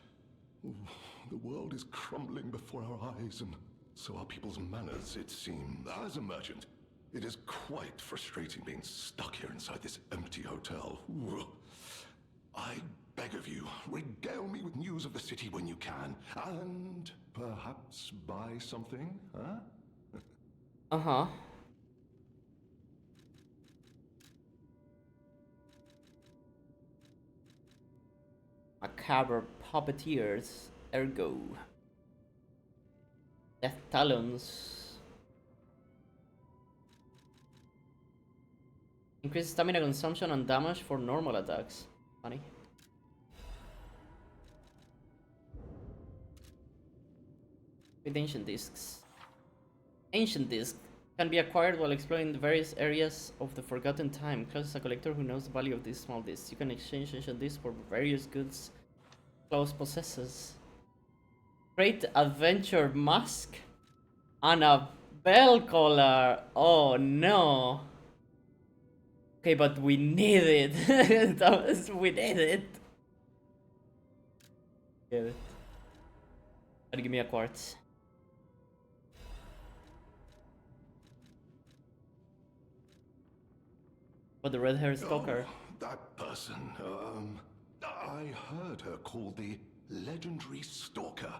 The world is crumbling before our eyes, and so are people's manners, it seems. As a merchant, it is quite frustrating being stuck here inside this empty hotel. I beg of you, regale me with news of the city when you can, and perhaps buy something, huh? Uh-huh. Macabre puppeteers, ergo. Death talons. Increase stamina consumption and damage for normal attacks. Funny. With ancient discs. Ancient disc can be acquired while exploring the various areas of the Forgotten Time. Klaus is a collector who knows the value of these small discs. You can exchange ancient discs for various goods Klaus possesses. Great Adventure Mask and a bell collar. Oh no. Okay, but we need it. Thomas, we need it. Get it. Gotta give me a quartz. But the red-haired stalker. Oh, that person, I heard her called the legendary stalker.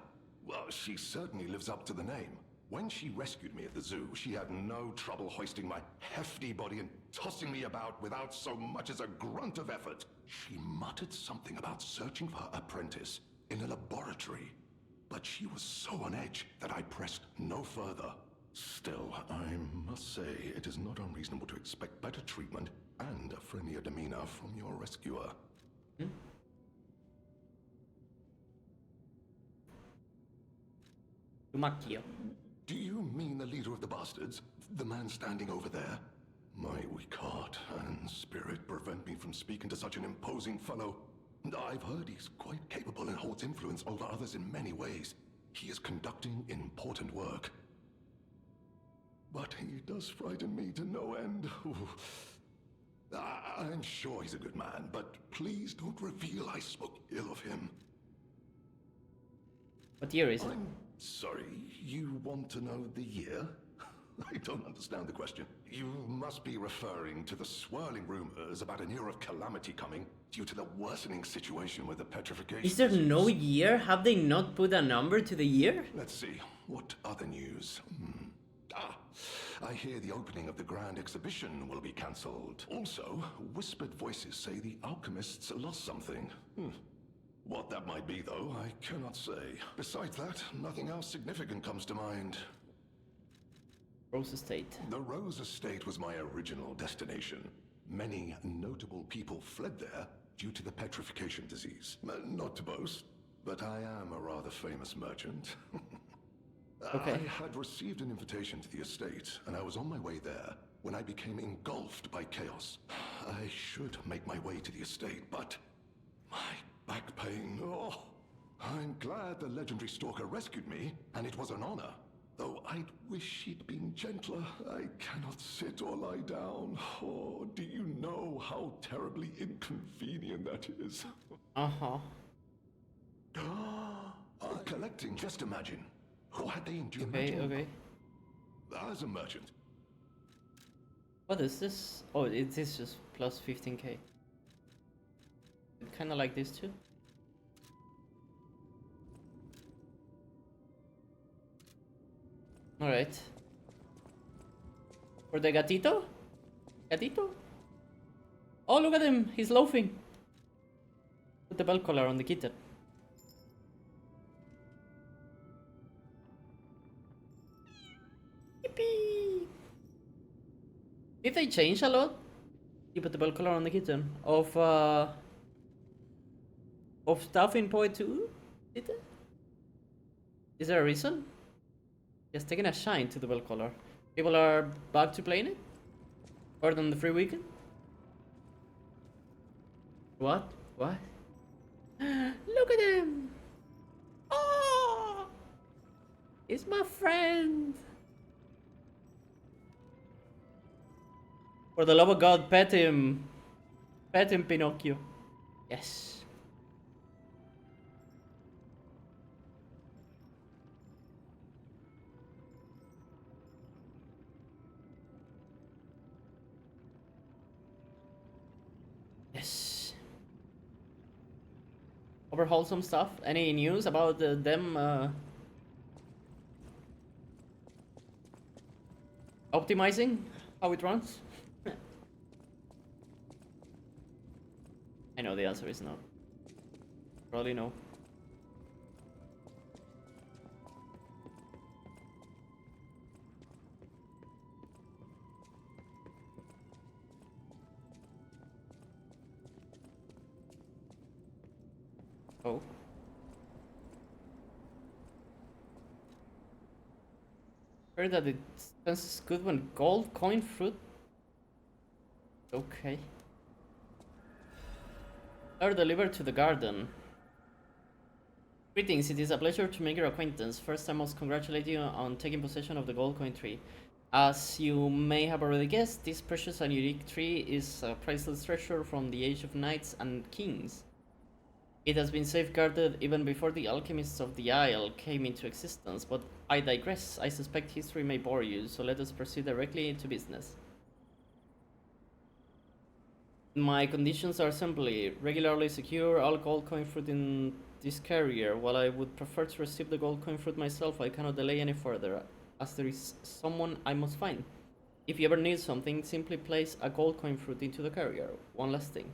Well, she certainly lives up to the name. When she rescued me at the zoo, she had no trouble hoisting my hefty body and tossing me about without so much as a grunt of effort. She muttered something about searching for her apprentice in a laboratory, but she was so on edge that I pressed no further. Still, I must say, it is not unreasonable to expect better treatment and a friendlier demeanor from your rescuer. Macchio. Do you mean the leader of the bastards? The man standing over there? My weak heart and spirit prevent me from speaking to such an imposing fellow. I've heard he's quite capable and holds influence over others in many ways. He is conducting important work. But he does frighten me to no end. I'm sure he's a good man, but please don't reveal I spoke ill of him. What year is it? I'm sorry, you want to know the year? I don't understand the question. You must be referring to the swirling rumors about an era of calamity coming due to the worsening situation with the petrification. Is there no disease. year? Have they not put a number to the year? Let's see, what other news? I hear the opening of the Grand Exhibition will be cancelled. Also, whispered voices say the alchemists lost something. What that might be, though, I cannot say. Besides that, nothing else significant comes to mind. Rose Estate. The Rose Estate was my original destination. Many notable people fled there due to the petrification disease. Not to boast, but I am a rather famous merchant. Okay. I had received an invitation to the estate, and I was on my way there when I became engulfed by chaos. I should make my way to the estate, but my back pain, oh. I'm glad the legendary stalker rescued me, and it was an honor. Though I'd wish he'd been gentler. I cannot sit or lie down. Oh, do you know how terribly inconvenient that is? Uh-huh. Collecting, just imagine. What had they endured? Okay. As a merchant. What is this? Oh, it is just plus 15k. Kinda like this too. Alright. For the gatito? Gatito? Oh, look at him! He's loafing! Put the belt collar on the kitten. Yippee! Did they change a lot? You put the belt collar on the kitten. Of stuff in Poe 2? Did they? Is there a reason? It's taken a shine to the bell collar. People are back to playing it? Other than the free weekend? What? What? Look at him! Oh! It's my friend! For the love of God, pet him! Pet him, Pinocchio. Yes. Yes. Overhaul some stuff. Any news about them optimizing how it runs? I know the answer is no. Probably no. Oh. Heard that it senses good when gold coin fruit. Okay. Are delivered to the garden. Greetings, it is a pleasure to make your acquaintance. First, I must congratulate you on taking possession of the gold coin tree. As you may have already guessed, this precious and unique tree is a priceless treasure from the age of knights and kings. It has been safeguarded even before the alchemists of the Isle came into existence, but I digress. I suspect history may bore you, so let us proceed directly into business. My conditions are simply regularly secure all gold coin fruit in this carrier. While I would prefer to receive the gold coin fruit myself, I cannot delay any further, as there is someone I must find. If you ever need something, simply place a gold coin fruit into the carrier. One last thing.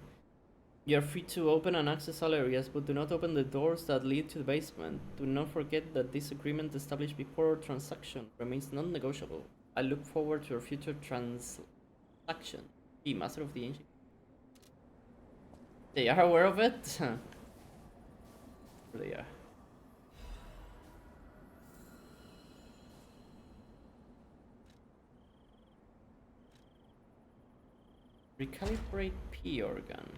You are free to open and access all areas, but do not open the doors that lead to the basement. Do not forget that this agreement established before transaction remains non-negotiable. I look forward to your future transaction. Be Master of the Ancient. They are aware of it? They are. Recalibrate P organ.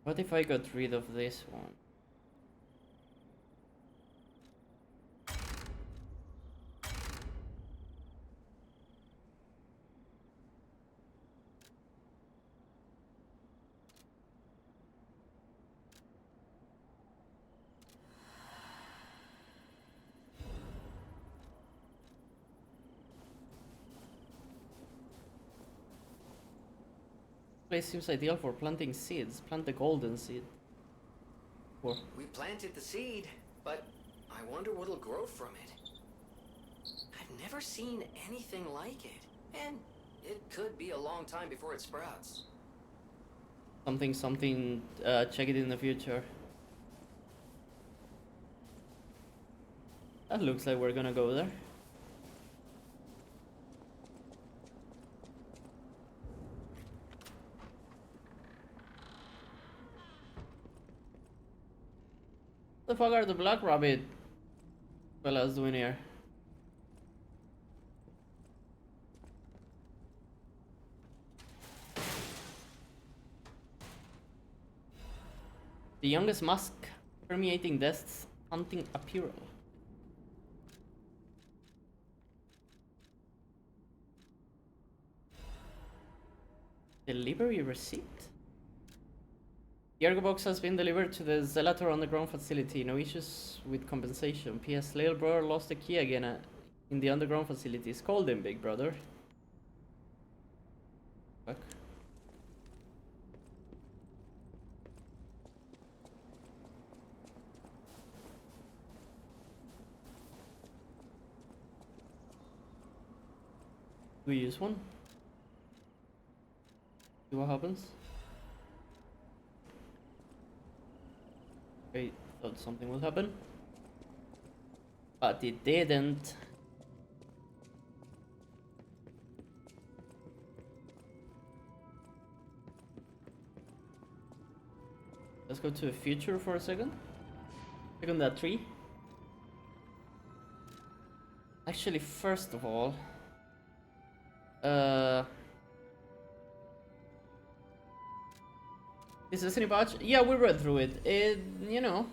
What if I got rid of this one? Place seems ideal for planting seeds. Plant the golden seed. Or We planted the seed, but I wonder what'll grow from it. I've never seen anything like it, and it could be a long time before it sprouts. something, check it in the future. That looks like we're gonna go there. What the fuck are the black rabbit fellas doing here? The youngest musk permeating deaths, hunting apparel. Delivery receipt? The Ergo box has been delivered to the Zelator underground facility. No issues with compensation. P.S. Little brother lost the key again in the underground facility. Scold him, big brother. Fuck. Do we use one? See what happens? I thought something would happen, but it didn't. Let's go to the future for a second. Click on that tree. Actually, first of all, is this any patch? Yeah, we read through it. You know,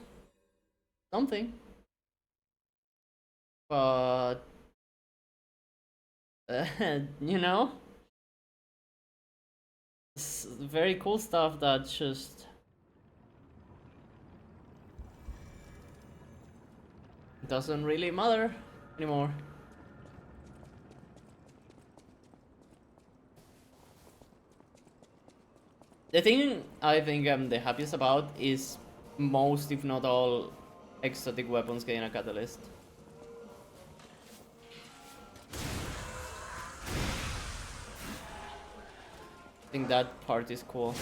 something. But, you know, it's very cool stuff that just doesn't really matter anymore. The thing I think I'm the happiest about is most, if not all, exotic weapons getting a catalyst. I think that part is cool.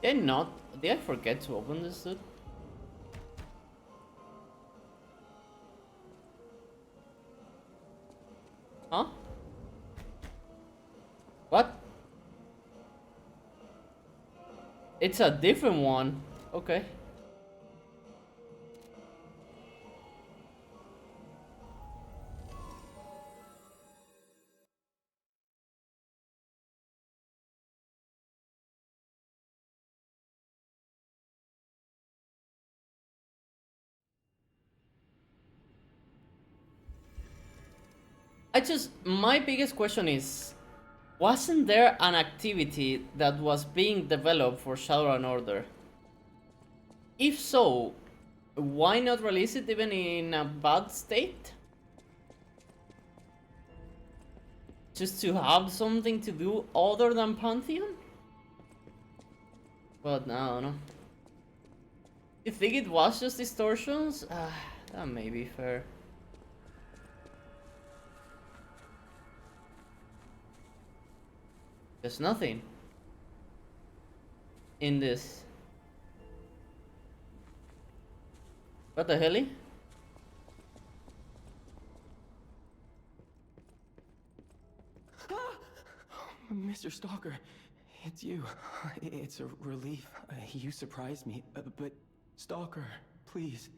Did I forget to open this dude? Huh? What? It's a different one. Okay. My biggest question is, wasn't there an activity that was being developed for Shadowrun Order? If so, why not release it even in a bad state? Just to have something to do other than Pantheon? But I don't know. You think it was just distortions? That may be fair. There's nothing in this. What the hell? Mr. Stalker, it's you. It's a relief. You surprised me. But, Stalker, please.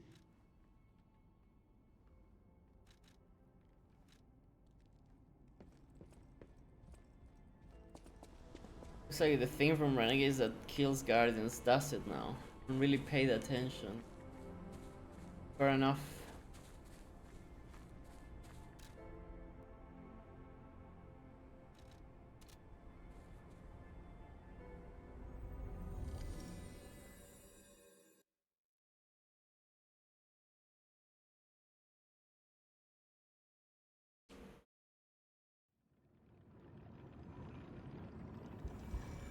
Looks like the thing from Renegades that kills Guardians does it now. I really paid attention. Fair enough.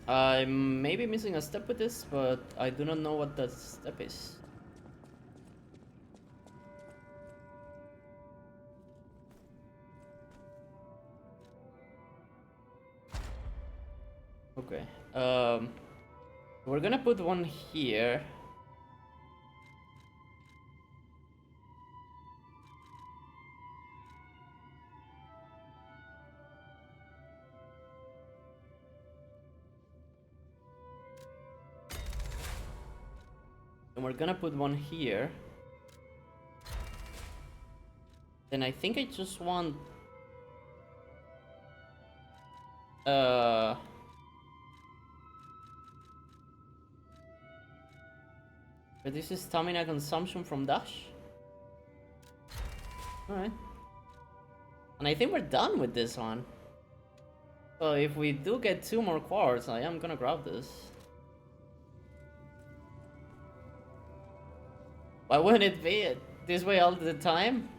I may be missing a step with this, but I do not know what that step is. Okay. We're gonna put one here. And we're gonna put one here. Then I think I just want reduces stamina consumption from dash. Alright. And I think we're done with this one. So if we do get 2 more quartz, I am gonna grab this. Why wouldn't it be this way all the time?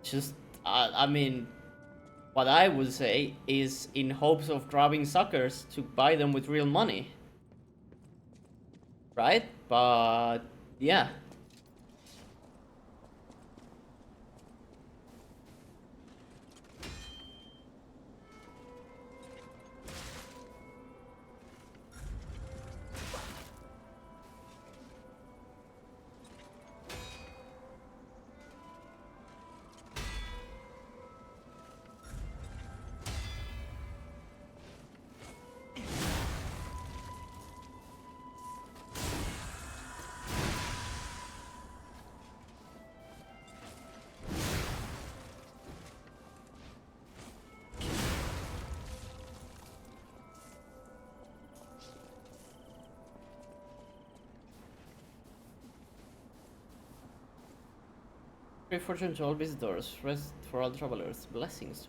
Just, I mean, what I would say is in hopes of grabbing suckers to buy them with real money. Right? But, yeah. Pray fortune to all visitors, rest for all travelers, blessings.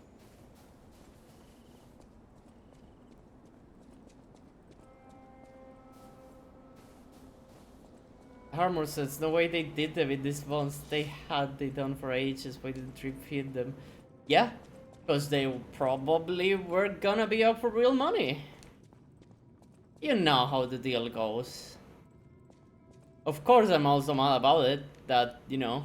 Armor says, no way they did them with these bones. They done for ages. Why didn't Trip feed them? Yeah, because they probably were gonna be up for real money. You know how the deal goes. Of course, I'm also mad about it, that, you know,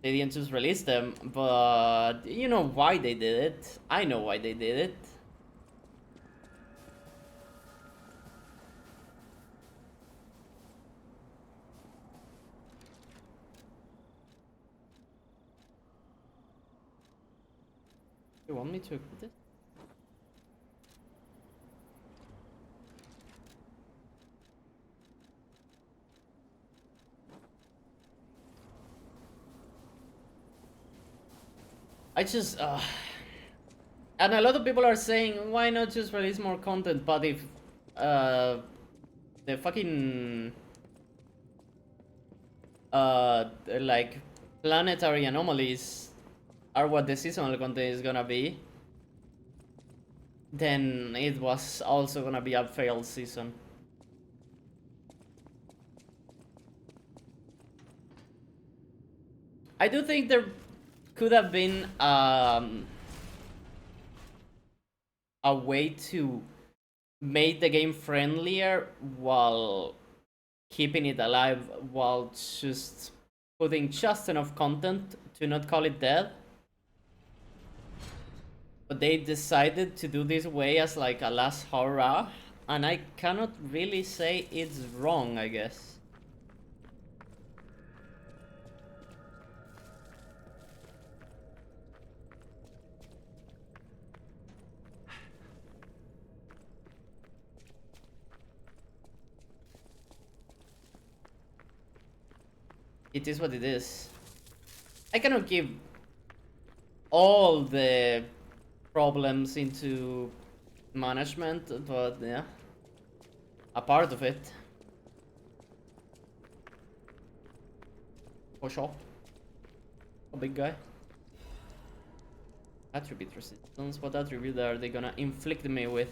they didn't just release them, but you know why they did it. I know why they did it. You want me to equip this? I just, and a lot of people are saying, why not just release more content? But if, the fucking, like, planetary anomalies are what the seasonal content is gonna be, then it was also gonna be a failed season. I do think there could have been a way to make the game friendlier while keeping it alive, while just putting just enough content to not call it dead. But they decided to do this way as like a last hurrah, and I cannot really say it's wrong, I guess. It is what it is. I cannot give all the problems into management, but yeah, a part of it. For sure. A big guy. Attribute resistance. What attribute are they gonna inflict me with?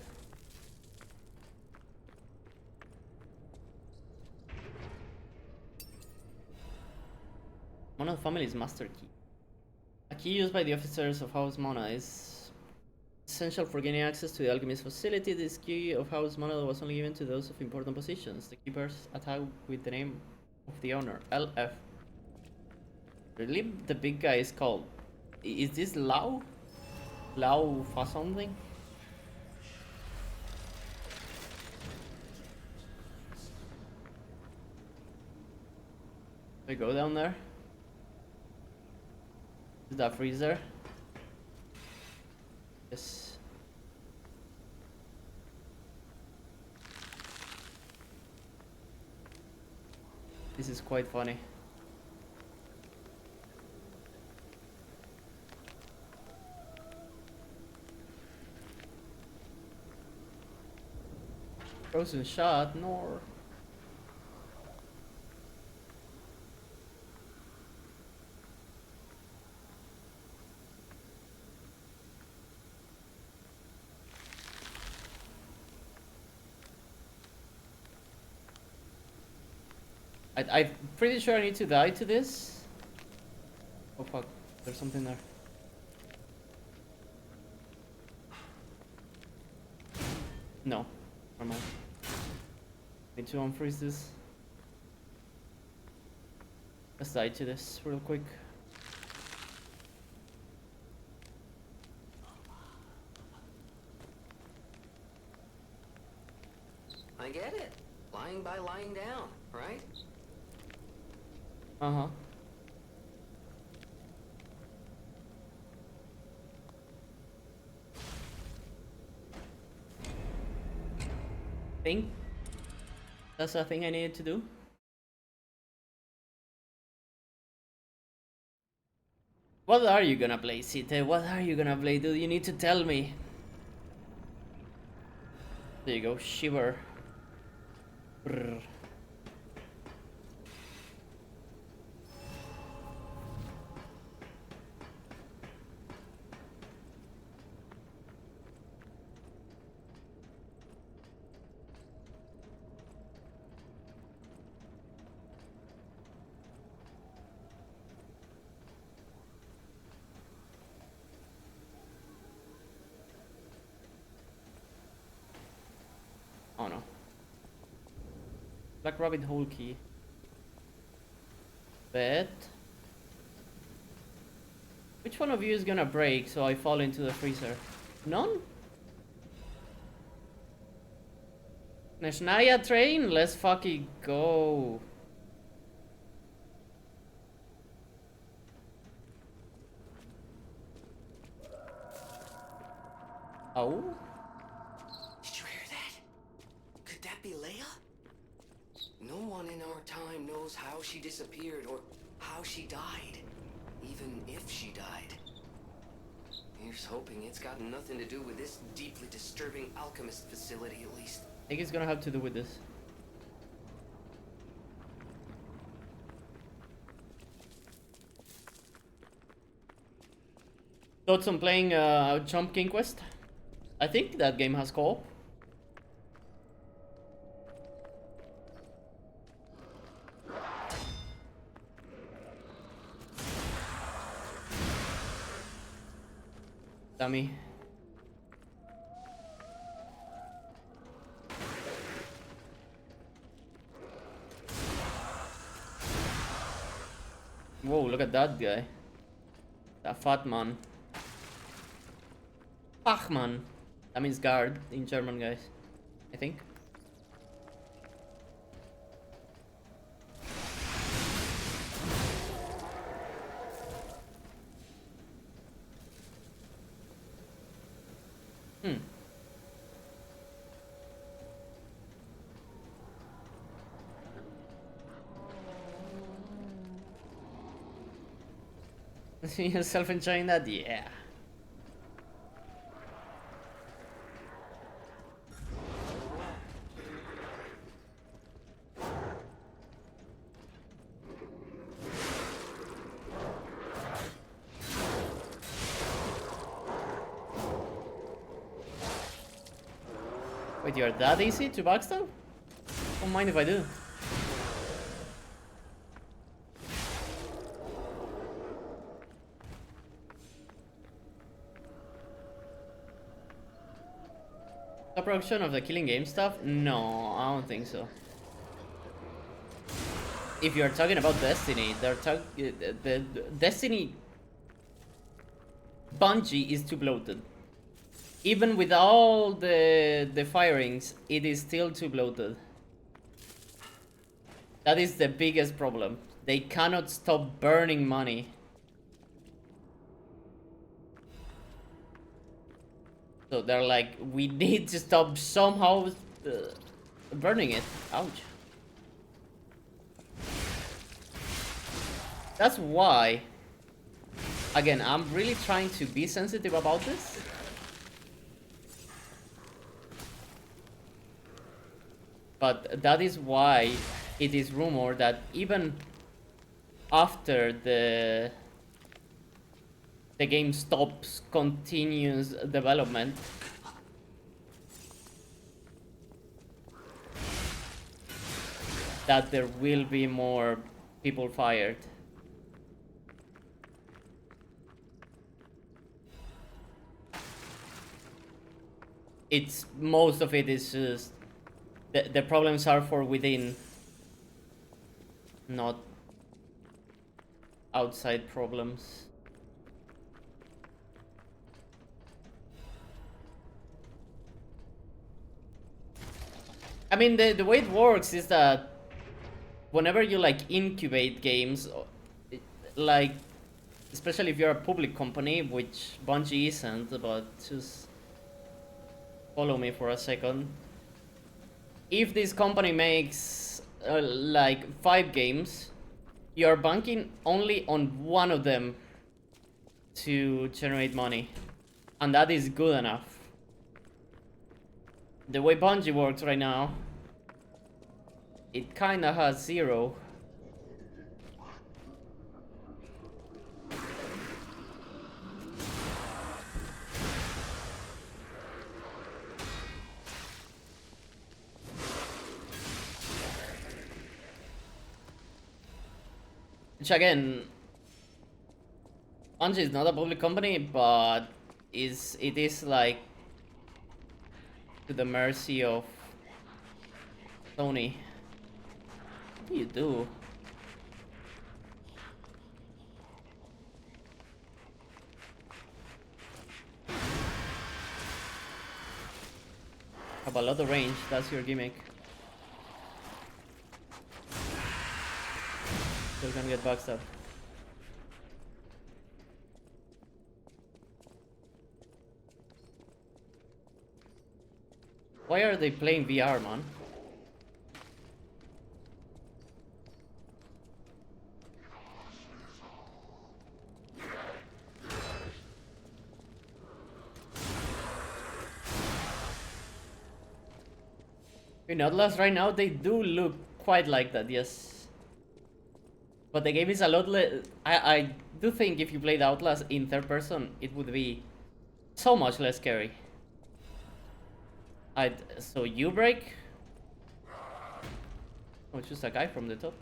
One of the family's master key. A key used by the officers of House Mona is essential for gaining access to the alchemist facility. This key of House Monadel was only given to those of important positions. The keepers attack with the name of the owner, LF. Really? The big guy is called... Is this Lau? Lau for something? We go down there. Is that freezer? Yes. This is quite funny. Frozen shot, nor. I'm pretty sure I need to die to this. Oh fuck, there's something there. No, never mind. Need to unfreeze this. Let's die to this real quick. I get it. Lying by lying down, right? Uh-huh. Think that's a thing I needed to do. What are you gonna play, Site? What are you gonna play, dude? You need to tell me. There you go, shiver. Brr. Oh no. Black rabbit hole key. Bet. Which one of you is gonna break so I fall into the freezer? None? Neshnaya train? Let's fucking go. Oh? Did you hear that? Could that be Leia? No one in our time knows how she disappeared or how she died. Even if she died. Here's hoping it's got nothing to do with this deeply disturbing alchemist facility, at least. I think it's gonna have to do with this. Thoughts on playing Jump King Quest? I think that game has co-op. Dummy. Whoa, look at that guy. That fat man. Fachmann. That means guard in German, guys. I think. Hmm. See yourself enjoying that? Yeah. Wait, you're that easy to backstab? Don't mind if I do. production of the Killing Game stuff? No, I don't think so. If you're talking about Destiny, the Destiny Bungie is too bloated. Even with all the firings, it is still too bloated. That is the biggest problem. They cannot stop burning money. So they're like, we need to stop somehow burning it. Ouch. That's why, again, I'm really trying to be sensitive about this. But that is why it is rumored that even after the game stops continuous development, that there will be more people fired. It's most of it is just the problems are for within, not outside problems. I mean, the way it works is that whenever you like incubate games, like especially if you're a public company, which Bungie isn't, but just follow me for a second. If this company makes like 5 games, you're banking only on one of them to generate money, and that is good enough. The way Bungie works right now, it kinda has 0. Which again, Bungie is not a public company, but it is like to the mercy of Sony. What do you do? Have a lot of range, that's your gimmick. Still gonna get backstabbed. Why are they playing VR, man? In Atlas right now, they do look quite like that, yes. But the game is a lot less. I do think if you played Outlast in third person, it would be so much less scary. So you break? Oh, it's just a guy from the top.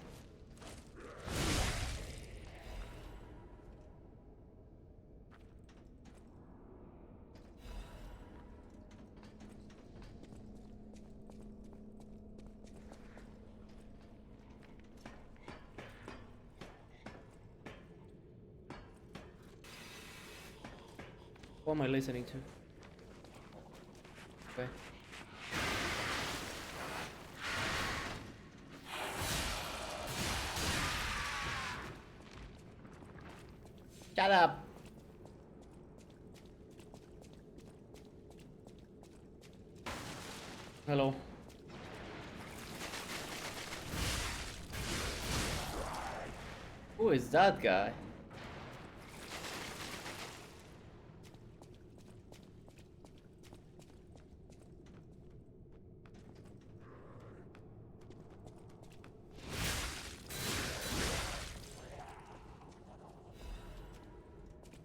What am I listening to? Okay. Shut up! Hello. Who is that guy?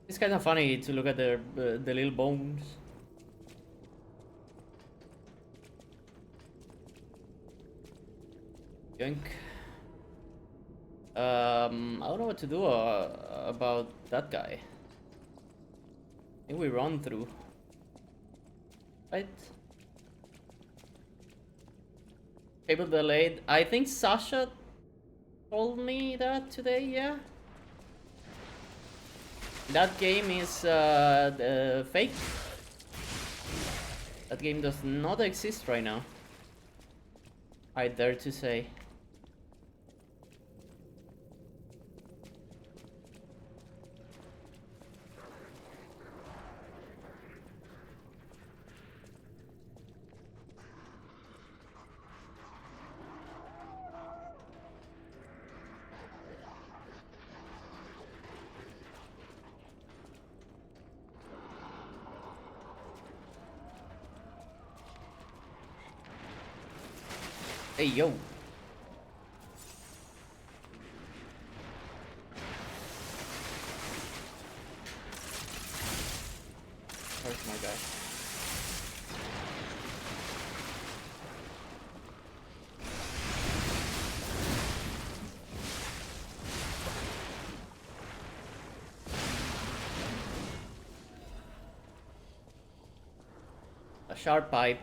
It's kind of funny to look at the little bones. Yoink. I don't know what to do about that guy. I think we run through. Right? Cable delayed. I think Sasha told me that today, yeah. That game is fake. That game does not exist right now. I dare to say. Hey, yo. Where's my guy? A sharp pipe.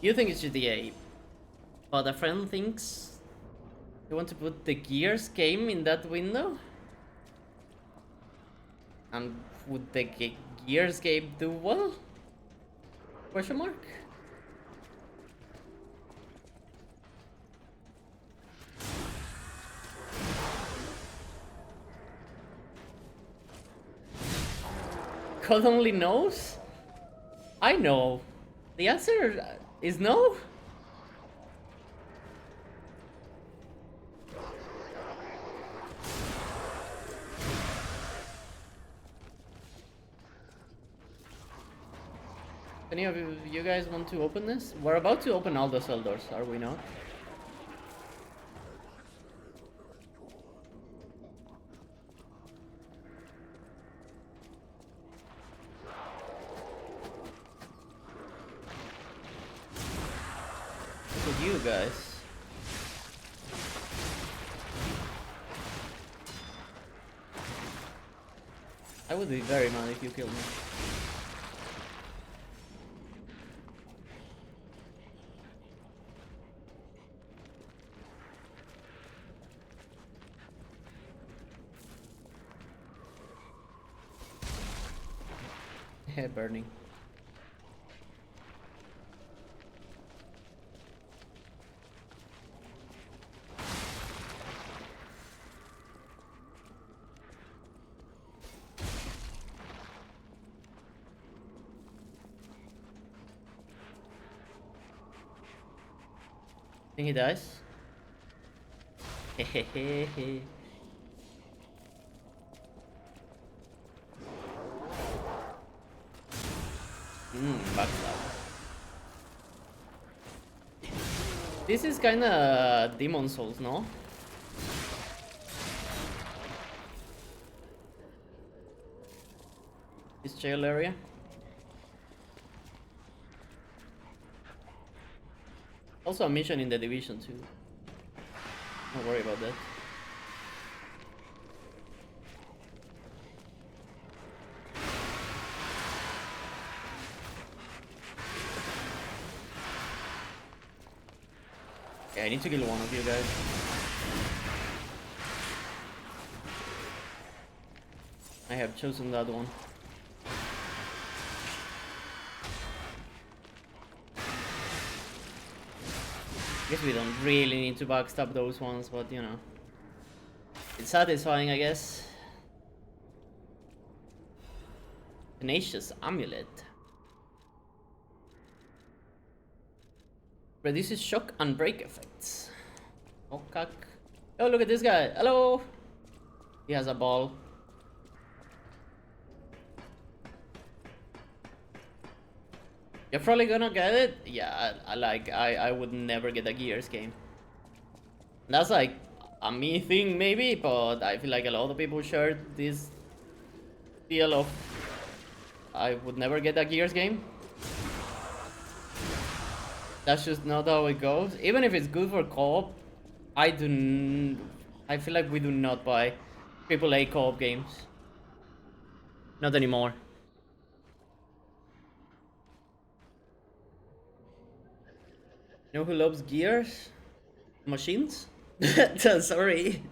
You think it's GTA, but a friend thinks you want to put the Gears game in that window? And would the Gears game do well? Question mark? God only knows? I know. The answer is no? Any of you guys want to open this? We're about to open all the cell doors, are we not? Look at you guys. I would be very mad if you killed me. Burning. Think he dies? Hehehehe. Backstab. This is kinda Demon Souls, no? This jail area. Also a mission in the Division too. Don't worry about that. Okay, I need to kill one of you guys. I have chosen that one. Guess we don't really need to backstab those ones, but you know. It's satisfying, I guess. Tenacious Amulet. Reduces shock and break effects. Oh, cock. Oh, look at this guy. Hello! He has a ball. You're probably gonna get it? Yeah, I would never get a Gears game. That's like a me thing maybe, but I feel like a lot of people share this deal of I would never get a Gears game. That's just not how it goes. Even if it's good for co-op, I feel like we do not buy AAA co-op games. Not anymore. You know who loves gears? Machines? Sorry.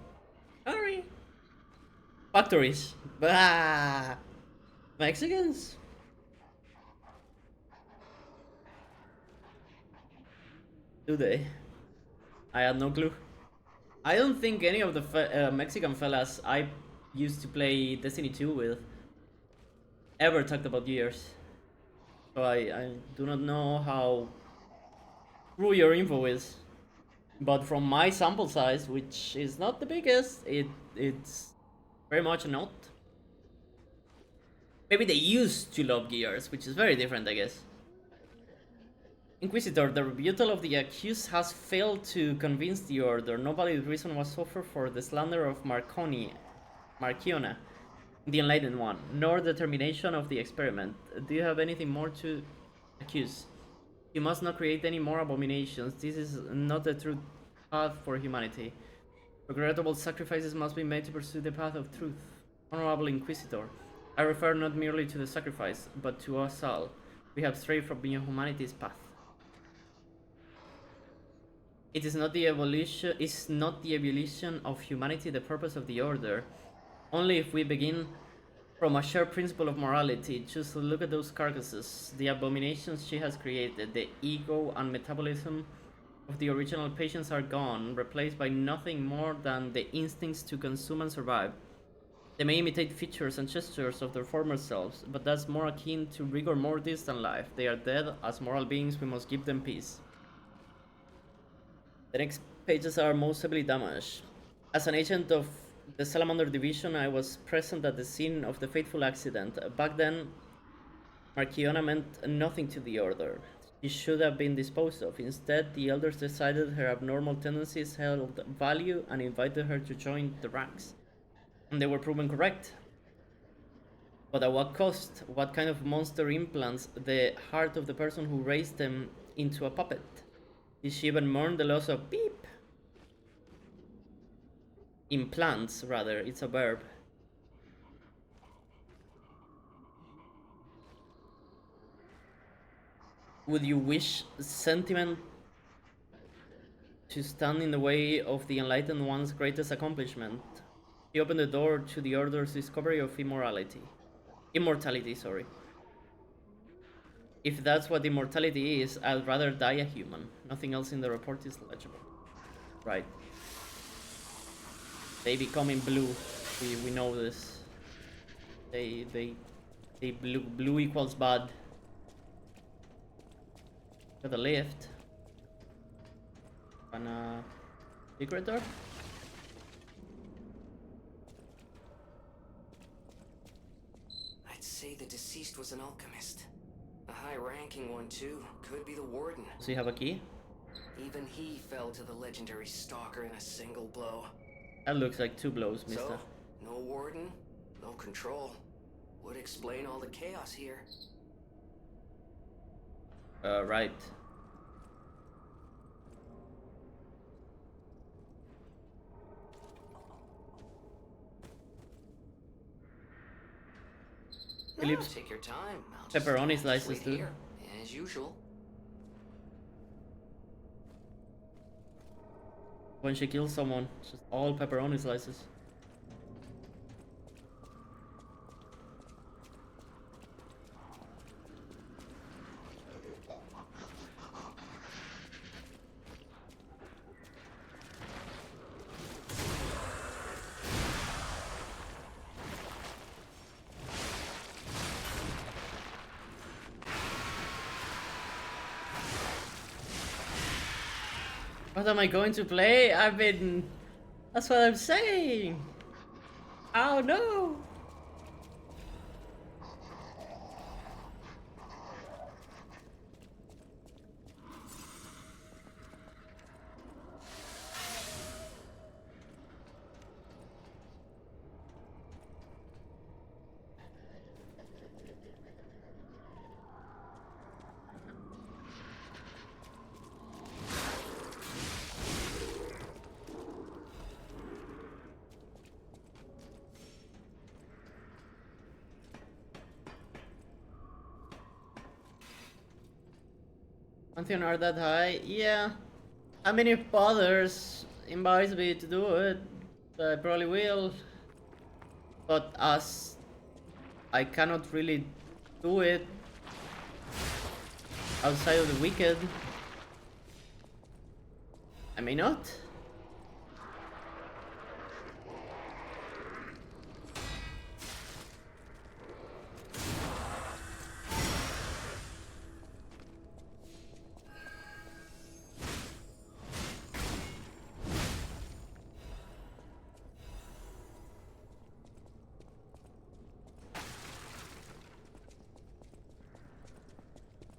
Sorry. Factories. Bah! Mexicans? Do they? I had no clue. I don't think any of the Mexican fellas I used to play Destiny 2 with ever talked about gears. So I do not know how true your info is. But from my sample size, which is not the biggest, it's very much not. Maybe they used to love gears, which is very different, I guess. Inquisitor, the rebuttal of the accused has failed to convince the order. No valid reason was offered for the slander of Marciona, the Enlightened One, nor the termination of the experiment. Do you have anything more to accuse? You must not create any more abominations. This is not the true path for humanity. Regrettable sacrifices must be made to pursue the path of truth. Honorable Inquisitor, I refer not merely to the sacrifice, but to us all. We have strayed from humanity's path. It is not the evolution of humanity the purpose of the order. Only if we begin from a shared principle of morality, just look at those carcasses, the abominations she has created, the ego and metabolism of the original patients are gone, replaced by nothing more than the instincts to consume and survive. They may imitate features and gestures of their former selves, but that's more akin to rigor mortis than life. They are dead. As moral beings, we must give them peace. The next pages are most heavily damaged. As an agent of the Salamander Division, I was present at the scene of the fateful accident. Back then, Marciona meant nothing to the Order. She should have been disposed of. Instead, the Elders decided her abnormal tendencies held value and invited her to join the ranks. And they were proven correct. But at what cost? What kind of monster implants the heart of the person who raised them into a puppet? Did she even mourn the loss of beep? Implants, rather, it's a verb. Would you wish sentiment to stand in the way of the Enlightened One's greatest accomplishment? He opened the door to the Order's discovery of immortality. Immortality, sorry. If that's what immortality is, I'd rather die a human. Nothing else in the report is legible. Right. They becoming blue. We know this. They blue equals bad. Got a lift. And a secret door. I'd say the deceased was an alchemist. A high-ranking one, too. Could be the warden. Does he have a key? Even he fell to the legendary stalker in a single blow. That looks like 2 blows, mister. So, no warden, no control. Would explain all the chaos here. Right. No, Phillips. take your time. I'll Pepperoni just slices, wait dude. here, as usual. When she kills someone, it's just all pepperoni slices. What am I going to play? That's what I'm saying! Oh no! Pantheon are that high? Yeah. I mean, if others invites me to do it, I probably will. But as I cannot really do it outside of the weekend, I may not.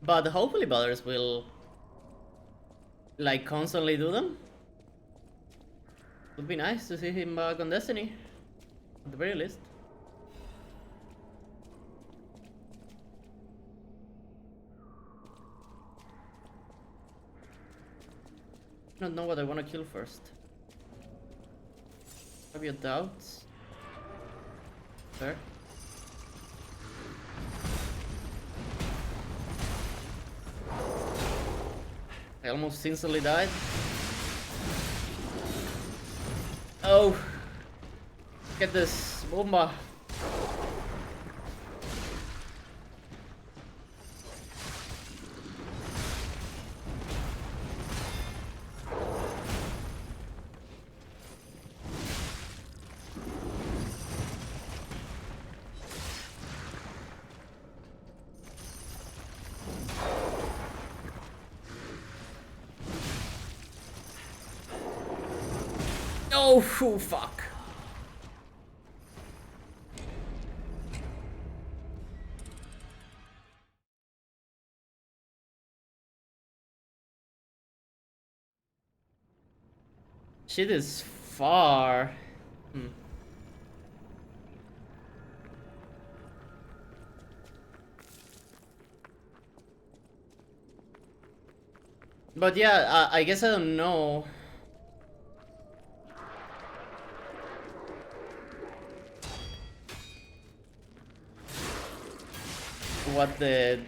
But hopefully Butters will like constantly do them. Would be nice to see him back on Destiny, at the very least. I don't know what I want to kill first. Have your doubts? Fair. I almost instantly died. Oh! Get this bomba! Oh, fuck. Shit is far. But yeah, I guess I don't know. What the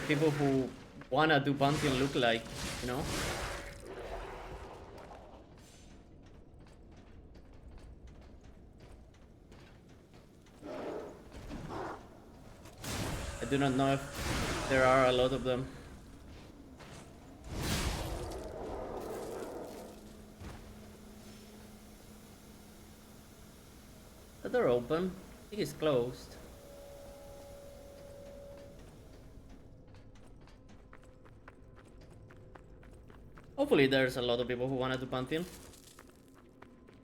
people who wanna do Pantheon look like, you know? I do not know if there are a lot of them. The door open. I think it's closed. Hopefully there's a lot of people who want to do Pantheon.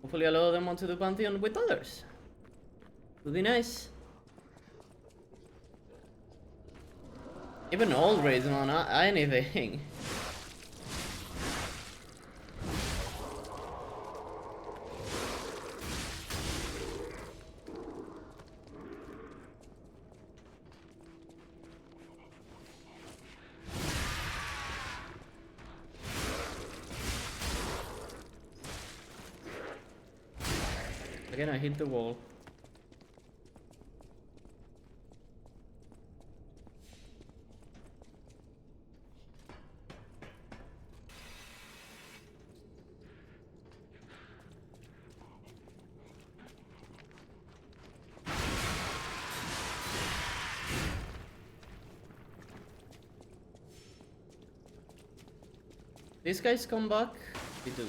Hopefully a lot of them want to do Pantheon with others. Would be nice. Even old raids on anything. Again, I hit the wall. These guys come back? They do.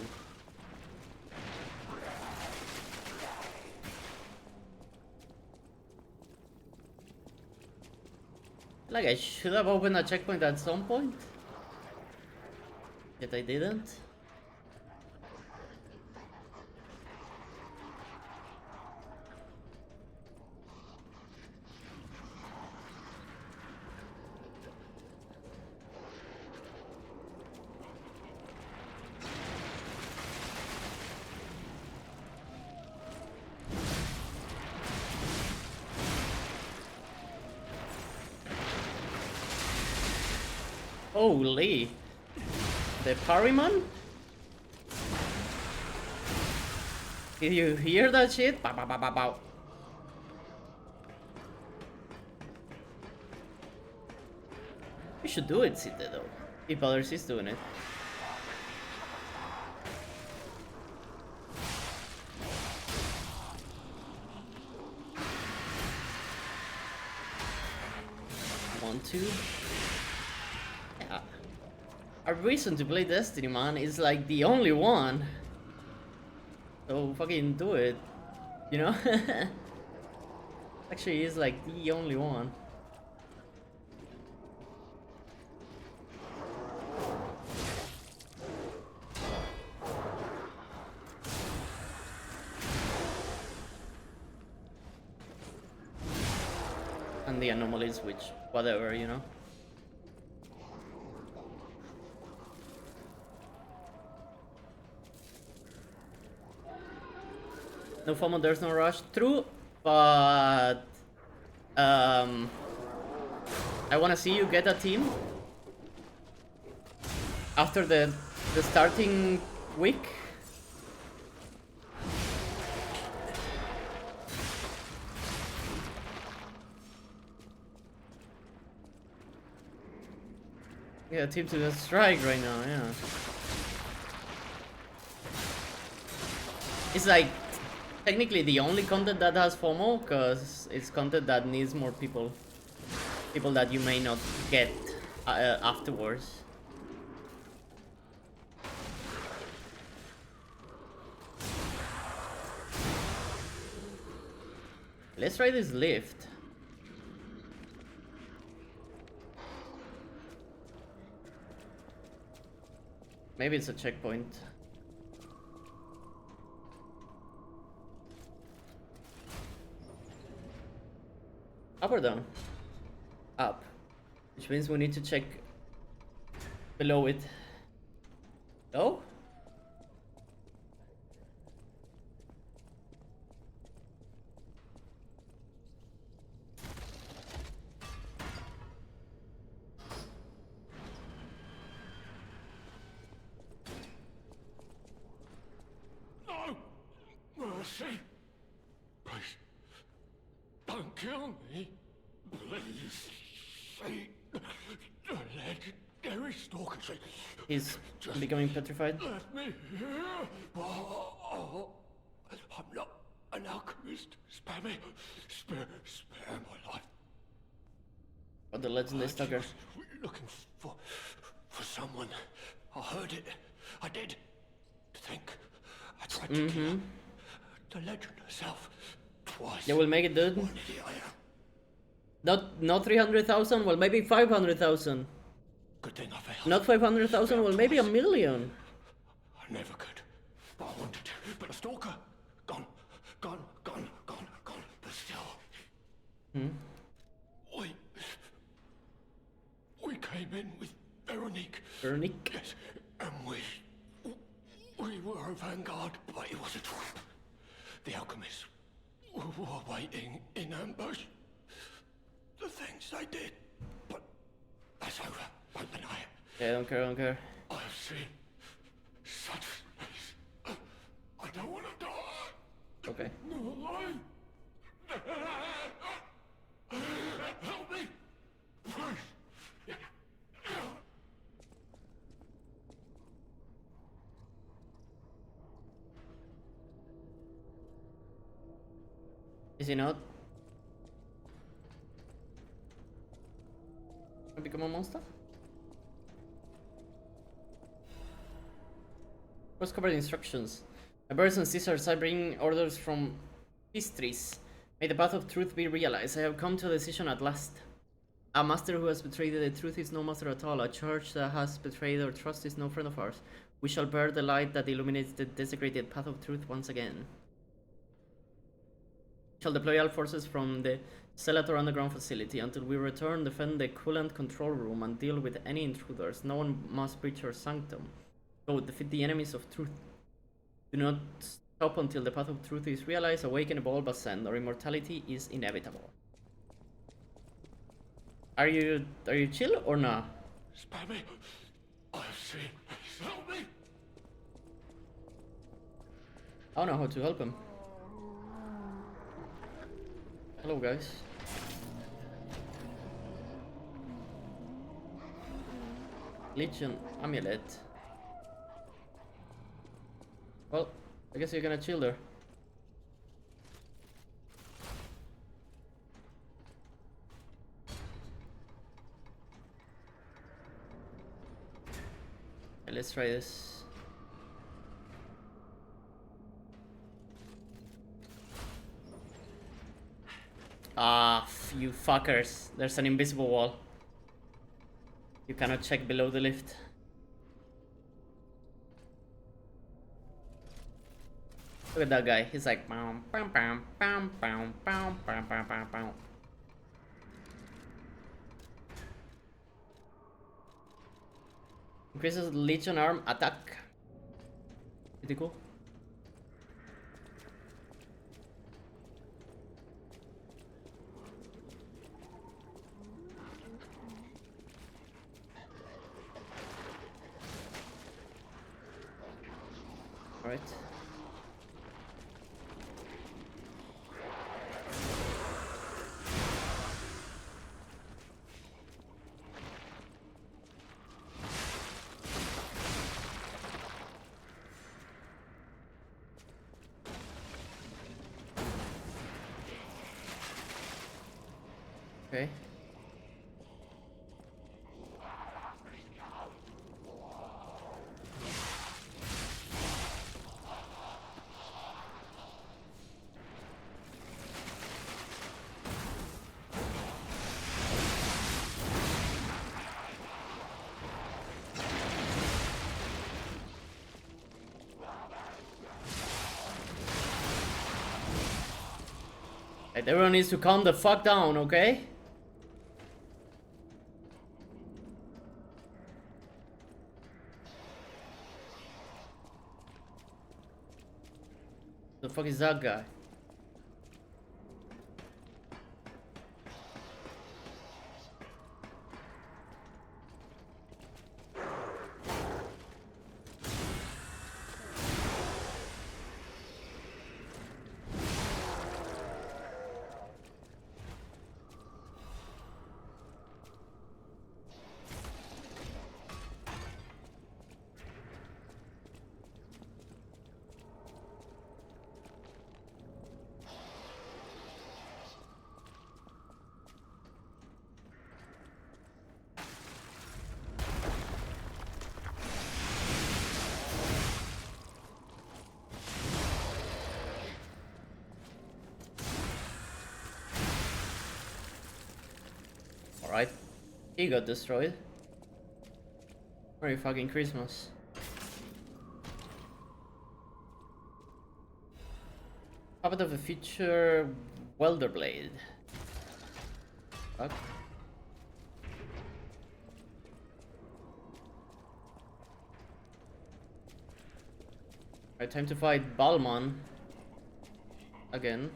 Like I should have opened a checkpoint at some point. Yet I didn't. Holy! The parryman? Did you hear that shit? Pow, pow, pow, pow, pow. should do it, Sita, though. If others is doing it. One, two. Yeah. A reason to play Destiny, man, is like the only one. So fucking do it. You know? Actually, is like the only one. And the anomalies, which, whatever, you know? No FOMO, there's no rush. True, but I wanna see you get a team after the starting week. Yeah, team to the strike right now, yeah. It's like technically the only content that has FOMO, because it's content that needs more people. People that you may not get afterwards. Let's try this lift. Maybe it's a checkpoint. Up or down? Up. Which means we need to check below it. Oh? No! Mercy! Please, don't kill me. Please. See, the legendary stalker. He's becoming petrified. Let me here. Oh, I'm not an alchemist. Spare me. Spare my life. But the legendary stalker. Was looking for someone. I heard it. I did. To think. I tried to kill her. The legend herself. Twice. Yeah, we'll make it, dude. What an idiot I am. Not 300,000. Well, maybe 500,000. Good thing I failed. Not 500,000. Well, maybe 1 million. I never could. But I wanted to. But the stalker. Gone. But still. We came in with Veronique. Veronique? Yes. And we were a vanguard, but it was a trap. The alchemists were waiting in ambush. The things they did. But that's over. Won't deny it. Yeah, I don't care. I have seen such space. I don't want to die. Okay. No, help me. Please. Is he not? Become a monster? Was covered instructions. My brothers and sisters, I bring orders from Pistris. May the path of truth be realized. I have come to a decision at last. A master who has betrayed the truth is no master at all. A church that has betrayed our trust is no friend of ours. We shall bear the light that illuminates the desecrated path of truth once again. We shall deploy all forces from the Celator underground facility. Until we return, defend the coolant control room and deal with any intruders. No one must breach our sanctum. So defeat the enemies of truth. Do not stop until the path of truth is realized. Awaken, evolve, ascend. Our immortality is inevitable. Are you chill or not? Spare me. I have seen. Help me. I don't know how to help him. Hello, guys. Legion amulet. Well, I guess you're gonna chill there. Okay, let's try this. Ah, you fuckers. There's an invisible wall. You cannot check below the lift. Look at that guy. He's like bam bam bam bam bam bam bam bam bam bam. Increases Legion arm attack. Pretty cool. All right. Okay. Like, everyone needs to calm the fuck down, okay? The fuck is that guy? Alright. He got destroyed. Merry fucking Christmas. Puppet of the future welder blade. Fuck. Alright, time to fight Balman. Again.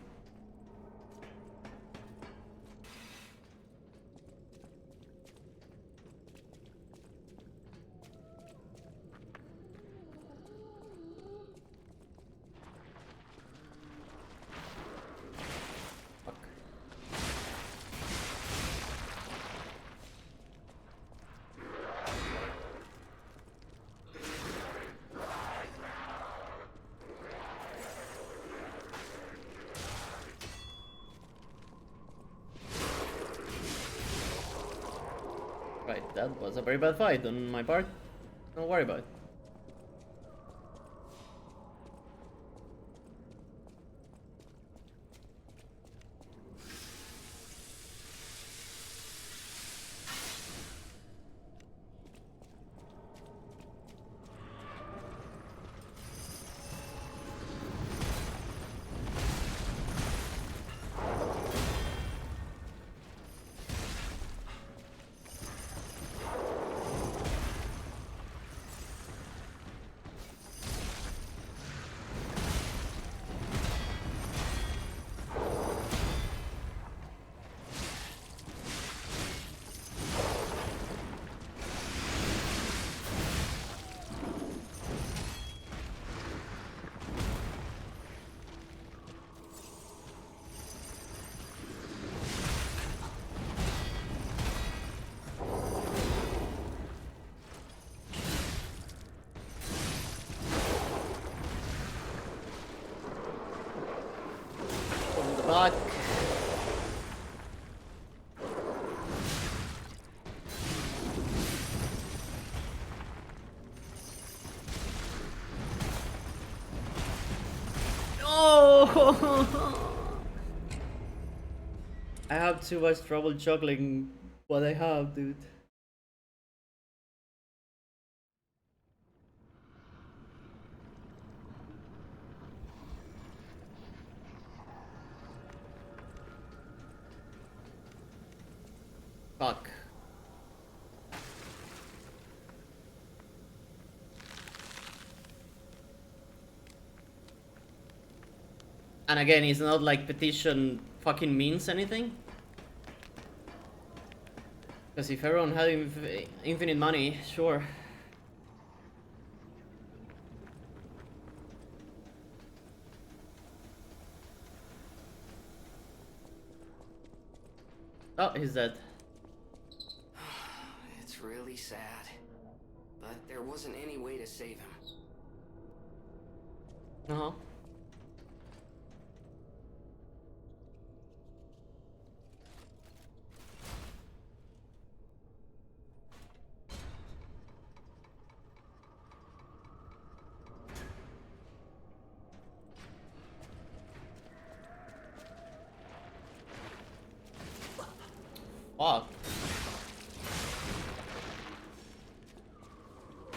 Right, that was a very bad fight on my part. Don't worry about it. I have too much trouble juggling what I have, dude. Fuck. And again, it's not like petition fucking means anything. Because if everyone had infinite money, sure. Oh, he's dead. It's really sad. But there wasn't any way to save him. Uh-huh. Fuck.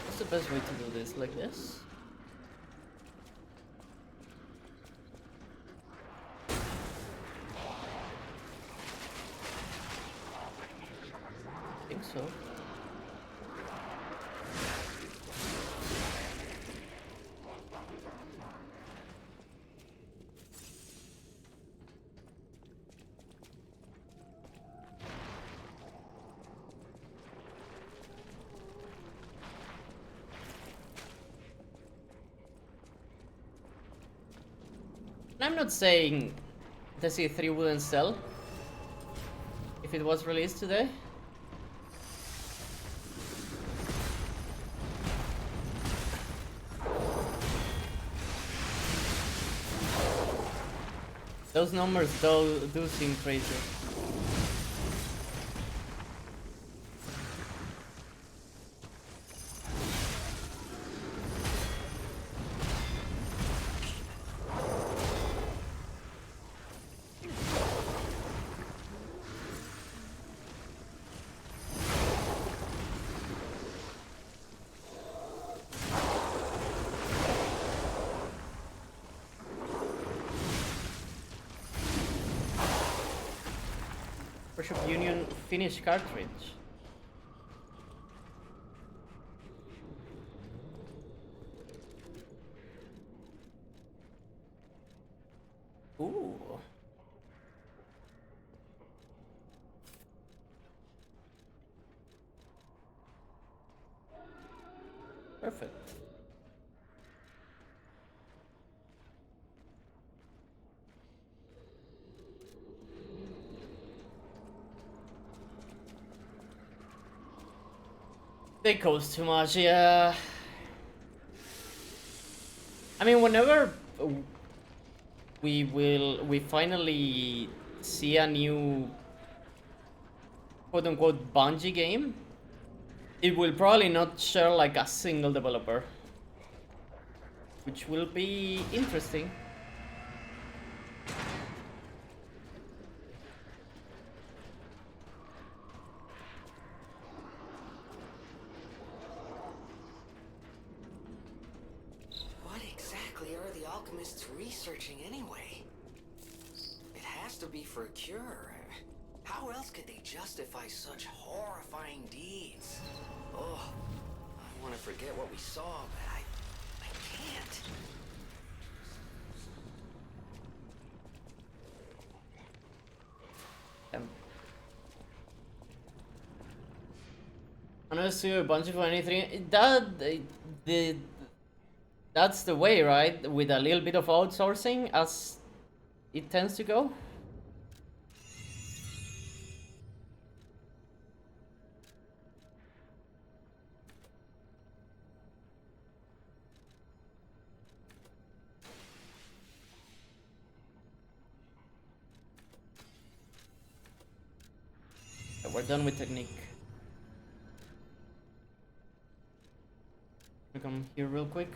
What's the best way to do this? Like this? I think so. I'm not saying the C3 wouldn't sell if it was released today. Those numbers do seem crazy. Worship Union Finnish cartridge. Ooh. Perfect. They cost too much, yeah. I mean, whenever we finally see a new quote-unquote Bungie game, it will probably not share like a single developer, which will be interesting. What exactly are the alchemists researching anyway? It has to be for a cure. How else could they justify such horrifying deeds? Oh, I want to forget what we saw, but I can't. Honestly, a bunch of anything that's the way, right? With a little bit of outsourcing, as it tends to go. Yeah, we're done with technique. Come here real quick.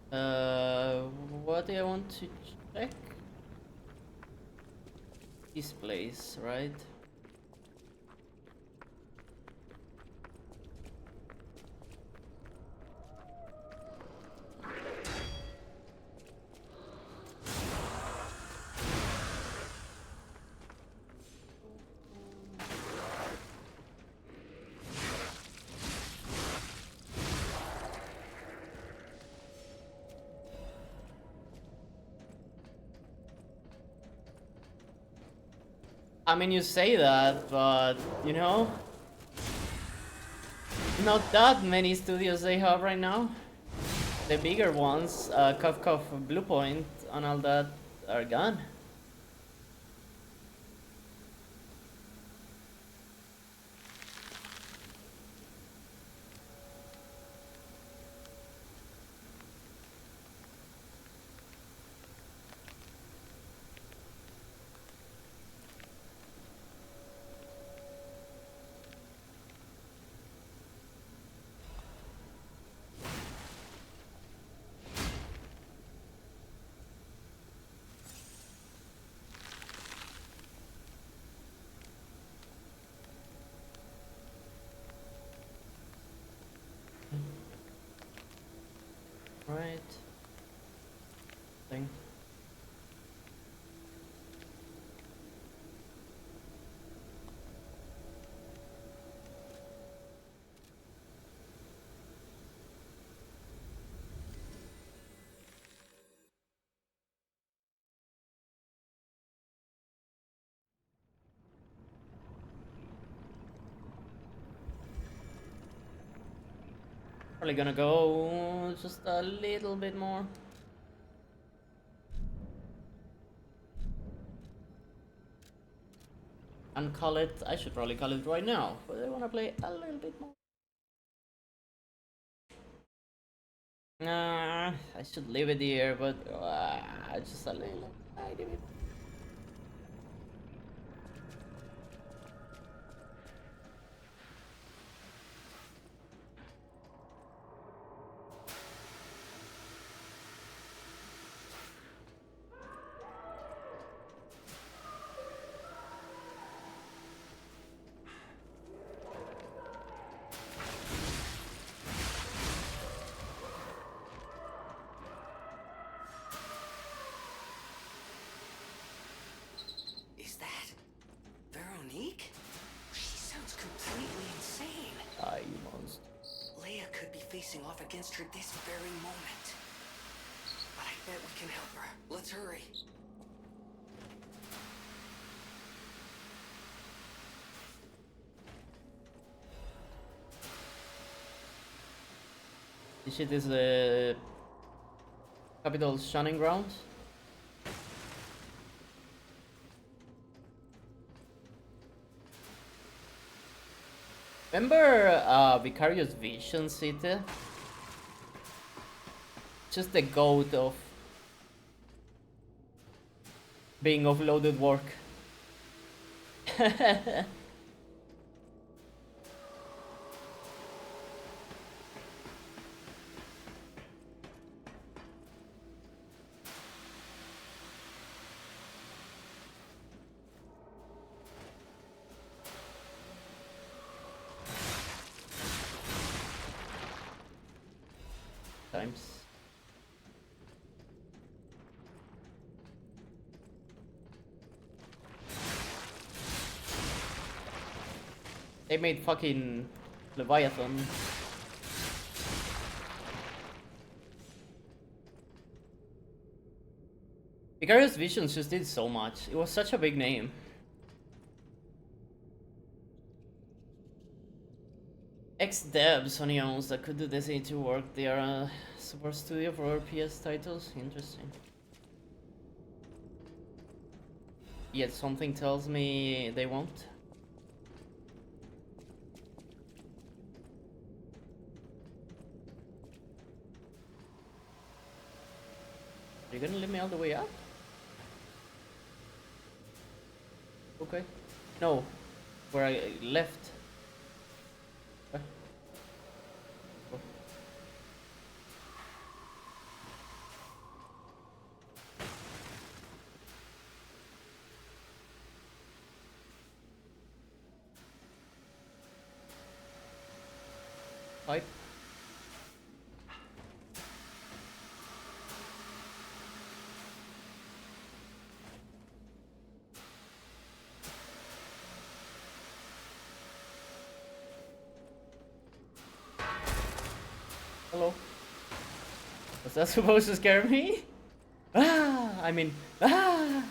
What do I want to check? This place, right? I mean, you say that, but you know, not that many studios they have right now. The bigger ones, Cough Cough, Blue Point, and all that are gone. Right. Thing. Probably gonna go just a little bit more. And call it, I should probably call it right now, but I wanna play a little bit more. Nah, I should leave it here, but just a little tiny bit. Is that Veronique? She sounds completely insane. Ah, you monster. Leia could be facing off against her this very moment. But I bet we can help her. Let's hurry. This shit is the capital's shunning ground. Remember Vicarious Vision City? Just the goat of being offloaded work. Times. They made fucking Leviathan. Vicarious Visions just did so much. It was such a big name. Ex-devs Sony owns that could do Destiny 2 work. They are a support studio for PS titles. Interesting. Yet something tells me they won't. Are you gonna let me all the way up? Okay. No. Where I left. Pipe. Hello. Was that supposed to scare me? Ah! I mean, ah!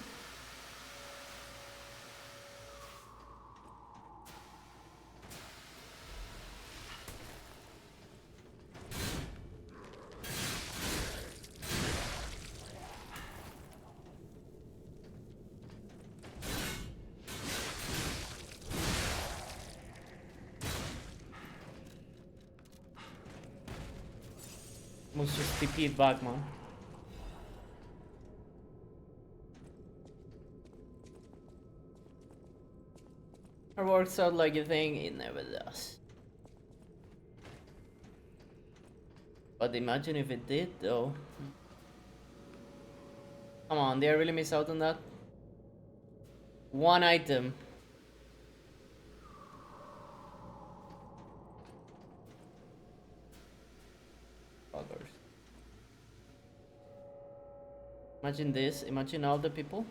Must just TP it back, man. It works out like you think, it never does. But imagine if it did, though. Come on, did I really miss out on that? One item. Buggers. Imagine this, imagine all the people.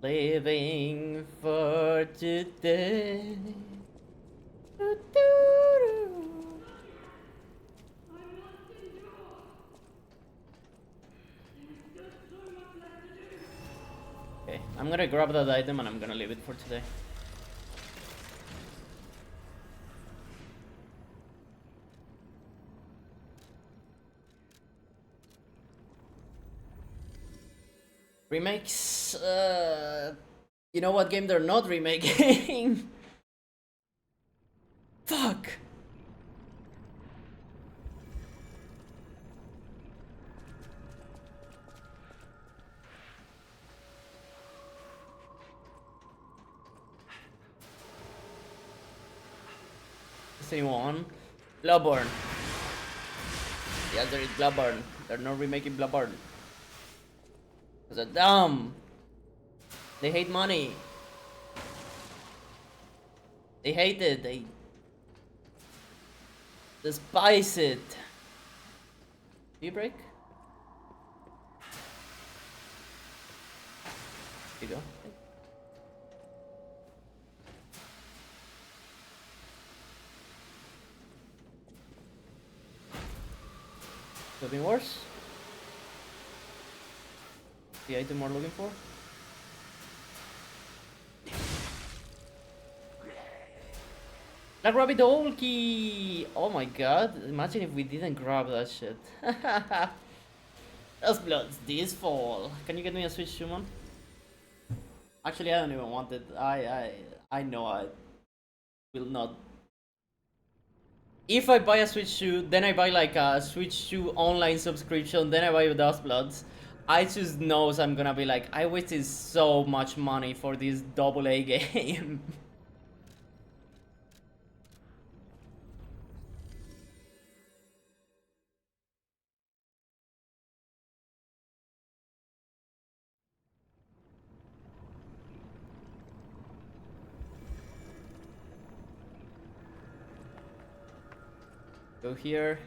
Living for today. Okay, I'm gonna grab that item and I'm gonna leave it for today. Remakes, you know what game they're not remaking? Fuck! Say one. Bloodborne. Yes, there is Bloodborne. They're not remaking Bloodborne. They're dumb. They hate money. They hate it. They despise it. Do you break? Here you go. Could be worse. The item we're looking for. Black Rabbit Old Key! Oh my god, imagine if we didn't grab that shit. Those bloods, this fall. Can you get me a Switch shoe, man? Actually, I don't even want it. I know I will not. If I buy a Switch shoe, then I buy like a Switch shoe online subscription, then I buy Dust Bloods. I just knows I'm gonna be like, I wasted so much money for this AA game. Go here.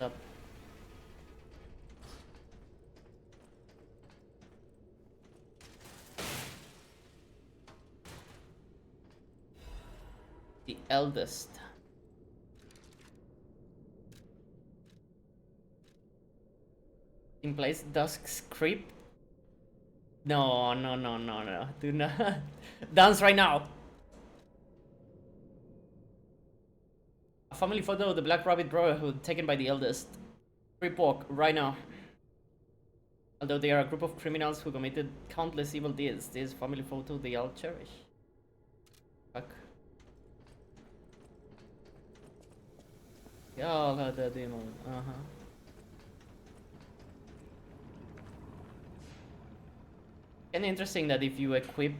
Up. The eldest. In place Dusk's Creep. No, no, no, no, no. Do not dance right now. A family photo of the Black Rabbit Brotherhood taken by the eldest. Creep walk right now. Although they are a group of criminals who committed countless evil deeds, this family photo they all cherish. Fuck. Y'all had that demon. And interesting that if you equip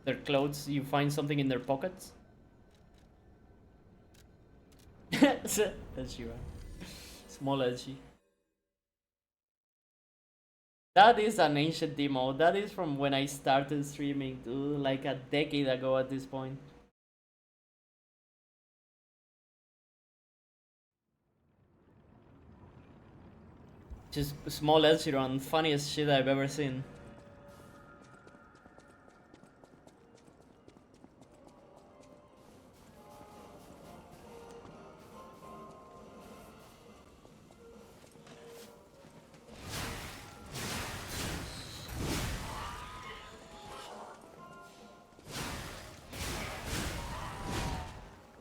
their clothes, you find something in their pockets. That's you, right? Small edgy. That is an ancient demo. That is from when I started streaming, dude, like a decade ago at this point. Just small edgy run, funniest shit I've ever seen.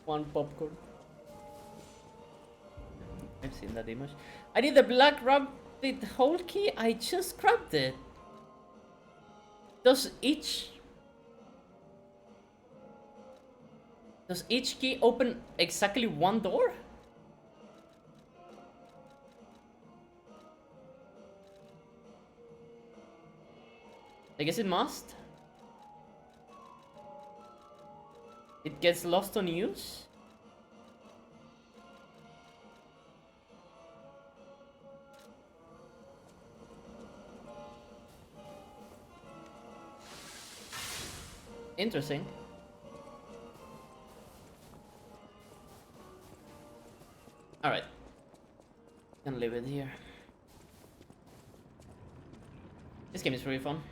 One popcorn. I've seen that image. I need the black rabbit hole key. I just grabbed it. Does each key open exactly one door? I guess it must. It gets lost on use? Interesting. Alright. Can leave it here. This game is really fun.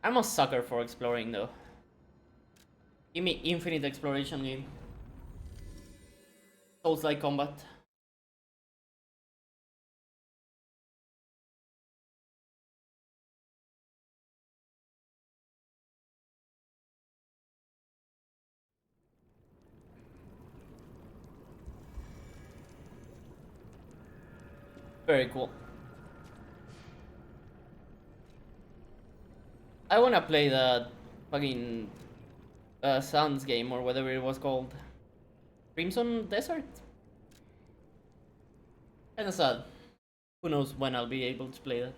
I'm a sucker for exploring though. Give me infinite exploration game. Souls-like combat. Very cool. I wanna play the fucking Sounds game or whatever it was called. Crimson Desert? Kinda sad. Who knows when I'll be able to play that.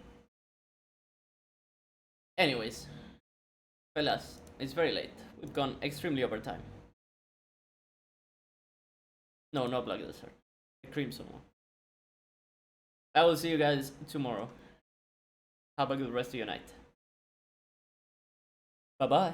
Anyways, fellas, it's very late. We've gone extremely over time. No, not Black Desert. The Crimson one. I will see you guys tomorrow. Have a good rest of your night. Bye bye.